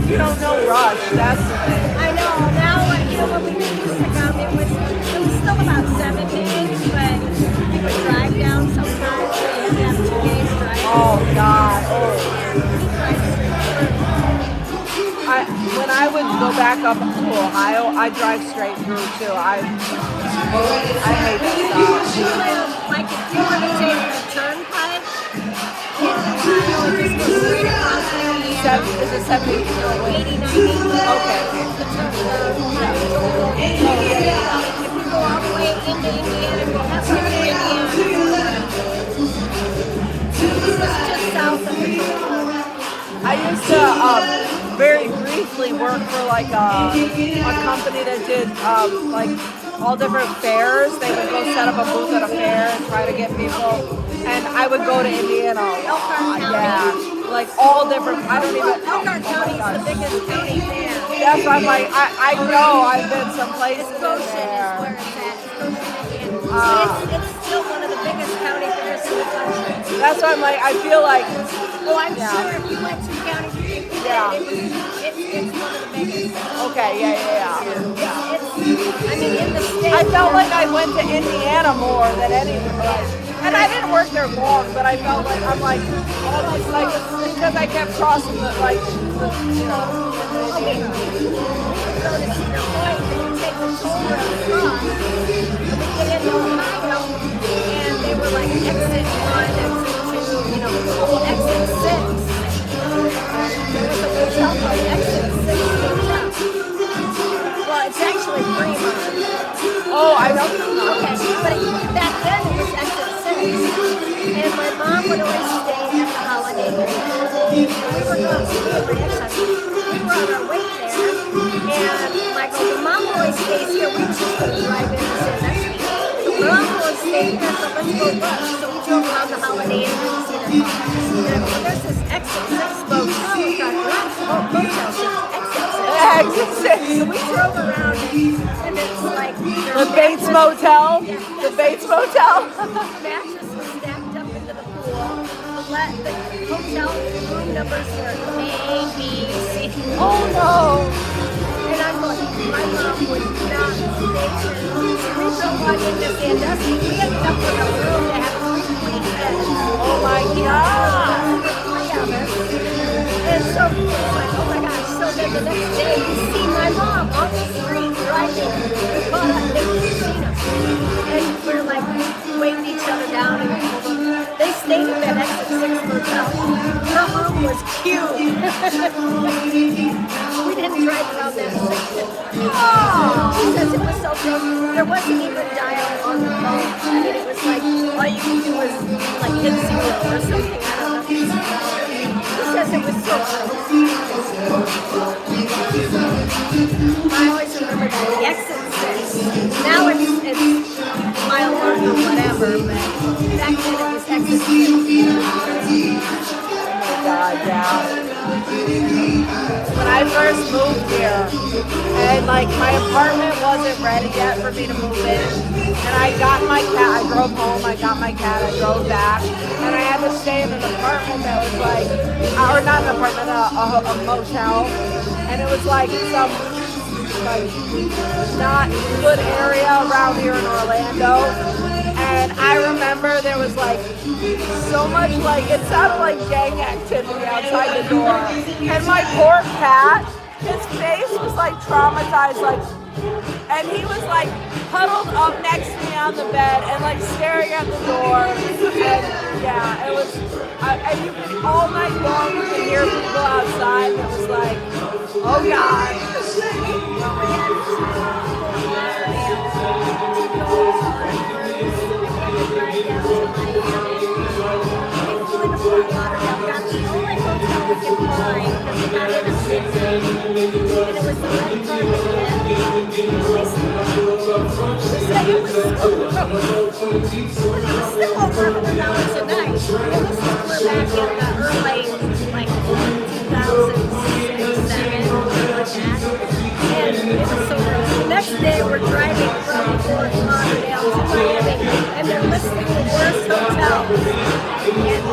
You don't know rush. That's the thing. I know. Now, you know, when we used to come, it was still about 7 days, but we would drive down sometimes, so you had to have 2 days drive. Oh, God. Oh. When I would go back up to Ohio, I drive straight through too. I hate that stuff. Like if you were to take the turnpike in Ohio, it just goes straight across Indiana. Is it 70? 80, 90. Okay. If you go all the way into Indiana, we have to go to Indiana. It's just south of Indiana. I used to very briefly work for like a company that did like all different fairs. They would go set up a booth at a fair and try to get people. And I would go to Indiana. Yeah, like all different. I don't even. Elkhart County is the biggest county there. That's why I'm like, I know I've been some places in there. It's still one of the biggest county fairs in the country. That's why I'm like, I feel like. Oh, I'm sure if you went to county fair, it's one of the biggest. Okay, yeah. It's I mean, in the States. I felt like I went to Indiana more than anything. And I didn't work there long, but I felt like I'm like almost like it's because I kept crossing the like the, you know. So to Cedar Point, and you take the toll road across, and we get into Ohio, and they were like exit 1, exit 2, you know, exit 6. There was a hotel called Exit 6 Hotel. Well, it's actually Fremont. Oh, I don't know. Okay, but back then it was Exit 6. And my mom would always stay at the Holiday Inn. And we were going to see my ex-husband. We were on our way there. And Michael, the mom always stays here. We were just going to drive in and say, that's me. The mom always stayed here, so let's go look. So we drove around the Holiday Inn and see their car. And there's this Exit 6 boat. We got motel ship. Exit 6. So we drove around and it's like the Bates Motel. The Bates Motel. Mattress was stacked up into the pool. The hotel room numbers were A, B, C. Oh no! And I'm like, my mom would not stay here. So we drove on into Sandusky. We ended up with a room that had 3 queen beds. Oh my god! 3 of us. And so we were like, oh my gosh. So then the next day we see my mom on the street driving. We caught up in the casino. And we're like waving each other down and they stayed at that Exit 6 motel. Her room was cute. We didn't drive around that section. Oh, because it was so gross. There wasn't even dial on the phone. I mean, it was like, all you could do was like hit 0 or something. I don't know. Because it was so gross. I always remember that. The Exit 6. Now it's mile 1 or whatever, but back then it was Exit 6. God, yeah. When I first moved here, and like my apartment wasn't ready yet for me to move in, and I got my cat, I drove home, I got my cat, I drove back, and I had to stay in an apartment that was like, or not an apartment, a motel, and it was like some like not good area around here in Orlando. And I remember there was like so much like, it sounded like gang activity outside the door. And my poor cat, his face was like traumatized, like, and he was like huddled up next to me on the bed and like staring at the door. And yeah, it was, and you could, all night long you could hear people outside. And it was like, oh God. Next day we're driving from Fort Lauderdale to Miami and they're listing the worst hotels. And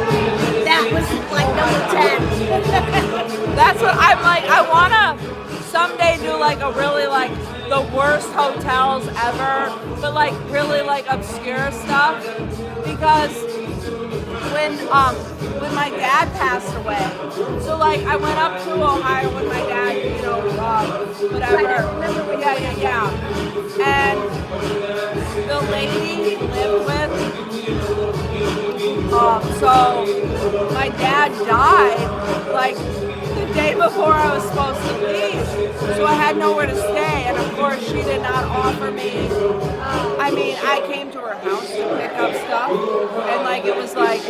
that was like number 10. That's what I'm like, I wanna someday do like a really like the worst hotels ever, but like really like obscure stuff. Because when my dad passed away, so like I went up to Ohio with my dad, you know, whatever. Yeah. And the lady he lived with, so my dad died like the day before I was supposed to leave. So I had nowhere to stay, and of course she did not offer me. I mean, I came to her house to pick up stuff, and like it was like,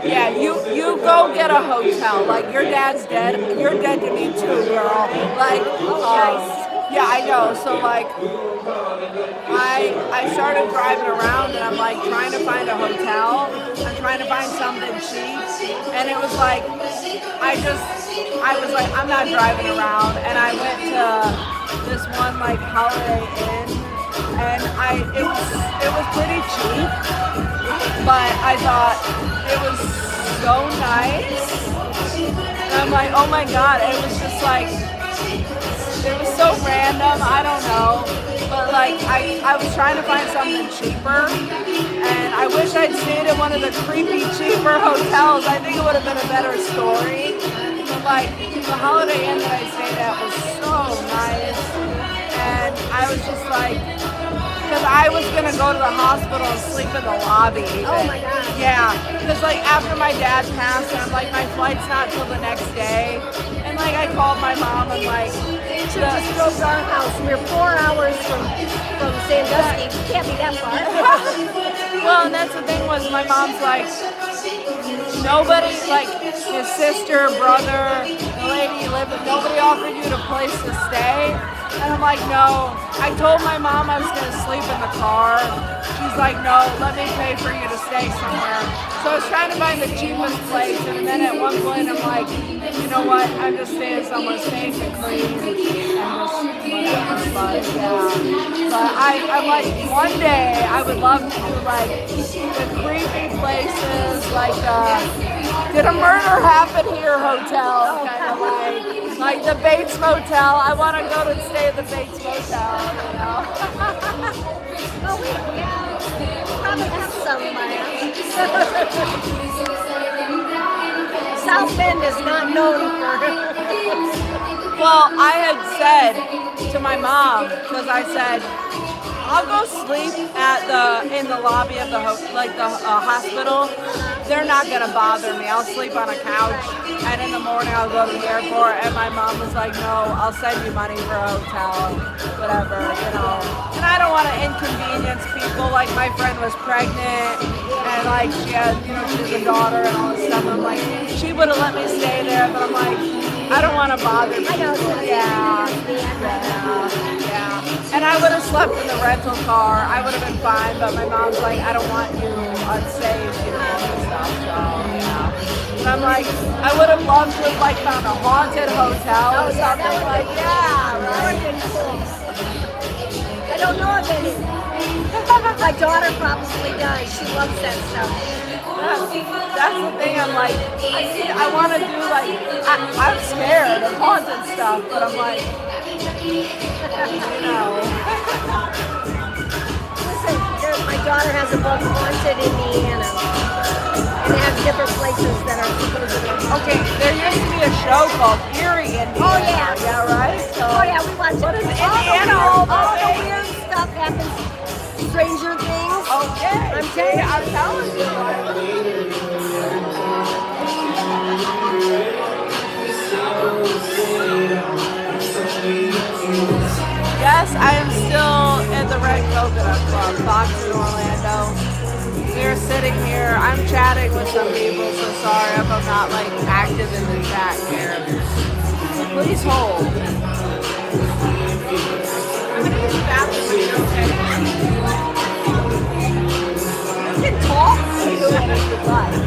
yeah, you go get a hotel. Like your dad's dead. You're dead to me too, girl. Like, yeah, I know. So like, I started driving around, and I'm like trying to find a hotel. I'm trying to find something cheap, and it was like, I was like, I'm not driving around, and I went to this one like Holiday Inn, and it was pretty cheap, but I thought it was so nice, and I'm like, oh my God, it was just like, it was so random, I don't know, but like I was trying to find something cheaper, and I wish I'd stayed at one of the creepy cheaper hotels. I think it would have been a better story. But like the Holiday Inn that I stayed at was so nice, and I was just like, because I was gonna go to the hospital and sleep in the lobby. Even. Oh my God. Yeah, because like after my dad passed, and I'm like, my flight's not till the next day, and like I called my mom and like, you should just drove to our house. We're 4 hours from Sandusky. You can't be that far. Well, and that's the thing was my mom's like, nobody, like his sister, brother, the lady you live with, nobody offered you a place to stay. And I'm like, no. I told my mom I was going to sleep in the car. She's like, no, let me pay for you to stay somewhere. So I was trying to find the cheapest place. And then at one point, I'm like, you know what? I'm just staying somewhere safe and clean. And just whatever. But yeah. But I'm like, one day I would love to do like the creepy places, like did a murder happen here hotel, kind of like the Bates Motel. I want to go and stay at the Bates Motel, you know. Oh, we probably have some South Bend is not known for. Well, I had said to my mom, because I said, I'll go sleep in the lobby of the hospital. They're not gonna bother me. I'll sleep on a couch, and in the morning I'll go to the airport. And my mom was like, "No, I'll send you money for a hotel, whatever, you know." And I don't want to inconvenience people. Like my friend was pregnant, and like she had, you know, she's a daughter and all this stuff. I'm like, she would have let me stay there, but I'm like, I don't want to bother people. Yeah. And I would have slept in the rental car. I would have been fine, but my mom's like, I don't want you unsafe, you know, and stuff. So, yeah. And I'm like, I would have loved to have like found a haunted hotel or something. Like, yeah, right. I don't know of any. My daughter probably does. She loves that stuff. That's the thing. I'm like, I want to do like, I'm scared of haunted stuff, but I'm like, you know. Listen, my daughter has a book, Haunted Indiana, and they have different places that are supposedly. Okay, there used to be a show called Erie, Indiana. Oh yeah, yeah, right. So, oh yeah, we watch it. What is Indiana all about? All the weird stuff happens. Stranger Things. Okay, I'm telling you. I'm telling you. Yes, I am still in the Red Coconut Club, Fox in Orlando. We're sitting here. I'm chatting with some people, so sorry if I'm not like active in the chat here. Please hold. I'm gonna use the bathroom, okay? You can talk to it if you'd like.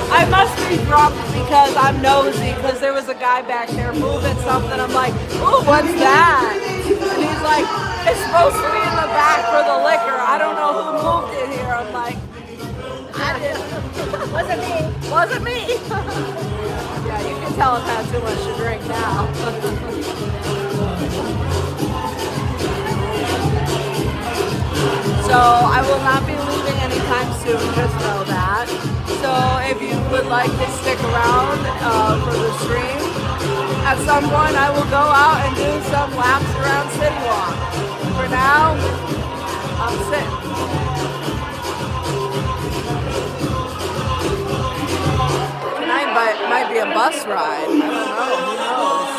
I must be drunk because I'm nosy, because there was a guy back there moving something. I'm like, ooh, what's that? And he's like, it's supposed to be in the back for the liquor. I don't know who moved it here. I'm like, I didn't. Wasn't me. Wasn't me. Yeah, you can tell I've had too much to drink now. So I will not be leaving anytime soon, just know that. So if you would like to stick around for the stream, at some point I will go out and do some laps around CityWalk. For now, I'm sitting. Tonight might be a bus ride. I don't know. Who knows?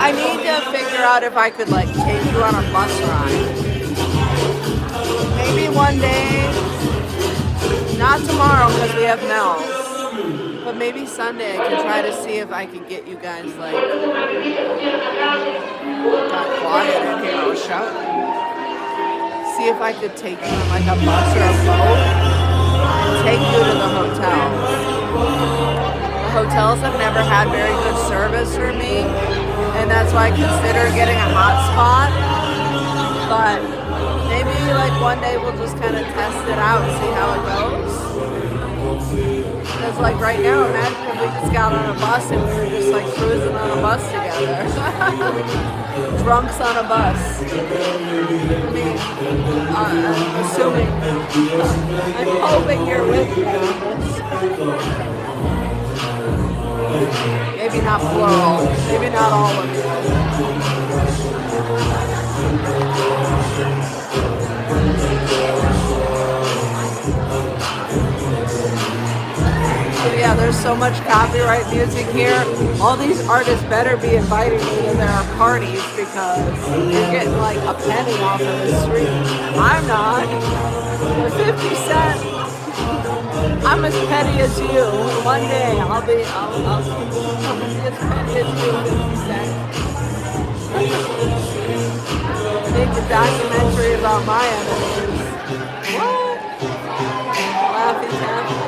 I need to figure out if I could like take you on a bus ride. Maybe one day, not tomorrow because we have Mel's, but maybe Sunday I can try to see if I can get you guys like, got quiet in here, I was shouting. See if I could take you on like a bus or a boat and take you to the hotels. The hotels have never had very good service for me. And that's why I consider getting a hotspot. But maybe like one day we'll just kind of test it out and see how it goes. Because like right now, imagine if we just got on a bus and we were just like cruising on a bus together. Drunks on a bus. I mean, assuming. I'm hoping you're with me on this. Maybe not plural. Maybe not all of you. So yeah, there's so much copyright music here. All these artists better be inviting me to their parties because they're getting like a penny off of the street. I'm not. For 50 cents. I'm as petty as you. One day I'll be as petty as you, 50 cents. Make a documentary about my enemies. What? Laffy Taffy.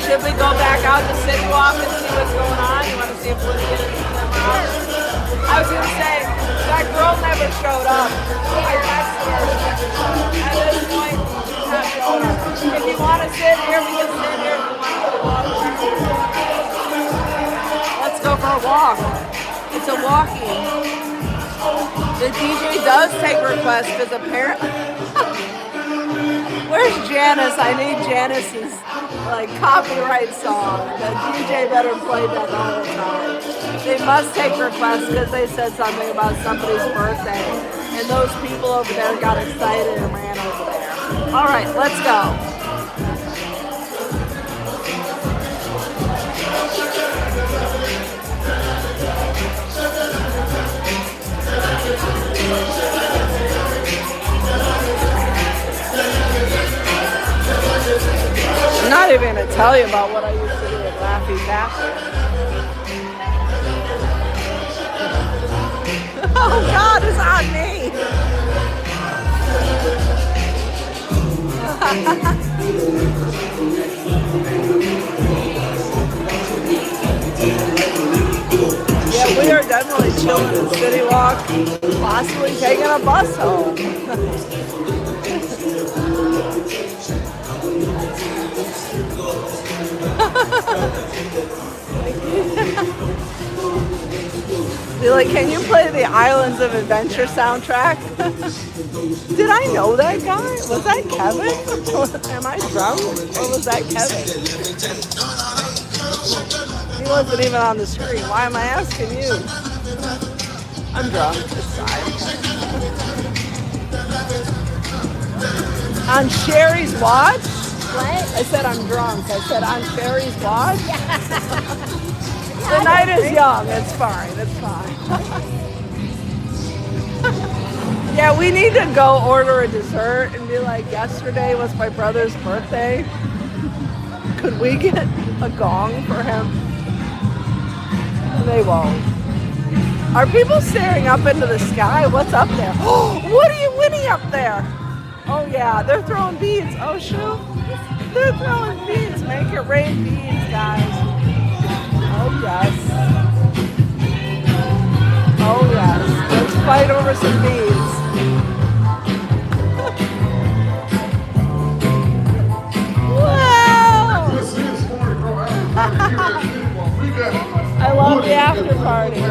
Should we go back out to CityWalk and see what's going on? You want to see if we're getting them out? I was going to say, that girl never showed up. I texted her. At this point, she's not showing up. If you want to sit here, we can sit here. If you want to walk, let's go for a walk. It's a walking. The DJ does take requests because apparently... Where's Janice? I need Janice's like copyright song. The DJ better play that all the time. They must take requests because they said something about somebody's birthday. And those people over there got excited and ran over there. All right, let's go. I'm not even going to tell you about what I used to do with Laffy Taffy. Oh God, it's on me. Yeah, we are definitely chilling in CityWalk, possibly taking a bus home. Be like, can you play the Islands of Adventure soundtrack? Did I know that guy? Was that Kevin? Am I drunk? Or was that Kevin? He wasn't even on the screen. Why am I asking you? I'm drunk. It's fine. On Sherry's watch? What? I said I'm drunk. I said on Sherry's watch? The night is young. It's fine. It's fine. Yeah, we need to go order a dessert and be like, yesterday was my brother's birthday. Could we get a gong for him? They won't. Are people staring up into the sky? What's up there? Oh, what are you winning up there? Oh yeah, they're throwing beads. Oh shoot. They're throwing beads. Make it rain beads, guys. Oh yes. Oh yes. Let's fight over some beads. Wow! I love the after party.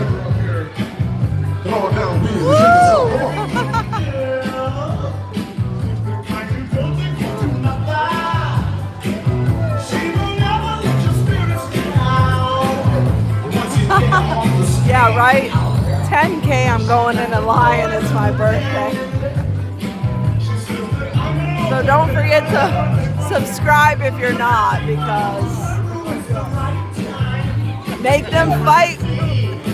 Yeah, right? 10K, I'm going in a line. It's my birthday. So don't forget to subscribe if you're not, because make them fight.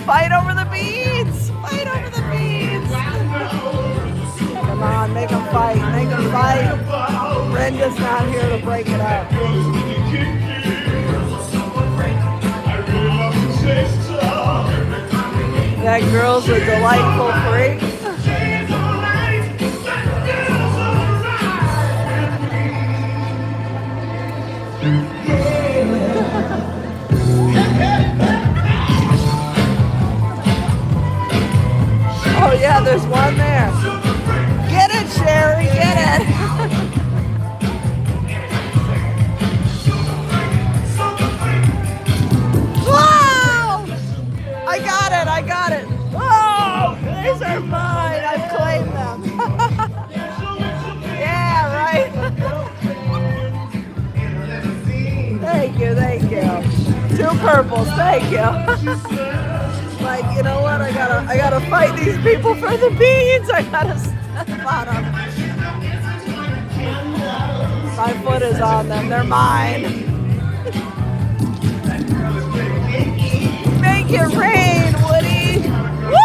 Fight over the beads. Fight over the beads. Come on, make them fight. Make them fight. Brenda's not here to break it up. That girl's a delightful freak. Oh yeah, there's one there. Get it, Sherry, get it. Wow! I got it. Whoa! These are mine. I've claimed them. Yeah, right. Thank you. 2 purples, thank you. Like, you know what? I gotta fight these people for the beads. I gotta step on them. My foot is on them. They're mine. Make it rain, Woody. Woo!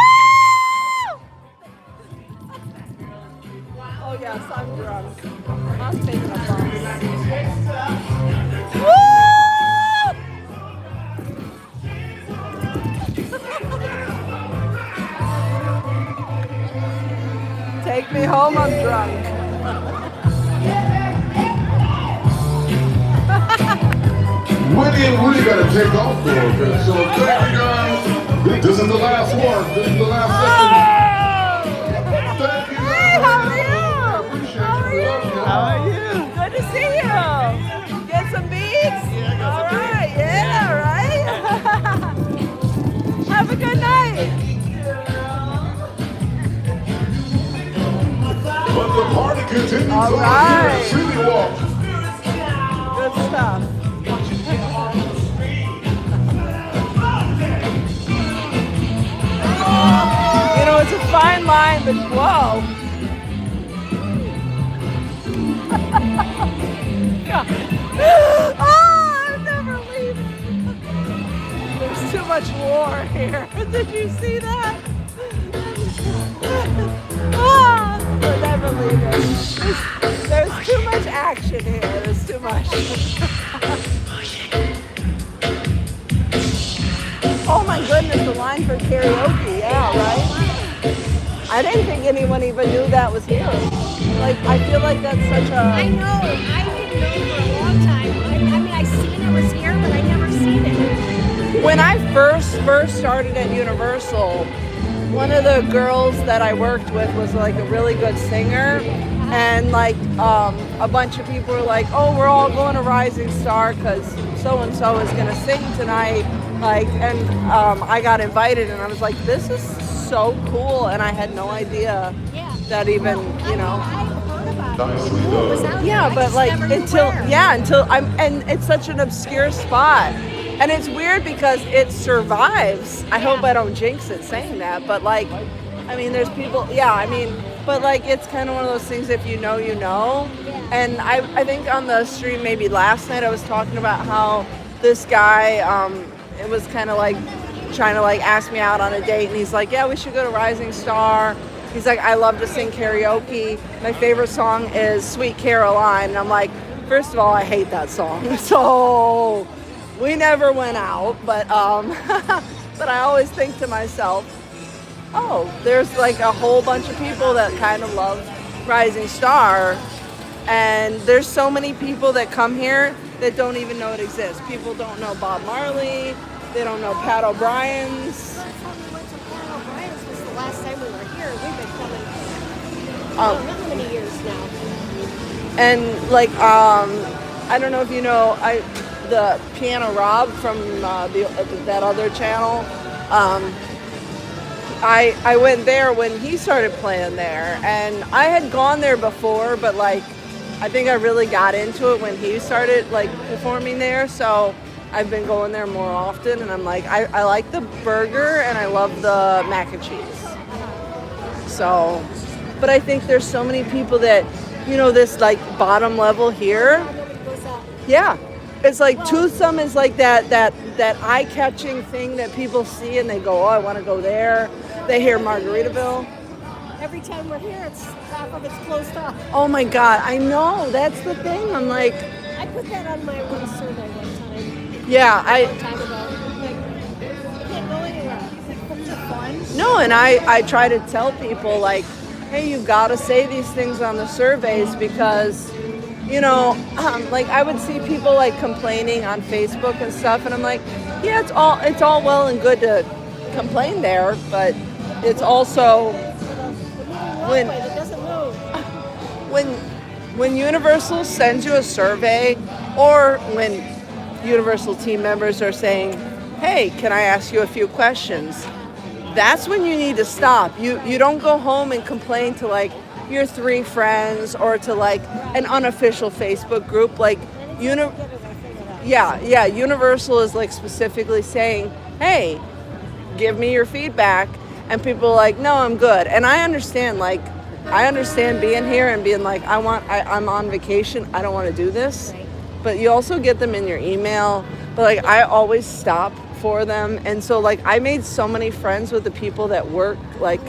Oh yes, I'm drunk. I'm taking a bus. Woo! Take me home, I'm drunk. Winnie and Winnie gotta take off for a bit. So thank you guys. This is the last one. This is the last session. Thank you. Hey, how are you? How are you? Good to see you. Get some beads? All right, yeah, right? Have a good night. But the party continues All on right. here at CityWalk. Good stuff. You know, it's a fine line, but whoa. Oh, I'm never leaving. There's too much war here. Did you see that? Oh, we're never leaving. There's too much action here. There's too much. Oh my goodness, the line for karaoke. Yeah, right? I didn't think anyone even knew that was here. Like, I feel like that's such a... I know. I didn't know for a long time. I mean, I seen it was here, but I never seen it. When I first started at Universal, one of the girls that I worked with was like a really good singer, And like a bunch of people were like, oh, we're all going to Rising Star because so-and-so is going to sing tonight. Like, and I got invited and I was like, this is so cool. And I had no idea that even, you know. Yeah, but like until and it's such an obscure spot. And it's weird because it survives. I hope I don't jinx it saying that, but like, I mean, there's people, but like, it's kind of one of those things, if you know, you know. And I think on the stream maybe last night I was talking about how this guy, it was kind of like trying to like ask me out on a date, and he's like, yeah, we should go to Rising Star. He's like, I love to sing karaoke. My favorite song is Sweet Caroline. And I'm like, first of all, I hate that song. So we never went out, but but I always think to myself, oh, there's like a whole bunch of people that kind of love Rising Star, and there's so many people that come here that don't even know it exists. People don't know Bob Marley, they don't know Pat O'Brien's. The last time we were here, we've been coming how many years now? And like I don't know if you know the Piano Rob from that other channel. I went there when he started playing there, and I had gone there before, but like I think I really got into it when he started like performing there. So I've been going there more often, and I'm like, I like the burger and I love the mac and cheese. So, but I think there's so many people that, you know, this like bottom level here. Yeah. It's like Toothsome is like that eye-catching thing that people see and they go, oh, I want to go there. They hear Margaritaville. Every time we're here, it's half of it's closed off. Oh my God, I know. That's the thing. I'm like, I put that on my one survey one time. Yeah, a long time ago. Like, you can't go anywhere. It's fun. No, and I try to tell people like, hey, you gotta say these things on the surveys because, you know, like I would see people like complaining on Facebook and stuff, and I'm like, yeah, it's all well and good to complain there, but it's also when Universal sends you a survey, or when Universal team members are saying, hey, can I ask you a few questions? That's when you need to stop. You don't go home and complain to like your 3 friends or to like an unofficial Facebook group. Like Universal is like specifically saying, hey, give me your feedback. And people are like, no, I'm good. And I understand being here and being like, I'm on vacation, I don't want to do this. But you also get them in your email. But like I always stop for them. And so like I made so many friends with the people that work like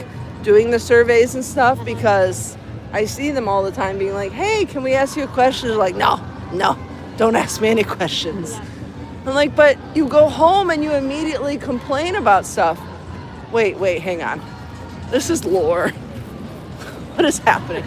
doing the surveys and stuff, because I see them all the time being like, hey, can we ask you a question? They're like, no, don't ask me any questions. I'm like, but you go home and you immediately complain about stuff. Wait, hang on. This is lore. What is happening?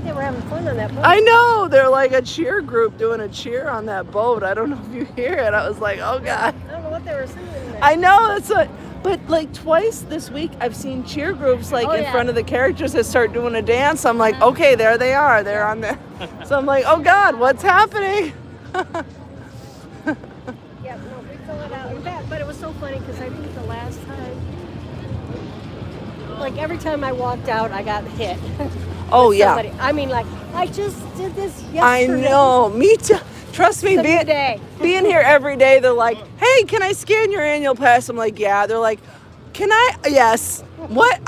They were having fun on that boat. I know, they're like a cheer group doing a cheer on that boat. I don't know if you hear it. I was like, oh God. I don't know what they were singing there. I know, but like twice this week I've seen cheer groups like in front of the characters that start doing a dance. I'm like, okay, there they are. They're on there. So I'm like, oh God, what's happening? Yeah, no, we fill it out. In fact, but it was so funny because I think the last time, like every time I walked out, I got hit. Oh yeah. Somebody. I mean, like I just did this yesterday. I know. Me too. Trust me, being here every day, they're like, hey, can I scan your annual pass? I'm like, yeah. They're like, can I? Yes. What?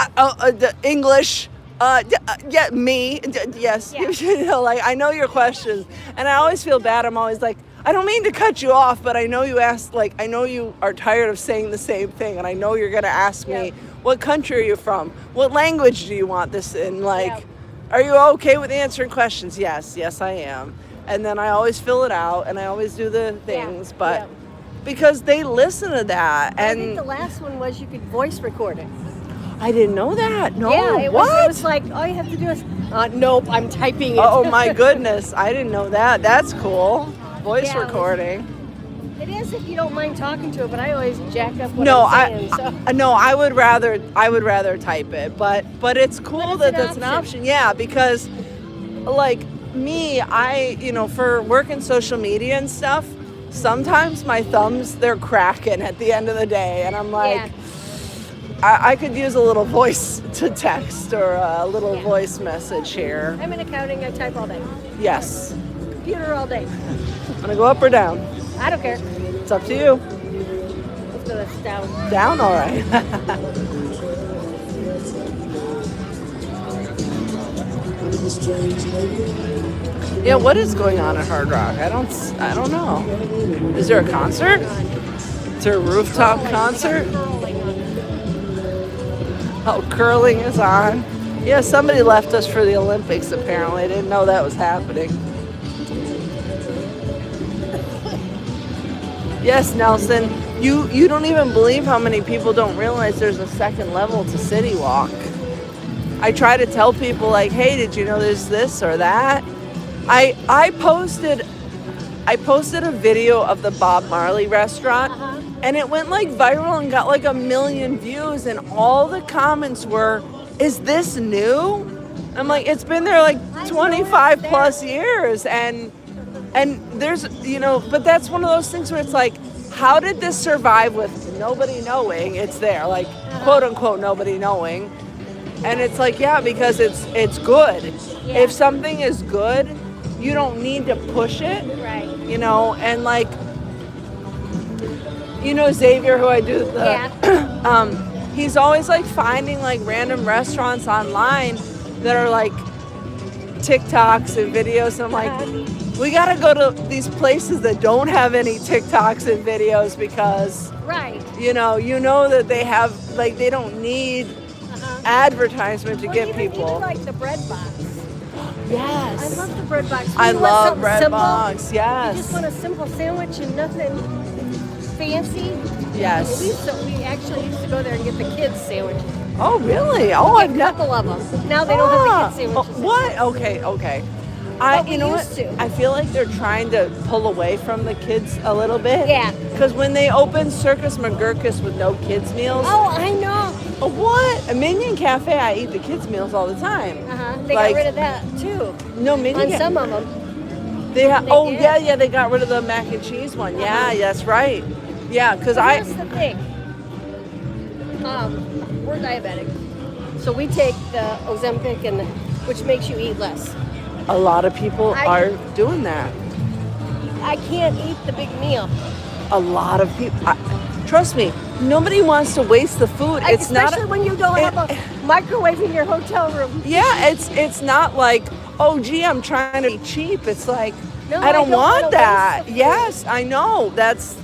English? Yeah, me. Yes. Yeah. You know, like, I know your questions. And I always feel bad. I'm always like, I don't mean to cut you off, but I know you asked, like, I know you are tired of saying the same thing. And I know you're going to ask me, what country are you from? What language do you want this in? Like, are you okay with answering questions? Yes, I am. And then I always fill it out and I always do the things, but because they listen to that. And I think the last one was you could voice record it. I didn't know that. No, yeah, it what? Was like, all you have to do is, nope, I'm typing it. Oh my goodness, I didn't know that. That's cool. Voice recording. It is if you don't mind talking to it, but I always jack up what No, I'm saying. no, I would rather type it, but it's cool that that's an option. Yeah, because like me, for work and social media and stuff, sometimes my thumbs, they're cracking at the end of the day, and I'm like, I could use a little voice to text or a little voice message here. I'm in accounting, I type all day. Yes. Computer all day. I'm gonna go up or down? I don't care. It's up to you. Let's go down. Down? All right. Yeah, what is going on at Hard Rock? I don't know. Is there a concert? Is there a rooftop concert? Oh, curling is on. Yeah, somebody left us for the Olympics apparently. I didn't know that was happening. Yes, Nelson. You don't even believe how many people don't realize there's a second level to CityWalk. I try to tell people like, hey, did you know there's this or that? I posted a video of the Bob Marley restaurant, and it went like viral and got like 1 million views, and all the comments were, is this new? I'm like, it's been there like 25 plus years, and there's, but that's one of those things where it's like, how did this survive with nobody knowing it's there, like quote unquote nobody knowing? And it's like, yeah, because it's good. Yeah. If something is good, you don't need to push it, right? And like, Xavier, who I do the, he's always like finding like random restaurants online that are like TikToks and videos. And I'm like, we gotta go to these places that don't have any TikToks and videos because, right? You know that they have like they don't need advertisement to get people. Even like the bread box. Yes. I love the bread box. I love bread box. Yes. You just want a simple sandwich and nothing fancy. Yes. We actually used to go there and get the kids' sandwiches. Oh, really? Oh, I've a couple of them. Now they don't have the kids' sandwiches. What? Okay. You know what? I feel like they're trying to pull away from the kids a little bit. Yeah. Because when they opened Circus McGurkus with no kids meals. Oh, I know. What? A Minion Cafe, I eat the kids meals all the time. They got rid of that too. No, Minion. On some of them. They got rid of the mac and cheese one. Yeah, that's right. Yeah, because Here's the thing. We're diabetic, so we take the Ozempic which makes you eat less. A lot of people are doing that. I can't eat the big meal. A lot of people. Trust me, nobody wants to waste the food. Especially when you don't have a microwave in your hotel room. Yeah, it's not like, oh, gee, I'm trying to be cheap. It's like, no, I don't want that. Yes, I know. That's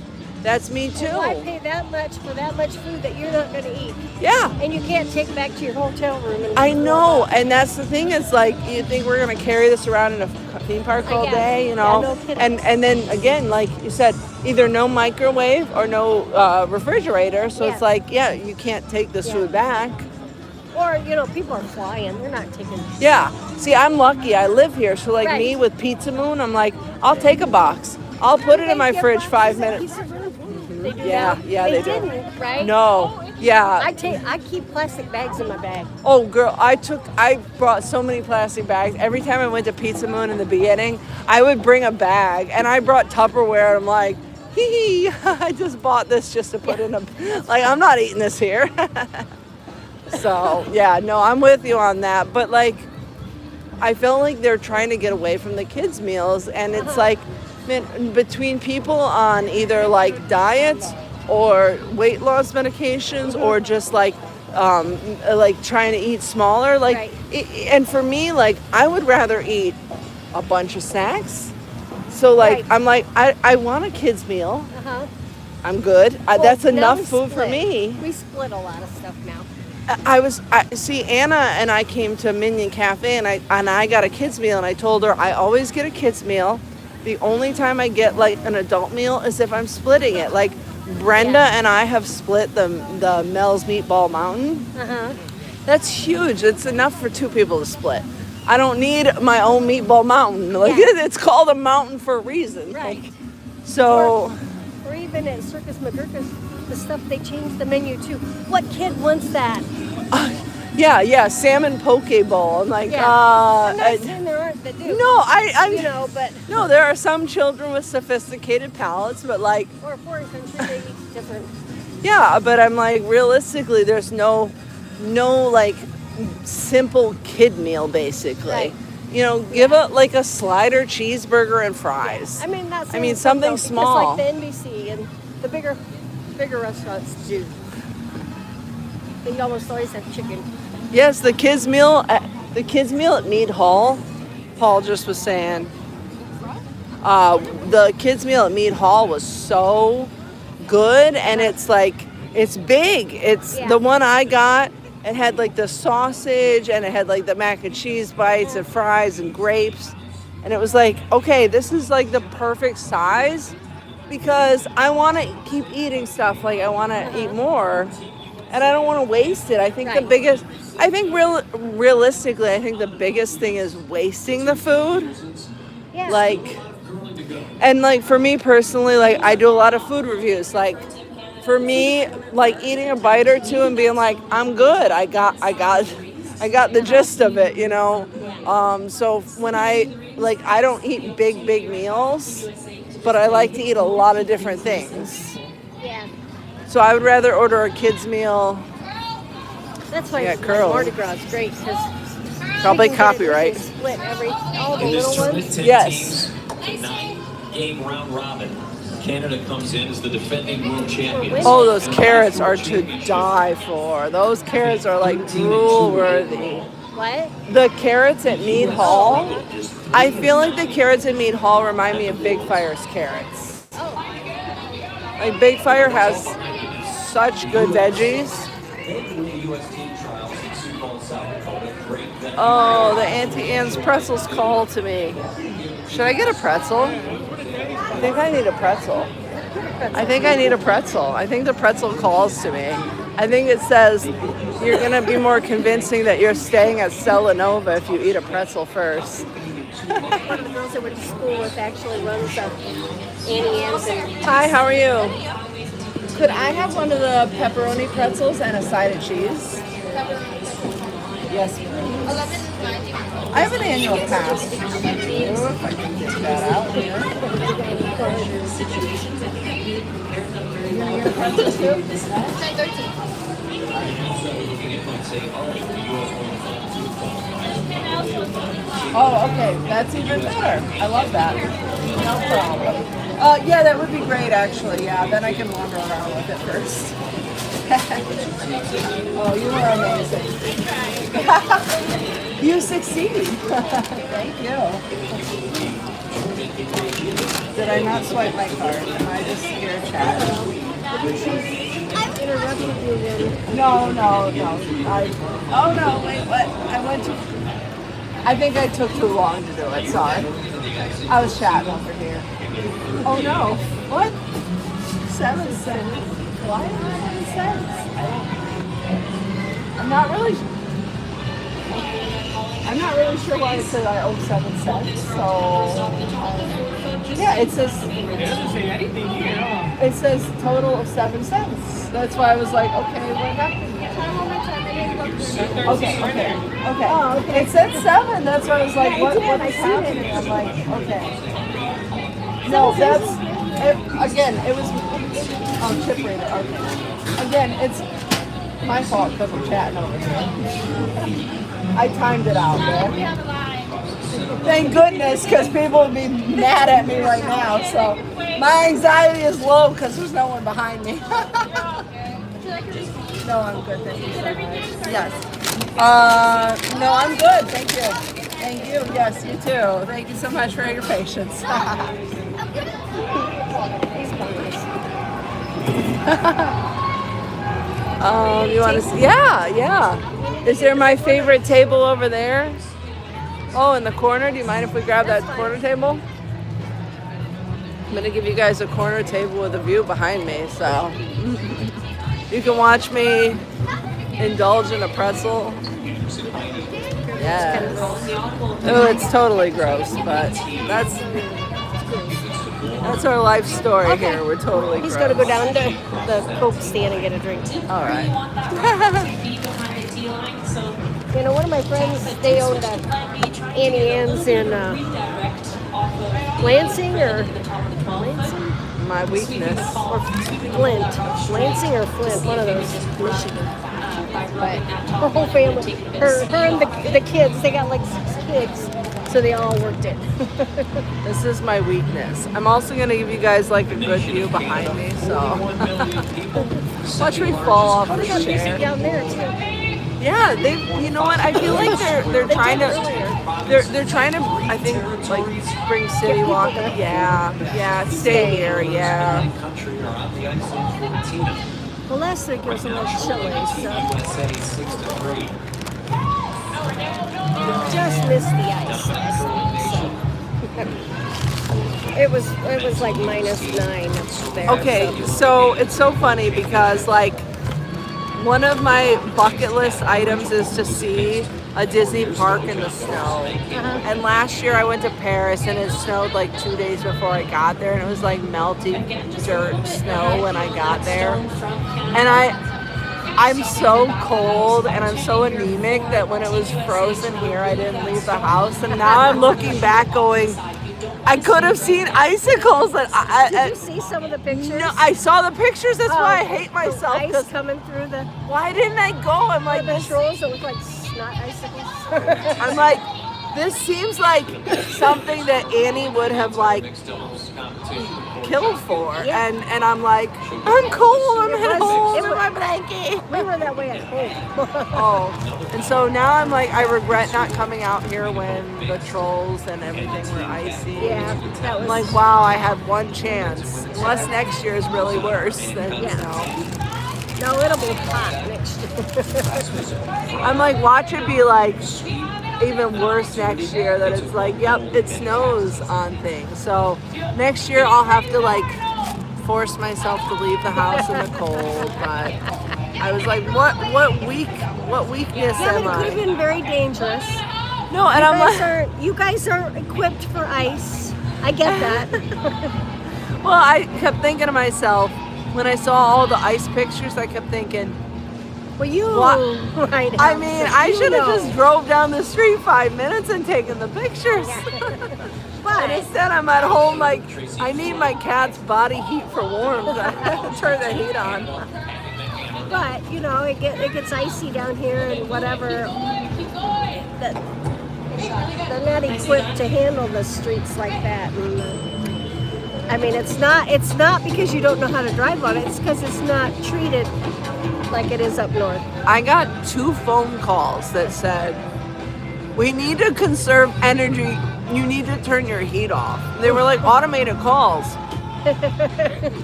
me too. Well, why pay that much for that much food that you're not going to eat? Yeah. And you can't take back to your hotel room. I know, and that's the thing. Is like, you think we're going to carry this around in a theme park all day, Yeah, no kidding. and then again, like you said, either no microwave or no refrigerator. So it's like, you can't take this food back. Or, people are flying. They're not taking. Yeah. See, I'm lucky. I live here. So like me with Pizza Moon, I'm like, I'll take a box. I'll put it in my fridge 5 minutes. They do Yeah, they do. didn't, right? No. Yeah. I keep plastic bags in my bag. Oh, girl, I brought so many plastic bags. Every time I went to Pizza Moon in the beginning, I would bring a bag, and I brought Tupperware. I'm like, hee, I just bought this just to put in like, I'm not eating this here. So, yeah, no, I'm with you on that. But, like, I feel like they're trying to get away from the kids' meals, and it's like, man, between people on either, like, diets or weight loss medications or just, like trying to eat smaller, like, and for me, like, I would rather eat a bunch of snacks. So, like, I'm like, I want a kid's meal. I'm good. That's enough food for me. We split a lot of stuff now. Anna and I came to Minion Cafe, and I got a kids meal, and I told her I always get a kids meal. The only time I get like an adult meal is if I'm splitting it. Like Brenda and I have split the Mel's Meatball Mountain. That's huge. It's enough for 2 people to split. I don't need my own Meatball Mountain. Like it's called a mountain for a reason. Right. Like, so. Or even at Circus McGurk's, the stuff they changed the menu to. What kid wants that? Yeah, salmon poke bowl. I'm like, Yeah. I'm not saying there aren't that do. No, I you know, but no, there are some children with sophisticated palates, but like, or a foreign country, they eat different. yeah, but I'm like, realistically, there's no like simple kid meal basically. Right. You know, give a slider cheeseburger and fries. I mean, that's something small. It's like the NBC and the bigger restaurants do. They almost always have chicken. Yes, the kids meal at Mead Hall. Paul just was saying, the kids meal at Mead Hall was so good, and it's big. It's the one I got. It had like the sausage, and it had like the mac and cheese bites and fries and grapes, and it was like, okay, this is like the perfect size because I want to keep eating stuff. Like I want to eat more. And I don't want to waste it. I think realistically, I think the biggest thing is wasting the food. Yeah. Like, and like for me personally, like I do a lot of food reviews. Like for me, like eating a bite or two and being like, I'm good. I got the gist of it, you know. So when I don't eat big meals, but I like to eat a lot of different Yeah. things. So I would rather order a kid's meal. That's why Mardi Gras is great because probably copyright. Split all the little ones. Yes. Game round robin. Canada comes in as the defending world champions. Oh, those carrots are to die for. Those carrots are like drool worthy. What? The carrots at Mead Hall. I feel like the carrots at Mead Hall remind me of Big Fire's carrots. Oh. Like Big Fire has such good veggies. Oh, the Auntie Anne's pretzels call to me. Should I get a pretzel? I think I need a pretzel. I think the pretzel calls to me. I think it says you're going to be more convincing that you're staying at Celanova if you eat a pretzel first. One of the girls I went to school with actually runs Annie Ann's. Hi, how are you? Could I have one of the pepperoni pretzels and a side of cheese? Yes, please. I have an annual pass. If I can get that out here. You want your pretzel too? Oh, okay. That's even better. I love that. No problem. Yeah, that would be great, actually. Yeah, then I can wander around with it first. Oh, you are amazing. You succeed. Thank you. Did I not swipe my card? Am I just here chatting? No. Oh no, wait, what? I think I took too long to do it, sorry. I was chatting over here. Oh no, what? 7 cents. Why 7 cents? I'm not really sure why it says I owe 7 cents, so yeah, it says total of 7 cents. That's why I was like, okay, what happened? Okay. Oh, okay. It said 7. That's why I was like, what is happening? I'm like, okay. No, that's it. Again, it was chip reader. Okay. Again, it's my fault because I'm chatting over here. I timed it out, man. Thank goodness, because people would be mad at me right now. So my anxiety is low because there's no one behind me. No, I'm good. Thank you so much. Yes. No, I'm good. Thank you. Thank you. Yes, you too. Thank you so much for your patience. You want to see? Yeah. Is there my favorite table over there? Oh, in the corner. Do you mind if we grab that corner table? I'm going to give you guys a corner table with a view behind me, so you can watch me indulge in a pretzel. Yes. Oh, it's totally gross, but that's... That's our life story here. We're totally He's gross. going to go down to the Coke stand and get a drink. All right. You know, one of my friends, they owned Annie Ann's in Lansing or Lansing? My weakness. Or Flint. Lansing or Flint, one of those, Michigan. But her whole family, her and the kids, they got like 6 kids, so they all worked it. This is my weakness. I'm also going to give you guys like a good view behind me, so watch me fall off Oh, the they got music chair. down there too. Yeah, they. You know what? I feel like they're trying to. They're trying to. I think like bring CityWalk. Yeah. Stay here. Yeah. Well, last week it was a little chilly, so just missed the ice last week. So. It was like -9 up there. Okay, so it's so funny because like one of my bucket list items is to see a Disney park in the snow. And last year I went to Paris and it snowed like 2 days before I got there, and it was like melting dirt snow when I got there. And I'm so cold and I'm so anemic that when it was frozen here I didn't leave the house, and now I'm looking back going, I could have seen icicles. Did you see some of the pictures? No, I saw the pictures. That's why I hate myself. Ice coming through the. Why didn't I go? I'm like, the trolls that look like snot icicles. I'm like, this seems like something that Annie would have like killed for, and I'm like, I'm cold. I'm at home in my blanket. We were that way at home. Oh, and so now I'm like, I regret not coming out here when the trolls and everything were icy. Yeah, that was I'm like, wow, I had one chance. Unless next year is really worse, then No, it'll be hot next year. I'm like, watch it be like even worse next year, that it's like, yep, it snows on things. So next year I'll have to like force myself to leave the house in the cold. But I was like, what weakness am It I? could have been very dangerous. No, and I'm like, you guys are equipped for ice. I get that. well, I kept thinking to myself, when I saw all the ice pictures, I kept thinking, well, you right. I mean, I should have just drove down the street 5 minutes and taken the pictures. But instead, I'm at home like, I need my cat's body heat for warmth. I have to turn the heat on. But you know, it gets icy down here and whatever. They're not equipped to handle the streets like that. And, I mean, it's not because you don't know how to drive on it. It's because it's not treated like it is up north. I got 2 phone calls that said, we need to conserve energy. You need to turn your heat off. They were like automated calls.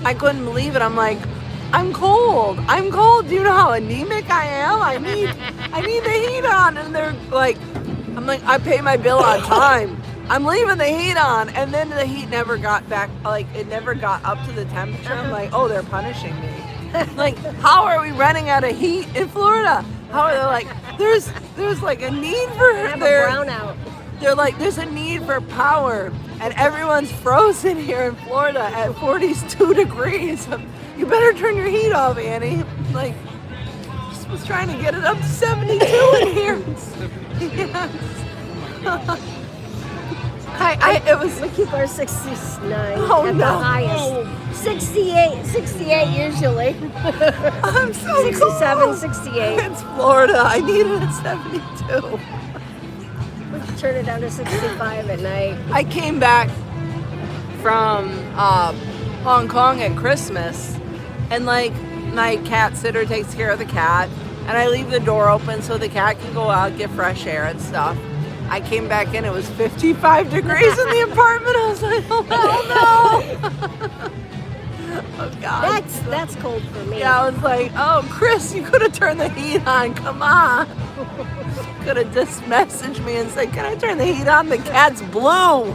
I couldn't believe it. I'm like, I'm cold. Do you know how anemic I am? I need the heat on. And they're like, I'm like, I pay my bill on time. I'm leaving the heat on. And then the heat never got back, like it never got up to the temperature. I'm like, oh, they're punishing me. Like, how are we running out of heat in Florida? How are they like, there's like a need for brownout. They're like, there's a need for power, and everyone's frozen here in Florida at 42 degrees. You better turn your heat off, Annie. Like, just was trying to get it up to 72 in here. Yes. It was. We keep our 69 Oh, at no. the highest. 68 usually. I'm so 67, cold. 68. It's Florida. I need it at 72. We can turn it down to 65 at night. I came back from Hong Kong at Christmas, and like my cat sitter takes care of the cat, and I leave the door open so the cat can go out, get fresh air and stuff. I came back in, it was 55 degrees in the apartment. I was like, oh no. Oh God. That's cold for me. Yeah, I was like, oh Chris, you could have turned the heat on. Come on. Could have just messaged me and said, can I turn the heat on? The cat's blue.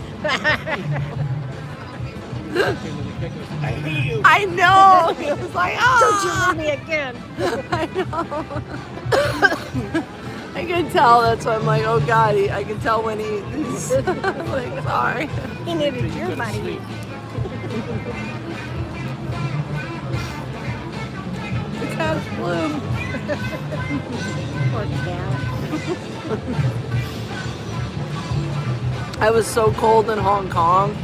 I hate you. I know. He was like, oh. Don't you leave me again. I know. I can tell. That's why I'm like, oh God. I can tell when he's like, sorry. He needed your body. The cat's blue. Poor cat. I was so cold in Hong Kong.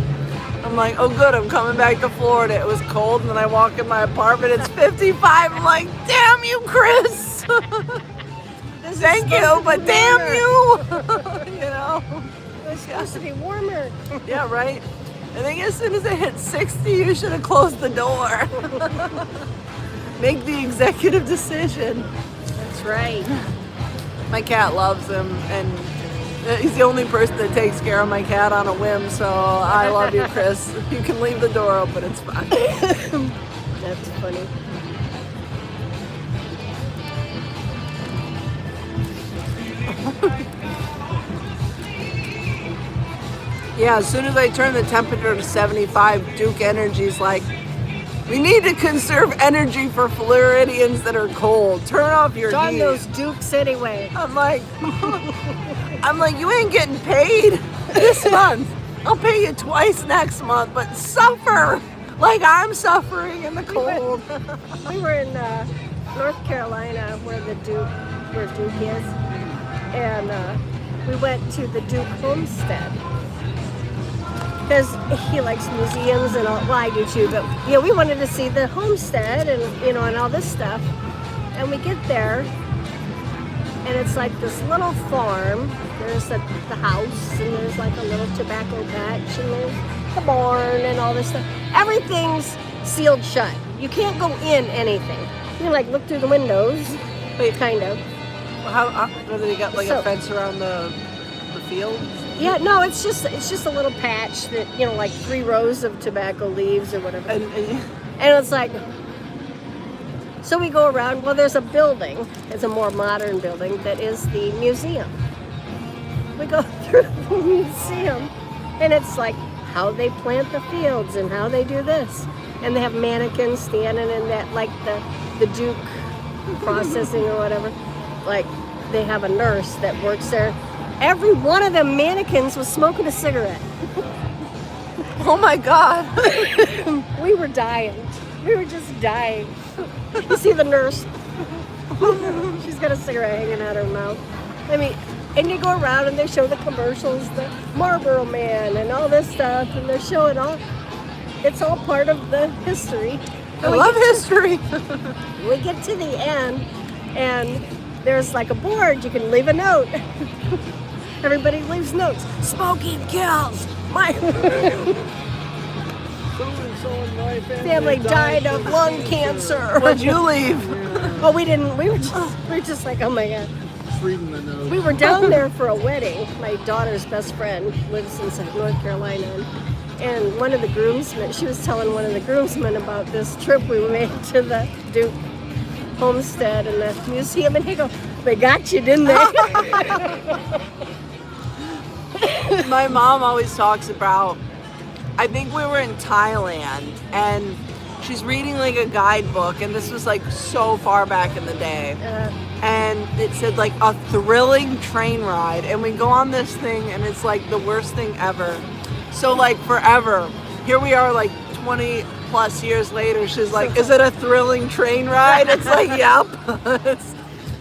I'm like, oh good, I'm coming back to Florida. It was cold, and then I walk in my apartment, it's 55. I'm like, damn you, Chris. Thank you, but damn you. You know? It's supposed to be warmer. Yeah, right? I think as soon as it hit 60, you should have closed the door. Make the executive decision. That's right. My cat loves him, and he's the only person that takes care of my cat on a whim, so I love you, Chris. You can leave the door open, it's fine. That's funny. Yeah, as soon as I turn the temperature to 75, Duke Energy's like, we need to conserve energy for Floridians that are cold. Turn off your Darn heat. those Dukes anyway. I'm like, you ain't getting paid this month. I'll pay you twice next month, but suffer like I'm suffering in the cold. We were in North Carolina where Duke is, and we went to the Duke homestead because he likes museums and all. Well, I do too, but yeah, we wanted to see the homestead and and all this stuff. And we get there, and it's like this little farm. There's the house, and there's like a little tobacco patch, and there's the barn and all this stuff. Everything's sealed shut. You can't go in anything. You can like look through the windows. Wait, kind of. How do they got like a fence around the field? Yeah, no, it's just a little patch that like 3 rows of tobacco leaves or whatever. And it's like, so we go around. Well, there's a building. It's a more modern building that is the museum. We go through the museum, and it's like how they plant the fields and how they do this, and they have mannequins standing in that, like the Duke processing or whatever. Like they have a nurse that works there. Every one of the mannequins was smoking a cigarette. Oh my God. We were dying. We were just dying. You see the nurse? She's got a cigarette hanging out her mouth. I mean, and you go around and they show the commercials, the Marlboro Man and all this stuff, and they're showing all. It's all part of the history. I love history. We get to the end, and there's like a board. You can leave a note. Everybody leaves notes. Smoking kills. My family died of lung cancer. What'd you leave? Oh, we didn't. We were just like, oh my God. Reading the note. We were down there for a wedding. My daughter's best friend lives in North Carolina, and one of the groomsmen, she was telling one of the groomsmen about this trip we made to the Duke homestead and the museum, and he goes, they got you, didn't they? My mom always talks about, I think we were in Thailand, and she's reading like a guidebook, and this was like so far back in the day. And it said like a thrilling train ride, and we go on this thing, and it's like the worst thing ever. So like forever, here we are like 20 plus years later, she's like, is it a thrilling train ride? It's like, yep.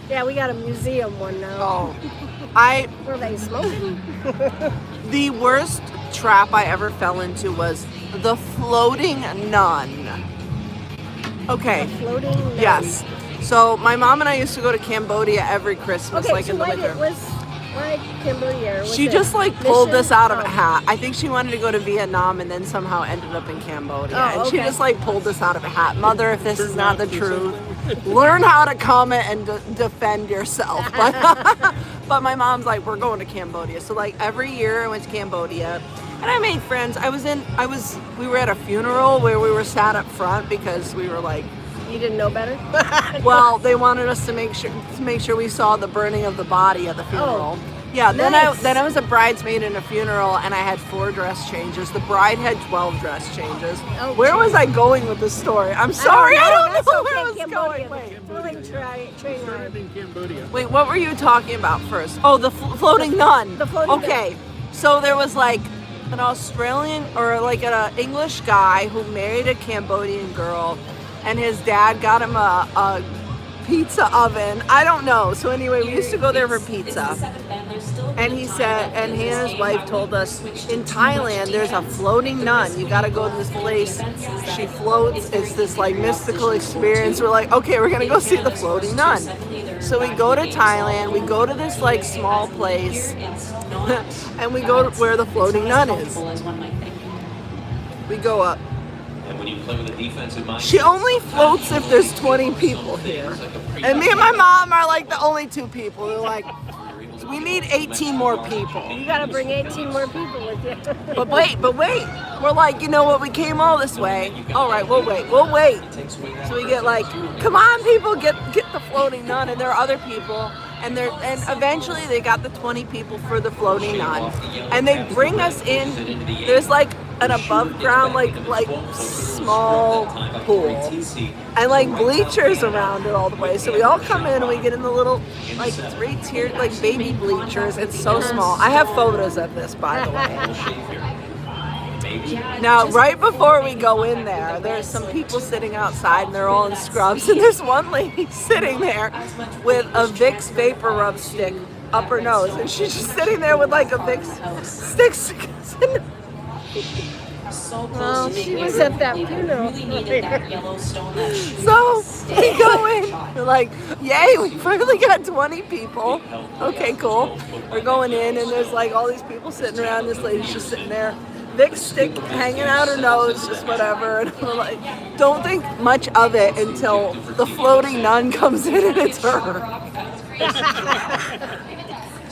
Yeah, we got a museum one now. Oh, were they smoking? The worst trap I ever fell into was the floating nun. Okay. The floating nun. Yes. So my mom and I used to go to Cambodia every Christmas, like in the winter. Why Cambodia? Was She it just like pulled mission? this out of a hat. I think she wanted to go to Vietnam and then somehow ended up in Cambodia. Oh, and she okay. just like pulled this out of a hat. Mother, if this is not the truth, learn how to comment and defend yourself. But my mom's like, we're going to Cambodia. So like every year I went to Cambodia and I made friends. We were at a funeral where we were sat up front because we were like, you didn't know better? well, they wanted us to make sure we saw the burning of the body at the funeral. Oh, yeah, nice. then I was a bridesmaid in a funeral, and I had 4 dress changes. The bride had 12 dress changes. Oh, where was I going with this story? I'm sorry, I don't know where I was Cambodia. going. Wait, train ride. In Cambodia. Wait, what were you talking about first? Oh, the floating nun. The floating okay, so there was like an Australian or like an English guy who married a Cambodian girl, and his dad got him a pizza oven. I don't know. So anyway, we used to go there for pizza. And he said, and he and his wife told us, in Thailand, there's a floating nun. You gotta go to this place. She floats. It's this like mystical experience. We're like, okay, we're gonna go see the floating nun. So we go to Thailand. We go to this like small place, and we go to where the floating nun is. We go up. And when you play with a defensive mind, she only floats if there's 20 people here. And me and my mom are like the only 2 people. They're like, we need 18 more people. You gotta bring 18 more people with you. But wait. We're like, you know what, we came all this way. All right, we'll wait. So we get like, come on people, get the floating nun. And there are other people. And eventually they got the 20 people for the floating nun. And they bring us in. There's like an above ground like small pool and like bleachers around it all the way. So we all come in and we get in the little like 3-tiered like baby bleachers. It's so small. I have photos of this, by the way. Now, right before we go in there, there's some people sitting outside and they're all in scrubs, and there's one lady sitting there with a Vicks vapor rub stick up her nose, and she's just sitting there with like a Vicks stick. Well, she was at that funeral. So we go in, we're like, yay, we finally got 20 people. Okay, cool. We're going in, and there's like all these people sitting around. This lady's just sitting there, Vicks stick hanging out her nose, just whatever. And we're like, don't think much of it until the floating nun comes in and it's her.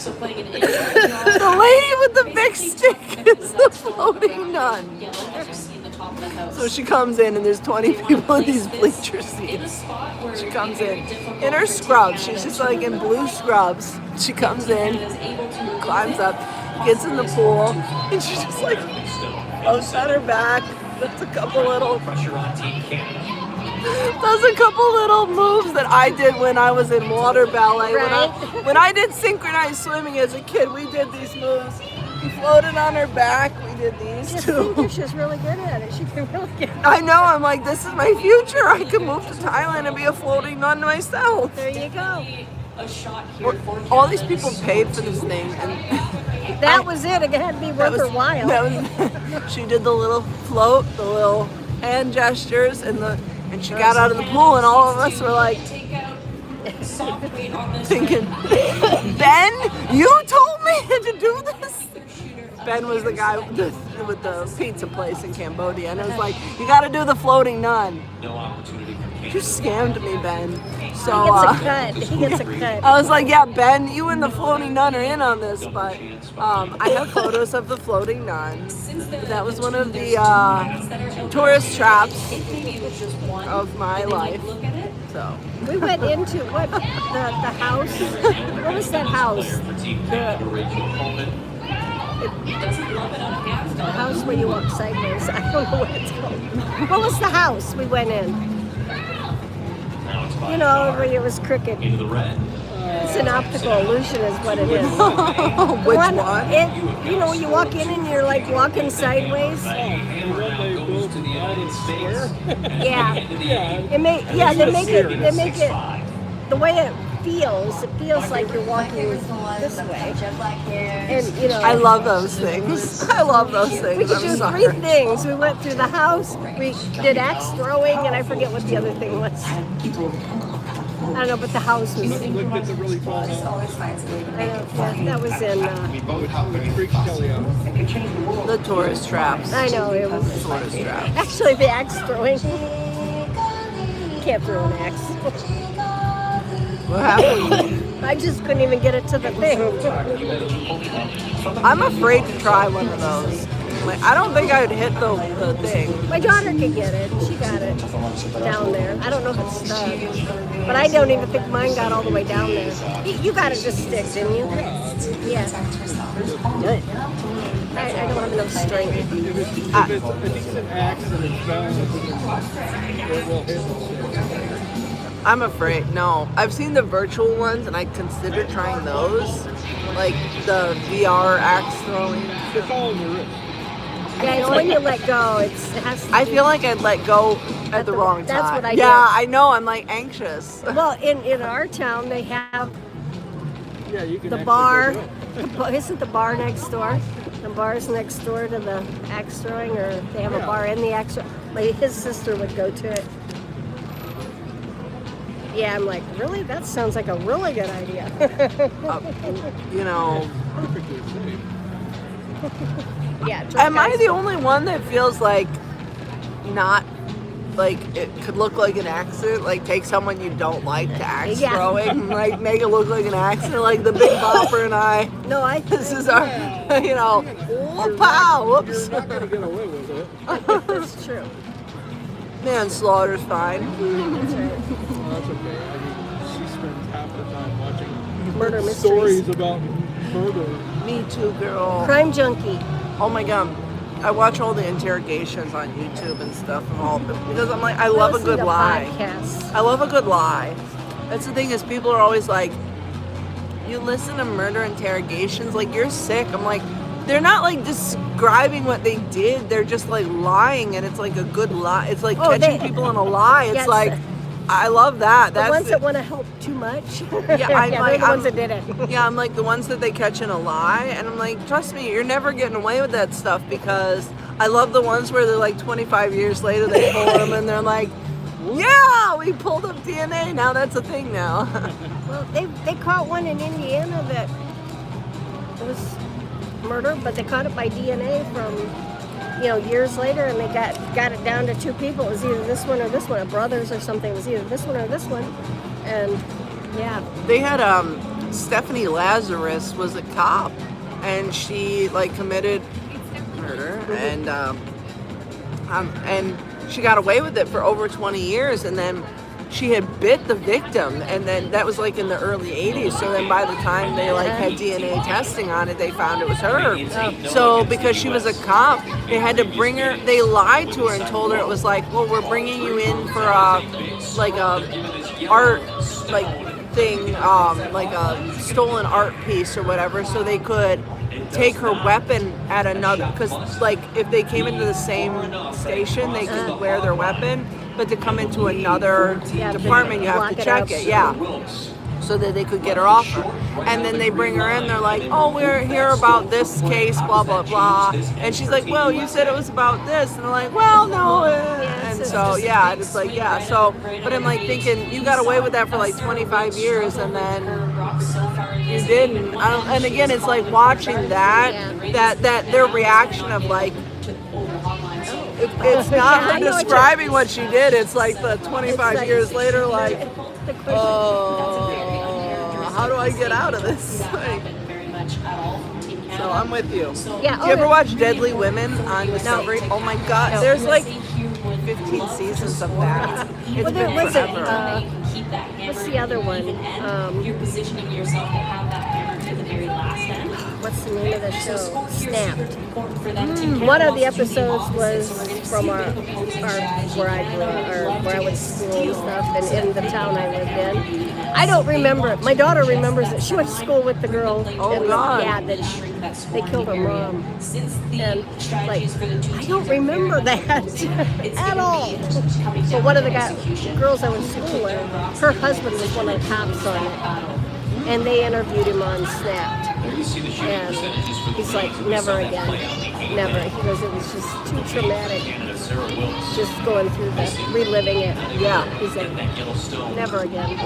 The lady with the Vicks stick is the floating nun. So she comes in and there's 20 people in these bleacher seats. She comes in her scrubs. She's just like in blue scrubs. She comes in, climbs up, gets in the pool, and she just like floats on her back. Does a couple little moves that I did when I was in water ballet. Right. When I did synchronized swimming as a kid, we did these moves. We floated on her back. We did these too. She's really good at it. She can really get it. I know. I'm like, this is my future. I could move to Thailand and be a floating nun myself. There you go. All these people paid for this thing, and that was it. It had to be worth her while. She did the little float, the little hand gestures, and she got out of the pool, and all of us were like thinking, Ben, you told me to do this. Ben was the guy with the pizza place in Cambodia, and it was like, you got to do the floating nun. You scammed me, Ben. So he gets a cut. I was like, yeah, Ben, you and the floating nun are in on this, but I have photos of the floating nun. That was one of the tourist traps of my life. So we went into the house. What was that house? The house where you walk sideways. I don't know what it's called. What was the house we went in? You know, where it was crooked. It's an optical illusion is what it is. Which one? You know, you walk in and you're like walking sideways. Yeah. They make it the way it feels like you're walking this way. And you know, I love those things. I love those things. We could do 3 things. We went through the house, we did axe throwing, and I forget what the other thing was. I don't know, but the house was. Looked at the really fun house. That was in. The tourist traps. I know it was. The tourist traps. Actually, the axe throwing. Can't throw an axe. What happened? I just couldn't even get it to the thing. I'm afraid to try one of those. Like, I don't think I would hit the thing. My daughter could get it. She got it down there. I don't know if it's stuck. But I don't even think mine got all the way down there. You got it just stick, didn't you? Yeah. I don't have enough strength. If it's a decent axe and it's balanced, it will hit the stick. I'm afraid. No. I've seen the virtual ones, and I considered trying those. Like the VR axe throwing. It's all in the wrist. Yeah, it's when you let go. It has to I be- feel like I'd let go at the wrong time. That's what I Yeah, did. I know. I'm like anxious. Well, in our town, they have Yeah, you can the actually bar. go do it. Isn't the bar next door? The bar's next door to the axe throwing, or they have a Yeah. bar in the axe. His sister would go to it. Yeah, I'm like, really? That sounds like a really good idea. You know, Perfectly safe. Yeah. am I the only one that feels like not like it could look like an accident? Like take someone you don't like to axe Yeah. throwing, like make it look like an accident. Like the Big Bopper and I. No, This is our, you know, pow, whoops. You're not gonna get away with it. That's true. Manslaughter's fine. That's right. Well, that's okay. I mean, she spends half the time watching Murder stories mysteries. about murder. Me too, girl. Crime junkie. Oh my god. I watch all the interrogations on YouTube and stuff and all because I'm like I love a Listen good to lie. podcasts. I love a good lie. That's the thing is people are always like, you listen to murder interrogations like you're sick. I'm like, they're not like describing what they did. They're just like lying, and it's like a good lie. It's like catching people in a lie. It's Yes. like I love that. The That's ones that want to help too much. Yeah, I'm they're like, the ones that did it. Yeah, I'm like the ones that they catch in a lie, and I'm like, trust me, you're never getting away with that stuff because I love the ones where they're like 25 years later they pull them and they're like, yeah, we pulled up DNA. Now that's a thing now. Well, they caught one in Indiana that was murder, but they caught it by DNA from, years later, and they got it down to two people. It was either this one or this one, brothers or something. It was either this one or this one, and yeah. They had Stephanie Lazarus was a cop, and she like committed murder, and she got away with it for over 20 years, and then she had bit the victim, and then that was like in the early 80s. So then by the time they like had DNA testing on it, they found it was her. So because she was a cop, they had to bring her. They lied to her and told her it was like, well, we're bringing you in for like a art thing, like a stolen art piece or whatever, so they could take her weapon at another, because like if they came into the same station they could wear their weapon, but to come into another department you have to check it, so that they could get her off her. And then they bring her in, they're like, oh, we're here about this case, blah blah blah, and she's like, well, you said it was about this, and they're like, well, no, and so yeah, it's like, yeah, so, but I'm like thinking, you got away with that for like 25 years and then you didn't. And again, it's like watching that their reaction of like, it's not her describing what she did, it's like the 25 years later, like, how do I get out of this? Like, so I'm with you. Yeah, Do you ever watch Deadly Women on Discovery? Oh my god, there's like 15 seasons of that. It's Well, there been was forever. what's the other one? You're positioning yourself to have that hammer to the very last end. What's the name of the show? Snapped. For them to One of the episodes was from our where I grew up, or where I went to school and stuff, and in the town I lived in. I don't remember it. My daughter remembers it. She went to school with the girl. Oh, God. Yeah, that they killed her mom. And like, I don't remember that at all. But one of the girls I went to school with, her husband was one of the cops on it, and they interviewed him on Snapped. And he's like, never again, never. He goes, it was just too traumatic, just going through reliving it. Yeah. He's like, never again.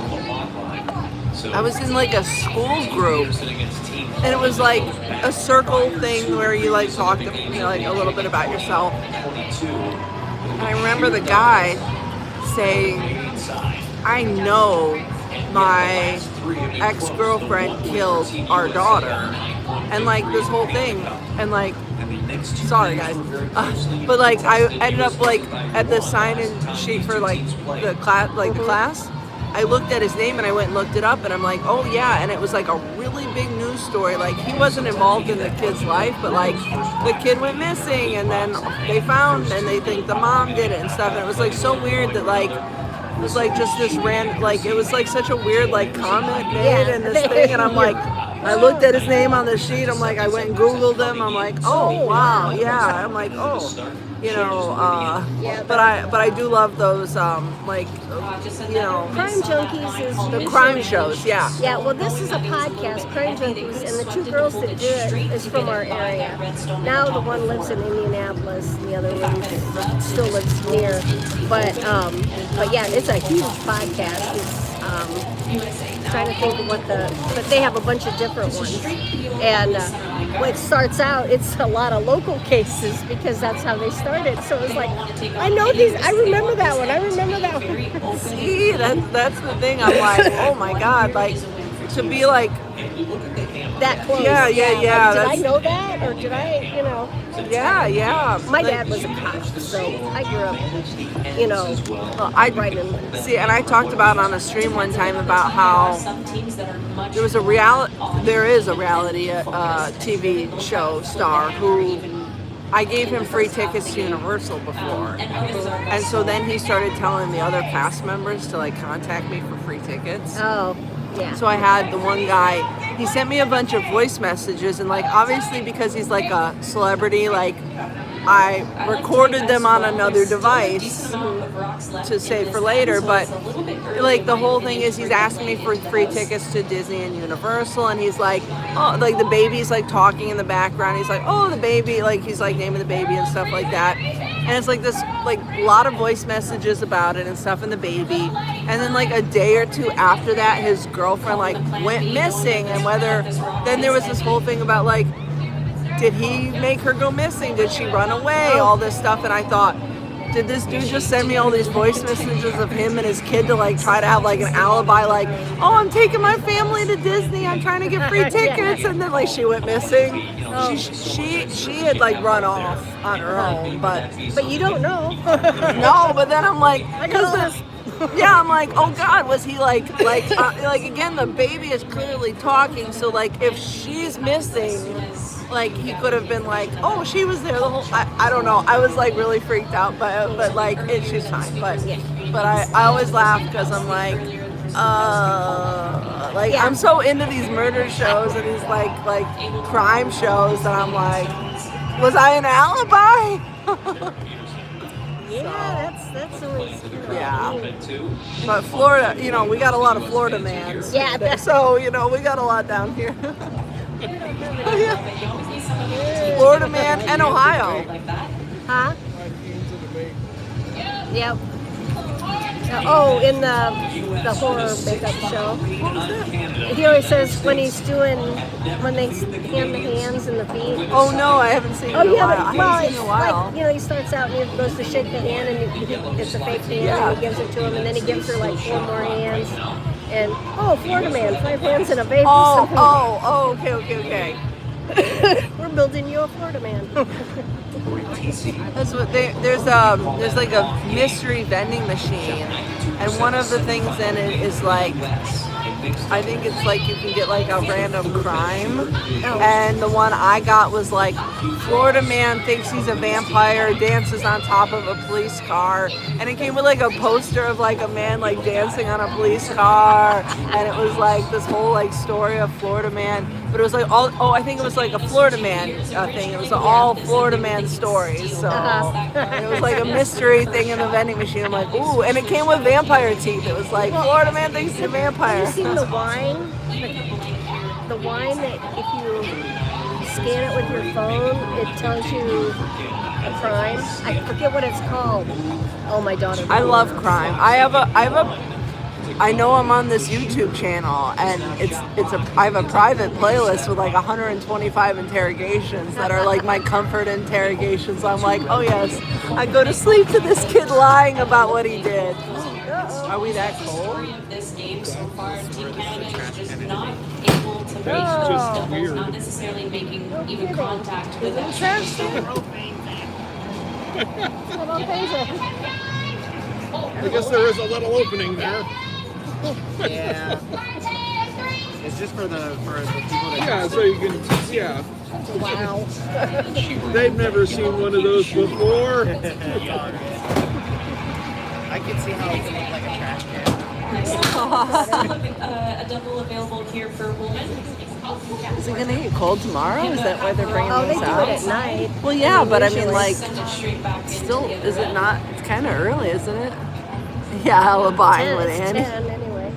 I was in like a school group, and it was like a circle thing where you like talk to like a little bit about yourself. And I remember the guy saying, I know my ex-girlfriend killed our daughter, and like this whole thing, and like, sorry guys, but like I ended up like at the sign-in sheet for like the class, I looked at his name and I went and looked it up, and I'm like, oh yeah, and it was like a really big news story. Like he wasn't involved in the kid's life, but like the kid went missing, and then they found, and they think the mom did it and stuff, and it was like so weird that like it was like just this random, like it was like such a weird like comment made in this thing, and I'm like, I looked at his name on the sheet. I'm like, I went and Googled him. I'm like, oh wow, yeah. I'm like, oh, you know. But I do love those like, you know, Crime Junkies is the crime shows. Yeah. Yeah, well, this is a podcast, Crime Junkies, and the two girls that do it is from our area. Now the one lives in Indianapolis, and the other one still lives near. But yeah, it's a huge podcast. It's trying to think of but they have a bunch of different ones. And when it starts out, it's a lot of local cases because that's how they started. So it's like, I know these, I remember that one, See, that's the thing. I'm like, oh my God, like to be like that close. Yeah. Did I know that, or did I, you know? Yeah. My dad was a cop, so I grew up, you know, see, and I talked about on a stream one time about how there is a reality TV show star who I gave him free tickets to Universal before, and so then he started telling the other cast members to like contact me for free tickets. Oh, yeah. So I had the one guy, he sent me a bunch of voice messages, and like obviously because he's like a celebrity, like I recorded them on another device to save for later, but like the whole thing is he's asking me for free tickets to Disney and Universal, and he's like, oh, like the baby's like talking in the background, he's like, oh, the baby, like he's like naming the baby and stuff like that, and it's like this like a lot of voice messages about it and stuff, and the baby, and then like a day or two after that his girlfriend like went missing, and then there was this whole thing about like, did he make her go missing? Did she run away? All this stuff. And I thought, did this dude just send me all these voice messages of him and his kid to like try to have like an alibi, like, oh, I'm taking my family to Disney, I'm trying to get free tickets, and then like she went missing. She had like run off on her own, but you don't know. No, but then I'm like, yeah, I'm like, oh God, was he like again, the baby is clearly talking, so like if she's missing, like he could have been like, oh, she was there the whole. I don't know. I was like really freaked out, but like she's fine. But I always laugh because I'm like, I'm so into these murder shows and these like crime shows that I'm like, was I an alibi? Yeah, that's always yeah. But Florida, you know, we got a lot of Florida mans. Yeah. So you know, we got a lot down here. Florida man and Ohio. Huh? Yep. Oh, in the horror makeup show. He always says when they hand the hands and the feet. Oh no, I haven't seen it in a while. I haven't seen it in a while. Like, you know, he starts out and he goes to shake the hand and it's a fake hand and he gives it to him, and then he gives her like 4 more hands. And Florida man, 5 hands and a baby. Okay. We're building you a Florida man. That's what there's like a mystery vending machine, and one of the things in it is like, I think it's like you can get like a random crime, and the one I got was like, Florida man thinks he's a vampire, dances on top of a police car, and it came with like a poster of like a man like dancing on a police car, and it was like this whole like story of Florida man, but it was like I think it was like a Florida man thing, it was all Florida man stories, so and it was like a mystery thing in the vending machine. I'm like, ooh, and it came with vampire teeth. It was like, Florida man thinks he's a vampire. Have you seen the wine? The wine that if you scan it with your phone, it tells you a crime. I forget what it's called. Oh, my daughter. I love crime. I know I'm on this YouTube channel, and I have a private playlist with like 125 interrogations that are like my comfort interrogations. I'm like, oh yes, I go to sleep to this kid lying about what he did. Are we that cold? This game so far, Team Canada is just not able to make stuff, not necessarily making even contact with it. I guess there is a little opening there. Yeah. It's just for the people that. Yeah, so you can. Yeah. Wow. They've never seen one of those before. I can see how it can look like a trash can. A double available here for women. Is it gonna get cold tomorrow? Is that why they're bringing Oh, they this do out? it at night. Well, yeah, but I mean, Usually. like, still, is it not? It's kind of early, isn't it? Yeah, Alabine with It's Annie. 10 anyway.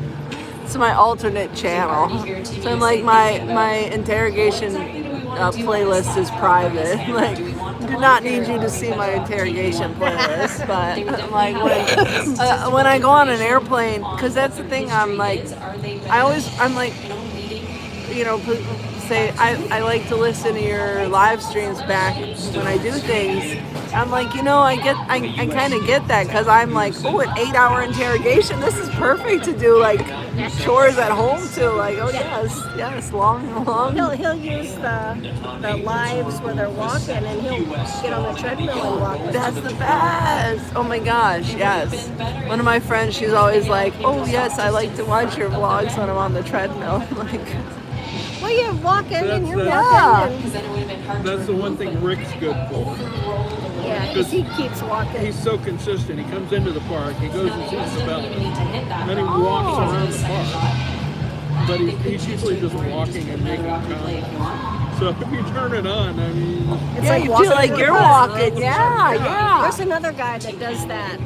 It's my alternate channel. So I'm like, my interrogation playlist is private. Like, do not need you to see my interrogation playlist. But like when I go on an airplane, because that's the thing. I'm like, I'm like, you know, people say I like to listen to your live streams back when I do things. I'm like, you know, I kind of get that because I'm like, oh, an 8-hour interrogation. This is perfect to do like chores at home too. Like, oh yes, long. He'll use the lives where they're walking, and he'll get on the treadmill and walk. That's the best. Oh my gosh, yes. One of my friends, she's always like, oh yes, I like to watch your vlogs when I'm on the treadmill. I'm like, well, you're walking and you're yeah. walking. That's the one thing Rick's good for. Yeah, because he keeps walking. He's so consistent. He comes into the park, he goes and sees the bell, then he walks around the park. But he's usually just walking and making time. So if you turn it on, I mean... It's yeah, like you walking feel like you're walking. Yeah. There's another guy that does that.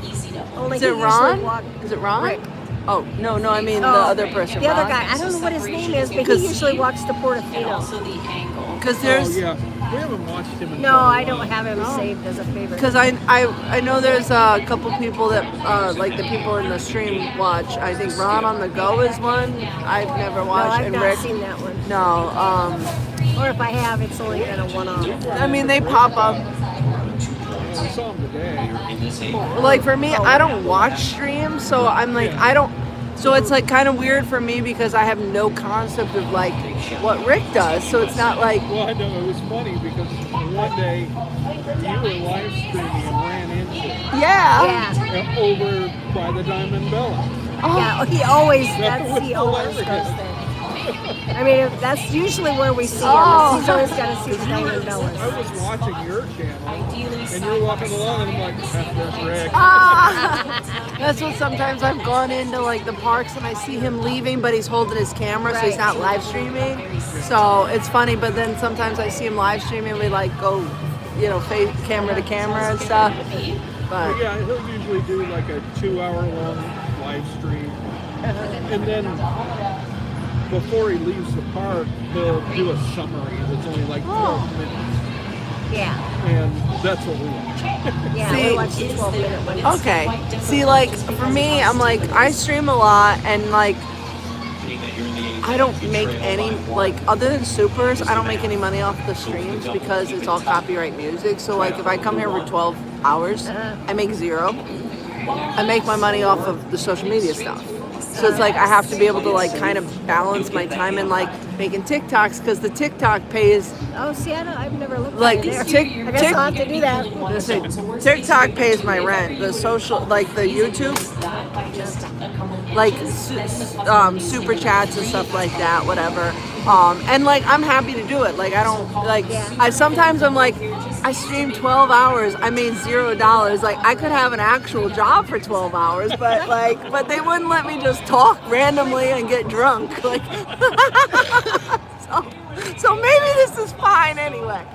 Only Is it he Ron? usually Is it Ron? Rick. Oh, no, I mean the other person. The other Ron. guy. I don't know what his name is, but he usually walks to Portofino. Because there's... Oh, yeah. We haven't watched him in No, I don't have him saved as a favorite. Because I know there's a couple people that, like the people in the stream watch. I think Ron on the Go is one. I've never watched. No, I've and not Rick, seen that one. No. Or if I have, it's only been a one-off. I mean, they pop up. We saw him today. Like for me, I don't watch streams, so I'm like, I don't. So it's like kind of weird for me because I have no concept of like what Rick does. So it's not like. Well, I know it was funny because one day you were live streaming and ran into him. Yeah. Over by the Diamond Bella. Oh. Yeah, he always hilarious. does that. I mean, that's usually where we see him. Oh. He's always got to see the Diamond Bellas. I was watching your channel, and you're walking along, and I'm like, that's Rick. That's what sometimes I've gone into like the parks and I see him leaving, but he's holding his camera, so he's not live streaming. So it's funny, but then sometimes I see him live streaming. We like go, you know, face camera to camera and stuff. But yeah, he'll usually do like a 2-hour-long live stream, and then before he leaves the park, he'll do a summary that's only like 12 minutes. Yeah. And that's what we watch. Yeah, See, we watch the 12-minute one. okay. See, like for me, I'm like I stream a lot, and like I don't make any like other than supers. I don't make any money off the streams because it's all copyright music. So like if I come here for 12 hours, I make zero. I make my money off of the social media stuff. So it's like I have to be able to like kind of balance my time in like making TikToks because the TikTok pays. Oh, see, I've never looked like at it. I guess I'll have to do that. TikTok pays my rent. The social, like the YouTube, like super chats and stuff like that, whatever. And like I'm happy to do it. Like I don't like. I sometimes I'm like. I streamed 12 hours. I made $0. Like I could have an actual job for 12 hours, but they wouldn't let me just talk randomly and get drunk. Like, so maybe this is fine anyway.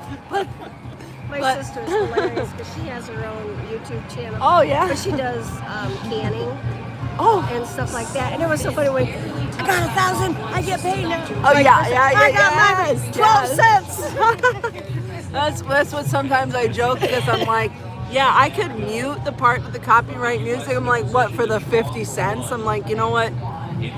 My sister's hilarious because she has her own YouTube channel. Oh yeah. Where she does canning. And stuff like that. And it was so funny when I got 1,000, I get paid now. Oh like, yeah. I got my 12 cents. That's what sometimes I joke because I'm like, yeah, I could mute the part with the copyright music. I'm like, what, for the 50 cents? I'm like, you know what?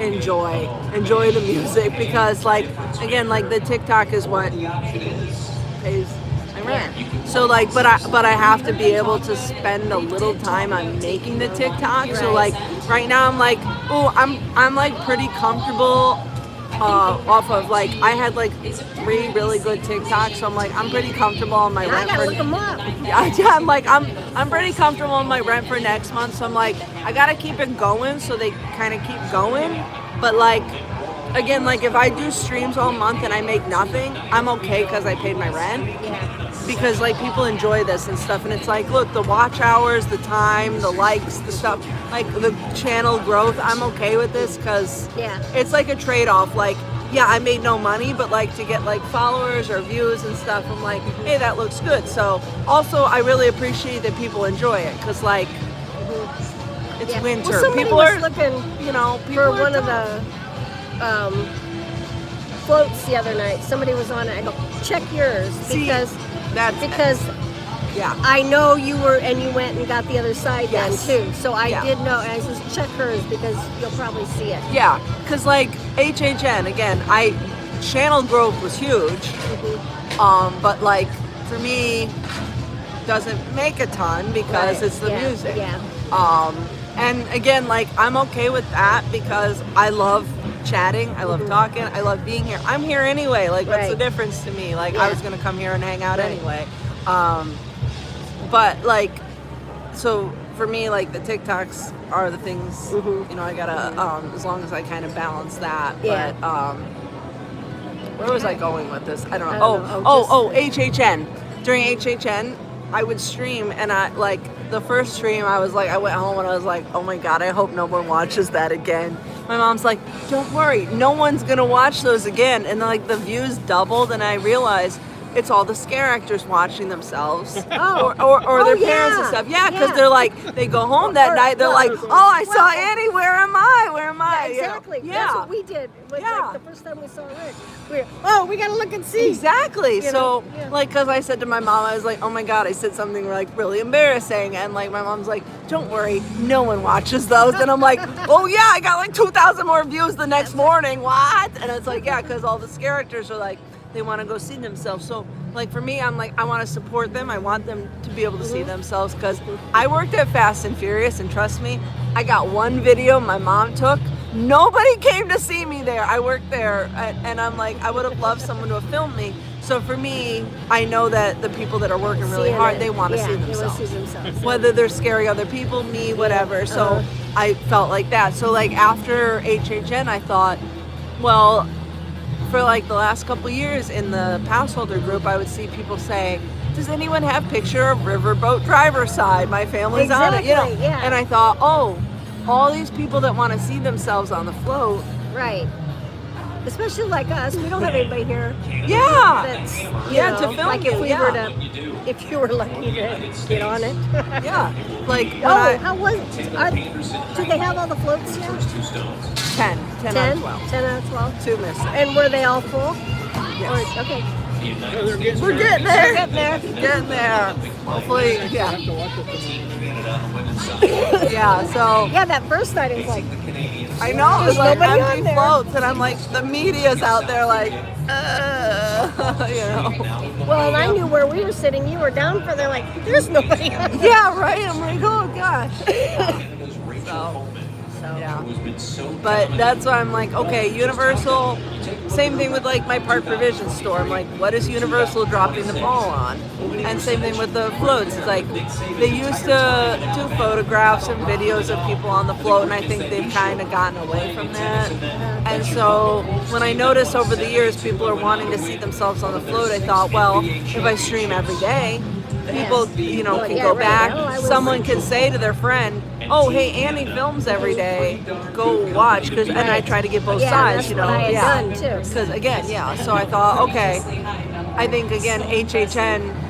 Enjoy the music because like, again, like the TikTok is what pays my rent. So like, but I have to be able to spend a little time on making the TikTok. So like, right now I'm like, oh, I'm like pretty comfortable off of like I had like 3 really good TikToks, so I'm like I'm pretty comfortable on my rent. I gotta look them up. Yeah, I'm like I'm pretty comfortable on my rent for next month, so I'm like I gotta keep it going, so they kind of keep going. But like again, like if I do streams all month and I make nothing, I'm okay because I paid my rent. Yeah. Because like people enjoy this and stuff, and it's like, look, the watch hours, the time, the likes, the stuff, like the channel growth, I'm okay with this because it's like a trade-off. Like yeah, I made no money, but like to get like followers or views and stuff, I'm like, hey, that looks good. So also, I really appreciate that people enjoy it because like it's winter. Well, somebody People was are looking, you know, for people are one of tough. the floats the other night. Somebody was on it. I go, check yours because yeah, I know you were, and you went and got the other side Yes. then too. So I Yeah. did know, and I said, check hers because you'll probably see it. Yeah, because like HHN again, channel growth was huge, but like for me, doesn't make a ton because Right. it's the Yeah, music. yeah. And again, like I'm okay with that because I love chatting, I love talking, I love being here. I'm here anyway. Like, what's the Right. difference to me? Like, Yeah. I was gonna come here and hang out Right. anyway. But like, so for me, like the TikToks are the things. You know, I gotta as long as I kind of balance that. Yeah. But where was I going with this? I don't know. I don't know. HHN. During HHN, I would stream, and I like the first stream. I was like, I went home and I was like, oh my god, I hope no one watches that again. My mom's like, don't worry, no one's gonna watch those again. And like the views doubled, and I realized it's all the scare actors watching themselves, or their parents and stuff. Yeah, because they're like, they go home that night, they're like, oh, I saw Annie. Where am I? Where am I? Yeah, exactly. You know? That's what we did. With, like, the first time we saw Rick, we gotta look and see. Exactly. You So, know? Yeah. like, because I said to my mom, I was like, oh my god, I said something like really embarrassing, and like my mom's like, don't worry, no one watches those, and I'm like, oh yeah, I got like 2,000 more views the next morning. What? And it's like, yeah, because all the scare actors are like, they want to go see themselves. So like for me, I'm like, I want to support them. I want them to be able to see themselves because I worked at Fast and Furious, and trust me, I got one video my mom took. Nobody came to see me there. I worked there, and I'm like, I would have loved someone to have filmed me. So for me, I know that the people that are working really hard, they want to see themselves. They want to see themselves. Whether they're scaring other people, me, whatever. So I felt like that. So like after HHN, I thought, well, for like the last couple years in the Passholder group, I would see people say, does anyone have picture of riverboat driver side? My family's on it, you know. Exactly, yeah. And I thought, oh, all these people that want to see themselves on the float. Right. Especially like us, we don't have anybody here. Yeah. That's, Yeah, to film like you, if we yeah. were to, if you were lucky to get on it. Yeah. Like when how was? Did they have all the floats here? 10 out of 12. 10 out of 12. 2 missing. And were they all full? Yes. Or, okay. We're getting there. Getting there. Hopefully, yeah. Yeah, so. Yeah, that first night it was like. I know, There's it's like nobody empty on there. floats, and I'm like, the media's out there like, you know. Well, and I knew where we were sitting. You were down further, like, there's nobody on there. Yeah, right? I'm like, oh gosh. Yeah. But that's why I'm like, okay, Universal, same thing with like my park provision store. I'm like, what is Universal dropping the ball on? And same thing with the floats. It's like they used to do photographs and videos of people on the float, and I think they've kind of gotten away from that. And so when I noticed over the years people are wanting to see themselves on the float, I thought, well, if I stream every day, people, you know, can go back. Someone can say to their friend, oh, hey, Annie films every day. Go watch. And I try to get both sides, you know. What I had done too. Because again, yeah. So I thought, okay, I think again, HHN.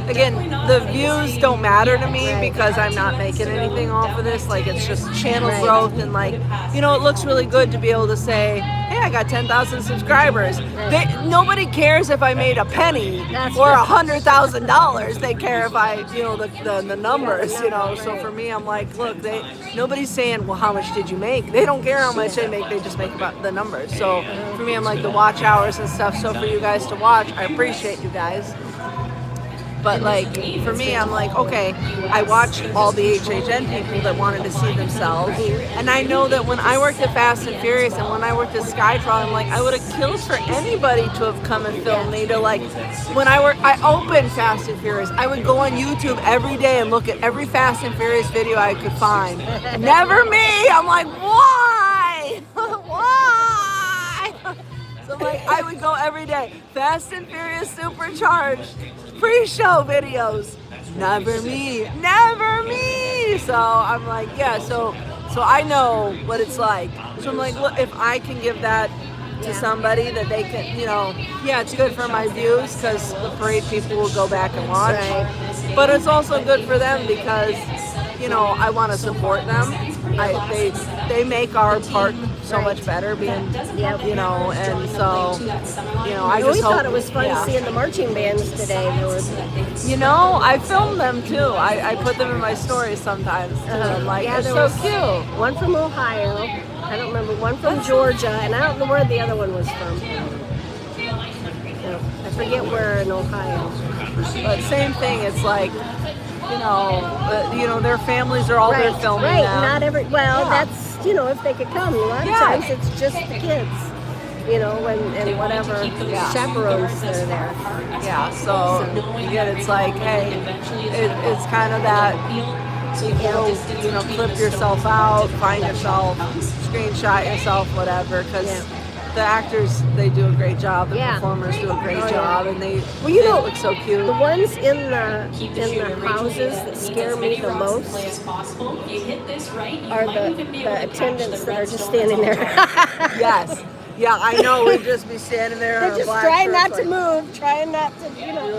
Again, the views don't matter to me because I'm not making anything off of this. Like, it's just channel growth, and like, you know, it looks really good to be able to say, hey, I got 10,000 subscribers. Nobody cares if I made a penny or $100,000. They care if I, you know, the numbers, you know. So for me, I'm like, look, nobody's saying, well, how much did you make? They don't care how much they make. They just make about the numbers. So for me, I'm like the watch hours and stuff. So for you guys to watch, I appreciate you guys. But like for me, I'm like, okay, I watch all the HHN people that wanted to see themselves, and I know that when I worked at Fast and Furious and when I worked at Skytraw, I'm like, I would have killed for anybody to have come and filmed me. To like, when I opened Fast and Furious, I would go on YouTube every day and look at every Fast and Furious video I could find. Never me. I'm like, why? Why? So like, I would go every day. Fast and Furious Supercharged. Pre-show videos, never me. So I'm like, yeah, so I know what it's like. So I'm like, look, if I can give that to somebody that they can, yeah, it's good for my views because the parade people will go back and watch. Right. But it's also good for them because, I want to support them. They make our park so much better being, and so, I just we hope, thought it was fun seeing the marching bands today. There was, I filmed them too. I put them in my stories sometimes too. I'm like, yeah, it's there so was cute. one from Ohio. I don't remember. One from Georgia, and I don't know where the other one was from. I forget where in Ohio. But same thing. It's like, their families are all there filming right. them. Not every. Well, that's if they could come. A lot of times it's just the kids. And whatever chaperones that are there. Yeah, so again, it's like, hey, it's kind of that, clip yourself out, find yourself, screenshot yourself, whatever, because the actors, they do a great job, the performers do a great job, and they look so cute. The ones in the houses that scare me the most are the attendants that are just standing there. Yes. Yeah, I know. We'd just be standing there. They're just trying not to move, trying not to,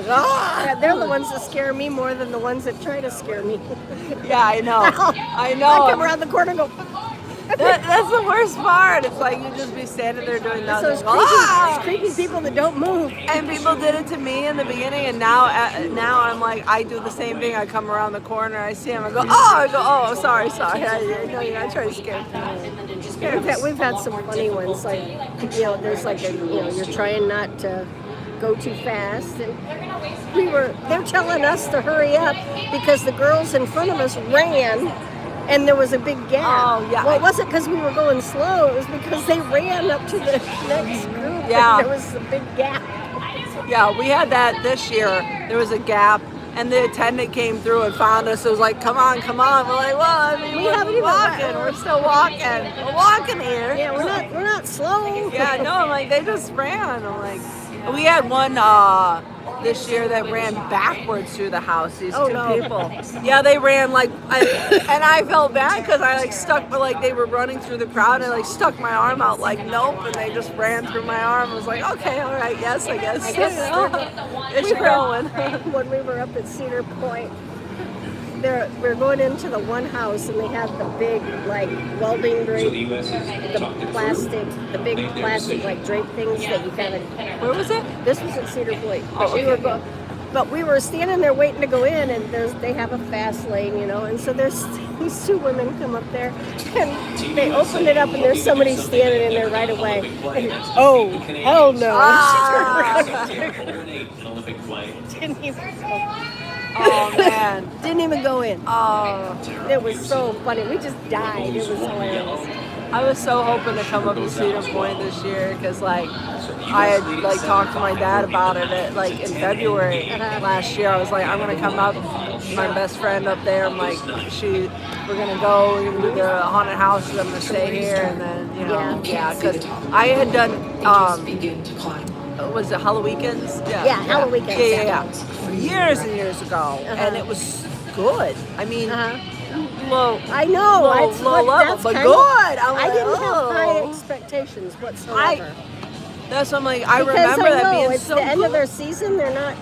Ah! they're the ones that scare me more than the ones that try to scare me. Yeah, I know. I know. I come around the corner and go. That's the worst part. It's like you just be standing there doing nothing. Those creepy people that don't move. And people did it to me in the beginning, and now I'm like, I do the same thing. I come around the corner, I see him, I go, sorry. I know you're not trying to scare me. We've had some funny ones, like, there's like you're trying not to go too fast, and they're telling us to hurry up because the girls in front of us ran. And there was a big gap. Oh, yeah. Well, it wasn't because we were going slow. It was because they ran up to the next group. Yeah. And there was a big gap. Yeah, we had that this year. There was a gap, and the attendant came through and found us. It was like, come on. We're like, well, we haven't even walking. We're still walking. We're walking here. Yeah, we're not slow. Yeah, no, I'm like, they just ran. I'm like, we had one this year that ran backwards through the house. These two people. Yeah, they ran and I felt bad because I stuck, but they were running through the crowd. And I stuck my arm out nope, and they just ran through my arm. I was like, okay, all right, yes, I guess. It's going. When we were up at Cedar Point, we're going into the one house, and they have the big welding drape, the big plastic drape things that you kind of. Where was it? This was at Cedar Point. Oh, okay. But we were standing there waiting to go in, and they have a fast lane, and so there's these two women come up there, and they opened it up, and there's somebody standing in there right away. And, oh, hell no! Didn't even go. Oh man! Didn't even go in. Oh, it was so funny. We just died. It was hilarious. I was so hoping to come up to Cedar Point this year because I had talked to my dad about it in February last year. I was like, I'm gonna come up. My best friend up there. I'm like, we're gonna go. We're gonna do the haunted houses. I'm gonna stay here, and then because I had done was it Halloweekends? Yeah, Halloween. Yeah. Years and years ago, and it was good. I mean, low. I know. Low level, but good. I didn't have high expectations whatsoever. That's what I'm like. I remember that being it's so the end good. of their season. They're not,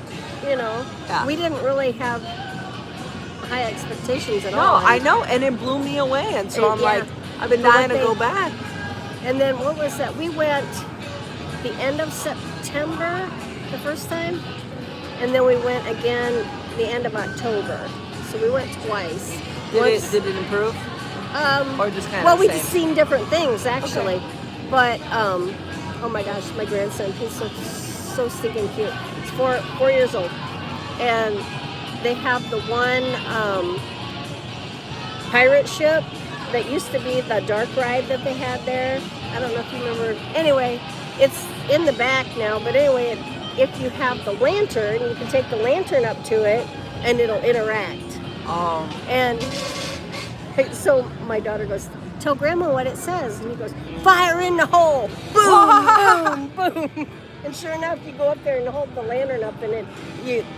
we didn't really have high expectations at all. No, I know, and it blew me away, and so I'm like, I've been dying to go back. And then what was that? We went the end of September the first time, and then we went again the end of October. So we went twice. Did it improve? Or just kind of we the same? just seen different things actually. Okay. But oh my gosh, my grandson, he's so stinking cute. He's 4 years old, and they have the one pirate ship that used to be the dark ride that they had there. I don't know if you remember. Anyway, it's in the back now, but anyway, if you have the lantern, you can take the lantern up to it and it'll interact. Oh. And so my daughter goes, tell Grandma what it says. And he goes, fire in the hole. Boom, boom, boom. And sure enough, you go up there and hold the lantern up, and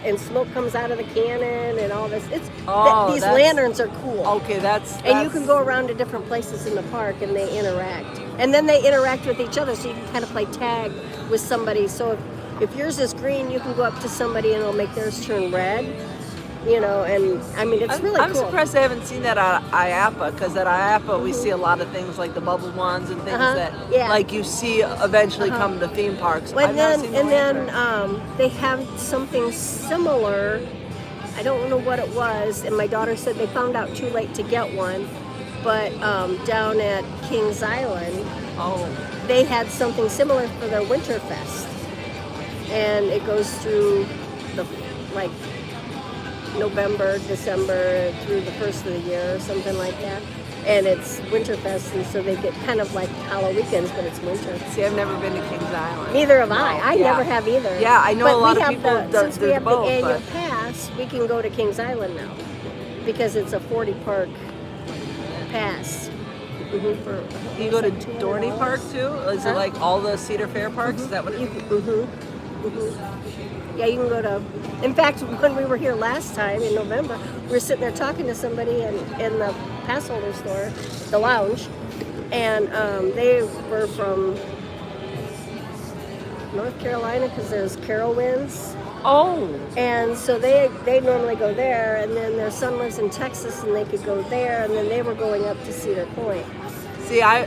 and smoke comes out of the cannon and all this. These lanterns are cool. Okay, that's And you can go around to different places in the park, and they interact. And then they interact with each other, so you can kind of play tag with somebody. So if yours is green, you can go up to somebody and it'll make theirs turn red. You know, and I mean, it's really I'm cool. surprised I haven't seen that at IAPA, because at IAPA we see a lot of things like the bubble ones and things that like you see eventually come to theme parks. And then they have something similar. I don't know what it was, and my daughter said they found out too late to get one, but down at Kings Island, they had something similar for their Winterfest, and it goes through the November, December through the first of the year or something like that. And it's Winterfest, and so they get kind of like hollow weekends, but it's winter. See, I've never been to Kings Island. Neither have I. I never have either. Yeah, I know but a lot of people since we have both, the annual pass, we can go to Kings Island now because it's a 40 park pass. You go to Dorney Park too? Is it like all the Cedar Fair parks? Is that what it is? Yeah, you can go to. In fact, when we were here last time in November, we were sitting there talking to somebody in the Passholder store, the lounge, and they were from North Carolina because there's Carowinds. Oh. And so they normally go there, and then their son lives in Texas, and they could go there, and then they were going up to Cedar Point. See, I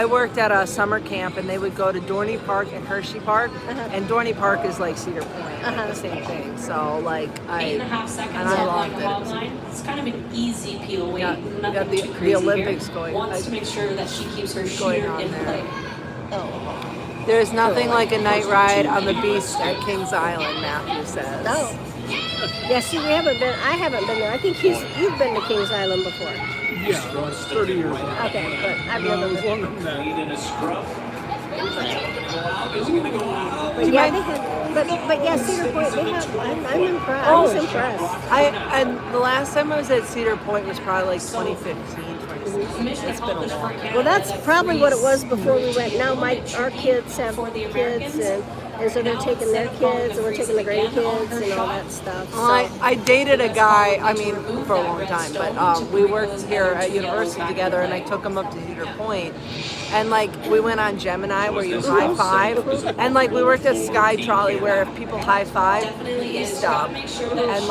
worked at a summer camp, and they would go to Dorney Park and Hershey Park, and Dorney Park is like Cedar Point, like the same thing. So like 8.5 seconds on the hog line. It's kind of an easy peel weight. Nothing too crazy the Olympics here. going. Wants to make sure that she keeps her sheer in play. There's nothing like a night ride on the beast at Kings Island, Matthew says. No. Yeah, see, I haven't been there. I think you've been to Kings Island before. Yeah, well, it's 30 years ago. Okay, but I've No, never it was been. longer than that. But yeah, they have. But yeah, Cedar Point. They have. I'm impressed. I was impressed. And the last time I was at Cedar Point was probably like 2015. It's been a long time. Well, that's probably what it was before we went. Now our kids have kids, and so they're taking their kids, and we're taking the grandkids and all that stuff. So. I dated a guy, I mean, for a long time, but we worked here at university together, and I took him up to Cedar Point, and like we went on Gemini where you high five, and like we worked at Sky Trolley where if people high five, you stop, and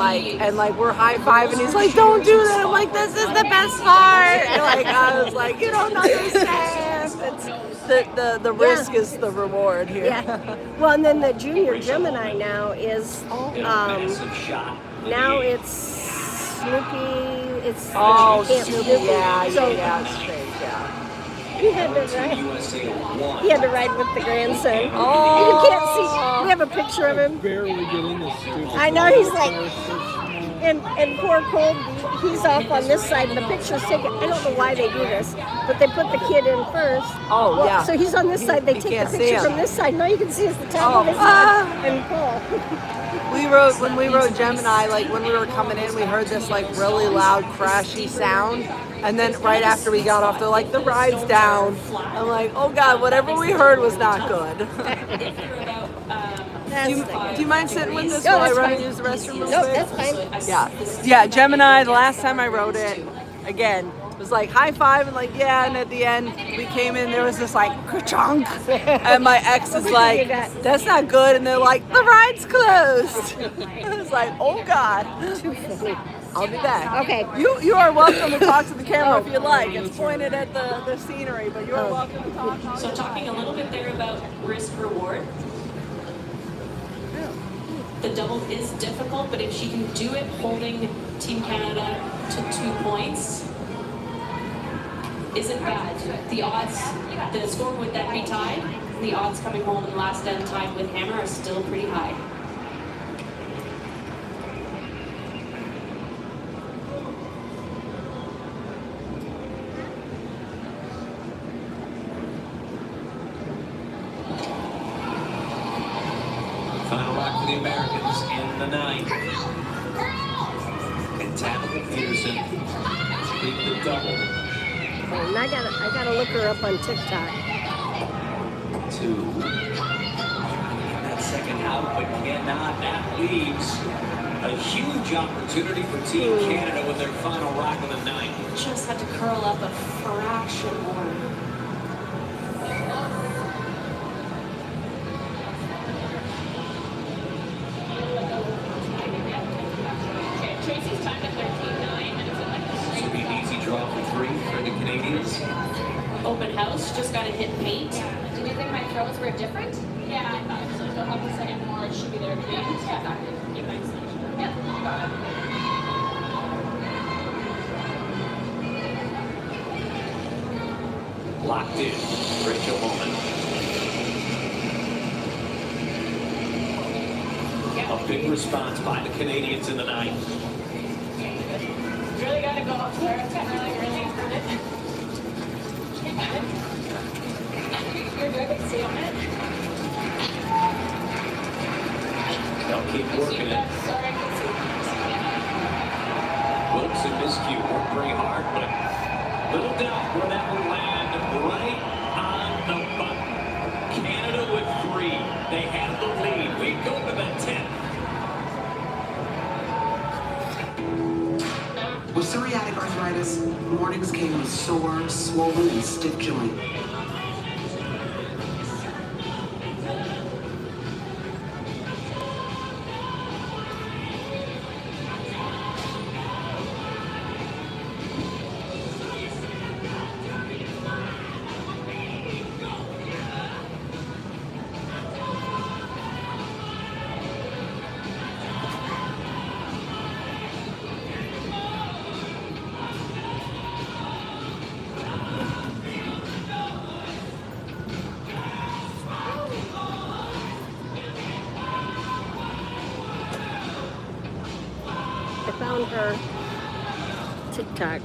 like we're high five, and he's like, don't do that. I'm like, this is the best part. And like I was like, you don't understand. It's the risk is the reward here. Yeah. Well, and then the junior Gemini now is now it's Snoopy. It's Camp Snoopy. Snoopy. Yeah, So it's fake. Yeah. He had to ride with the grandson. Oh. And you can't see. We have a picture of him. Barely get in this stupid. I know, he's like, and poor Colby, he's off on this side, and the picture's taken. I don't know why they do this, but they put the kid in first. Oh, Well, yeah. So he's on this side. They You take can't the see picture him. from this side. No, you can see it's the top of his head and Paul. When we rode Gemini, like when we were coming in, we heard this like really loud crashy sound, and then right after we got off, they're like, the ride's down. I'm like, oh God, whatever we heard was not good. Do you mind sitting with us No, while I that's run fine. and use the restroom real Nope, quick? that's fine. Yeah, Gemini, the last time I rode it, again, it was like high five and like, yeah, and at the end, we came in, there was this like, ka-chunk, and my ex is like, that's not good, and they're like, the ride's closed. I was like, oh God. Too funny. I'll be back. Okay. You are welcome to talk to the camera if you like. It's pointed at the scenery, but you're welcome to talk. So talking a little bit there about risk reward. The double is difficult, but if she can do it holding Team Canada to 2 points, isn't bad. The odds, the score would then be tied. The odds coming home in last end tied with Hammer are still pretty high. Final rock for the Americans in the ninth. And Tabitha Peterson beat the double. And I gotta look her up on TikTok. 2. That second out, but cannot. That leaves a huge opportunity for Team Canada with their final rock of the night. Just had to curl up a fraction more. Tracy's timed at 13:09, and it's at like the Should be an easy draw for 3 for the Canadians. open house. Just got to hit paint. Did you think my throws were different? Yeah, I thought so. They'll have a second more. It should be there to be. Yeah, exactly. Give nice. Yeah, got it. Locked in. Rachel Bowman. A big response by the Canadians in the ninth. Really got to go up there. It's got really hurt it. You're good. See on it. They'll keep working it. Sorry, I can see. Wilkes and Miscue work very hard, but little doubt where that will land right on the button. Canada with 3. They have the lead. We go to the 10th. With psoriatic arthritis, mornings came with sore, swollen, and stiff joint. I found her TikTok.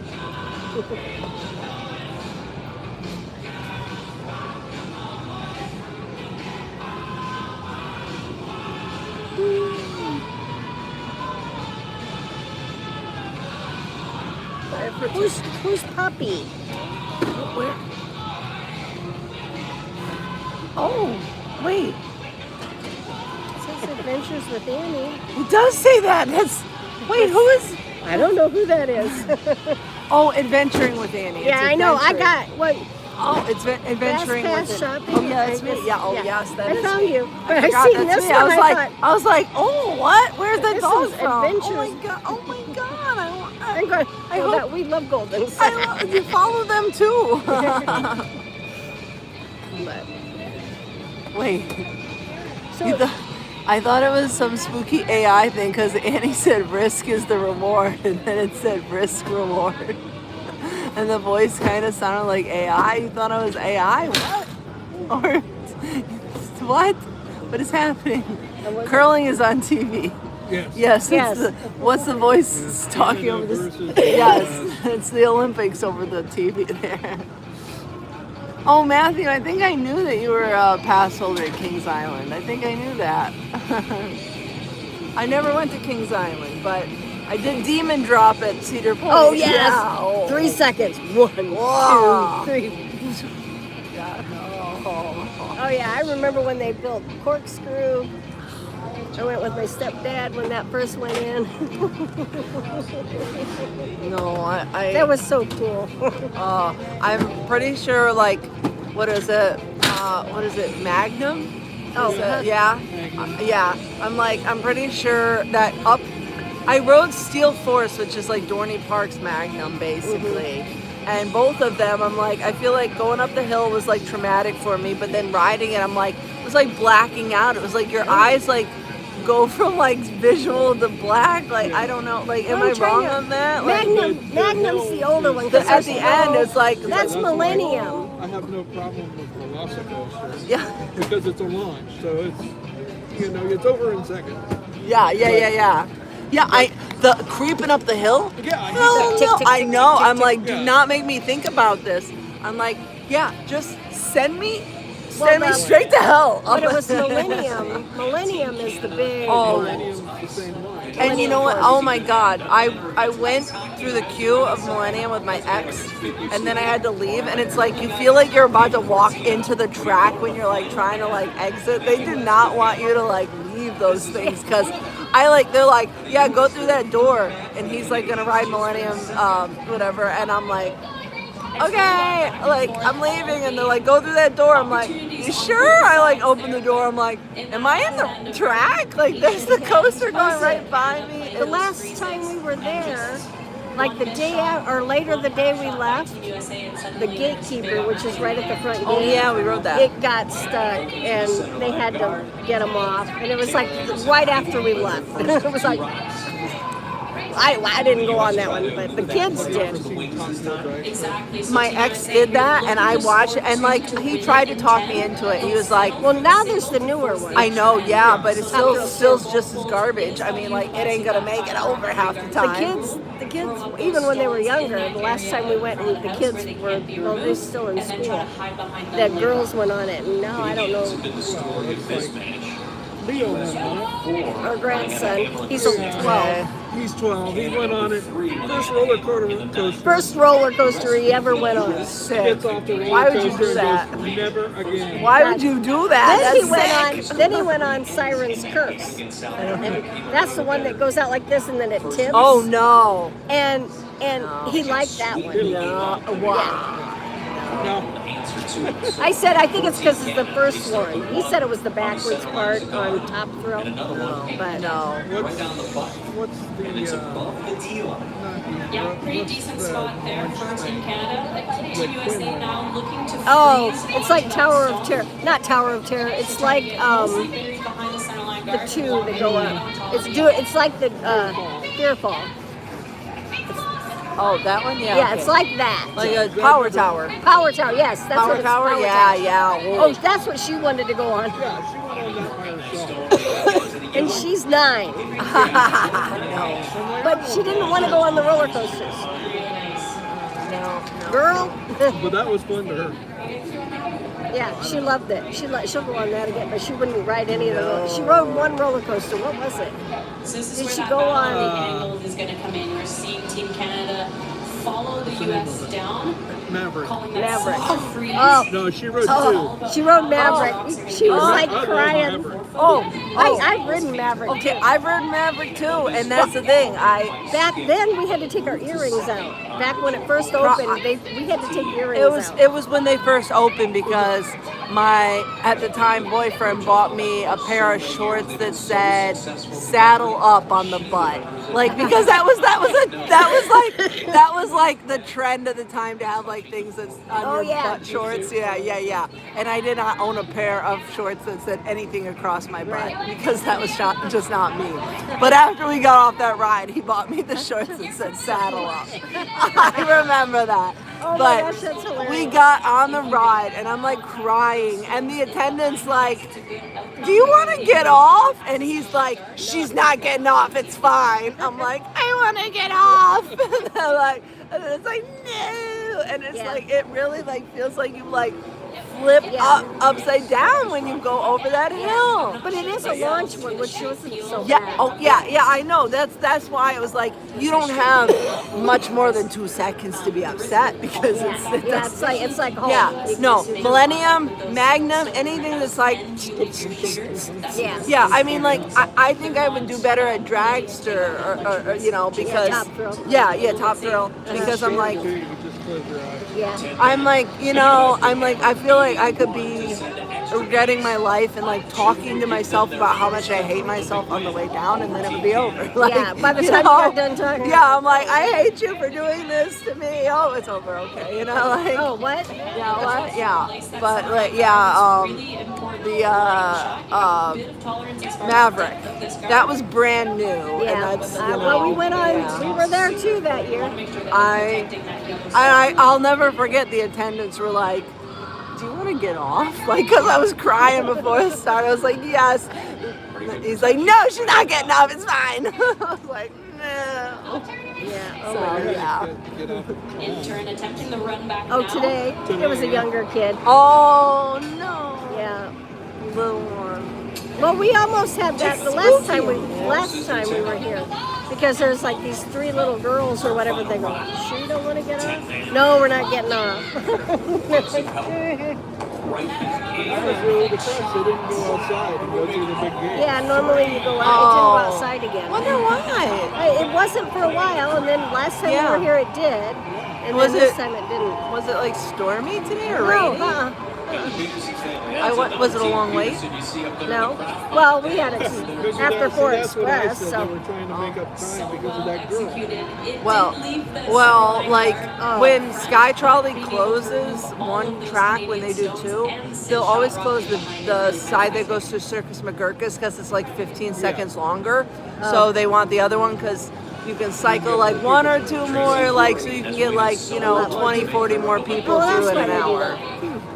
Who's Puppy? Where? Oh, wait. It says Adventures with Annie. It does say that. That's. Wait, who is? I don't know who that is. Oh, Adventuring with Annie. Yeah, It's I know. I Adventuring. got what? Oh, it's Adventuring Fast with shopping. Oh yeah, that's I me. guess- Yeah. Oh yes, that I is found me. you, but I forgot seen that's this me. one. I was like, oh what? Where's that This dog is from? Adventures. Oh my god! Oh my god! I hope we love Golden. You follow them too. But Wait. I thought it was some spooky AI thing because Annie said risk is the reward and then it said risk reward. And the voice kind of sounded like AI. You thought I was AI? What? Or what? What is happening? Curling is on TV. Yes. Yes. What's the voice talking over this? Yes. It's the Olympics over the TV there. Oh, Matthew, I think I knew that you were a Passholder at Kings Island. I think I knew that. I never went to Kings Island, but I did Demon Drop at Cedar Point. oh yes, Yeah. Oh. 3 seconds. 1, Whoa. 2, 3. Oh yeah, I remember when they built Corkscrew. I went with my stepdad when that first went in. No, I That was so cool. I'm pretty sure, like, what is it? Magnum? Oh, Is it? Yeah. Yeah. I'm pretty sure that I rode Steel Force, which is like Dorney Park's Magnum, basically. And both of them, I'm like, I feel like going up the hill was like traumatic for me, but then riding it, I'm like, it was like blacking out. It was like your eyes like go from like visual to black. Like, I don't know. Like, am I wrong on that? Like, Magnum's the older one. at the end, it's like that's Millennium. I have no problem with Velocicoaster. Yeah. Because it's a launch, so it's, it's over in seconds. Yeah. Yeah, the creeping up the hill. Yeah, I Hell hate that. no, Tick, tick, I tick, know. tick, I'm tick, like, tick. do Yeah. not make me think about this. I'm like, yeah, just send me Well, straight to hell. But it was Millennium. Millennium is the big. Oh. Millennium's the same line. And you know what? Oh my God, I went through the queue of Millennium with my ex, and then I had to leave. And it's like you feel like you're about to walk into the track when you're like trying to like exit. They do not want you to like leave those things because they're like, yeah, go through that door, and he's like gonna ride Millennium, whatever, and I'm like. okay, like I'm leaving, and they're like, go through that door. I'm like, you sure? I like open the door. I'm like, am I in the track? Like there's the coaster going right by me. The last time we were there, like the day or later the day we left, the gatekeeper, which is right at the front gate. Oh yeah, we rode that. It got stuck, and they had to get them off. And it was like right after we left. It was like, I didn't go on that one, but the kids did. My ex did that, and I watched it, and like he tried to talk me into it. He was like, well, now there's the newer one. I know, yeah, but it's still just as garbage. I mean, like it ain't gonna make it over half the time. The kids, even when they were younger, the last time we went, the kids were, well, they're still in school. The girls went on it, and now I don't know. Leo went on it. Our grandson, he's 12. He's 12. He went on it. First roller coaster. First roller coaster he ever went on. Sick. Gets off the roller Why would you coaster do that? and goes, never again. Why would you do that? Then he went on Siren's Curse. And that's the one that goes out like this and then it tips. Oh no. And he liked that one. No. Wow. No. I said, I think it's because it's the first one. He said it was the backwards part on Top Thrill. But no. What's the Yeah, pretty decent spot there for Team Canada. Team USA now looking to it's like Tower of Terror. Not Tower of Terror. It's like the two that go up. It's like the Fearfall. Oh, that one? Yeah. Yeah, okay. it's like that. Like a power tower. Power Tower, yes. That's Power what it's tower? Power Yeah, Tower. yeah. Whoa. Oh, that's what she wanted to go on. Yeah, she went on that by herself. And she's 9. No. But she didn't want to go on the roller coasters. No. Girl. But that was fun to her. Yeah, she loved it. She'll go on that again, but she wouldn't ride any of the roller. She rode one roller coaster. What was it? So this is Did where she that go on? angle is going to come in. We're seeing Team Canada follow the U.S. down. Maverick. Calling that Maverick. soft freeze. Oh. No, she rode two. She rode Maverick. She was like I rode crying. Maverick. I've ridden Maverick. Okay, I've ridden Maverick too, and that's the thing. Back then we had to take our earrings out. Back when it first opened, we had to take earrings out. It was when they first opened because my at the time boyfriend bought me a pair of shorts that said "saddle up" on the butt, like because that was like the trend at the time to have like things that's on your butt shorts. Yeah. And I did not own a pair of shorts that said anything across my butt because that was just not me. But after we got off that ride, he bought me the shorts that said "saddle up." I remember that. Oh my But gosh, that's hilarious. we got on the ride and I'm like crying and the attendant's like, do you want to get off? And he's like, she's not getting off, it's fine. I'm like, I want to get off. And they're like, and it's like, no. And it's like, it really like feels like you like flip upside down when you go over that hill. But it is a launch one, which wasn't so Yeah. bad. Oh yeah. I know. That's why it was like you don't have much more than 2 seconds to be upset because it's like home. Yeah. No. Millennium, Magnum, anything that's like. Yeah. I mean, like I think I would do better at Dragster or you know because Top Thrill. Yeah, Top Thrill because I'm like. Yeah. I'm like, you know, I feel like I could be regretting my life and like talking to myself about how much I hate myself on the way down and then it would be over. Like, Yeah, by the time you got done talking. Yeah, I'm like, I hate you for doing this to me. Oh, it's over, okay. You know, like. Oh, what? Yeah, what? Yeah. But like, Maverick. That was brand new. Yeah. And that's, you know, Well, we went on, we were there too that year. I'll never forget the attendants were like, do you want to get off? Like, because I was crying before it started. I was like, yes. He's like, no, she's not getting off. It's fine. I was like, no. Yeah. Oh, so, yeah. Intern attempting the run back Oh, now. today it was a younger kid. Oh, no. Yeah. Little one. Well, we almost had that the last time we were here. Because there's like these 3 little girls or whatever. They go, sure you don't want to get off? No, we're not getting off. right back in. That was really depressed. They didn't go outside and go through the big gate. Yeah, normally you go out. It didn't go outside again. Wonder why? It wasn't for a while, and then last time we were here, it did. And Was then this it- time it didn't. Was it like stormy today or No, rainy? Was it a long wait? No. Well, we had it after 4 That's what I Express, said. so. They were trying to make up time because of that girl. Well, like when Sky Trolley closes one track when they do two, they'll always close the side that goes to Circus McGurkus because it's like 15 seconds longer. So they want the other one because you can cycle like one or two more, like so you can get like 20, 40 more people through in an hour.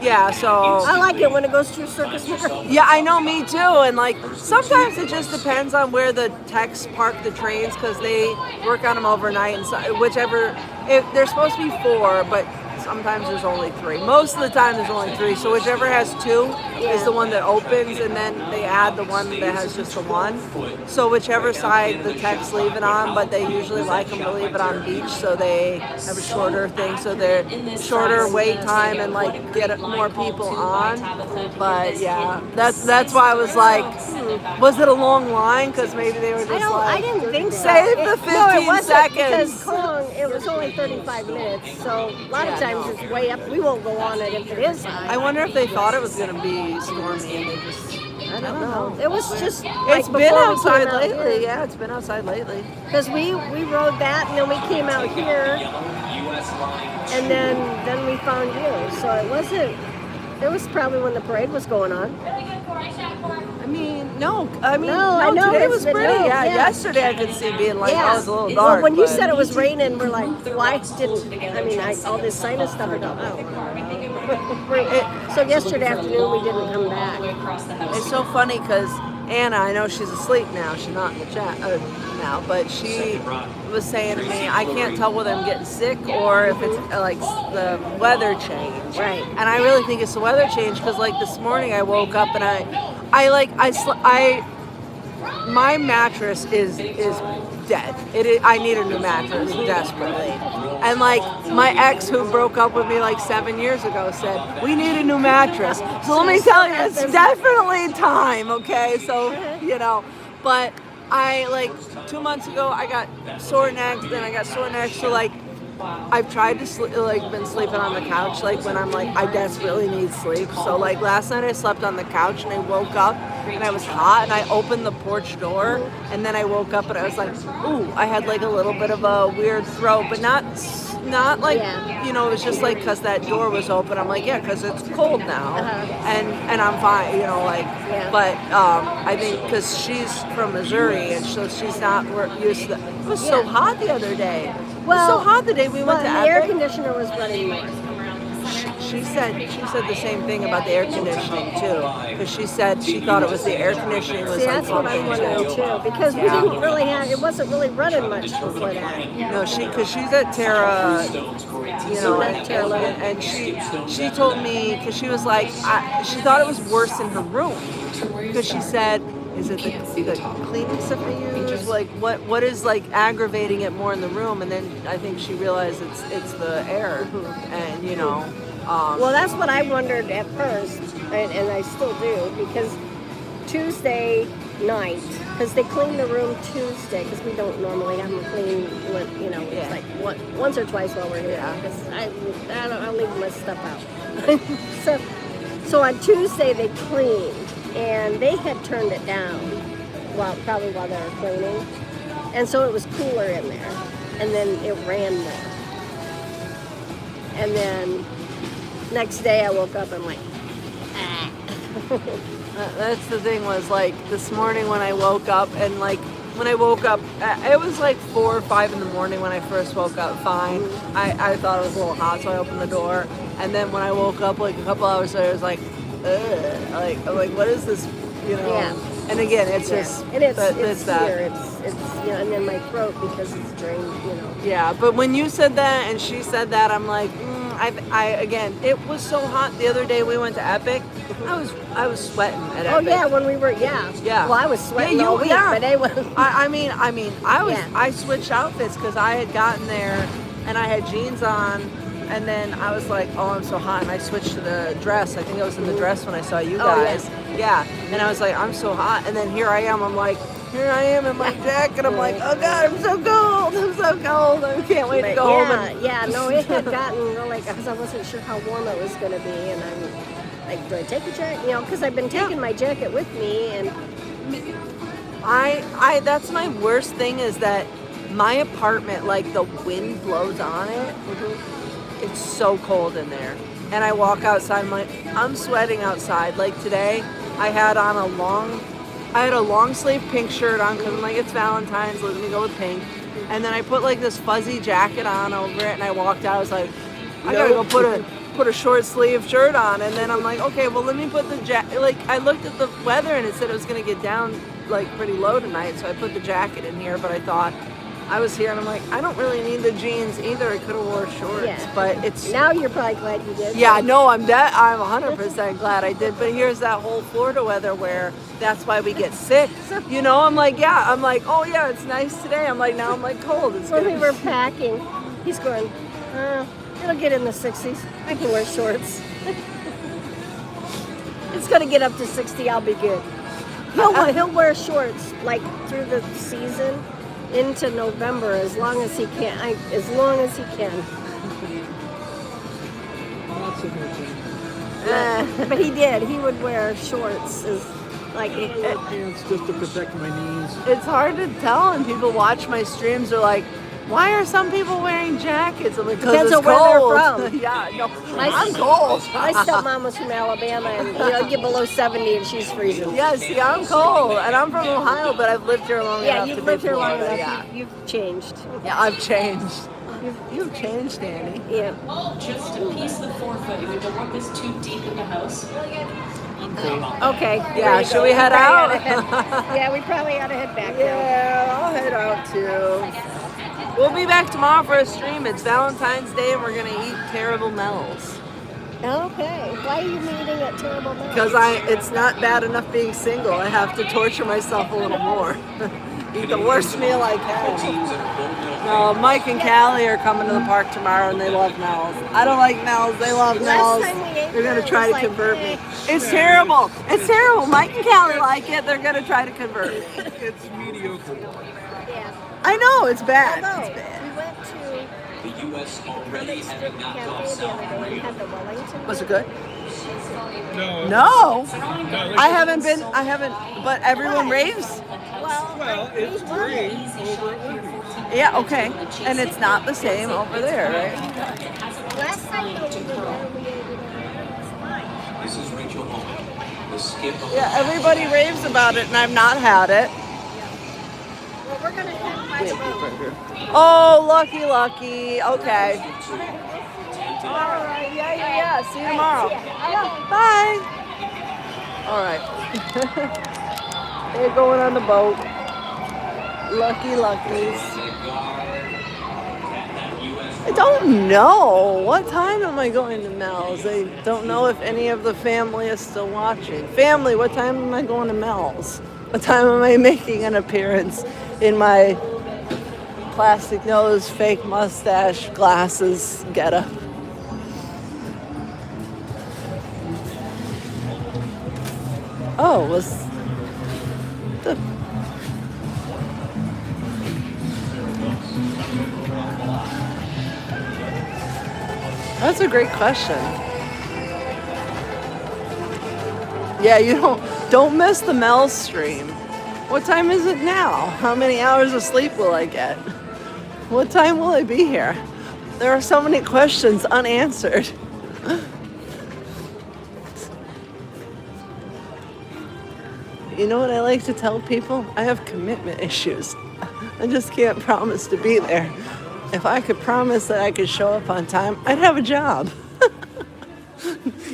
Yeah, so I like it when it goes through Circus McGurkus. yeah, I know, me too. And like sometimes it just depends on where the techs park the trains because they work on them overnight and so, whichever. If they're supposed to be 4, but sometimes there's only 3. Most of the time there's only 3. So whichever has 2 is the one that opens, and then they add the one that has just the 1. So whichever side the techs leave it on, but they usually like them to leave it on beach, so they have a shorter thing, so they're shorter wait time and like get more people on. But yeah, that's why I was like, was it a long line? Because maybe they were just I didn't think so. save the 15 no, it wasn't seconds. because Kong, it was only 35 minutes, so a lot of times it's way up. We won't go on it if it is high. I wonder if they thought it was going to be stormy and they just, I don't know. It was just It's like been before we outside came out lately. here. Yeah, it's been outside lately. Because we rode that, and then we came out here, and then we found you. So it wasn't. It was probably when the parade was going on. No, know, today it's was been- pretty. no, Yeah, yeah. yesterday I could see being like, oh, it's a little Well, dark. when you but- said it was raining, we're like, why didn't? I mean, all this sinus stuff. I don't know. So yesterday afternoon we didn't come back. It's so funny because Anna, I know she's asleep now. She's not in the chat now, but she was saying to me, I can't tell whether I'm getting sick or if it's like the weather change. Right. And I really think it's the weather change because like this morning I woke up and my mattress is dead. I need a new mattress desperately. And like my ex who broke up with me like 7 years ago said, we need a new mattress. So let me tell you, it's definitely time, okay? So, but I like 2 months ago I got sore neck, then I got sore neck, so like I've tried to been sleeping on the couch like when I'm like I desperately need sleep. So like last night I slept on the couch and I woke up and I was hot and I opened the porch door and then I woke up and I was like, ooh, I had like a little bit of a weird throat, but not like it was just like because that door was open. I'm like, yeah, because it's cold now and I'm fine, but I think because she's from Missouri and so she's not used to that. It was so hot the other day. Well, it was so hot the day we went to the Epic. air conditioner was running more. She said the same thing about the air conditioning too, because she said she thought it was the air conditioning was See, that's what I'm wondering too, because we didn't really have, it wasn't really running much before that. No, because she's at Terra, and she told me because she was like she thought it was worse in her room because she said, is it the cleaning stuff they use? Like what is like aggravating it more in the room? And then I think she realized it's the air, and Well, that's what I wondered at first, and I still do, because Tuesday night, because they clean the room Tuesday, because we don't normally have them clean, it's like once or twice while we're here, because I leave my stuff out. so on Tuesday they cleaned, and they had turned it down, probably while they were cleaning, and so it was cooler in there, and then it ran more, and then next day I woke up and like, That's the thing was like this morning when I woke up and like when I woke up, it was like 4 or 5 in the morning when I first woke up fine. I thought it was a little hot, so I opened the door. And then when I woke up like a couple hours later, I was like, ugh. I'm like, what is this, Yeah. And again, it's just, and it's that. here, it's and then my throat because it's drained, Yeah, but when you said that and she said that, I'm like, again, it was so hot the other day we went to Epic. I was sweating at Epic. Oh yeah, when we were yeah. Well, I was sweating all week, but I was. I switched outfits because I had gotten there and I had jeans on And then I was like, oh, I'm so hot. And I switched to the dress. I think I was in the dress when I saw you Oh, guys. Yeah. And I was like, I'm so hot. And then here I am. I'm like, here I am in my jacket. I'm like, oh God, I'm so cold. I'm so cold. I can't wait to go home. No, it had gotten really, because I wasn't sure how warm it was going to be. And I'm like, do I take a jacket? You know, because I've been taking my jacket with me. And that's my worst thing is that my apartment, like the wind blows on it. It's so cold in there. And I walk outside, I'm sweating outside. Like today, I had a long sleeve pink shirt on because I'm like, it's Valentine's, let me go with pink. And then I put like this fuzzy jacket on over it and I walked out. I was like, I gotta go put a short sleeve shirt on. And then I'm like, okay, well, let me put the jacket. Like I looked at the weather and it said it was gonna get down like pretty low tonight. So I put the jacket in here, but I thought, I was here and I'm like, I don't really need the jeans either. I could have wore shorts, but it's... Now you're probably glad you did. Yeah, no, I'm 100% glad I did. But here's that whole Florida weather where that's why we get sick. You know, I'm like, oh yeah, it's nice today. I'm like, now I'm like cold. It's when we were packing, he's going, it'll get in the 60s. I can wear shorts. It's going to get up to 60, I'll be good. He'll wear shorts like through the season. Into November, as long as he can. But he did. He would wear shorts, pants just to protect my knees. It's hard to tell, and people watch my streams. They're like, "Why are some people wearing jackets?" I'm like, "Because it's where cold." they're from. Yeah, no, I'm cold. My stepmom was from Alabama, and get below 70 and she's freezing. Yeah, see, I'm cold, and I'm from Ohio, but I've lived here long enough. Yeah, you've lived here long enough. Yeah. You've changed. Yeah, I've changed. You've changed, Danny. Yeah. Just a piece of 4 foot. We don't want this too deep in the house. Okay. Yeah, should we head out? Yeah, we probably ought to head back. Yeah, I'll head out too. We'll be back tomorrow for a stream. It's Valentine's Day and we're going to eat terrible Mel's. Okay. Why are you meeting at terrible Mel's? Because it's not bad enough being single. I have to torture myself a little more. Eat the worst meal I can. No, Mike and Callie are coming to the park tomorrow and they love Mel's. I don't like Mel's. They love Mel's. They're going to try to convert me. It's terrible. It's terrible. Mike and Callie like it. They're going to try to convert me. It's mediocre. Yeah. I know, it's bad. Although, it's bad. we went to The U.S. already having knocked cafe off the other South day and Korea. had the Wellington. Was it good? No. No. I haven't, but everyone raves. Well, it's free over at Winnie. Yeah, okay. And it's not the same over there, right? Last time we were there, we ate it there. This is Rachel Holman, the skip of Yeah, everybody raves about it, and I've not had it. Well, we're going to head by the boat. Oh, lucky. Okay. All right. Yeah. See you tomorrow. Yeah. Bye. All right. They're going on the boat. Luckies. I don't know. What time am I going to Mel's? I don't know if any of the family is still watching. Family, what time am I going to Mel's? What time am I making an appearance in my plastic nose, fake mustache, glasses getup? Oh, was the... That's a great question. Yeah, you don't miss the Mel stream. What time is it now? How many hours of sleep will I get? What time will I be here? There are so many questions unanswered. You know what I like to tell people? I have commitment issues. I just can't promise to be there. If I could promise that I could show up on time, I'd have a job.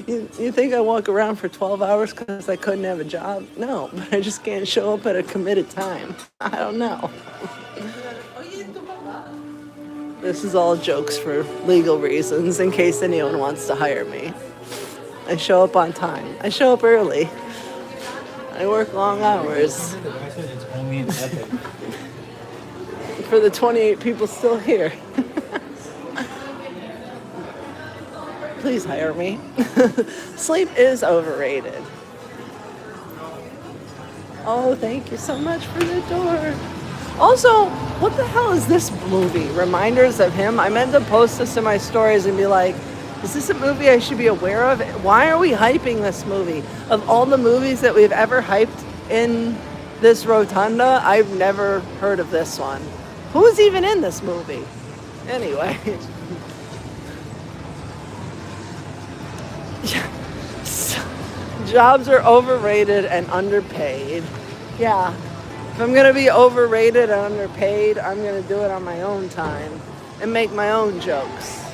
You think I walk around for 12 hours because I couldn't have a job? No, but I just can't show up at a committed time. I don't know. This is all jokes for legal reasons in case anyone wants to hire me. I show up on time. I show up early. I work long hours. For the 28 people still here. Please hire me. Sleep is overrated. Oh, thank you so much for the door. Also, what the hell is this movie? Reminders of Him? I meant to post this in my stories and be like, is this a movie I should be aware of? Why are we hyping this movie? Of all the movies that we've ever hyped in this rotunda, I've never heard of this one. Who's even in this movie? Anyway. Jobs are overrated and underpaid. Yeah. If I'm gonna be overrated and underpaid, I'm gonna do it on my own time and make my own jokes.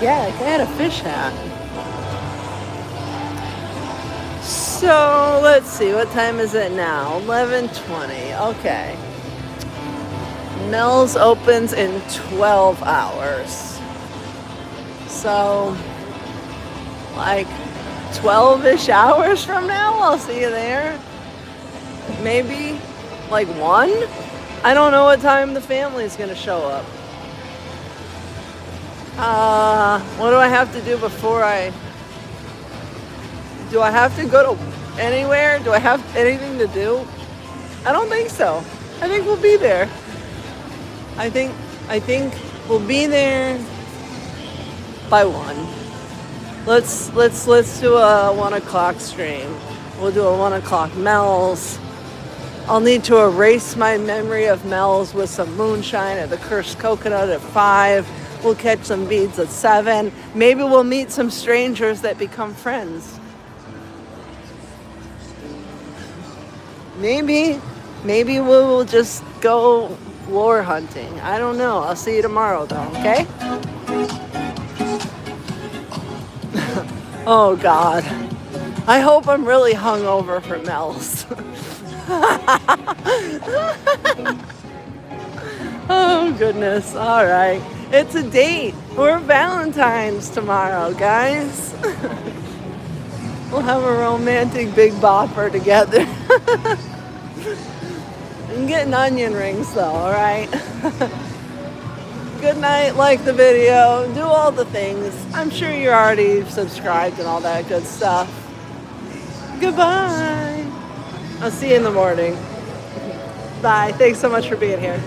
Yeah, I had a fish hat. So let's see, what time is it now? 11:20. Okay. Mel's opens in 12 hours. So, like 12-ish hours from now, I'll see you there. Maybe like 1? I don't know what time the family's gonna show up. What do I have to do before do I have to go to anywhere? Do I have anything to do? I don't think so. I think we'll be there. I think we'll be there by 1. Let's do a 1 o'clock stream. We'll do a 1 o'clock Mel's. I'll need to erase my memory of Mel's with some moonshine at the Cursed Coconut at 5. We'll catch some beads at 7. Maybe we'll meet some strangers that become friends. Maybe we'll just go lore hunting. I don't know. I'll see you tomorrow though, okay? Oh God. I hope I'm really hungover for Mel's. Oh goodness. All right. It's a date. We're Valentine's tomorrow, guys. We'll have a romantic big bopper together. I'm getting onion rings though, alright? Good night, like the video, do all the things. I'm sure you're already subscribed and all that good stuff. Goodbye. I'll see you in the morning. Bye. Thanks so much for being here.